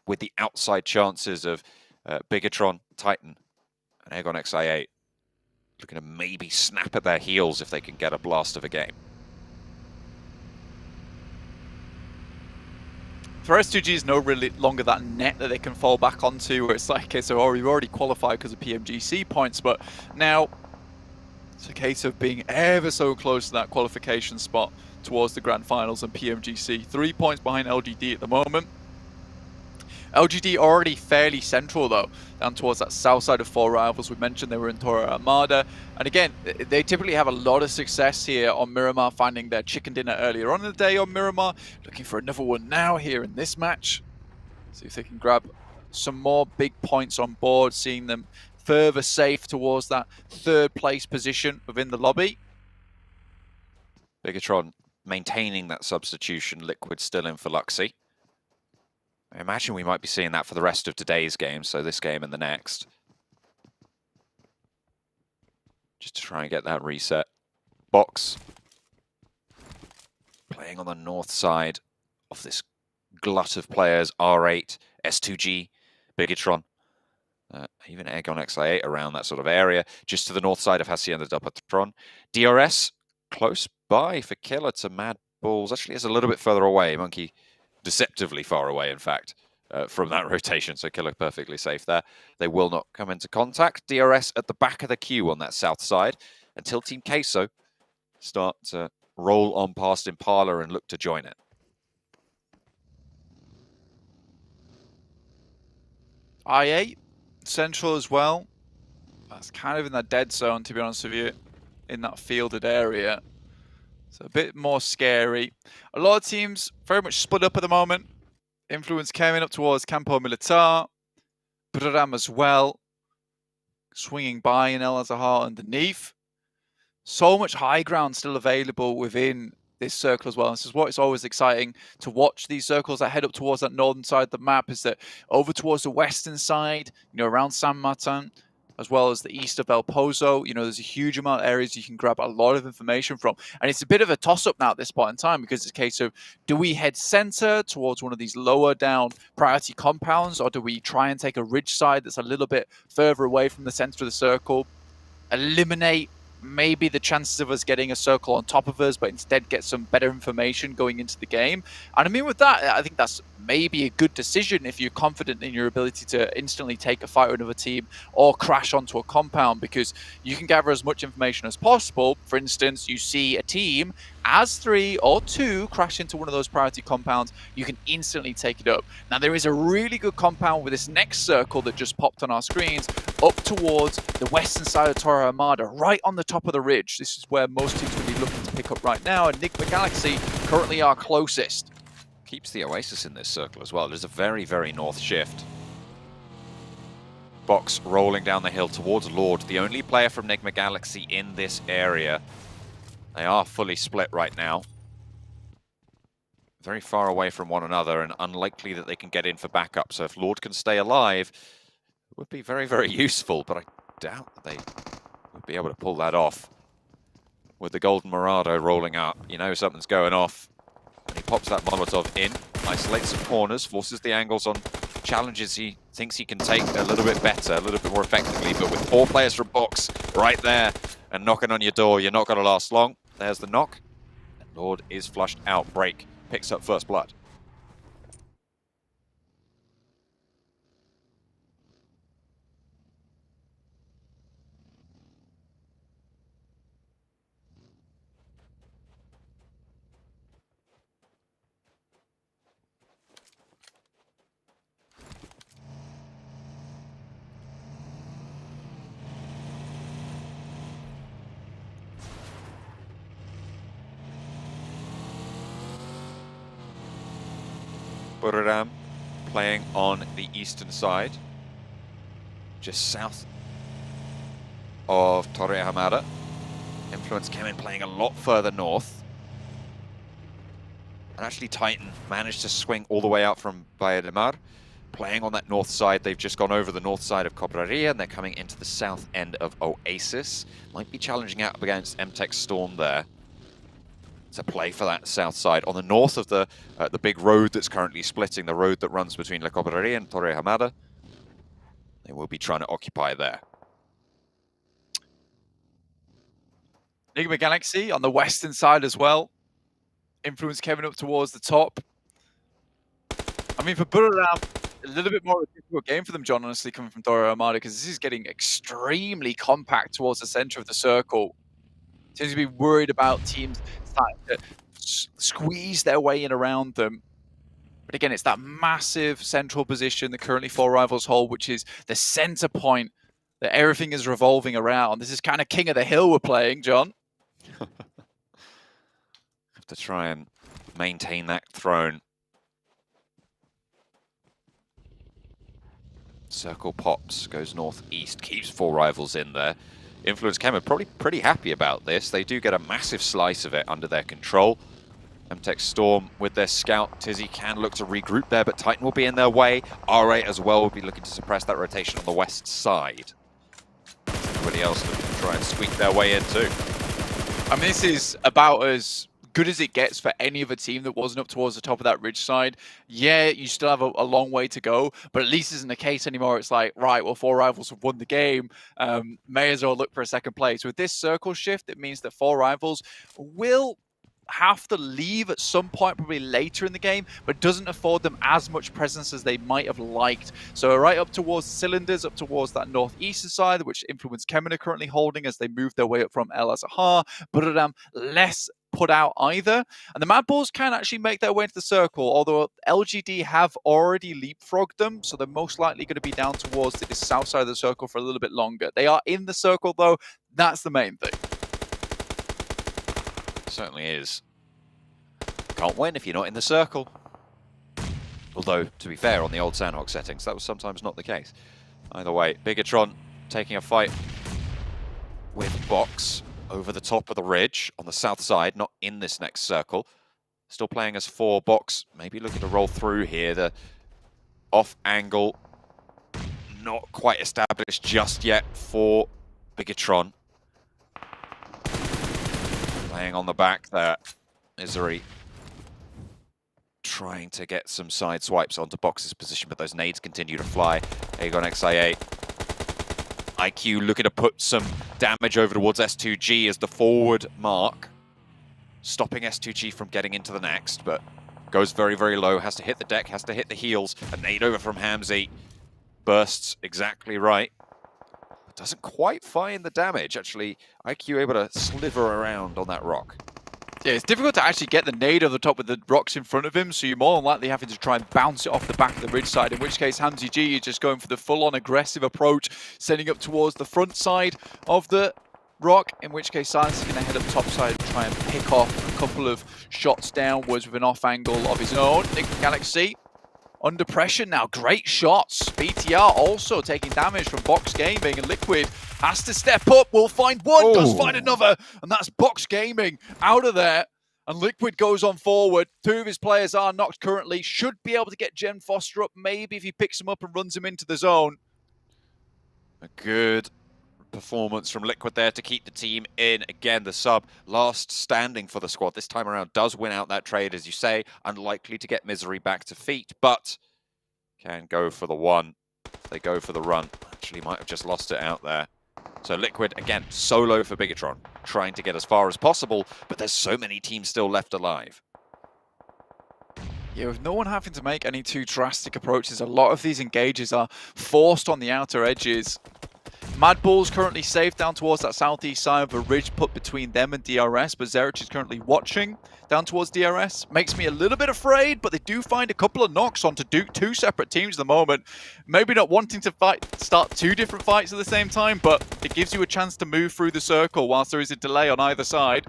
with the outside chances of Bigatron, Titan, and Aegon XI8 looking to maybe snap at their heels if they can get a blast of a game.
For S2G is no really longer that net that they can fall back onto, where it's like, okay, so we've already qualified because of PMGC points, but now it's a case of being ever so close to that qualification spot towards the grand finals and PMGC. 3 points behind LGD at the moment. LGD already fairly central though, down towards that south side of 4 rivals. We mentioned they were in Torre Armada, and again, they typically have a lot of success here on Miramar, finding their chicken dinner earlier on in the day on Miramar, looking for another one now here in this match. See if they can grab some more big points on board, seeing them further safe towards that 3rd place position within the lobby.
Bigatron maintaining that substitution, Liquid still in for Luxy. I imagine we might be seeing that for the rest of today's game, so this game and the next. Just to try and get that reset. Box playing on the north side of this glut of players. R8, S2G, Bigatron, even Egg on XI8 around that sort of area. Just to the north side of Hacienda del Patron. DRS close by for Killer to Mad Bulls. Actually, it's a little bit further away. Monkey deceptively far away, in fact, from that rotation, so Killer perfectly safe there. They will not come into contact. DRS at the back of the queue on that south side until Team Queso start to roll on past Impala and look to join it.
I8, central as well. That's kind of in that dead zone, to be honest with you, in that fielded area. So a bit more scary. A lot of teams very much split up at the moment. Influence coming up towards Campo Militar. Bradam as well. Swinging by in El Azahar underneath. So much high ground still available within this circle as well. This is what is always exciting to watch these circles that head up towards that northern side of the map, is that over towards the western side, around San Martin, as well as the east of El Pozo, there's a huge amount of areas you can grab a lot of information from. And it's a bit of a toss-up now at this point in time, because it's a case of, do we head center towards one of these lower down priority compounds, or do we try and take a ridge side that's a little bit further away from the center of the circle, eliminate maybe the chances of us getting a circle on top of us, but instead get some better information going into the game? And I mean, with that, I think that's maybe a good decision if you're confident in your ability to instantly take a fight with another team or crash onto a compound, because you can gather as much information as possible. For instance, you see a team as 3 or 2 crash into one of those priority compounds, you can instantly take it up. Now, there is a really good compound with this next circle that just popped on our screens up towards the western side of Torre Armada, right on the top of the ridge. This is where most teams will be looking to pick up right now, and Enigma Galaxy currently are closest.
Keeps the Oasis in this circle as well. There's a very, very north shift. Box rolling down the hill towards Lord, the only player from Enigma Galaxy in this area. They are fully split right now. Very far away from one another and unlikely that they can get in for backup. So if Lord can stay alive, it would be very, very useful, but I doubt that they would be able to pull that off. With the Golden Morado rolling up, something's going off. And he pops that Molotov in, isolates some corners, forces the angles on challenges he thinks he can take a little bit better, a little bit more effectively. But with 4 players from Box right there and knocking on your door, you're not going to last long. There's the knock. And Lord is flushed out. Break picks up first blood. Buriram playing on the eastern side, just south of Torre Hamada. Influence came in playing a lot further north. And actually Titan managed to swing all the way out from Baía de Mar. Playing on that north side, they've just gone over the north side of Cobraria and they're coming into the south end of Oasis. Might be challenging out against MTech Storm there. To play for that south side. On the north of the big road that's currently splitting, the road that runs between La Cobraria and Torre Hamada, they will be trying to occupy there.
Enigma Galaxy on the western side as well. Influence Kevin up towards the top. I mean, for Buradam, a little bit more of a difficult game for them, John, honestly, coming from Dora Armada, because this is getting extremely compact towards the center of the circle. Seems to be worried about teams starting to squeeze their way in around them. But again, it's that massive central position that currently 4Rivals hold, which is the center point that everything is revolving around. This is kind of King of the Hill we're playing, John.
Have to try and maintain that throne. Circle pops, goes northeast, keeps 4Rivals in there. Influence Chem are probably pretty happy about this. They do get a massive slice of it under their control. MTech Storm with their scout. Tizzy can look to regroup there, but Titan will be in their way. R8 as well will be looking to suppress that rotation on the west side. Everybody else looking to try and squeak their way in too.
I mean, this is about as good as it gets for any other team that wasn't up towards the top of that ridge side. Yeah, you still have a long way to go, but at least isn't the case anymore. It's like, right, well, 4Rivals have won the game. May as well look for a second place. With this circle shift, it means that 4Rivals will have to leave at some point, probably later in the game, but doesn't afford them as much presence as they might have liked. So right up towards Cylinders, up towards that northeastern side, which Influence Kemen are currently holding as they move their way up from El Azahar. Buradam less put out either. And the Mad Bulls can actually make their way into the circle, although LGD have already leapfrogged them, so they're most likely going to be down towards the south side of the circle for a little bit longer. They are in the circle, though. That's the main thing.
Certainly is. Can't win if you're not in the circle. Although, to be fair, on the old Sandhawk settings, that was sometimes not the case. Either way, Bigatron taking a fight with Box over the top of the ridge on the south side, not in this next circle. Still playing as 4. Box maybe looking to roll through here. The off angle not quite established just yet for Bigatron. Playing on the back there. Misery trying to get some side swipes onto Box's position, but those nades continue to fly. Aegon XIA. IQ looking to put some damage over towards S2G as the forward mark. Stopping S2G from getting into the next, but goes very, very low. Has to hit the deck, has to hit the heels. A nade over from Hamzy. Bursts exactly right. But doesn't quite find the damage. Actually, IQ able to sliver around on that rock.
Yeah, it's difficult to actually get the nade over the top with the rocks in front of him, so you're more than likely having to try and bounce it off the back of the ridge side, in which case Hamzy G is just going for the full-on aggressive approach, sending up towards the front side of the rock, in which case Silence is going to head up top side and try and pick off a couple of shots downwards with an off angle of his own. Enigma Galaxy under pressure now, great shots. BTR also taking damage from Box Gaming, and Liquid has to step up, will find one, does find another, and that's Box Gaming out of there. And Liquid goes on forward. 2 of his players are knocked currently, should be able to get Gen Foster up, maybe if he picks him up and runs him into the zone.
A good performance from Liquid there to keep the team in. Again, the sub last standing for the squad this time around does win out that trade, as you say. Unlikely to get Misery back to feet, but can go for the one. They go for the run. Actually might have just lost it out there. So Liquid, again, solo for Bigatron, trying to get as far as possible, but there's so many teams still left alive.
Yeah, with no one having to make any too drastic approaches, a lot of these engages are forced on the outer edges. Mad Bulls currently safe down towards that southeast side of a ridge put between them and DRS, but Zerich is currently watching down towards DRS. Makes me a little bit afraid, but they do find a couple of knocks onto 2 separate teams at the moment. Maybe not wanting to start 2 different fights at the same time, but it gives you a chance to move through the circle whilst there is a delay on either side.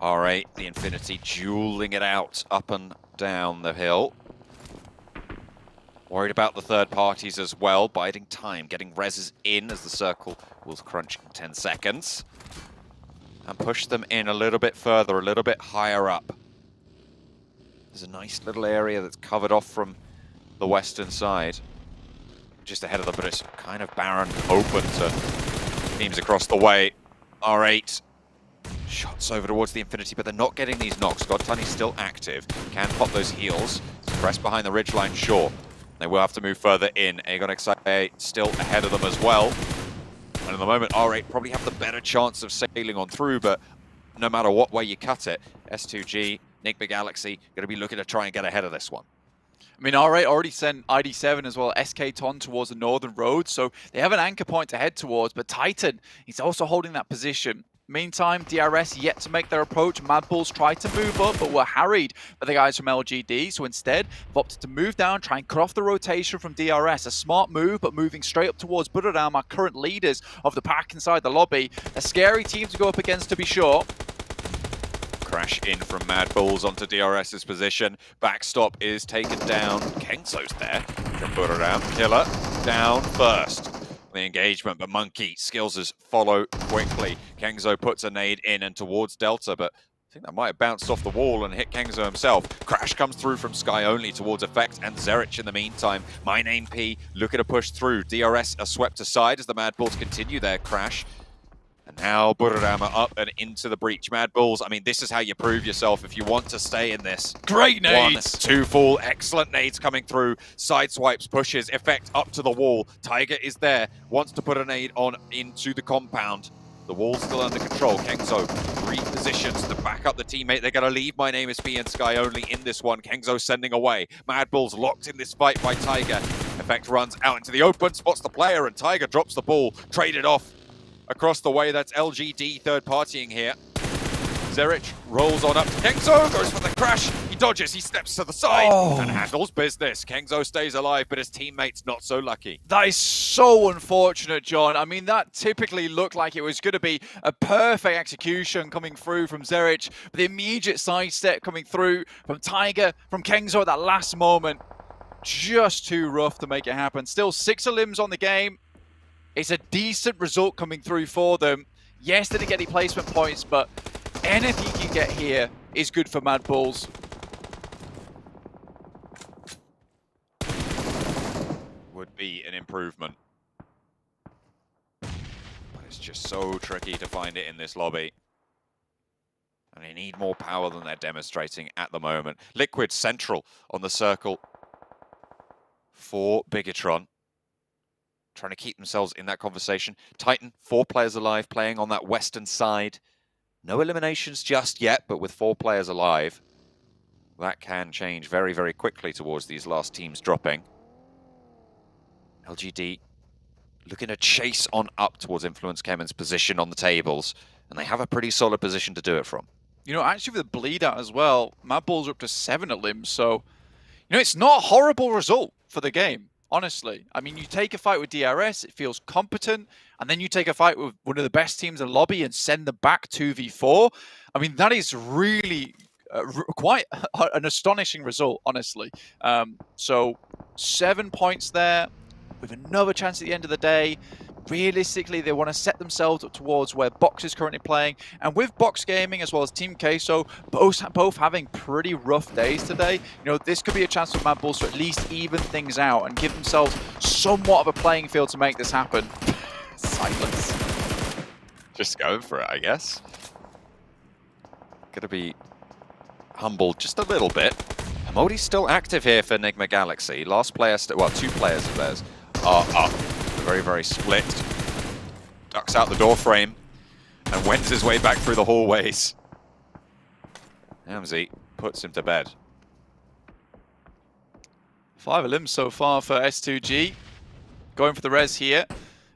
R8, the Infinity, dueling it out up and down the hill. Worried about the third parties as well, biding time, getting reses in as the circle will crunch in 10 seconds. And push them in a little bit further, a little bit higher up. There's a nice little area that's covered off from the western side. Just ahead of them, but it's kind of barren, open to teams across the way. R8 shots over towards the Infinity, but they're not getting these knocks. Godtunny's still active, can pop those heals. Press behind the ridgeline, sure. They will have to move further in. Aegon XIA still ahead of them as well. And at the moment, R8 probably have the better chance of sailing on through, but no matter what way you cut it, S2G, Enigma Galaxy, going to be looking to try and get ahead of this one.
I mean, R8 already sent ID7 as well, SK Ton towards the northern road, so they have an anchor point to head towards, but Titan, he's also holding that position. Meantime, DRS yet to make their approach. Mad Bulls tried to move up, but were harried by the guys from LGD. So instead, they've opted to move down, try and cut off the rotation from DRS. A smart move, but moving straight up towards Buradam, our current leaders of the pack inside the lobby. A scary team to go up against, to be sure.
Crash in from Mad Bulls onto DRS's position. Backstop is taken down. Kengso's there from Buradam. Killer down first. The engagement, but Monkey skills us follow quickly. Kengzo puts a nade in and towards Delta, but I think that might have bounced off the wall and hit Kengzo himself. Crash comes through from Sky Only towards Effect and Zerich in the meantime. My Name P looking to push through. DRS are swept aside as the Mad Bulls continue their crash. And now Buradam are up and into the breach. Mad Bulls, I mean, this is how you prove yourself if you want to stay in this.
Great nades!
1, 2 full, excellent nades coming through. Side swipes, pushes, Effect up to the wall. Tiger is there, wants to put a nade on into the compound. The wall's still under control. Kengzo repositions to back up the teammate. They're going to leave My Name is P and Sky Only in this one. Kengzo sending away. Mad Bulls locked in this fight by Tiger. Effect runs out into the open, spots the player, and Tiger drops the ball. Traded off. Across the way, that's LGD third partying here. Zerich rolls on up to Kengzo, goes for the crash. He dodges, he steps to the side and handles business. Kengzo stays alive, but his teammate's not so lucky.
That is so unfortunate, John. I mean, that typically looked like it was going to be a perfect execution coming through from Zerich. But the immediate sidestep coming through from Tiger, from Kengzo at that last moment. Just too rough to make it happen. Still 6 limbs on the game. It's a decent result coming through for them. Yes, they didn't get any placement points, but anything you can get here is good for Mad Bulls.
Would be an improvement. But it's just so tricky to find it in this lobby. And they need more power than they're demonstrating at the moment. Liquid central on the circle for Bigatron. Trying to keep themselves in that conversation. Titan, 4 players alive, playing on that western side. No eliminations just yet, but with 4 players alive, that can change very, very quickly towards these last teams dropping. LGD looking to chase on up towards Influence Kemen's position on the tables, and they have a pretty solid position to do it from.
You know, actually with the bleed out as well, Mad Bulls are up to 7 limbs, so, you know, it's not a horrible result for the game. Honestly, I mean, you take a fight with DRS, it feels competent, and then you take a fight with one of the best teams in the lobby and send them back 2v4. I mean, that is really quite an astonishing result, honestly. So 7 points there with another chance at the end of the day. Realistically, they want to set themselves up towards where Box is currently playing. And with Box Gaming as well as Team Queso, both having pretty rough days today, you know, this could be a chance for Mad Bulls to at least even things out and give themselves somewhat of a playing field to make this happen. Silence.
Just going for it, I guess. Gonna be humbled just a little bit. Hamodi's still active here for Enigma Galaxy. Last player, well, 2 players of theirs are up. Very, very split. Ducks out the door frame and wends his way back through the hallways. Hamzy puts him to bed.
5 limbs so far for S2G. Going for the res here.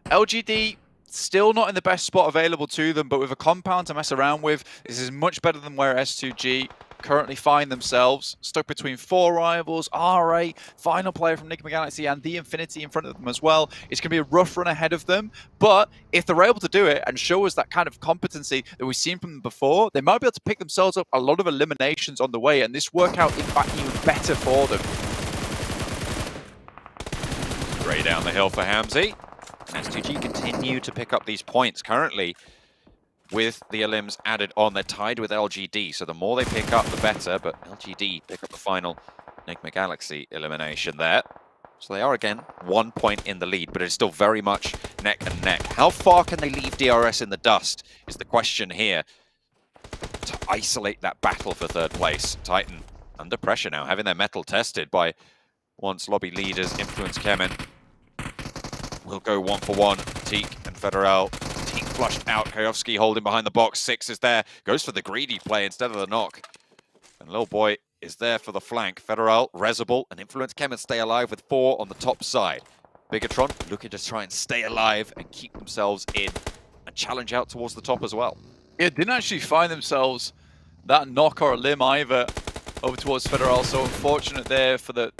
LGD still not in the best spot available to them, but with a compound to mess around with, this is much better than where S2G currently find themselves. Stuck between 4 rivals, R8, final player from Enigma Galaxy, and the Infinity in front of them as well. It's going to be a rough run ahead of them, but if they're able to do it and show us that kind of competency that we've seen from them before, they might be able to pick themselves up a lot of eliminations on the way, and this work out, in fact, even better for them.
Straight down the hill for Hamzy. And S2G continue to pick up these points. Currently, with the elims added on, they're tied with LGD, so the more they pick up, the better, but LGD pick up the final Enigma Galaxy elimination there. So they are, again, 1 point in the lead, but it's still very much neck and neck. How far can they leave DRS in the dust is the question here to isolate that battle for 3rd place. Titan under pressure now, having their mettle tested by once lobby leaders Influence Kemen. Will go 1 for 1. Teak and Federal. Team flushed out. Kayovsky holding behind the box. 6 is there. Goes for the greedy play instead of the knock. And Lil Boy is there for the flank. Federal, Rezable, and Influence Kemen stay alive with 4 on the top side. Bigatron looking to try and stay alive and keep themselves in and challenge out towards the top as well.
Yeah, didn't actually find themselves that knock or a limb either over towards Federal. So unfortunate there for the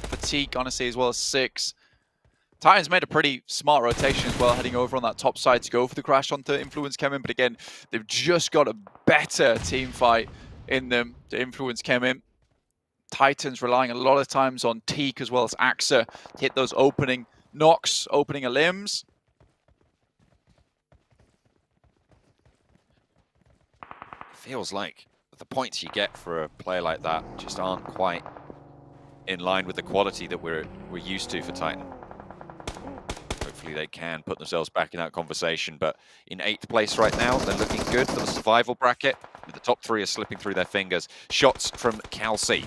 fatigue, honestly, as well as 6. Titans made a pretty smart rotation as well, heading over on that top side to go for the crash onto Influence Kemen. But again, they've just got a better team fight in them to Influence Kemen. Titans relying a lot of times on Teak as well as Axa to hit those opening knocks, opening limbs.
Feels like the points you get for a player like that just aren't quite in line with the quality that we're used to for Titan. Hopefully they can put themselves back in that conversation, but in 8th place right now, they're looking good for the survival bracket. The top 3 are slipping through their fingers. Shots from Calci.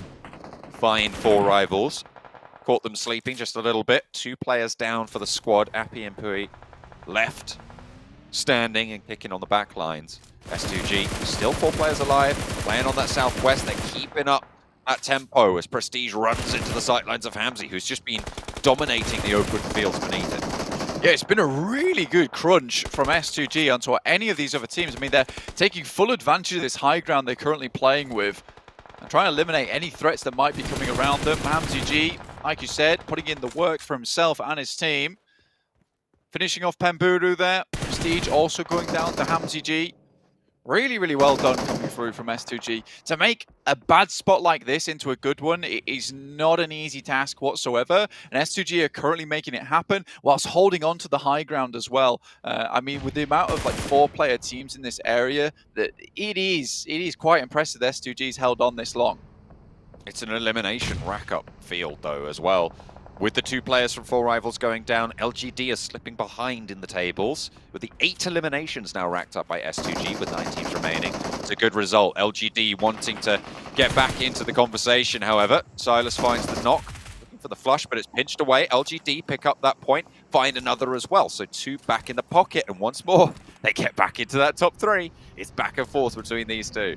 Fine 4 rivals. Caught them sleeping just a little bit. 2 players down for the squad. Appy and Pui left, standing and kicking on the back lines. S2G, still 4 players alive, playing on that southwest. They're keeping up that tempo as Prestige runs into the sightlines of Hamzy, who's just been dominating the open fields beneath it.
Yeah, it's been a really good crunch from S2G onto any of these other teams. I mean, they're taking full advantage of this high ground they're currently playing with and trying to eliminate any threats that might be coming around them. Hamzy G, like you said, putting in the work for himself and his team. Finishing off Pemburu there. Prestige also going down to Hamzy G. Really, really well done coming through from S2G. To make a bad spot like this into a good one, it is not an easy task whatsoever. And S2G are currently making it happen whilst holding on to the high ground as well. I mean, with the amount of like 4-player teams in this area, that it is quite impressive that S2G's held on this long.
It's an elimination rack-up field though as well. With the 2 players from 4 rivals going down, LGD is slipping behind in the tables, with the 8 eliminations now racked up by S2G with 9 teams remaining. It's a good result. LGD wanting to get back into the conversation, however. Silas finds the knock, looking for the flush, but it's pinched away. LGD pick up that point, find another as well. So 2 back in the pocket, and once more, they get back into that top 3. It's back and forth between these 2.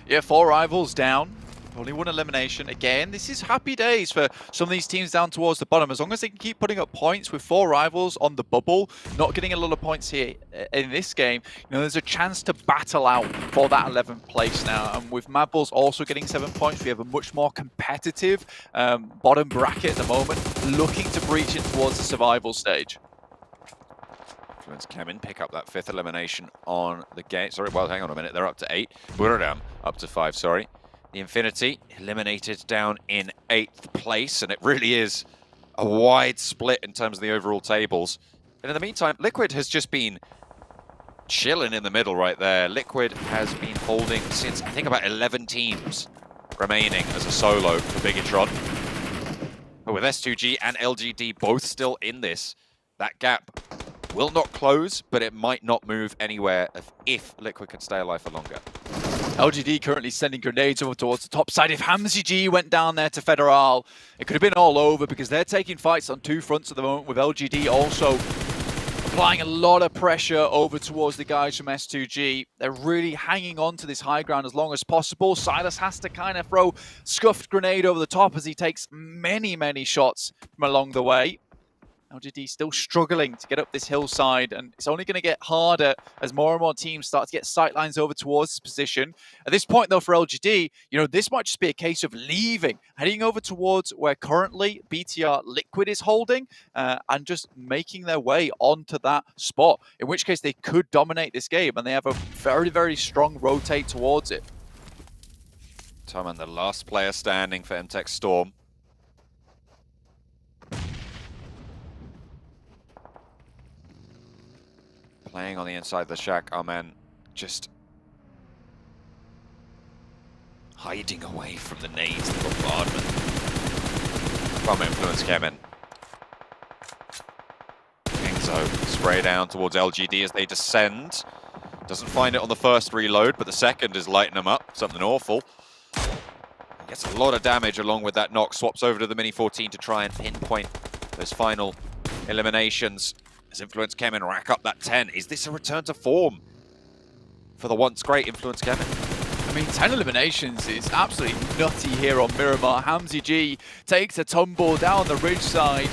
Yeah, 4 rivals down. Only 1 elimination. Again, this is happy days for some of these teams down towards the bottom. As long as they can keep putting up points with 4 rivals on the bubble, not getting a lot of points here in this game, you know, there's a chance to battle out for that 11th place now. And with Mad Bulls also getting 7 points, we have a much more competitive bottom bracket at the moment, looking to breach in towards the survival stage.
Influence Kemen pick up that 5th elimination on the game. Sorry, well, hang on a minute. They're up to 8. Buradam up to 5, sorry. The Infinity eliminated down in 8th place, and it really is a wide split in terms of the overall tables. And in the meantime, Liquid has just been chilling in the middle right there. Liquid has been holding since, I think, about 11 teams remaining as a solo for Bigatron. But with S2G and LGD both still in this, that gap will not close, but it might not move anywhere if Liquid can stay alive for longer.
LGD currently sending grenades over towards the top side. If Hamzy G went down there to Federal, it could have been all over because they're taking fights on 2 fronts at the moment, with LGD also applying a lot of pressure over towards the guys from S2G. They're really hanging on to this high ground as long as possible. Silas has to kind of throw scuffed grenade over the top as he takes many, many shots from along the way. LGD still struggling to get up this hillside, and it's only going to get harder as more and more teams start to get sightlines over towards this position. At this point, though, for LGD, you know, this might just be a case of leaving, heading over towards where currently BTR Liquid is holding, and just making their way onto that spot, in which case they could dominate this game, and they have a very, very strong rotate towards it.
Toman, the last player standing for MTech Storm. Playing on the inside of the shack, our man just hiding away from the nades, the bombardment from Influence Kemen. Kingzo spray down towards LGD as they descend. Doesn't find it on the first reload, but the second is lighting them up, something awful. Gets a lot of damage along with that knock, swaps over to the Mini 14 to try and pinpoint those final eliminations. As Influence Kemen rack up that 10. Is this a return to form for the once great Influence Kemen?
I mean, 10 eliminations is absolutely nutty here on Miramar. Hamzy G takes a tumble down the ridge side.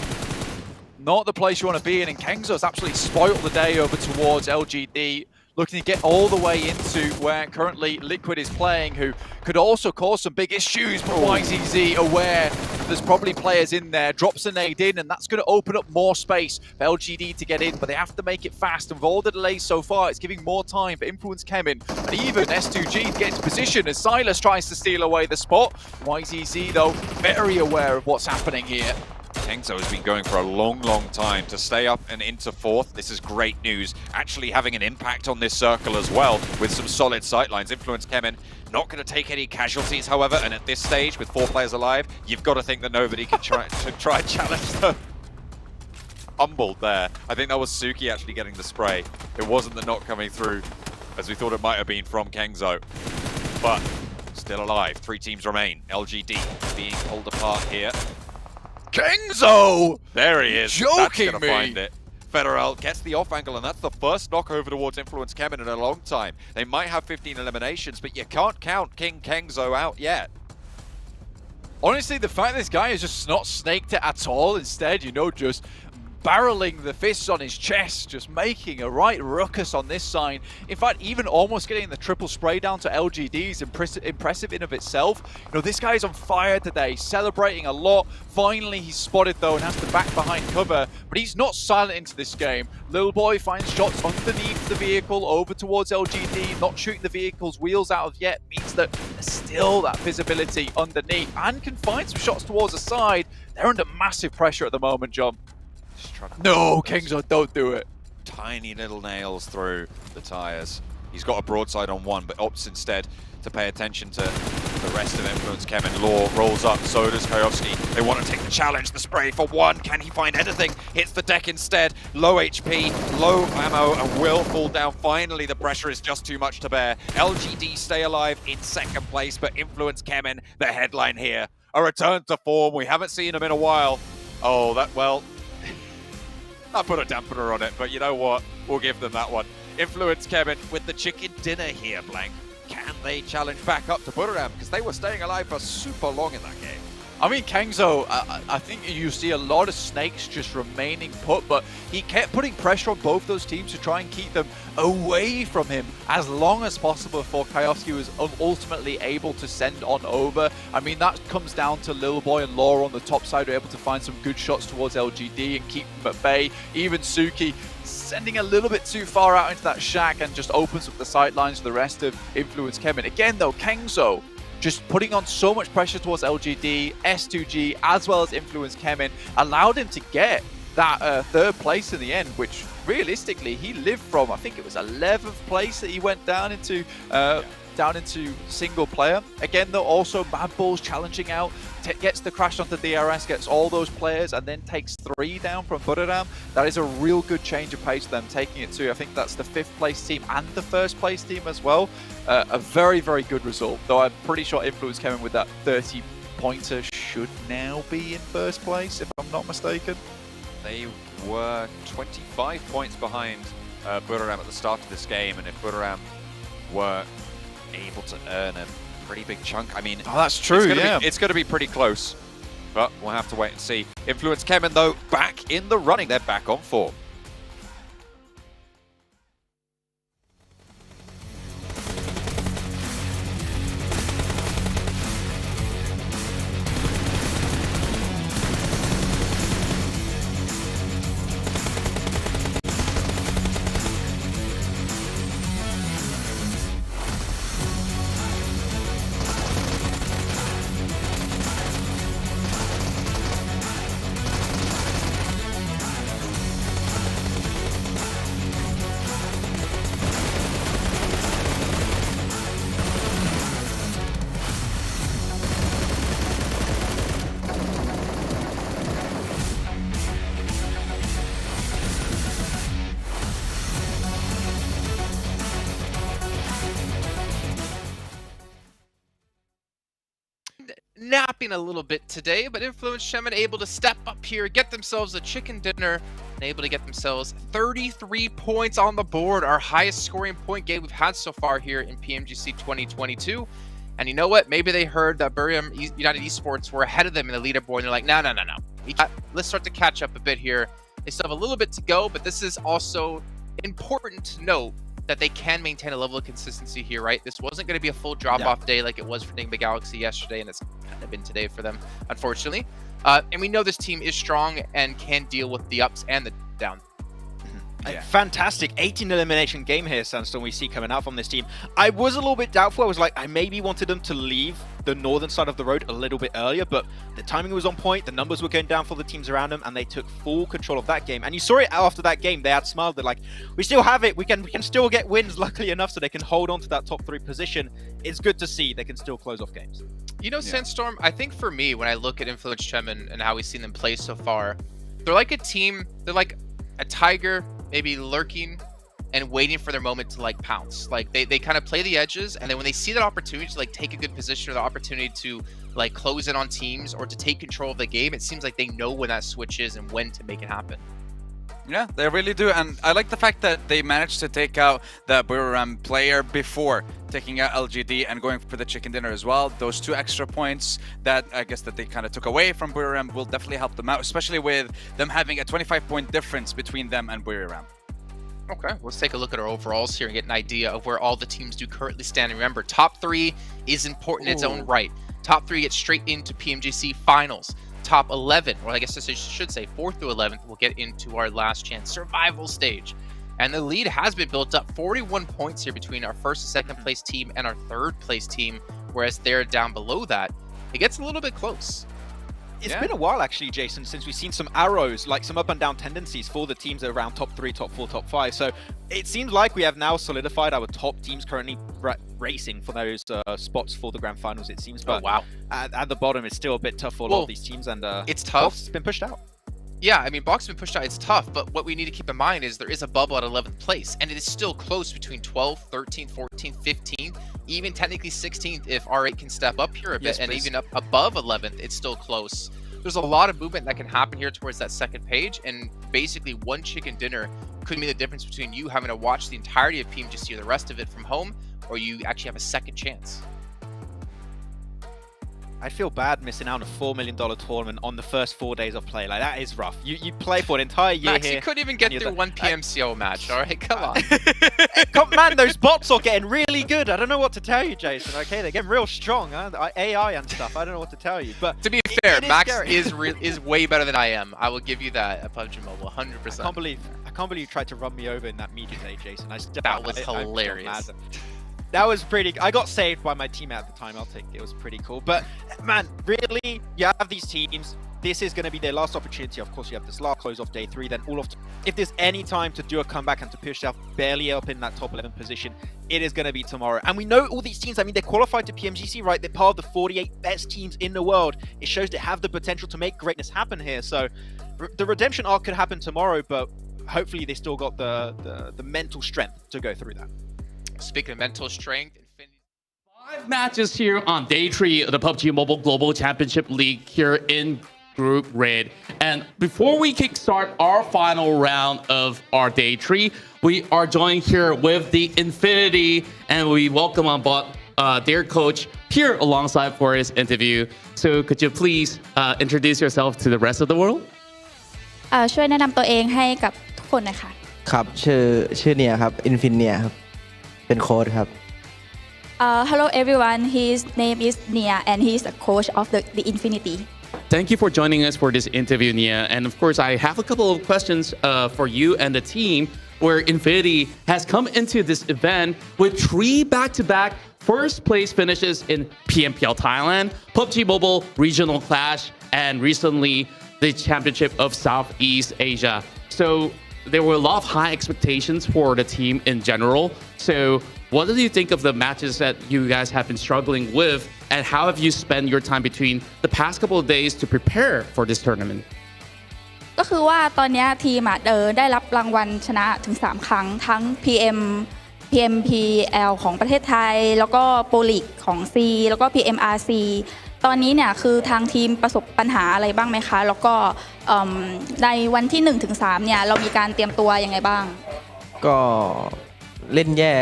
Not the place you want to be in, and Kengzo's absolutely spoiled the day over towards LGD, looking to get all the way into where currently Liquid is playing, who could also cause some big issues, but YZZ aware there's probably players in there, drops a nade in, and that's going to open up more space for LGD to get in, but they have to make it fast, and with all the delays so far, it's giving more time for Influence Kemen, and even S2G to get into position as Silas tries to steal away the spot. YZZ, though, very aware of what's happening here.
Kengzo has been going for a long, long time to stay up and into 4th. This is great news, actually having an impact on this circle as well, with some solid sightlines. Influence Kemen not going to take any casualties, however, and at this stage, with 4 players alive, you've got to think that nobody can try and challenge them. Humbled there. I think that was Suki actually getting the spray. It wasn't the knock coming through, as we thought it might have been from Kengzo. But still alive. 3 teams remain. LGD being pulled apart here.
Kengzo!
There he is.
Joking
That's gonna
me.
find it. Federal gets the off angle, and that's the first knock over towards Influence Kemen in a long time. They might have 15 eliminations, but you can't count King Kengzo out yet.
Honestly, the fact this guy has just not snaked it at all, instead, you know, just barreling the fists on his chest, just making a right ruckus on this side. In fact, even almost getting the triple spray down to LGD is impressive in of itself. You know, this guy is on fire today, celebrating a lot. Finally, he's spotted though and has to back behind cover, but he's not silent into this game. Little Boy finds shots underneath the vehicle over towards LGD, not shooting the vehicle's wheels out of yet, means that there's still that visibility underneath and can find some shots towards the side. They're under massive pressure at the moment, John. No, Kengzo, don't do it.
Tiny little nails through the tires. He's got a broadside on one, but opts instead to pay attention to the rest of Influence Kemen. Law rolls up, so does Kayovsky. They want to take the challenge, the spray for 1. Can he find anything? Hits the deck instead. Low HP, low ammo, and will fall down. Finally, the pressure is just too much to bear. LGD stay alive in 2nd place, but Influence Kemen, the headline here. A return to form. We haven't seen him in a while. Oh, that, well, I put a dampener on it, but you know what? We'll give them that one. Influence Kemen with the chicken dinner here, Blank. Can they challenge back up to Budoram? Because they were staying alive for super long in that game.
I mean, Kengzo, I think you see a lot of snakes just remaining put, but he kept putting pressure on both those teams to try and keep them away from him as long as possible before Kayovsky was ultimately able to send on over. I mean, that comes down to Lil Boy and Laura on the top side who are able to find some good shots towards LGD and keep them at bay. Even Suki sending a little bit too far out into that shack and just opens up the sightlines for the rest of Influence Kemen. Again, though, Kengzo just putting on so much pressure towards LGD, S2G, as well as Influence Kemen, allowed him to get that 3rd place in the end, which realistically he lived from, I think it was 11th place that he went down into single player. Again, though, also Mad Balls challenging out, gets the crash onto DRS, gets all those players, and then takes 3 down from Budoram. That is a real good change of pace for them, taking it to, I think that's the 5th place team and the 1st place team as well. A very, very good result, though I'm pretty sure Influence Kemen with that 30-pointer should now be in 1st place, if I'm not mistaken.
They were 25 points behind Budoram at the start of this game, and if Budoram were able to earn a pretty big chunk, I mean,
oh, that's true,
it's going to be pretty close, but we'll have to wait and see. Influence Kemen, though, back in the running. They're back on form.
napping a little bit today, but Influence Shemin able to step up here, get themselves a chicken dinner, and able to get themselves 33 points on the board, our highest scoring point game we've had so far here in PMGC 2022. And you know what? Maybe they heard that Buriram United Esports were ahead of them in the leaderboard, and they're like, no. Let's start to catch up a bit here. They still have a little bit to go, but this is also important to note that they can maintain a level of consistency here, right? This wasn't going to be a full drop-off day like it was for Ningba Galaxy yesterday, and it's kind of been today for them, unfortunately. And we know this team is strong and can deal with the ups and the downs.
Fantastic 18 elimination game here, Sandstorm, we see coming out from this team. I was a little bit doubtful. I was like, I maybe wanted them to leave the northern side of the road a little bit earlier, but the timing was on point, the numbers were going down for the teams around them, and they took full control of that game. And you saw it after that game, they had smiled, they're like, we still have it, we can still get wins, luckily enough, so they can hold on to that top 3 position. It's good to see they can still close off games.
You know, Sandstorm, I think for me, when I look at Influence Shemin and how we've seen them play so far, they're like a team, they're like a tiger, maybe lurking and waiting for their moment to like pounce. Like they kind of play the edges, and then when they see that opportunity to like take a good position or the opportunity to like close in on teams or to take control of the game, it seems like they know when that switch is and when to make it happen.
Yeah, they really do, and I like the fact that they managed to take out the Buriram player before taking out LGD and going for the chicken dinner as well. Those 2 extra points that I guess that they kind of took away from Buriram will definitely help them out, especially with them having a 25-point difference between them and Buriram.
Okay, let's take a look at our overalls here and get an idea of where all the teams do currently stand. And remember, top 3 is important in its own right. Top 3 gets straight into PMGC Finals. Top 11, or I guess I should say 4th through 11th, will get into our last chance survival stage. And the lead has been built up, 41 points here between our 1st and 2nd place team and our 3rd place team, whereas they're down below that. It gets a little bit close.
It's been a while, actually, Jason, since we've seen some arrows, like some up and down tendencies for the teams around top 3, top 4, top 5. So it seems like we have now solidified our top teams currently racing for those spots for the grand finals, it seems. But
wow.
At the bottom, it's still a bit tough for a lot of these teams, and
it's tough.
It's been pushed out.
Yeah, I mean, Box has been pushed out. It's tough, but what we need to keep in mind is there is a bubble at 11th place, and it is still close between 12th, 13th, 14th, 15th, even technically 16th if R8 can step up here a bit, and even up above 11th, it's still close. There's a lot of movement that can happen here towards that 2nd page, and basically one chicken dinner could mean the difference between you having to watch the entirety of PMGC or the rest of it from home, or you actually have a second chance.
I feel bad missing out on a $4 million tournament on the first 4 days of play. Like, that is rough. You play for an entire year
Max,
here.
you couldn't even get through one PMCO match, all right? Come on.
Man, those bots are getting really good. I don't know what to tell you, Jason. Okay, they're getting real strong. Huh? AI and stuff. I don't know what to tell you. But
to be fair, Max is way better than I am. I will give you that at PUBG Mobile, 100%.
I can't believe you tried to run me over in that media day, Jason.
That was hilarious.
That was pretty. I got saved by my teammate at the time. I'll take it. It was pretty cool. But man, really, you have these teams. This is going to be their last opportunity. Of course, you have this last close off day 3. Then if there's any time to do a comeback and to push yourself barely up in that top 11 position, it is going to be tomorrow. And we know all these teams. I mean, they're qualified to PMGC, right? They're part of the 48 best teams in the world. It shows they have the potential to make greatness happen here. So the redemption arc could happen tomorrow, but hopefully they still got the mental strength to go through that.
Speaking of mental strength,
5 matches here on day 3 of the PUBG Mobile Global Championship League here in Group Red. And before we kickstart our final round of our day 3, we are joined here with the Infinity, and we welcome on board their coach here alongside for his interview. So could you please introduce yourself to the rest of the world?
ช่วยแนะนำตัวเองให้กับทุกคนหน่อยค่ะครับชื่อเนียครับ Infinia ครับเป็นโค้ชครับ Hello everyone, his name is Nia and he's a coach of the Infinity.
Thank you for joining us for this interview, Nia. And of course, I have a couple of questions for you and the team, where Infinity has come into this event with 3 back-to-back first place finishes in PMPL Thailand, PUBG Mobile Regional Clash, and recently the Championship of Southeast Asia. So there were a lot of high expectations for the team in general. So what do you think of the matches that you guys have been struggling with, and how have you spent your time between the past couple of days to prepare for this tournament?
ก็คือว่าตอนนี้ทีมได้รับรางวัลชนะถึง3ครั้งทั้ง PMPL ของประเทศไทยแล้วก็โปรลีกของ C แล้วก็ PMRC ตอนนี้เนี่ยคือทางทีมประสบปัญหาอะไรบ้างไหมคะแล้วก็ในวันที่ 1-3 เนี่ยเรามีการเตรียมตัวยังไงบ้าง
ก็เล่นแย่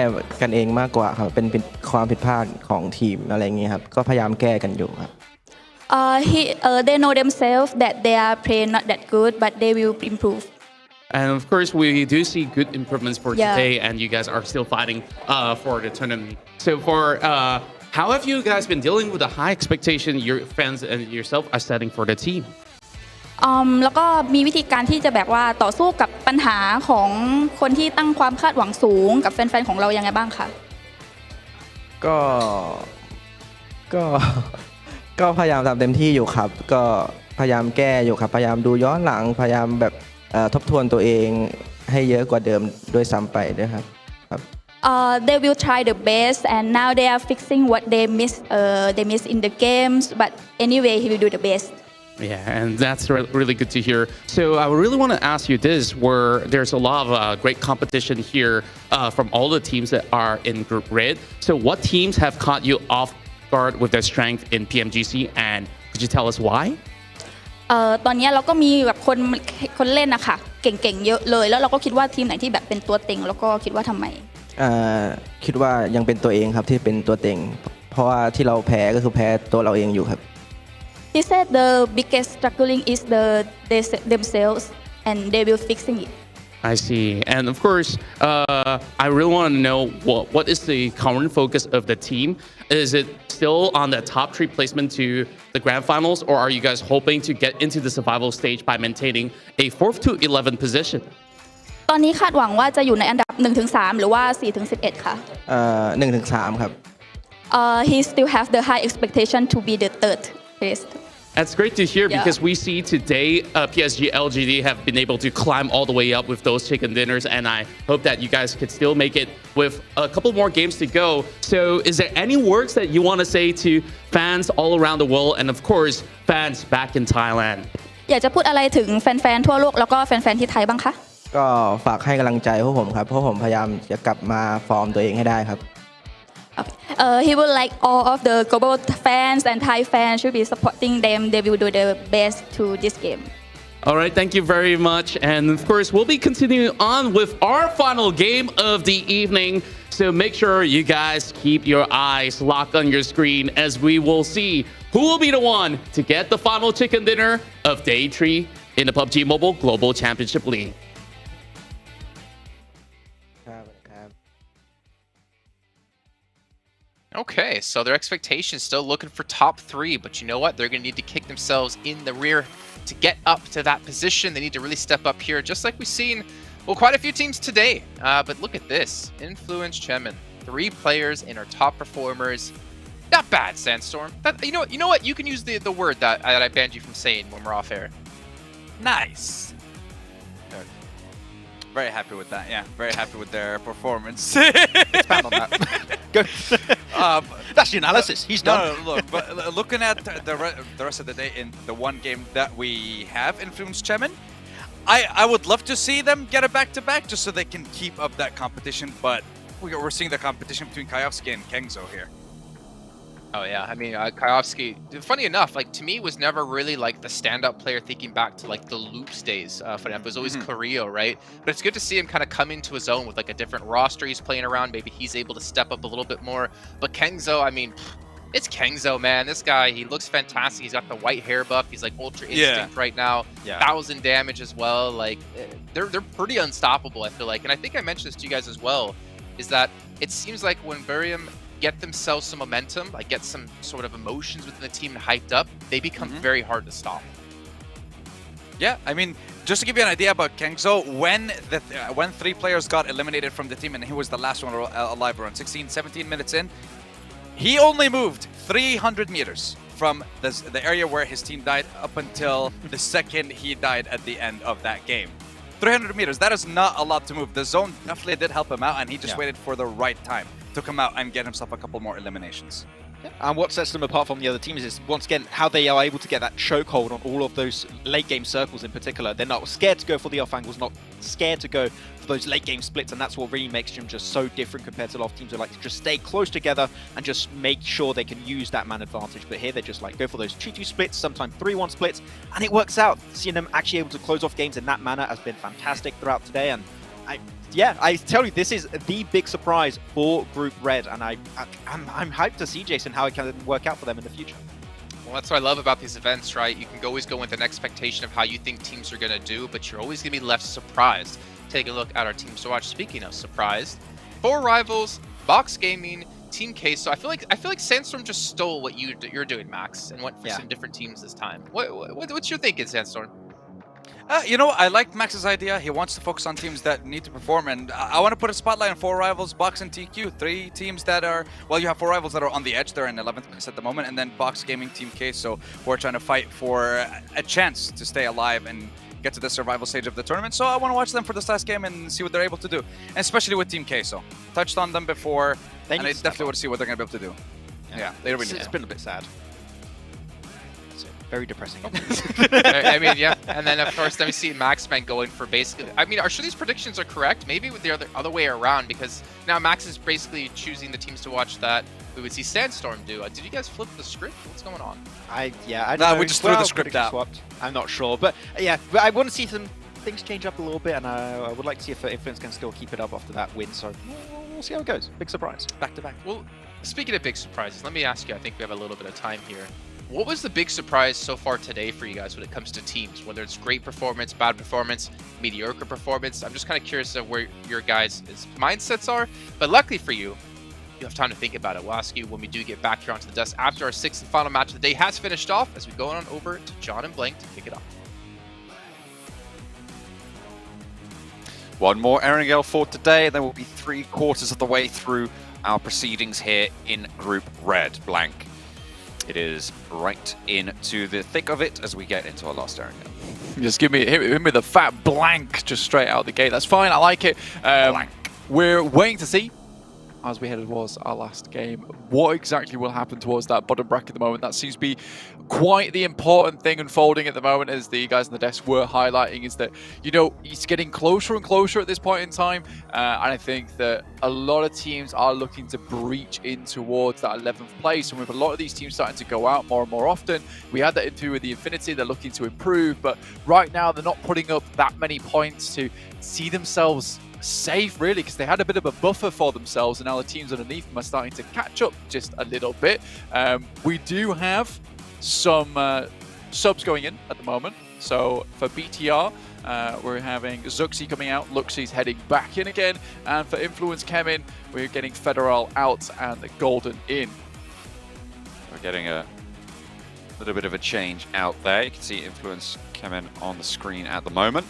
กันเองมากกว่าครับเป็นความผิดพลาดของทีมอะไรอย่างเงี้ยครับก็พยายามแก้กันอยู่ครับ
they know themselves that they are playing not that good but they will improve
And of course, we do see good improvements for today, and you guys are still fighting for the tournament. So how have you guys been dealing with the high expectation your fans and yourself are setting for the team?
แล้วก็มีวิธีการที่จะแบบว่าต่อสู้กับปัญหาของคนที่ตั้งความคาดหวังสูงกับแฟนๆของเรายังไงบ้างคะ
ก็พยายามทำเต็มที่อยู่ครับก็พยายามแก้อยู่ครับพยายามดูย้อนหลังพยายามแบบทบทวนตัวเองให้เยอะกว่าเดิมด้วยซ้ำไปด้วยครับ
they will try the best and now they are fixing what they miss in the games but anyway he will do the best
Yeah, and that's really good to hear. So I really want to ask you this, where there's a lot of great competition here from all the teams that are in Group Red. So what teams have caught you off guard with their strength in PMGC, and could you tell us why?
ตอนนี้เราก็มีแบบคนเล่นนะคะเก่งๆเยอะเลยแล้วเราก็คิดว่าทีมไหนที่แบบเป็นตัวเต็งแล้วก็คิดว่าทำไม
คิดว่ายังเป็นตัวเองครับที่เป็นตัวเต็งเพราะว่าที่เราแพ้ก็คือแพ้ตัวเราเองอยู่ครับ
He said the biggest struggling is themselves and they will fixing it.
I see. And of course, I really want to know what is the current focus of the team? Is it still on the top 3 placement to the grand finals, or are you guys hoping to get into the survival stage by maintaining a 4th to 11th position?
ตอนนี้คาดหวังว่าจะอยู่ในอันดับ 1-3 หรือว่า 4-11 ค่ะ
1-3 ครับ
He still have the high expectation to be the third place.
That's great to hear because we see today PSG LGD have been able to climb all the way up with those chicken dinners, and I hope that you guys could still make it with a couple more games to go. So is there any words that you want to say to fans all around the world and of course fans back in Thailand?
อยากจะพูดอะไรถึงแฟนๆทั่วโลกแล้วก็แฟนๆที่ไทยบ้างคะ
ก็ฝากให้กำลังใจพวกผมครับเพราะผมพยายามจะกลับมาฟอร์มตัวเองให้ได้ครับ
He would like all of the global fans and Thai fans should be supporting them. They will do their best to this game.
All right, thank you very much. And of course, we'll be continuing on with our final game of the evening. So make sure you guys keep your eyes locked on your screen as we will see who will be the one to get the final chicken dinner of Day 3 in the PUBG Mobile Global Championship League.
Okay, so their expectations still looking for top 3, but you know what? They're going to need to kick themselves in the rear to get up to that position. They need to really step up here, just like we've seen, well, quite a few teams today. But look at this. Influence Chemin. 3 players in our top performers. Not bad, Sandstorm. You know what? You can use the word that I banned you from saying when we're off air.
Nice. Very happy with that. Yeah, very happy with their performance.
Expand on that. Go. That's the analysis. He's done.
No, look, but looking at the rest of the day in the one game that we have influenced Chemin, I would love to see them get a back-to-back just so they can keep up that competition. But we're seeing the competition between Kayovsky and Kengzo here.
Oh yeah, I mean Kayovsky, funny enough, like to me was never really like the stand-up player thinking back to like the Loops days. For him, it was always Clario, right? But it's good to see him kind of come into his own with like a different roster he's playing around. Maybe he's able to step up a little bit more. But Kengzo, I mean, it's Kengzo, man. This guy, he looks fantastic. He's got the white hair buff. He's like ultra instinct right now. 1,000 damage as well. Like they're pretty unstoppable, I feel like. And I think I mentioned this to you guys as well, is that it seems like when Burium get themselves some momentum, like get some sort of emotions within the team hyped up, they become very hard to stop.
Yeah, I mean, just to give you an idea about Kengzo, when 3 players got eliminated from the team and he was the last one alive around 16, 17 minutes in, he only moved 300 meters from the area where his team died up until the second he died at the end of that game. 300 meters, that is not a lot to move. The zone definitely did help him out and he just waited for the right time to come out and get himself a couple more eliminations.
And what sets them apart from the other teams is, once again, how they are able to get that chokehold on all of those late game circles in particular. They're not scared to go for the off angles, not scared to go for those late game splits, and that's what really makes them just so different compared to a lot of teams who like to just stay close together and just make sure they can use that man advantage. But here they just like go for those 2-2 splits, sometimes 3-1 splits, and it works out. Seeing them actually able to close off games in that manner has been fantastic throughout today, and I tell you, this is the big surprise for Group Red, and I'm hyped to see, Jason, how it can work out for them in the future.
Well, that's what I love about these events, right? You can always go with an expectation of how you think teams are going to do, but you're always going to be left surprised. Take a look at our teams to watch. Speaking of surprised, 4 rivals, Box Gaming, Team Queso. I feel like Sandstorm just stole what you're doing, Max, and went for some different teams this time. What's your thinking, Sandstorm?
You know, I like Max's idea. He wants to focus on teams that need to perform, and I want to put a spotlight on 4 rivals, Box and TQ. 3 teams that are, well, you have 4 rivals that are on the edge. They're in 11th place at the moment, and then Box Gaming, Team Queso, who are trying to fight for a chance to stay alive and get to the survival stage of the tournament. So I want to watch them for this last game and see what they're able to do, and especially with Team Queso. Touched on them before, and I definitely want to see what they're going to be able to do. Yeah, they really
It's been a bit sad. Very depressing.
I mean, yeah. And then, of course, then we see Maxman going for basically... I mean, are sure these predictions are correct? Maybe with the other way around, because now Max is basically choosing the teams to watch that we would see Sandstorm do. Did you guys flip the script? What's going on?
I don't know.
We just threw the script out.
Swapped. I'm not sure. But yeah, but I want to see some things change up a little bit, and I would like to see if Influence can still keep it up after that win. So we'll see how it goes. Big surprise. Back to back.
Well, speaking of big surprises, let me ask you, I think we have a little bit of time here. What was the big surprise so far today for you guys when it comes to teams? Whether it's great performance, bad performance, mediocre performance? I'm just kind of curious of where your guys' mindsets are. But luckily for you, you have time to think about it. We'll ask you when we do get back here onto the desk after our 6th and final match of the day has finished off, as we go on over to John and Blank to kick it off.
One more Erangel for today, and then we'll be 3/4 of the way through our proceedings here in Group Red. Blank. It is right into the thick of it as we get into our last Erangel.
Just hit me with a fat blank just straight out the gate. That's fine. I like it.
Blank.
We're waiting to see, as we head towards our last game, what exactly will happen towards that bottom bracket at the moment. That seems to be quite the important thing unfolding at the moment, as the guys on the desk were highlighting, is that, you know, it's getting closer and closer at this point in time. And I think that a lot of teams are looking to breach in towards that 11th place. And with a lot of these teams starting to go out more and more often, we had that interview with the Infinity. They're looking to improve, but right now they're not putting up that many points to see themselves safe, really, because they had a bit of a buffer for themselves, and now the teams underneath them are starting to catch up just a little bit. We do have some subs going in at the moment. So for BTR, we're having Zuxi coming out, Luxie's heading back in again, and for Influence Kemin, we're getting Federal out and Golden in.
We're getting a little bit of a change out there. You can see Influence Kemin on the screen at the moment.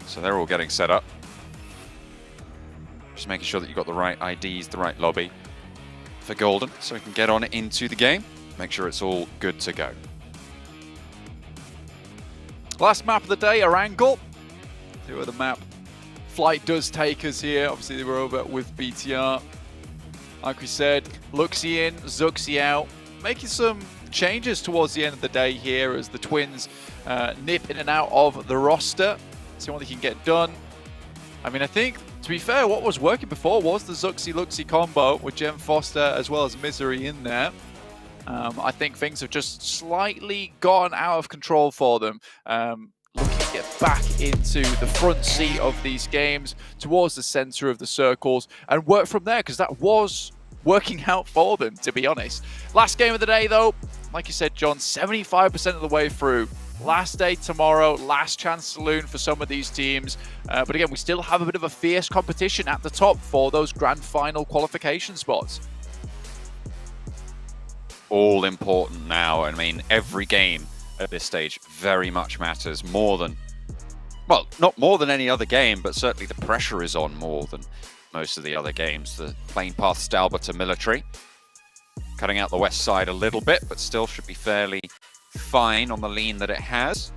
So they're all getting set up. Just making sure that you've got the right IDs, the right lobby for Golden, so we can get on into the game. Make sure it's all good to go.
Last map of the day, Erangel. See where the map flight does take us here. Obviously, they were over with BTR. Like we said, Luxie in, Zuxi out. Making some changes towards the end of the day here as the Twins nip in and out of the roster. See what they can get done. I mean, I think, to be fair, what was working before was the Zuxi-Luxie combo with Jem Foster as well as Misery in there. I think things have just slightly gone out of control for them. Looking to get back into the front seat of these games, towards the center of the circles, and work from there, because that was working out for them, to be honest. Last game of the day, though, like you said, John, 75% of the way through. Last day tomorrow, last chance saloon for some of these teams. But again, we still have a bit of a fierce competition at the top for those grand final qualification spots.
All important now. I mean, every game at this stage very much matters more than, well, not more than any other game, but certainly the pressure is on more than most of the other games. The plane path Stalber to military, cutting out the west side a little bit, but still should be fairly fine on the lean that it has.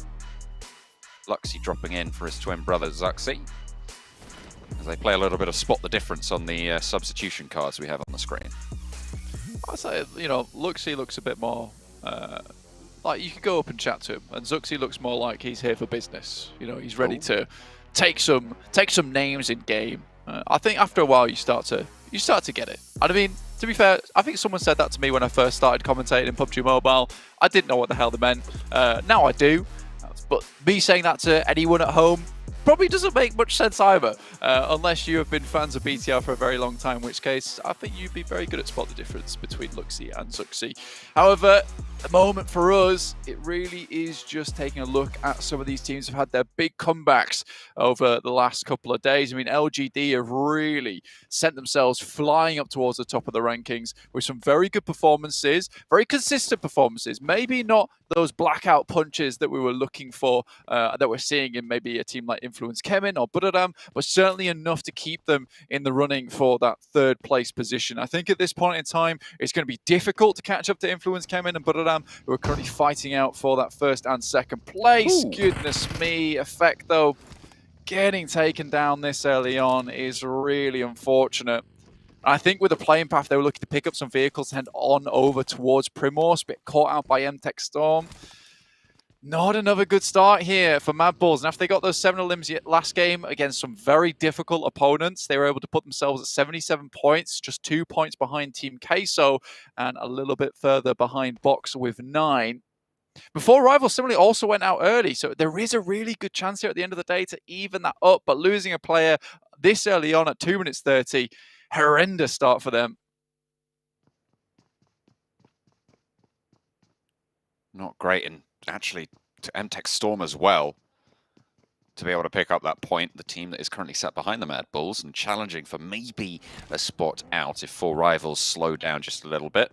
Luxie dropping in for his twin brother Zuxi, as they play a little bit of spot the difference on the substitution cards we have on the screen.
I'd say, you know, Luxie looks a bit more like you could go up and chat to him, and Zuxi looks more like he's here for business. You know, he's ready to take some names in game. I think after a while you start to get it. And I mean, to be fair, I think someone said that to me when I first started commentating in PUBG Mobile. I didn't know what the hell they meant. Now I do. But me saying that to anyone at home probably doesn't make much sense either, unless you have been fans of BTR for a very long time, in which case I think you'd be very good at spot the difference between Luxie and Zuxi. However, the moment for us, it really is just taking a look at some of these teams who've had their big comebacks over the last couple of days. I mean, LGD have really sent themselves flying up towards the top of the rankings with some very good performances, very consistent performances. Maybe not those blackout punches that we were looking for, that we're seeing in maybe a team like Influence Kemin or Buradam, but certainly enough to keep them in the running for that third place position. I think at this point in time, it's going to be difficult to catch up to Influence Kemin and Buradam, who are currently fighting out for that first and second place. Ooh. Goodness me, Effect though, getting taken down this early on is really unfortunate. I think with the playing path, they were looking to pick up some vehicles and head on over towards Primorsk, but caught out by MTech Storm. Not another good start here for Mad Bulls. And after they got those 7 elims last game against some very difficult opponents, they were able to put themselves at 77 points, just 2 points behind Team Queso and a little bit further behind Box with 9. Before Rivals similarly also went out early, so there is a really good chance here at the end of the day to even that up, but losing a player this early on at 2 minutes 30, horrendous start for them.
Not great, and actually to MTech Storm as well, to be able to pick up that point, the team that is currently sat behind the Mad Bulls and challenging for maybe a spot out if 4 Rivals slow down just a little bit.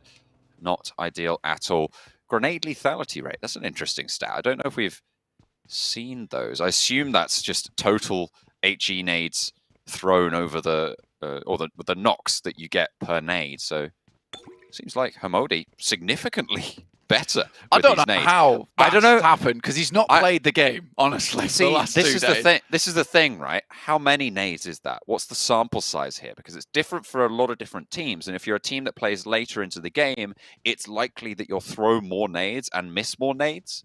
Not ideal at all. Grenade lethality rate, that's an interesting stat. I don't know if we've seen those. I assume that's just total HE nades thrown over the the knocks that you get per nade. So seems like Hamodi significantly better.
I don't know
nades.
how
I don't know
happened because he's not played the game, honestly.
See,
the last
this
2
is
days.
the thing. This is the thing, right? How many nades is that? What's the sample size here? Because it's different for a lot of different teams. And if you're a team that plays later into the game, it's likely that you'll throw more nades and miss more nades.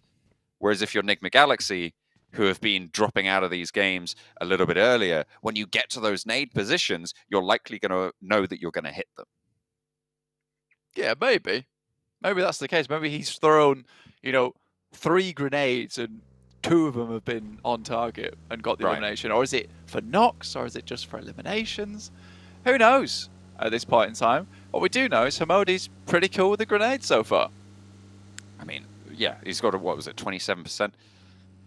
Whereas if you're Nigma Galaxy, who have been dropping out of these games a little bit earlier, when you get to those nade positions, you're likely going to know that you're going to hit them.
Yeah, maybe. Maybe that's the case. Maybe he's thrown, 3 grenades and 2 of them have been on target and got the elimination. Or is it for knocks, or is it just for eliminations? Who knows at this point in time? What we do know is Hamodi's pretty cool with the grenades so far.
I mean, yeah, he's got a, 27%?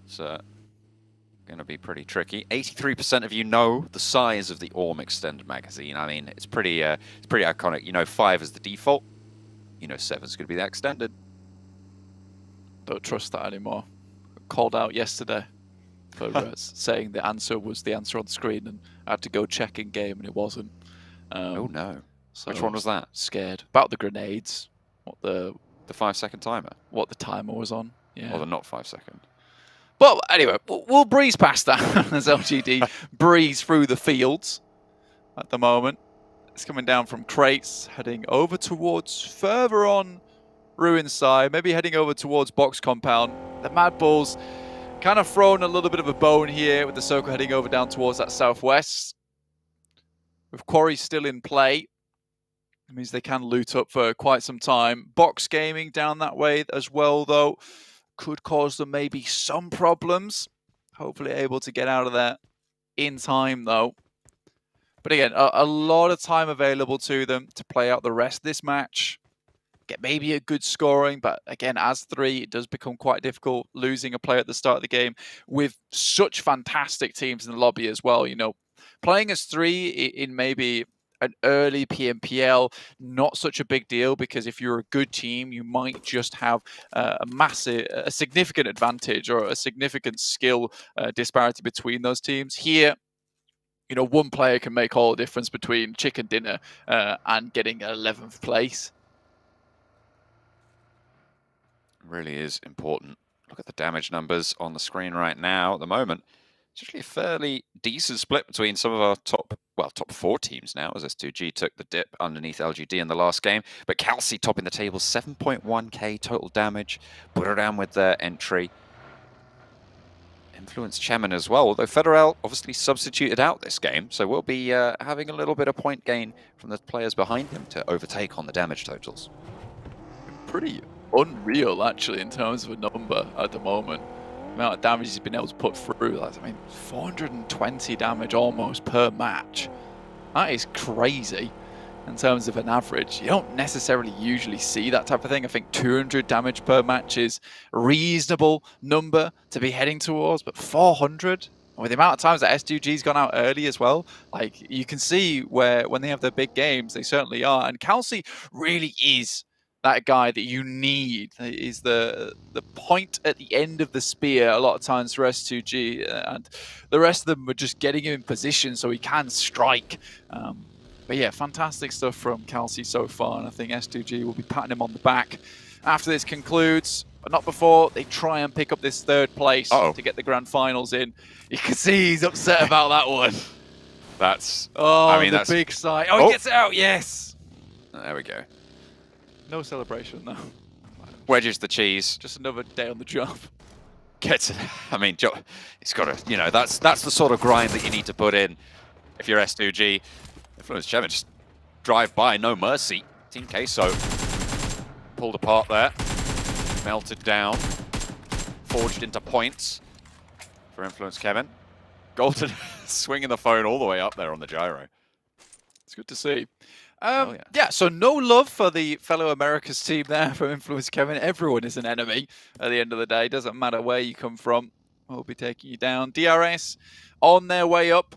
So going to be pretty tricky. 83% of you know the size of the Orm extended magazine. I mean, it's pretty iconic. 5 is the default. 7 is going to be that extended.
Don't trust that anymore. Called out yesterday for saying the answer was the answer on the screen, and I had to go check in game, and it wasn't.
Oh no!
So
Which one was that?
Scared about the grenades. What the
5-second timer?
What the timer was on? Yeah.
Or the not 5-second.
But anyway, we'll breeze past that as LGD breeze through the fields at the moment. It's coming down from crates, heading over towards further on Ruin side, maybe heading over towards Box Compound. The Mad Bulls kind of thrown a little bit of a bone here with the Soko heading over down towards that southwest. With Quarry still in play, it means they can loot up for quite some time. Box Gaming down that way as well, though, could cause them maybe some problems. Hopefully able to get out of there in time, though. But again, a lot of time available to them to play out the rest of this match. Get maybe a good scoring, but again, as 3, it does become quite difficult losing a player at the start of the game with such fantastic teams in the lobby as well. Playing as 3 in maybe an early PMPL, not such a big deal, because if you're a good team, you might just have a significant advantage or a significant skill disparity between those teams. Here, one player can make all the difference between chicken dinner and getting 11th place.
Really is important. Look at the damage numbers on the screen right now at the moment. It's actually a fairly decent split between some of our top 4 teams now, as S2G took the dip underneath LGD in the last game. But Calci topping the table, 7.1k total damage. Buradam with their entry. Influence Chemin as well, although Federal obviously substituted out this game, so we'll be having a little bit of point gain from the players behind him to overtake on the damage totals.
Pretty unreal, actually, in terms of a number at the moment. The amount of damage he's been able to put through. I mean, 420 damage almost per match. That is crazy in terms of an average. You don't necessarily usually see that type of thing. I think 200 damage per match is a reasonable number to be heading towards, but 400? With the amount of times that S2G's gone out early as well, like, you can see where when they have their big games, they certainly are. And Calci really is that guy that you need. Is the point at the end of the spear a lot of times for S2G, and the rest of them are just getting him in position so he can strike. But yeah, fantastic stuff from Calci so far, and I think S2G will be patting him on the back after this concludes, but not before they try and pick up this 3rd place to get the grand finals in. You can see he's upset about that one.
That's...
I mean, the big sigh. Oh, he gets it out, yes!
There we go.
No celebration, though.
Wedges the cheese.
Just another day on the job.
Gets it. I mean, he's got to, you know, that's the sort of grind that you need to put in if you're S2G. Influence Chemin just drive by, no mercy. Team Queso pulled apart there. Melted down. Forged into points for Influence Chemin. Golden swinging the phone all the way up there on the gyro.
It's good to see. Yeah, so no love for the fellow Americas team there from Influence Chemin. Everyone is an enemy at the end of the day. Doesn't matter where you come from. We'll be taking you down. DRS on their way up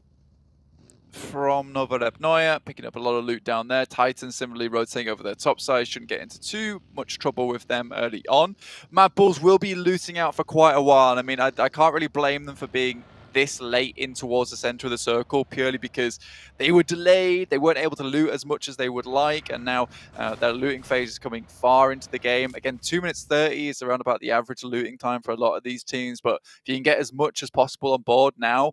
from Novorepnoye, picking up a lot of loot down there. Titan similarly rotating over their top side. Shouldn't get into too much trouble with them early on. Mad Bulls will be looting out for quite a while. I mean, I can't really blame them for being this late in towards the center of the circle, purely because they were delayed, they weren't able to loot as much as they would like, and now their looting phase is coming far into the game. Again, 2 minutes 30 is around about the average looting time for a lot of these teams, but if you can get as much as possible on board now,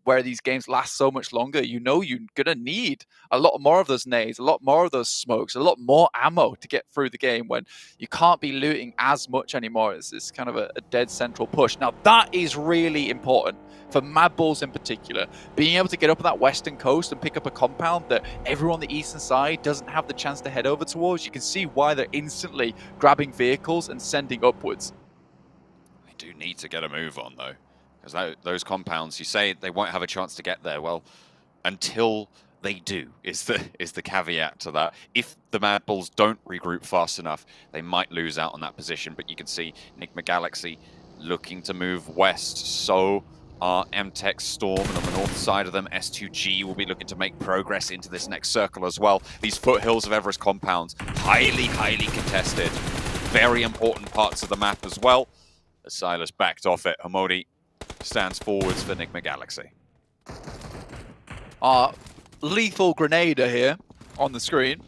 where these games last so much longer, you know you're gonna need a lot more of those nades, a lot more of those smokes, a lot more ammo to get through the game when you can't be looting as much anymore. It's kind of a dead central push. Now that is really important for Mad Bulls in particular, being able to get up on that western coast and pick up a compound that everyone on the eastern side doesn't have the chance to head over towards. You can see why they're instantly grabbing vehicles and sending upwards.
They do need to get a move on though, because those compounds, you say they won't have a chance to get there. Well, until they do is the caveat to that. If the Mad Bulls don't regroup fast enough, they might lose out on that position. But you can see Enigma Galaxy looking to move west. So are MTech Storm, and on the north side of them, S2G will be looking to make progress into this next circle as well. These foothills of Everest compounds, highly contested. Very important parts of the map as well. As Silas backed off it, Hamodi stands forwards for Enigma Galaxy.
Lethal Grenader here on the screen.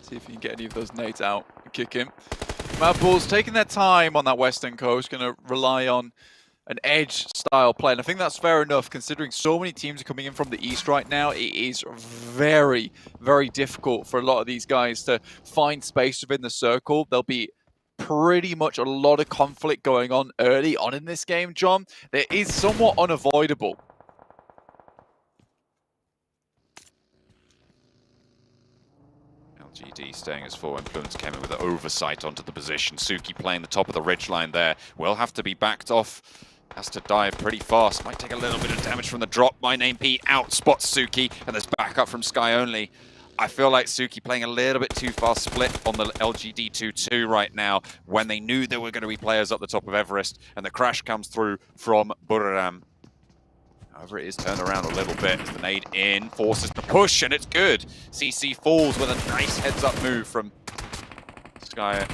See if you can get any of those nades out and kick him. Mad Bulls taking their time on that western coast, going to rely on an edge style play, and I think that's fair enough considering so many teams are coming in from the east right now. It is very difficult for a lot of these guys to find space within the circle. There'll be pretty much a lot of conflict going on early on in this game, John. That is somewhat unavoidable.
LGD staying as full. Influence came in with an oversight onto the position. Suki playing the top of the ridgeline there. Will have to be backed off. Has to dive pretty fast. Might take a little bit of damage from the drop. My name P out spots Suki, and there's backup from Sky Only. I feel like Suki playing a little bit too fast split on the LGD 2-2 right now when they knew there were going to be players up the top of Everest, and the crash comes through from Buriram. However, it is turned around a little bit as the nade in, forces the push, and it's good. CC falls with a nice heads-up move from Sky.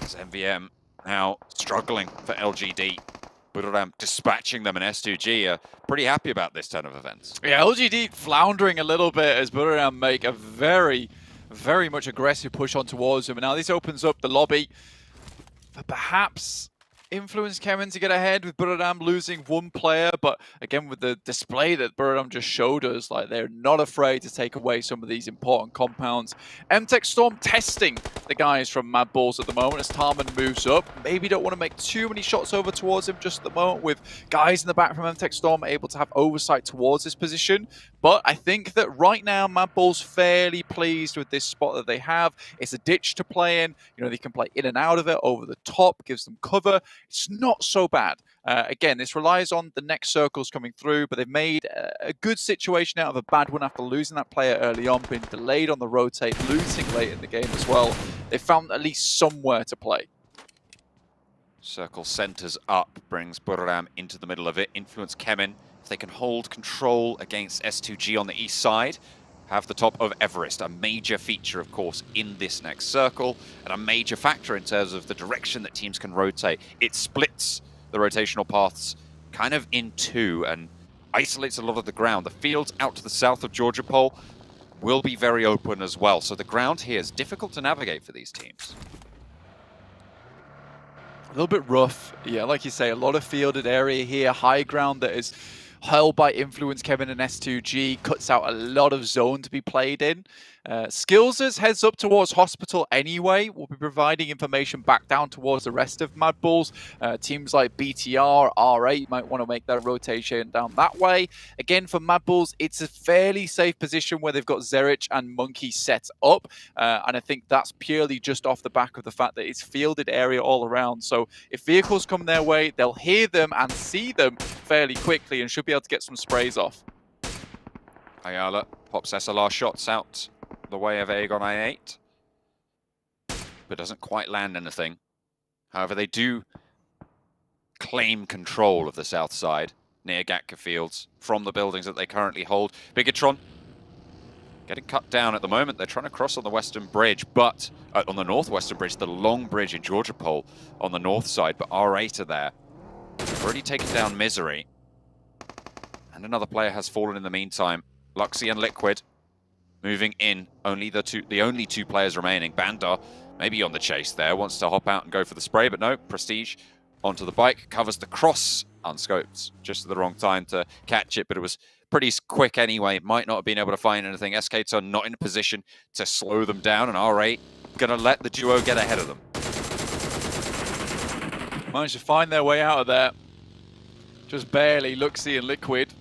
As MVM now struggling for LGD. Buriram dispatching them, and S2G are pretty happy about this turn of events.
Yeah, LGD floundering a little bit as Buriram make a very much aggressive push on towards him. And now this opens up the lobby for perhaps Influence Kevin to get ahead with Buradam losing one player, but again with the display that Buradam just showed us, like they're not afraid to take away some of these important compounds. MTech Storm testing the guys from Mad Balls at the moment as Tarman moves up. Maybe don't want to make too many shots over towards him just at the moment, with guys in the back from MTech Storm able to have oversight towards this position. But I think that right now Mad Balls fairly pleased with this spot that they have. It's a ditch to play in. You know, they can play in and out of it over the top, gives them cover. It's not so bad. Again, this relies on the next circles coming through, but they've made a good situation out of a bad one after losing that player early on, being delayed on the rotate, losing late in the game as well. They found at least somewhere to play.
Circle centers up, brings Buradam into the middle of it. Influence Kemen, if they can hold control against S2G on the east side, have the top of Everest, a major feature, of course, in this next circle, and a major factor in terms of the direction that teams can rotate. It splits the rotational paths kind of in two and isolates a lot of the ground. The fields out to the south of Georgia Pole will be very open as well, so the ground here is difficult to navigate for these teams.
A little bit rough, yeah, like you say, a lot of fielded area here, high ground that is held by Influence Kevin and S2G, cuts out a lot of zone to be played in. Skills's heads up towards Hospital anyway. We'll be providing information back down towards the rest of Mad Balls. Teams like BTR, R8 might want to make that rotation down that way. Again, for Mad Balls, it's a fairly safe position where they've got Zerich and Monkey set up. And I think that's purely just off the back of the fact that it's fielded area all around. So if vehicles come their way, they'll hear them and see them fairly quickly and should be able to get some sprays off.
Ayala pops SLR shots out the way of Aegon I8, but doesn't quite land anything. However, they do claim control of the south side near Gatka Fields from the buildings that they currently hold. Bigatron getting cut down at the moment. They're trying to cross on the western bridge, but on the northwestern bridge, the long bridge in Georgia Pole on the north side, but R8 are there. They've already taken down Misery, and another player has fallen in the meantime. Luxy and Liquid moving in, the only two players remaining. Bandar maybe on the chase there, wants to hop out and go for the spray, but no, Prestige onto the bike, covers the cross, unscoped, just at the wrong time to catch it, but it was pretty quick anyway, might not have been able to find anything. SK2 not in a position to slow them down, and R8 gonna let the duo get ahead of them.
Managed to find their way out of there. Just barely. Luxy and Liquid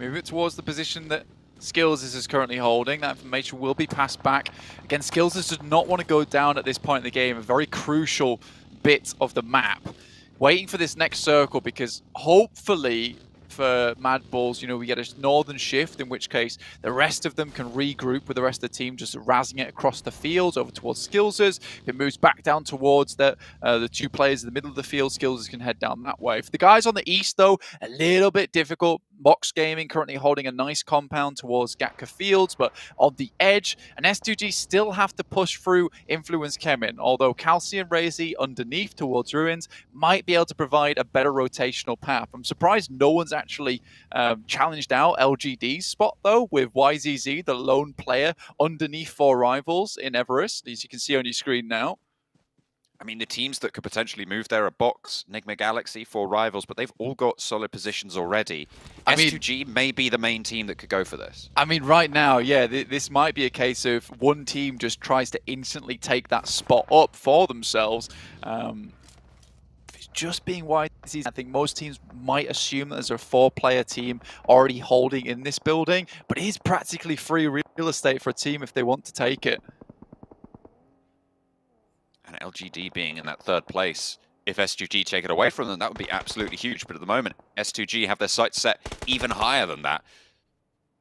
move it towards the position that Skills is currently holding. That information will be passed back. Again, Skills does not want to go down at this point in the game. A very crucial bit of the map. Waiting for this next circle because hopefully for Mad Balls, you know, we get a northern shift, in which case the rest of them can regroup with the rest of the team, just razzing it across the field over towards Skills's. If it moves back down towards the two players in the middle of the field, Skills's can head down that way. For the guys on the east, though, a little bit difficult. Mox Gaming currently holding a nice compound towards Gatka Fields, but on the edge, and S2G still have to push through Influence Kemen, although Calcium Razy underneath towards Ruins might be able to provide a better rotational path. I'm surprised no one's actually challenged out LGD's spot, though, with YZZ, the lone player, underneath 4 rivals in Everest, as you can see on your screen now.
I mean, the teams that could potentially move there are Box, Nigma Galaxy, 4 rivals, but they've all got solid positions already. S2G may be the main team that could go for this.
I mean, right now, yeah, this might be a case of one team just tries to instantly take that spot up for themselves. Just being YZZ, I think most teams might assume that there's a 4-player team already holding in this building, but it is practically free real estate for a team if they want to take it.
And LGD being in that 3rd place, if S2G take it away from them, that would be absolutely huge. But at the moment, S2G have their sights set even higher than that.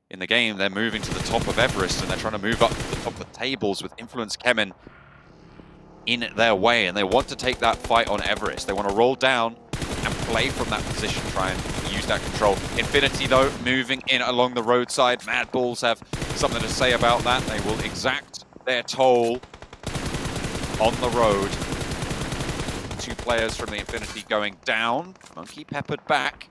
In the game, they're moving to the top of Everest, and they're trying to move up to the top of the tables with Influence Kemen in their way, and they want to take that fight on Everest. They want to roll down and play from that position, try and use that control. Infinity, though, moving in along the roadside. Mad Balls have something to say about that. They will exact their toll on the road. 2 players from the Infinity going down. Monkey peppered back.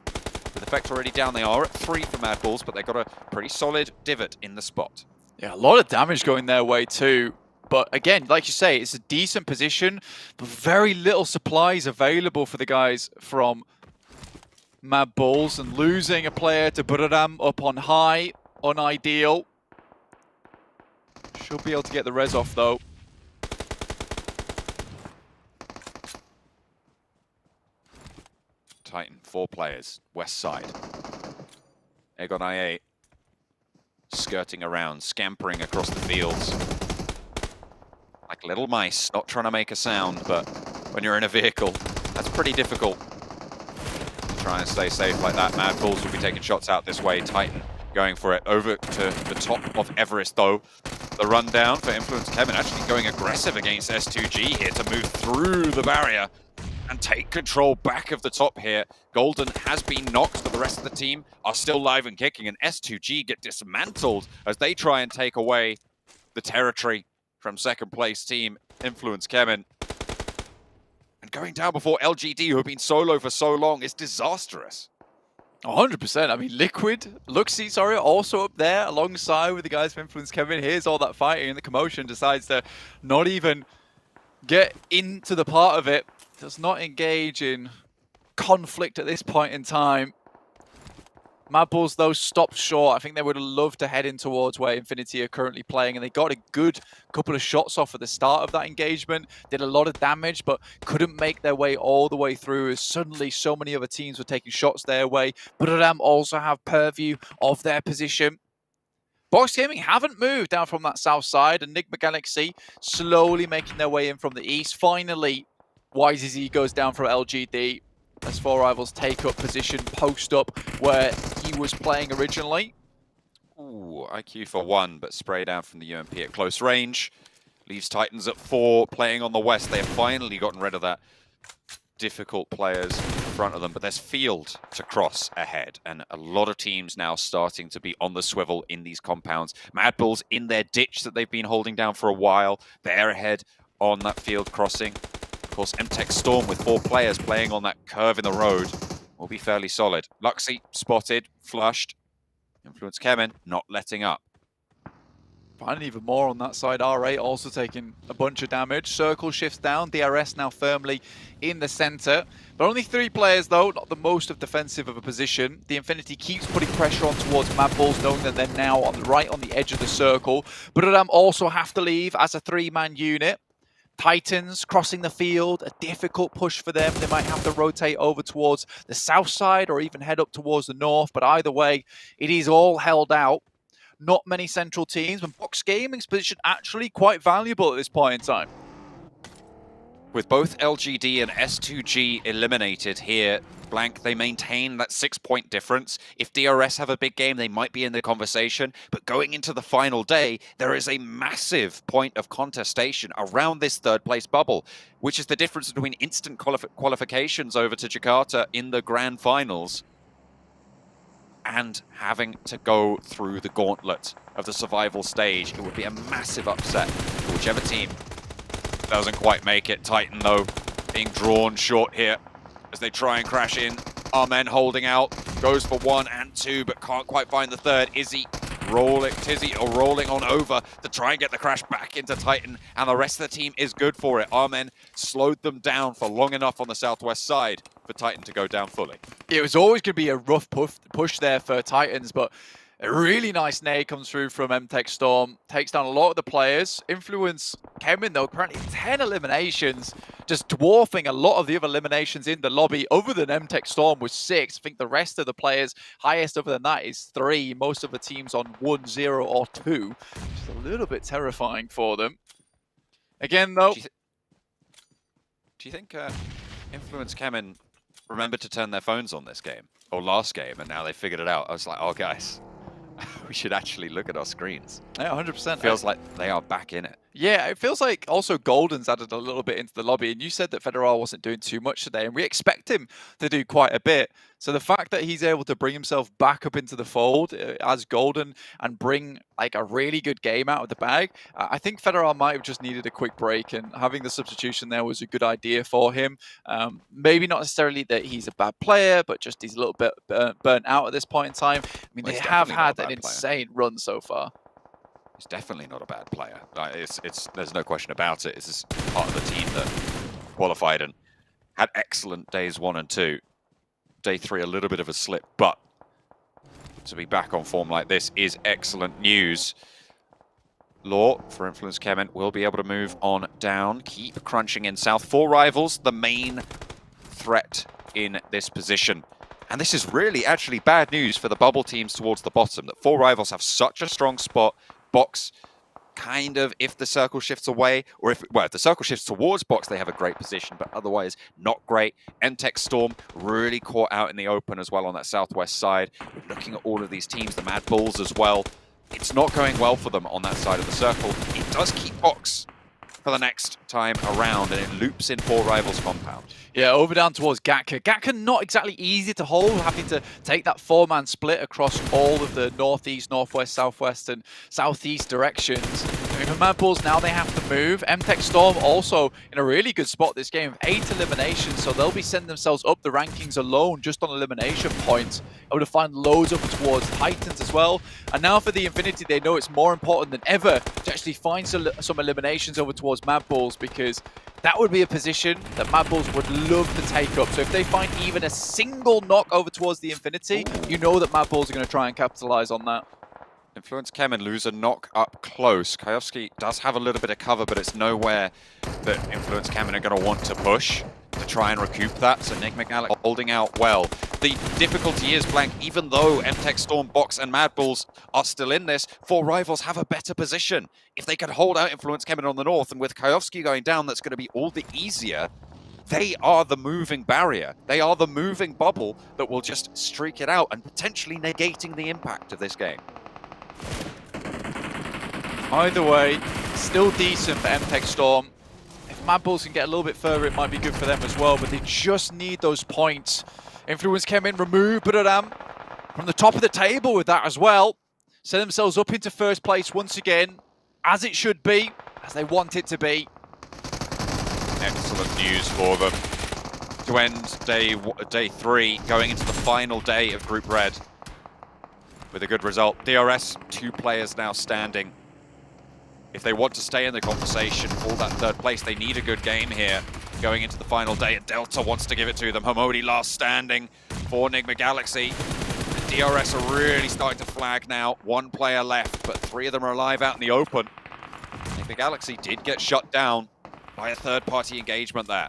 With effect already down, they are at 3 for Mad Balls, but they've got a pretty solid divot in the spot.
Yeah, a lot of damage going their way too. But again, like you say, it's a decent position, but very little supplies available for the guys from Mad Bulls, and losing a player to Buradam up on high, unideal. Should be able to get the res off though.
Titan, 4 players, west side. Egon IA skirting around, scampering across the fields. Like little mice, not trying to make a sound, but when you're in a vehicle, that's pretty difficult. Try and stay safe like that. Mad Bulls will be taking shots out this way. Titan going for it over to the top of Everest though. The rundown for Influence Kevin actually going aggressive against S2G here to move through the barrier and take control back of the top here. Golden has been knocked, but the rest of the team are still live and kicking, and S2G get dismantled as they try and take away the territory from second place team Influence Kevin. And going down before LGD, who have been solo for so long, is disastrous.
100%. I mean, Liquid, Luxy, sorry, also up there alongside with the guys from Influence Kevin. Here's all that fighting and the commotion, decides to not even get into the part of it. Does not engage in conflict at this point in time. Mad Bulls, though, stopped short. I think they would have loved to head in towards where Infinity are currently playing, and they got a good couple of shots off at the start of that engagement. Did a lot of damage, but couldn't make their way all the way through as suddenly so many other teams were taking shots their way. Buradam also have purview of their position. Box Gaming haven't moved down from that south side, and Enigma Galaxy slowly making their way in from the east. Finally, YZZ goes down from LGD as 4 Rivals take up position, post up where he was playing originally.
Ooh, IQ for 1, but spray down from the UMP at close range. Leaves Titans at 4, playing on the west. They have finally gotten rid of that difficult players in front of them, but there's field to cross ahead, and a lot of teams now starting to be on the swivel in these compounds. Mad Bulls in their ditch that they've been holding down for a while. They're ahead on that field crossing. Of course, MTech Storm with 4 players playing on that curve in the road will be fairly solid. Luxy spotted, flushed. Influence Kevin not letting up.
Finding even more on that side. R8 also taking a bunch of damage. Circle shifts down. DRS now firmly in the center. But only 3 players though, not the most of defensive of a position. The Infinity keeps putting pressure on towards Mad Bulls, knowing that they're now right on the edge of the circle. But also have to leave as a 3-man unit. Titans crossing the field, a difficult push for them. They might have to rotate over towards the south side or even head up towards the north. But either way, it is all held out. Not many central teams, and Box Gaming's position actually quite valuable at this point in time.
With both LGD and S2G eliminated here, Blank, they maintain that 6-point difference. If DRS have a big game, they might be in the conversation. But going into the final day, there is a massive point of contestation around this 3rd place bubble, which is the difference between instant qualifications over to Jakarta in the grand finals and having to go through the gauntlet of the survival stage. It would be a massive upset for whichever team doesn't quite make it. Titan, though, being drawn short here as they try and crash in. Armen holding out, goes for 1 and 2, but can't quite find the 3rd. Tizzy rolling on over to try and get the crash back into Titan, and the rest of the team is good for it. Armen slowed them down for long enough on the southwest side for Titan to go down fully.
It was always going to be a rough push there for Titans, but a really nice nade comes through from MTech Storm, takes down a lot of the players. Influence Kevin, though, currently 10 eliminations, just dwarfing a lot of the other eliminations in the lobby. Other than MTech Storm with 6, I think the rest of the players, highest other than that is 3. Most of the teams on 1, 0, or 2. Just a little bit terrifying for them. Again, though...
Do you think Influence Kevin remembered to turn their phones on this game? Or last game, and now they figured it out? I was like, oh, guys, we should actually look at our screens.
Yeah, 100%.
Feels like they are back in it.
Yeah, it feels like also Golden's added a little bit into the lobby, and you said that Federal wasn't doing too much today, and we expect him to do quite a bit. So the fact that he's able to bring himself back up into the fold as Golden and bring like a really good game out of the bag, I think Federal might have just needed a quick break, and having the substitution there was a good idea for him. Maybe not necessarily that he's a bad player, but just he's a little bit burnt out at this point in time. I mean, they have had an insane run so far.
He's definitely not a bad player. Like, there's no question about it. It's just part of the team that qualified and had excellent days 1 and 2. Day 3, a little bit of a slip, but to be back on form like this is excellent news. Law for Influence Kemen will be able to move on down, keep crunching in south. 4 rivals, the main threat in this position. And this is really actually bad news for the bubble teams towards the bottom, that 4 rivals have such a strong spot. Box, kind of, if the circle shifts away, or if the circle shifts towards Box, they have a great position, but otherwise not great. MTech Storm really caught out in the open as well on that southwest side. Looking at all of these teams, the Mad Bulls as well, it's not going well for them on that side of the circle. It does keep Box for the next time around, and it loops in 4 rivals compound.
Yeah, over down towards Gatka. Gatka not exactly easy to hold, having to take that 4-man split across all of the northeast, northwest, southwest, and southeast directions. I mean, for Mad Bulls, now they have to move. MTech Storm also in a really good spot this game, 8 eliminations, so they'll be sending themselves up the rankings alone just on elimination points. Able to find loads up towards Titans as well. And now for the Infinity, they know it's more important than ever to actually find some eliminations over towards Mad Bulls, because that would be a position that Mad Bulls would love to take up. So if they find even a single knock over towards the Infinity, you know that Mad Bulls are going to try and capitalize on that.
Influence Kemen lose a knock up close. Kayovsky does have a little bit of cover, but it's nowhere that Influence Kemen are going to want to push to try and recoup that. So Nick McAllick holding out well. The difficulty is, Blank, even though MTech Storm, Box, and Mad Bulls are still in this, 4 rivals have a better position. If they could hold out Influence Kemen on the north, and with Kayovsky going down, that's going to be all the easier. They are the moving barrier. They are the moving bubble that will just streak it out and potentially negating the impact of this game.
Either way, still decent for MTech Storm. If Mad Bulls can get a little bit further, it might be good for them as well, but they just need those points. Influence came in, remove Buradam from the top of the table with that as well. Set themselves up into first place once again, as it should be, as they want it to be.
Excellent news for them to end day 3, going into the final day of Group Red with a good result. DRS, 2 players now standing. If they want to stay in the conversation for that 3rd place, they need a good game here going into the final day, and Delta wants to give it to them. Hamodi last standing for Enigma Galaxy. The DRS are really starting to flag now. 1 player left, but 3 of them are alive out in the open. Enigma Galaxy did get shut down by a 3rd-party engagement there.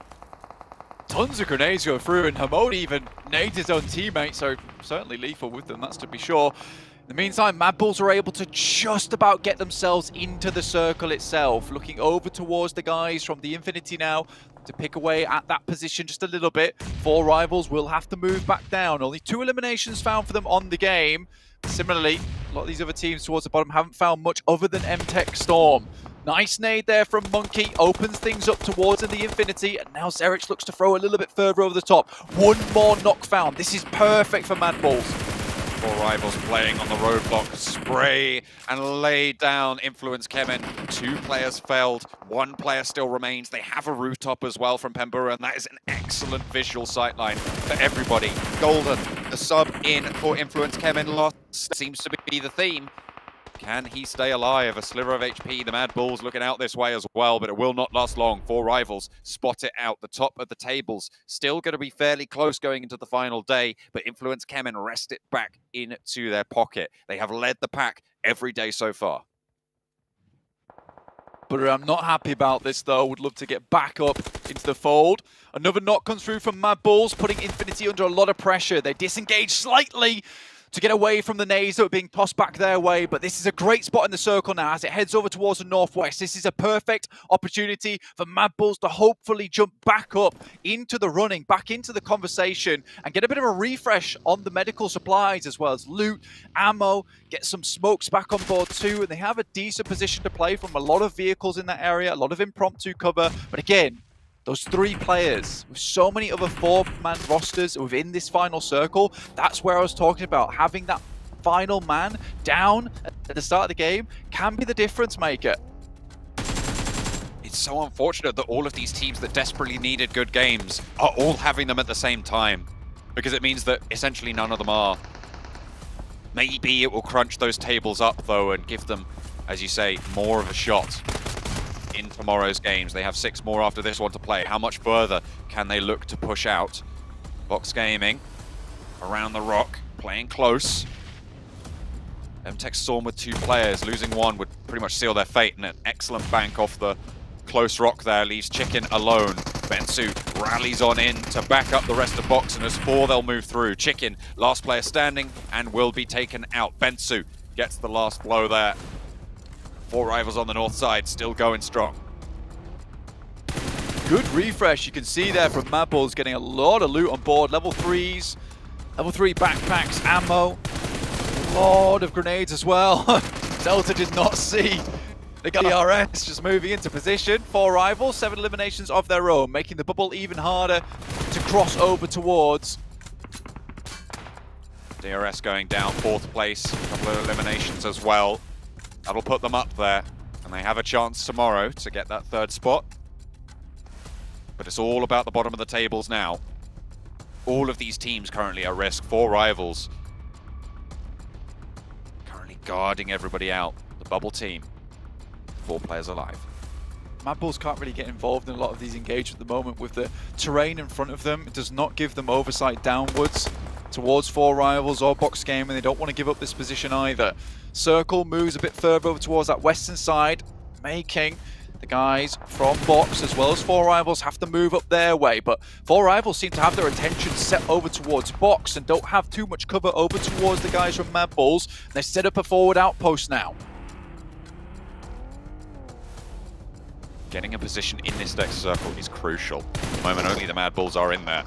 Tons of grenades go through, and Hamodi even nades his own teammate, so certainly lethal with them, that's to be sure. In the meantime, Mad Bulls are able to just about get themselves into the circle itself, looking over towards the guys from the Infinity now to pick away at that position just a little bit. 4 rivals will have to move back down. Only 2 eliminations found for them on the game. Similarly, a lot of these other teams towards the bottom haven't found much other than MTech Storm. Nice nade there from Monkey, opens things up towards the Infinity, and now Zerich looks to throw a little bit further over the top. 1 more knock found. This is perfect for Mad Bulls.
4 rivals playing on the roadblock. Spray and lay down Influence Kemen. 2 players failed. 1 player still remains. They have a rooftop as well from Pembura, and that is an excellent visual sightline for everybody. Golden, the sub in for Influence Kemen. Lost seems to be the theme. Can he stay alive? A sliver of HP. The Mad Bulls looking out this way as well, but it will not last long. 4 rivals spot it out. The top of the tables still going to be fairly close going into the final day, but Influence Kemen wrest it back into their pocket. They have led the pack every day so far.
But I'm not happy about this, though. Would love to get back up into the fold. Another knock comes through from Mad Bulls, putting Infinity under a lot of pressure. They disengage slightly to get away from the nades that were being tossed back their way, but this is a great spot in the circle now as it heads over towards the northwest. This is a perfect opportunity for Mad Bulls to hopefully jump back up into the running, back into the conversation, and get a bit of a refresh on the medical supplies as well as loot, ammo, get some smokes back on board too, and they have a decent position to play from a lot of vehicles in that area, a lot of impromptu cover, but again, those 3 players with so many other 4-man rosters within this final circle, that's where I was talking about. Having that final man down at the start of the game can be the difference maker.
It's so unfortunate that all of these teams that desperately needed good games are all having them at the same time, because it means that essentially none of them are. Maybe it will crunch those tables up though and give them as you say, more of a shot in tomorrow's games. They have 6 more after this one to play. How much further can they look to push out? Box Gaming around the rock, playing close. MTech Storm with 2 players, losing one would pretty much seal their fate, and an excellent bank off the close rock there leaves Chicken alone. Bensu rallies on in to back up the rest of Box, and as 4 they'll move through. Chicken, last player standing, and will be taken out. Bensu gets the last blow there. 4 rivals on the north side, still going strong.
Good refresh, you can see there from Mad Bulls getting a lot of loot on board. Level 3s, level 3 backpacks, ammo, a lot of grenades as well. Delta did not see the DRS just moving into position. 4 rivals, 7 eliminations of their own, making the bubble even harder to cross over towards.
DRS going down 4th place, a couple of eliminations as well. That'll put them up there, and they have a chance tomorrow to get that 3rd spot. But it's all about the bottom of the tables now. All of these teams currently at risk. 4 rivals currently guarding everybody out. The bubble team, 4 players alive.
Mad Bulls can't really get involved in a lot of these engagements at the moment with the terrain in front of them. It does not give them oversight downwards towards 4 rivals or Box Game, and they don't want to give up this position either. Circle moves a bit further over towards that western side, making the guys from Box as well as 4 rivals have to move up their way, but 4 rivals seem to have their attention set over towards Box and don't have too much cover over towards the guys from Mad Bulls. They set up a forward outpost now.
Getting a position in this next circle is crucial. At the moment, only the Mad Bulls are in there.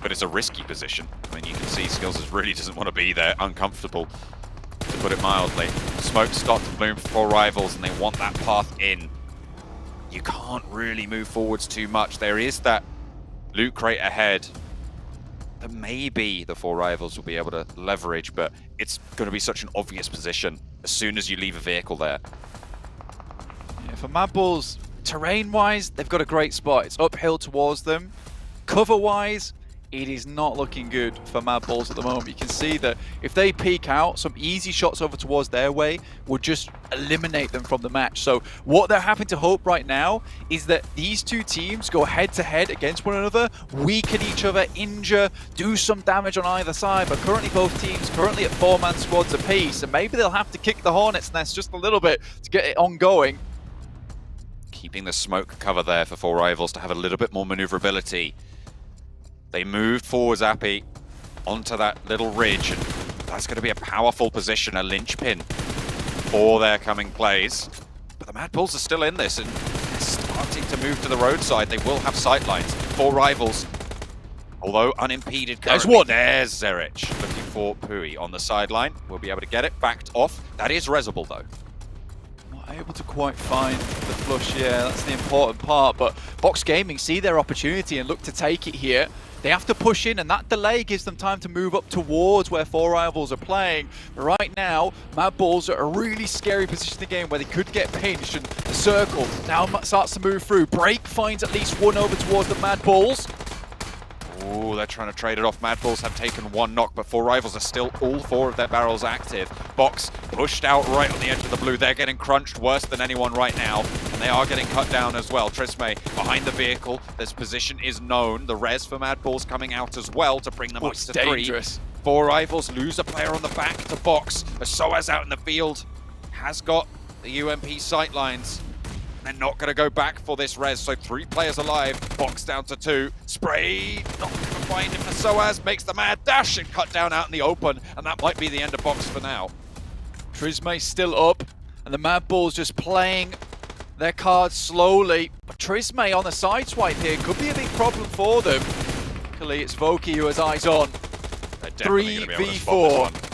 But it's a risky position. I mean, you can see Skills really doesn't want to be there, uncomfortable, to put it mildly. Smoke start to bloom for 4 rivals, and they want that path in. You can't really move forwards too much. There is that loot crate ahead that maybe the 4 rivals will be able to leverage, but it's going to be such an obvious position as soon as you leave a vehicle there.
Yeah, for Mad Bulls, terrain-wise, they've got a great spot. It's uphill towards them. Cover-wise, it is not looking good for Mad Bulls at the moment. You can see that if they peek out, some easy shots over towards their way would just eliminate them from the match. So what they're having to hope right now is that these 2 teams go head-to-head against one another, weaken each other, injure, do some damage on either side. But currently both teams currently at 4-man squads apiece, and maybe they'll have to kick the Hornet's nest just a little bit to get it ongoing.
Keeping the smoke cover there for 4 rivals to have a little bit more maneuverability. They moved forwards, Appy, onto that little ridge, and that's going to be a powerful position, a linchpin for their coming plays. But the Mad Bulls are still in this, and they're starting to move to the roadside. They will have sightlines. 4 rivals, although unimpeded currently.
There's one.
There's Zerich looking for Pui on the sideline. We'll be able to get it backed off. That is Resable, though.
Not able to quite find the flush, yeah, that's the important part. But Box Gaming see their opportunity and look to take it here. They have to push in, and that delay gives them time to move up towards where 4 rivals are playing. But right now, Mad Bulls are at a really scary position in the game where they could get pinched, and the circle now starts to move through. Break finds at least one over towards the Mad Bulls.
Oh, they're trying to trade it off. Mad Bulls have taken 1 knock, but 4 rivals are still all 4 of their barrels active. Box pushed out right on the edge of the blue. They're getting crunched worse than anyone right now, and they are getting cut down as well. Trisme behind the vehicle. This position is known. The res for Mad Bulls coming out as well to bring them up to 3.
Dangerous.
4 rivals lose a player on the back to Box. As Soaz out in the field has got the UMP sightlines. They're not going to go back for this res, so 3 players alive. Box down to 2. Spray, not going to find him for Soaz. Makes the mad dash and cut down out in the open, and that might be the end of Box for now.
Trisme still up, and the Mad Bulls just playing their cards slowly. But Trisme on the side swipe here could be a big problem for them. Luckily, it's Voki who has eyes on. 3v4.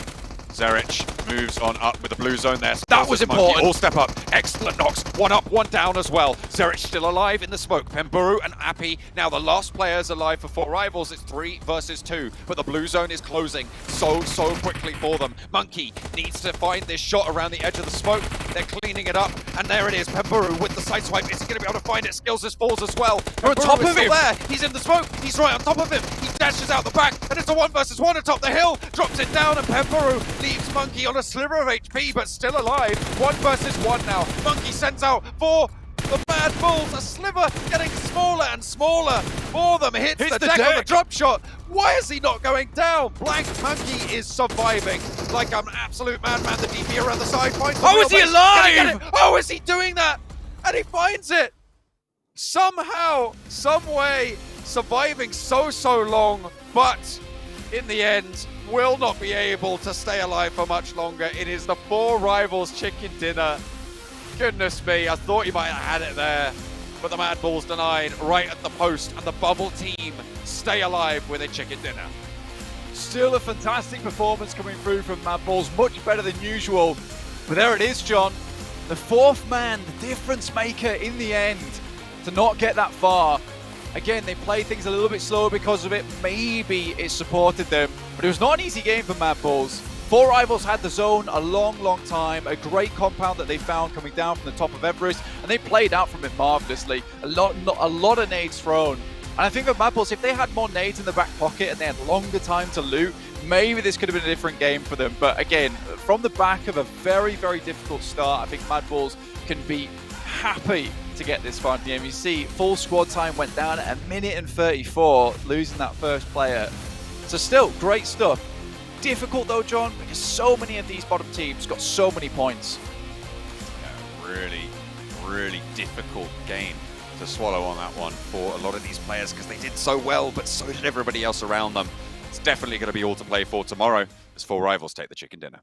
Zerich moves on up with the blue zone there.
That was important.
All step up. Excellent knocks. 1 up, 1 down as well. Zerich still alive in the smoke. Pemburu and Appy. Now the last players alive for 4 rivals. It's 3 versus 2. But the blue zone is closing so quickly for them. Monkey needs to find this shot around the edge of the smoke. They're cleaning it up. And there it is. Pemburu with the side swipe. Is he going to be able to find it? Skills falls as well.
We're on top of him.
There. He's in the smoke. He's right on top of him. He's dead.
dashes out the back, and it's a 1 versus 1 atop the hill. Drops it down, and Pemperu leaves Monkey on a sliver of HP, but still alive. 1 versus 1 now. Monkey sends out for the Mad Bulls. A sliver getting smaller and smaller for them. Hits the deck on the drop shot. Why is he not going down? Blank Monkey is surviving like an absolute madman. The DP around the side finds the
How is he
base.
alive?
How is he doing that? And he finds it. Somehow, some way, surviving so long, but in the end, will not be able to stay alive for much longer. It is the 4 Rivals chicken dinner. Goodness me, I thought you might have had it there, but the Mad Bulls denied right at the post, and the Bubble team stay alive with a chicken dinner.
Still a fantastic performance coming through from Mad Bulls, much better than usual. But there it is, John. The 4th man, the difference maker in the end, to not get that far. Again, they played things a little bit slower because of it. Maybe it supported them, but it was not an easy game for Mad Bulls. 4 Rivals had the zone a long time, a great compound that they found coming down from the top of Everest, and they played out from it marvelously. A lot of nades thrown. And I think that Mad Bulls, if they had more nades in the back pocket and they had longer time to loot, maybe this could have been a different game for them. But again, from the back of a very difficult start, I think Mad Bulls can be happy to get this far in the game. You see, full squad time went down at 1 minute and 34, losing that first player. So still, great stuff. Difficult though, John, because so many of these bottom teams got so many points.
Yeah, really difficult game to swallow on that one for a lot of these players because they did so well, but so did everybody else around them. It's definitely going to be all to play for tomorrow as 4 Rivals take the chicken dinner.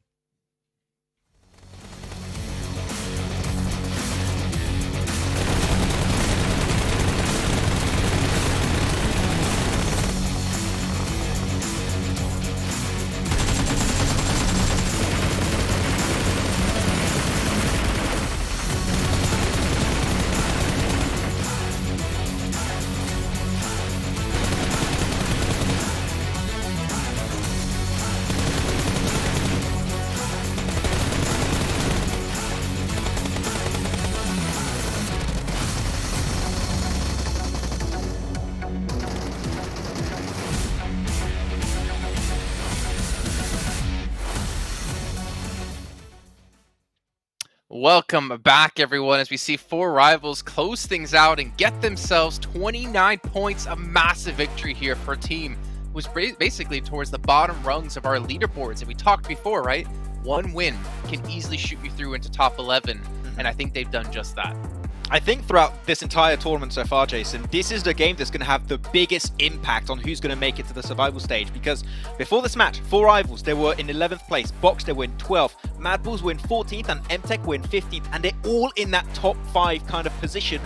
Welcome back, everyone, as we see 4 Rivals close things out and get themselves 29 points. A massive victory here for a team who's basically towards the bottom rungs of our leaderboards. And we talked before, right? 1 win can easily shoot you through into top 11, and I think they've done just that.
I think throughout this entire tournament so far, Jason, this is the game that's going to have the biggest impact on who's going to make it to the survival stage, because before this match, 4 Rivals, they were in 11th place, Box, they were in 12th, Mad Bulls were in 14th, and MTech were in 15th, and they're all in that top 5 kind of position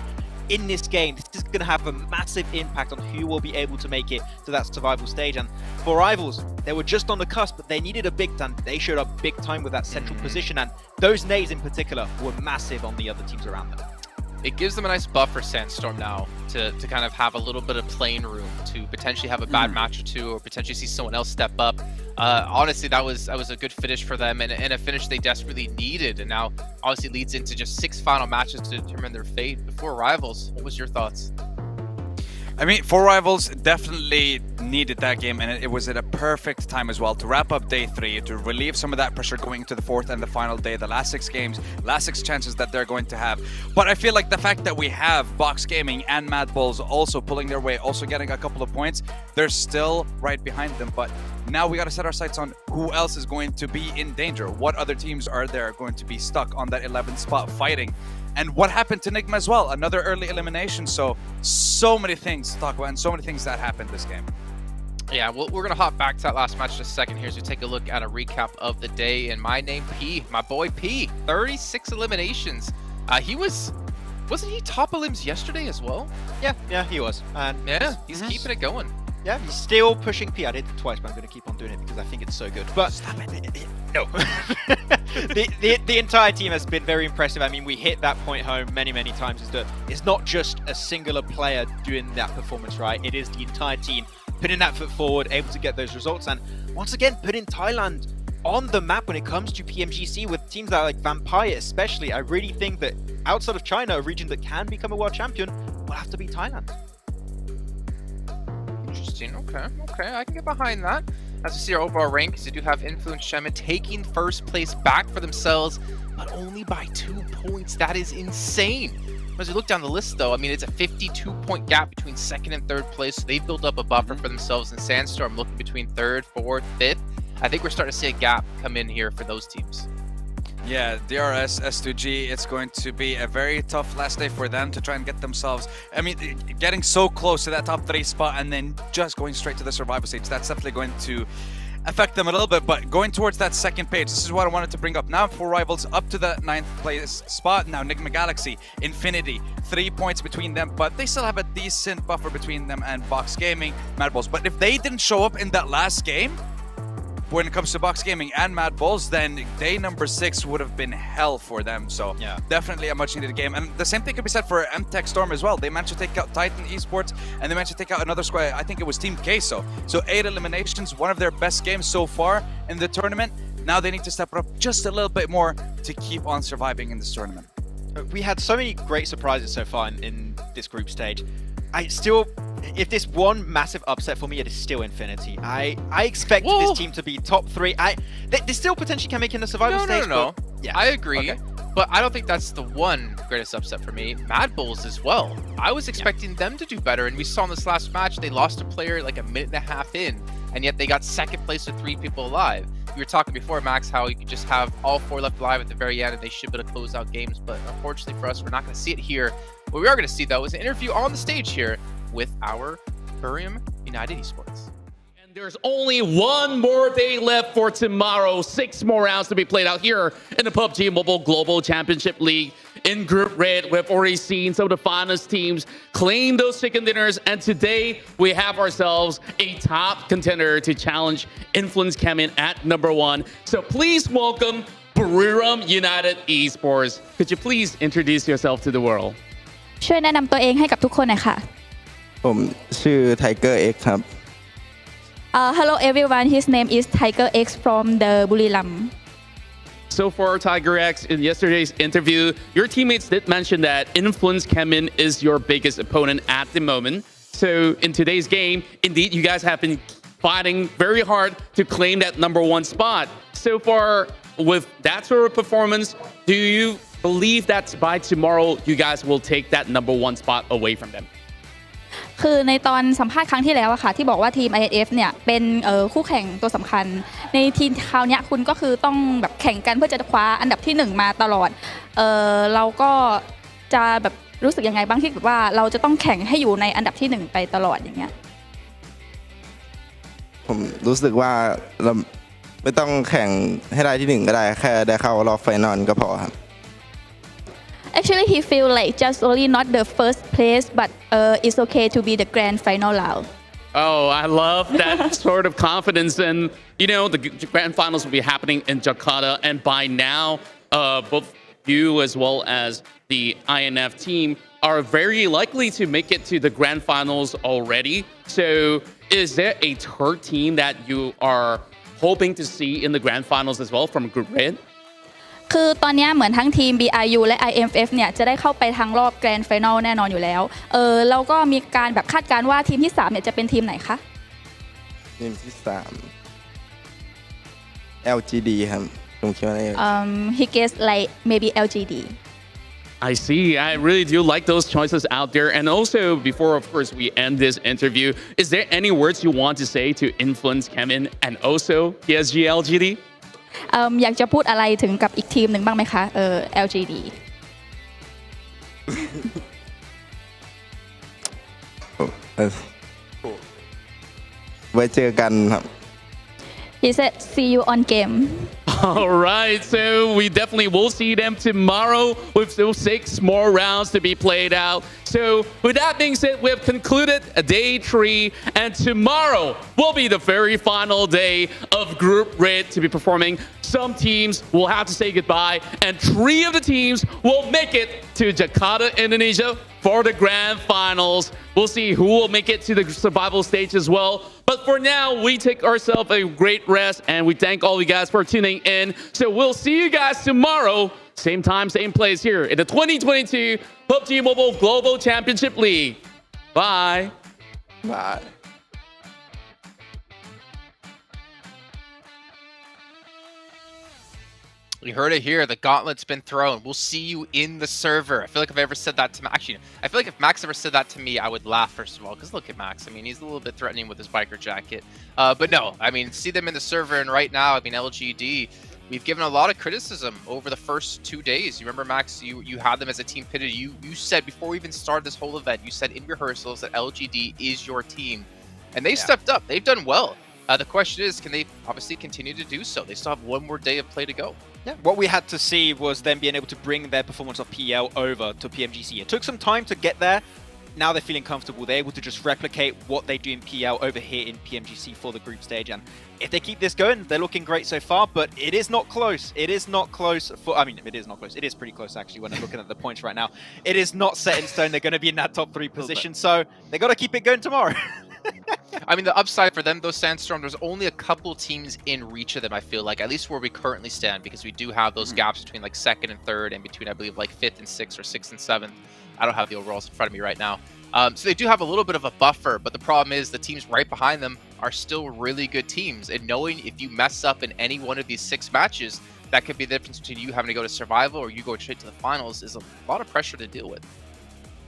in this game. This is going to have a massive impact on who will be able to make it to that survival stage. And 4 Rivals, they were just on the cusp, but they needed a big time. They showed up big time with that central position, and those nades in particular were massive on the other teams around them.
It gives them a nice buffer, Sandstorm, now to kind of have a little bit of playing room to potentially have a bad match or two, or potentially see someone else step up. Honestly, that was a good finish for them, and a finish they desperately needed. And now, obviously, leads into just 6 final matches to determine their fate before Rivals. What was your thoughts?
I mean, 4 Rivals definitely needed that game, and it was at a perfect time as well to wrap up day 3, to relieve some of that pressure going into the 4th and the final day, the last 6 games, last 6 chances that they're going to have. But I feel like the fact that we have Box Gaming and Mad Bulls also pulling their way, also getting a couple of points, they're still right behind them. But now we got to set our sights on who else is going to be in danger. What other teams are there going to be stuck on that 11th spot fighting? And what happened to Nigma as well? Another early elimination. So many things to talk about and so many things that happened this game.
Yeah, well, we're going to hop back to that last match in a second here as we take a look at a recap of the day. And my name, P, my boy P, 36 eliminations. Wasn't he top elims yesterday as well?
Yeah, he was. And
yeah, he's keeping it going.
Yeah, he's still pushing P. I did it twice, but I'm going to keep on doing it because I think it's so good. But stop it. No. the entire team has been very impressive. I mean, we hit that point home many times. Is that it's not just a singular player doing that performance, right? It is the entire team putting that foot forward, able to get those results, and once again putting Thailand on the map when it comes to PMGC with teams that are like Vampire especially. I really think that outside of China, a region that can become a world champion will have to be Thailand.
Interesting. Okay. I can get behind that. As we see our overall rankings, they do have Influence Shaman taking first place back for themselves, but only by 2 points. That is insane. As we look down the list, though, I mean, it's a 52-point gap between second and third place. So they've built up a buffer for themselves. And Sandstorm looking between third, fourth, fifth. I think we're starting to see a gap come in here for those teams.
Yeah, DRS, S2G, it's going to be a very tough last day for them to try and get themselves, I mean, getting so close to that top 3 spot and then just going straight to the survival stage. That's definitely going to affect them a little bit, but going towards that second page, this is what I wanted to bring up. Now 4 rivals up to the 9th place spot. Now Enigma Galaxy, Infinity, 3 points between them, but they still have a decent buffer between them and Box Gaming, Mad Balls. But if they didn't show up in that last game, when it comes to Box Gaming and Mad Balls, then day number 6 would have been hell for them. So definitely a much needed game. And the same thing could be said for MTech Storm as well. They managed to take out Titan Esports and they managed to take out another squad. I think it was Team Queso. So 8 eliminations, one of their best games so far in the tournament. Now they need to step it up just a little bit more to keep on surviving in this tournament.
We had so many great surprises so far in this group stage. If there's one massive upset for me, it is still Infinity. I expect this team to be top 3. They still potentially can make it in the survival stage.
No.
Yeah.
I agree. Okay. But I don't think that's the one greatest upset for me. Mad Bulls as well. I was expecting them to do better, and we saw in this last match, they lost a player like a minute and a half in, and yet they got second place with 3 people alive. You were talking before, Max, how you could just have all 4 left alive at the very end, and they should be able to close out games, but unfortunately for us, we're not going to see it here. What we are going to see, though, is an interview on the stage here with our Burium United Esports.
And there's only one more day left for tomorrow. 6 more rounds to be played out here in the PUBG Mobile Global Championship League. In Group Red, we've already seen some of the finest teams claim those chicken dinners. And today, we have ourselves a top contender to challenge Influence Kemin at number 1. So please welcome Burium United Esports. Could you please introduce yourself to the world?
ช่วยแนะนำตัวเองให้กับทุกคนหน่อยค่ะ
ผมชื่อ Tiger X ครับ
Hello everyone, his name is Tiger X from the Buriram.
So for Tiger X, in yesterday's interview, your teammates did mention that Influence Kemin is your biggest opponent at the moment. So in today's game, indeed, you guys have been fighting very hard to claim that number 1 spot. So far, with that sort of performance, do you believe that by tomorrow, you guys will take that number 1 spot away from them?
คือในตอนสัมภาษณ์ครั้งที่แล้วอะค่ะที่บอกว่าทีม IF เนี่ยเป็นคู่แข่งตัวสำคัญในทีมคราวนี้คุณก็คือต้องแบบแข่งกันเพื่อจะคว้าอันดับที่1มาตลอดเราก็จะแบบรู้สึกยังไงบ้างที่แบบว่าเราจะต้องแข่งให้อยู่ในอันดับที่1ไปตลอดอย่างเงี้ย
ผมรู้สึกว่าเราไม่ต้องแข่งให้ได้ที่1ก็ได้แค่ได้เข้ารอบไฟนอลก็พอครับ
Actually, he feel like just only not the first place, but it's okay to be the grand final now.
Oh, I love that sort of confidence. And, you know, the grand finals will be happening in Jakarta. And by now, both you as well as the INF team are very likely to make it to the grand finals already. So is there a third team that you are hoping to see in the grand finals as well from Group Red?
คือตอนนี้เหมือนทั้งทีม BRU และ IMF เนี่ยจะได้เข้าไปทางรอบแกรนด์ไฟนอลแน่นอนอยู่แล้วเราก็มีการแบบคาดการณ์ว่าทีมที่3เนี่ยจะเป็นทีมไหนคะ
ทีมที่3 LGD ครับผมคิดว่า
he guessed like maybe LGD
I see. I really do like those choices out there. And also, before, of course, we end this interview, is there any words you want to say to Influence Kemin and also PSG LGD?
อยากจะพูดอะไรถึงกับอีกทีมหนึ่งบ้างไหมคะLGD
ไว้เจอกันครับ
He said see you on game
All right, so we definitely will see them tomorrow with those 6 more rounds to be played out. So with that being said, we have concluded day 3, and tomorrow will be the very final day of Group Red to be performing. Some teams will have to say goodbye, and 3 of the teams will make it to Jakarta, Indonesia for the grand finals. We'll see who will make it to the survival stage as well. But for now, we take ourselves a great rest, and we thank all you guys for tuning in. So we'll see you guys tomorrow, same time, same place here in the 2022 PUBG Mobile Global Championship League. Bye.
Bye.
You heard it here. The gauntlet's been thrown. We'll see you in the server. I feel like if I ever said that to actually, I feel like if Max ever said that to me, I would laugh first of all. Because look at Max. I mean, he's a little bit threatening with his biker jacket. But no, I mean, see them in the server, and right now, I mean, LGD. We've given a lot of criticism over the first 2 days. You remember, Max, you had them as a team pitted. You said before we even started this whole event, you said in rehearsals that LGD is your team, and they stepped up. They've done well. The question is, can they obviously continue to do so? They still have one more day of play to go.
Yeah, what we had to see was them being able to bring their performance of PL over to PMGC. It took some time to get there. Now they're feeling comfortable. They're able to just replicate what they do in PL over here in PMGC for the group stage. And if they keep this going, they're looking great so far, but it is not close. It is not close for, I mean, it is not close. It is pretty close, actually, when I'm looking at the points right now. It is not set in stone. They're going to be in that top 3 position, so they got to keep it going tomorrow.
I mean, the upside for them, though, Sandstorm, there's only a couple teams in reach of them, I feel like, at least where we currently stand, because we do have those gaps between, like, 2nd and 3rd, and between, I believe, like, 5th and 6th, or 6th and 7th. I don't have the overalls in front of me right now. So they do have a little bit of a buffer, but the problem is the teams right behind them are still really good teams. And knowing if you mess up in any one of these 6 matches, that could be the difference between you having to go to survival or you go straight to the finals is a lot of pressure to deal with.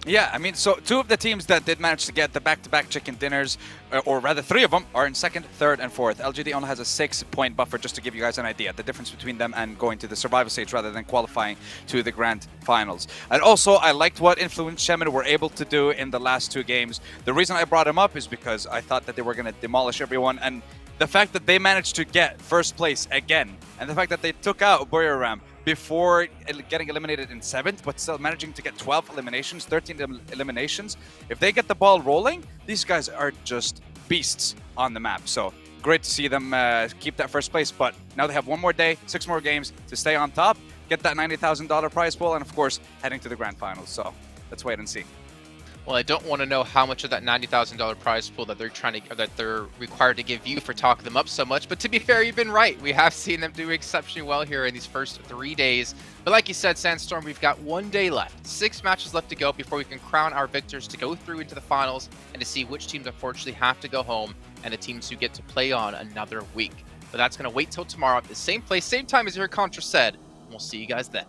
Yeah, I mean, so 2 of the teams that did manage to get the back-to-back chicken dinners, or rather 3 of them, are in 2nd, 3rd, and 4th. LGD only has a 6-point buffer, just to give you guys an idea, the difference between them and going to the survival stage rather than qualifying to the grand finals. And also, I liked what Influence Shemin were able to do in the last 2 games. The reason I brought him up is because I thought that they were going to demolish everyone, and the fact that they managed to get first place again, and the fact that they took out Buriram before getting eliminated in 7th, but still managing to get 12 eliminations, 13 eliminations. If they get the ball rolling, these guys are just beasts on the map. So great to see them keep that first place, but now they have 1 more day, 6 more games to stay on top, get that $90,000 prize pool, and of course, heading to the grand finals. So let's wait and see.
Well, I don't want to know how much of that $90,000 prize pool that they're required to give you for talking them up so much. But to be fair, you've been right. We have seen them do exceptionally well here in these first 3 days. But like you said, Sandstorm, we've got 1 day left, 6 matches left to go before we can crown our victors to go through into the finals and to see which teams unfortunately have to go home and the teams who get to play on another week. But that's going to wait till tomorrow at the same place, same time as your Contra said. And we'll see you guys then.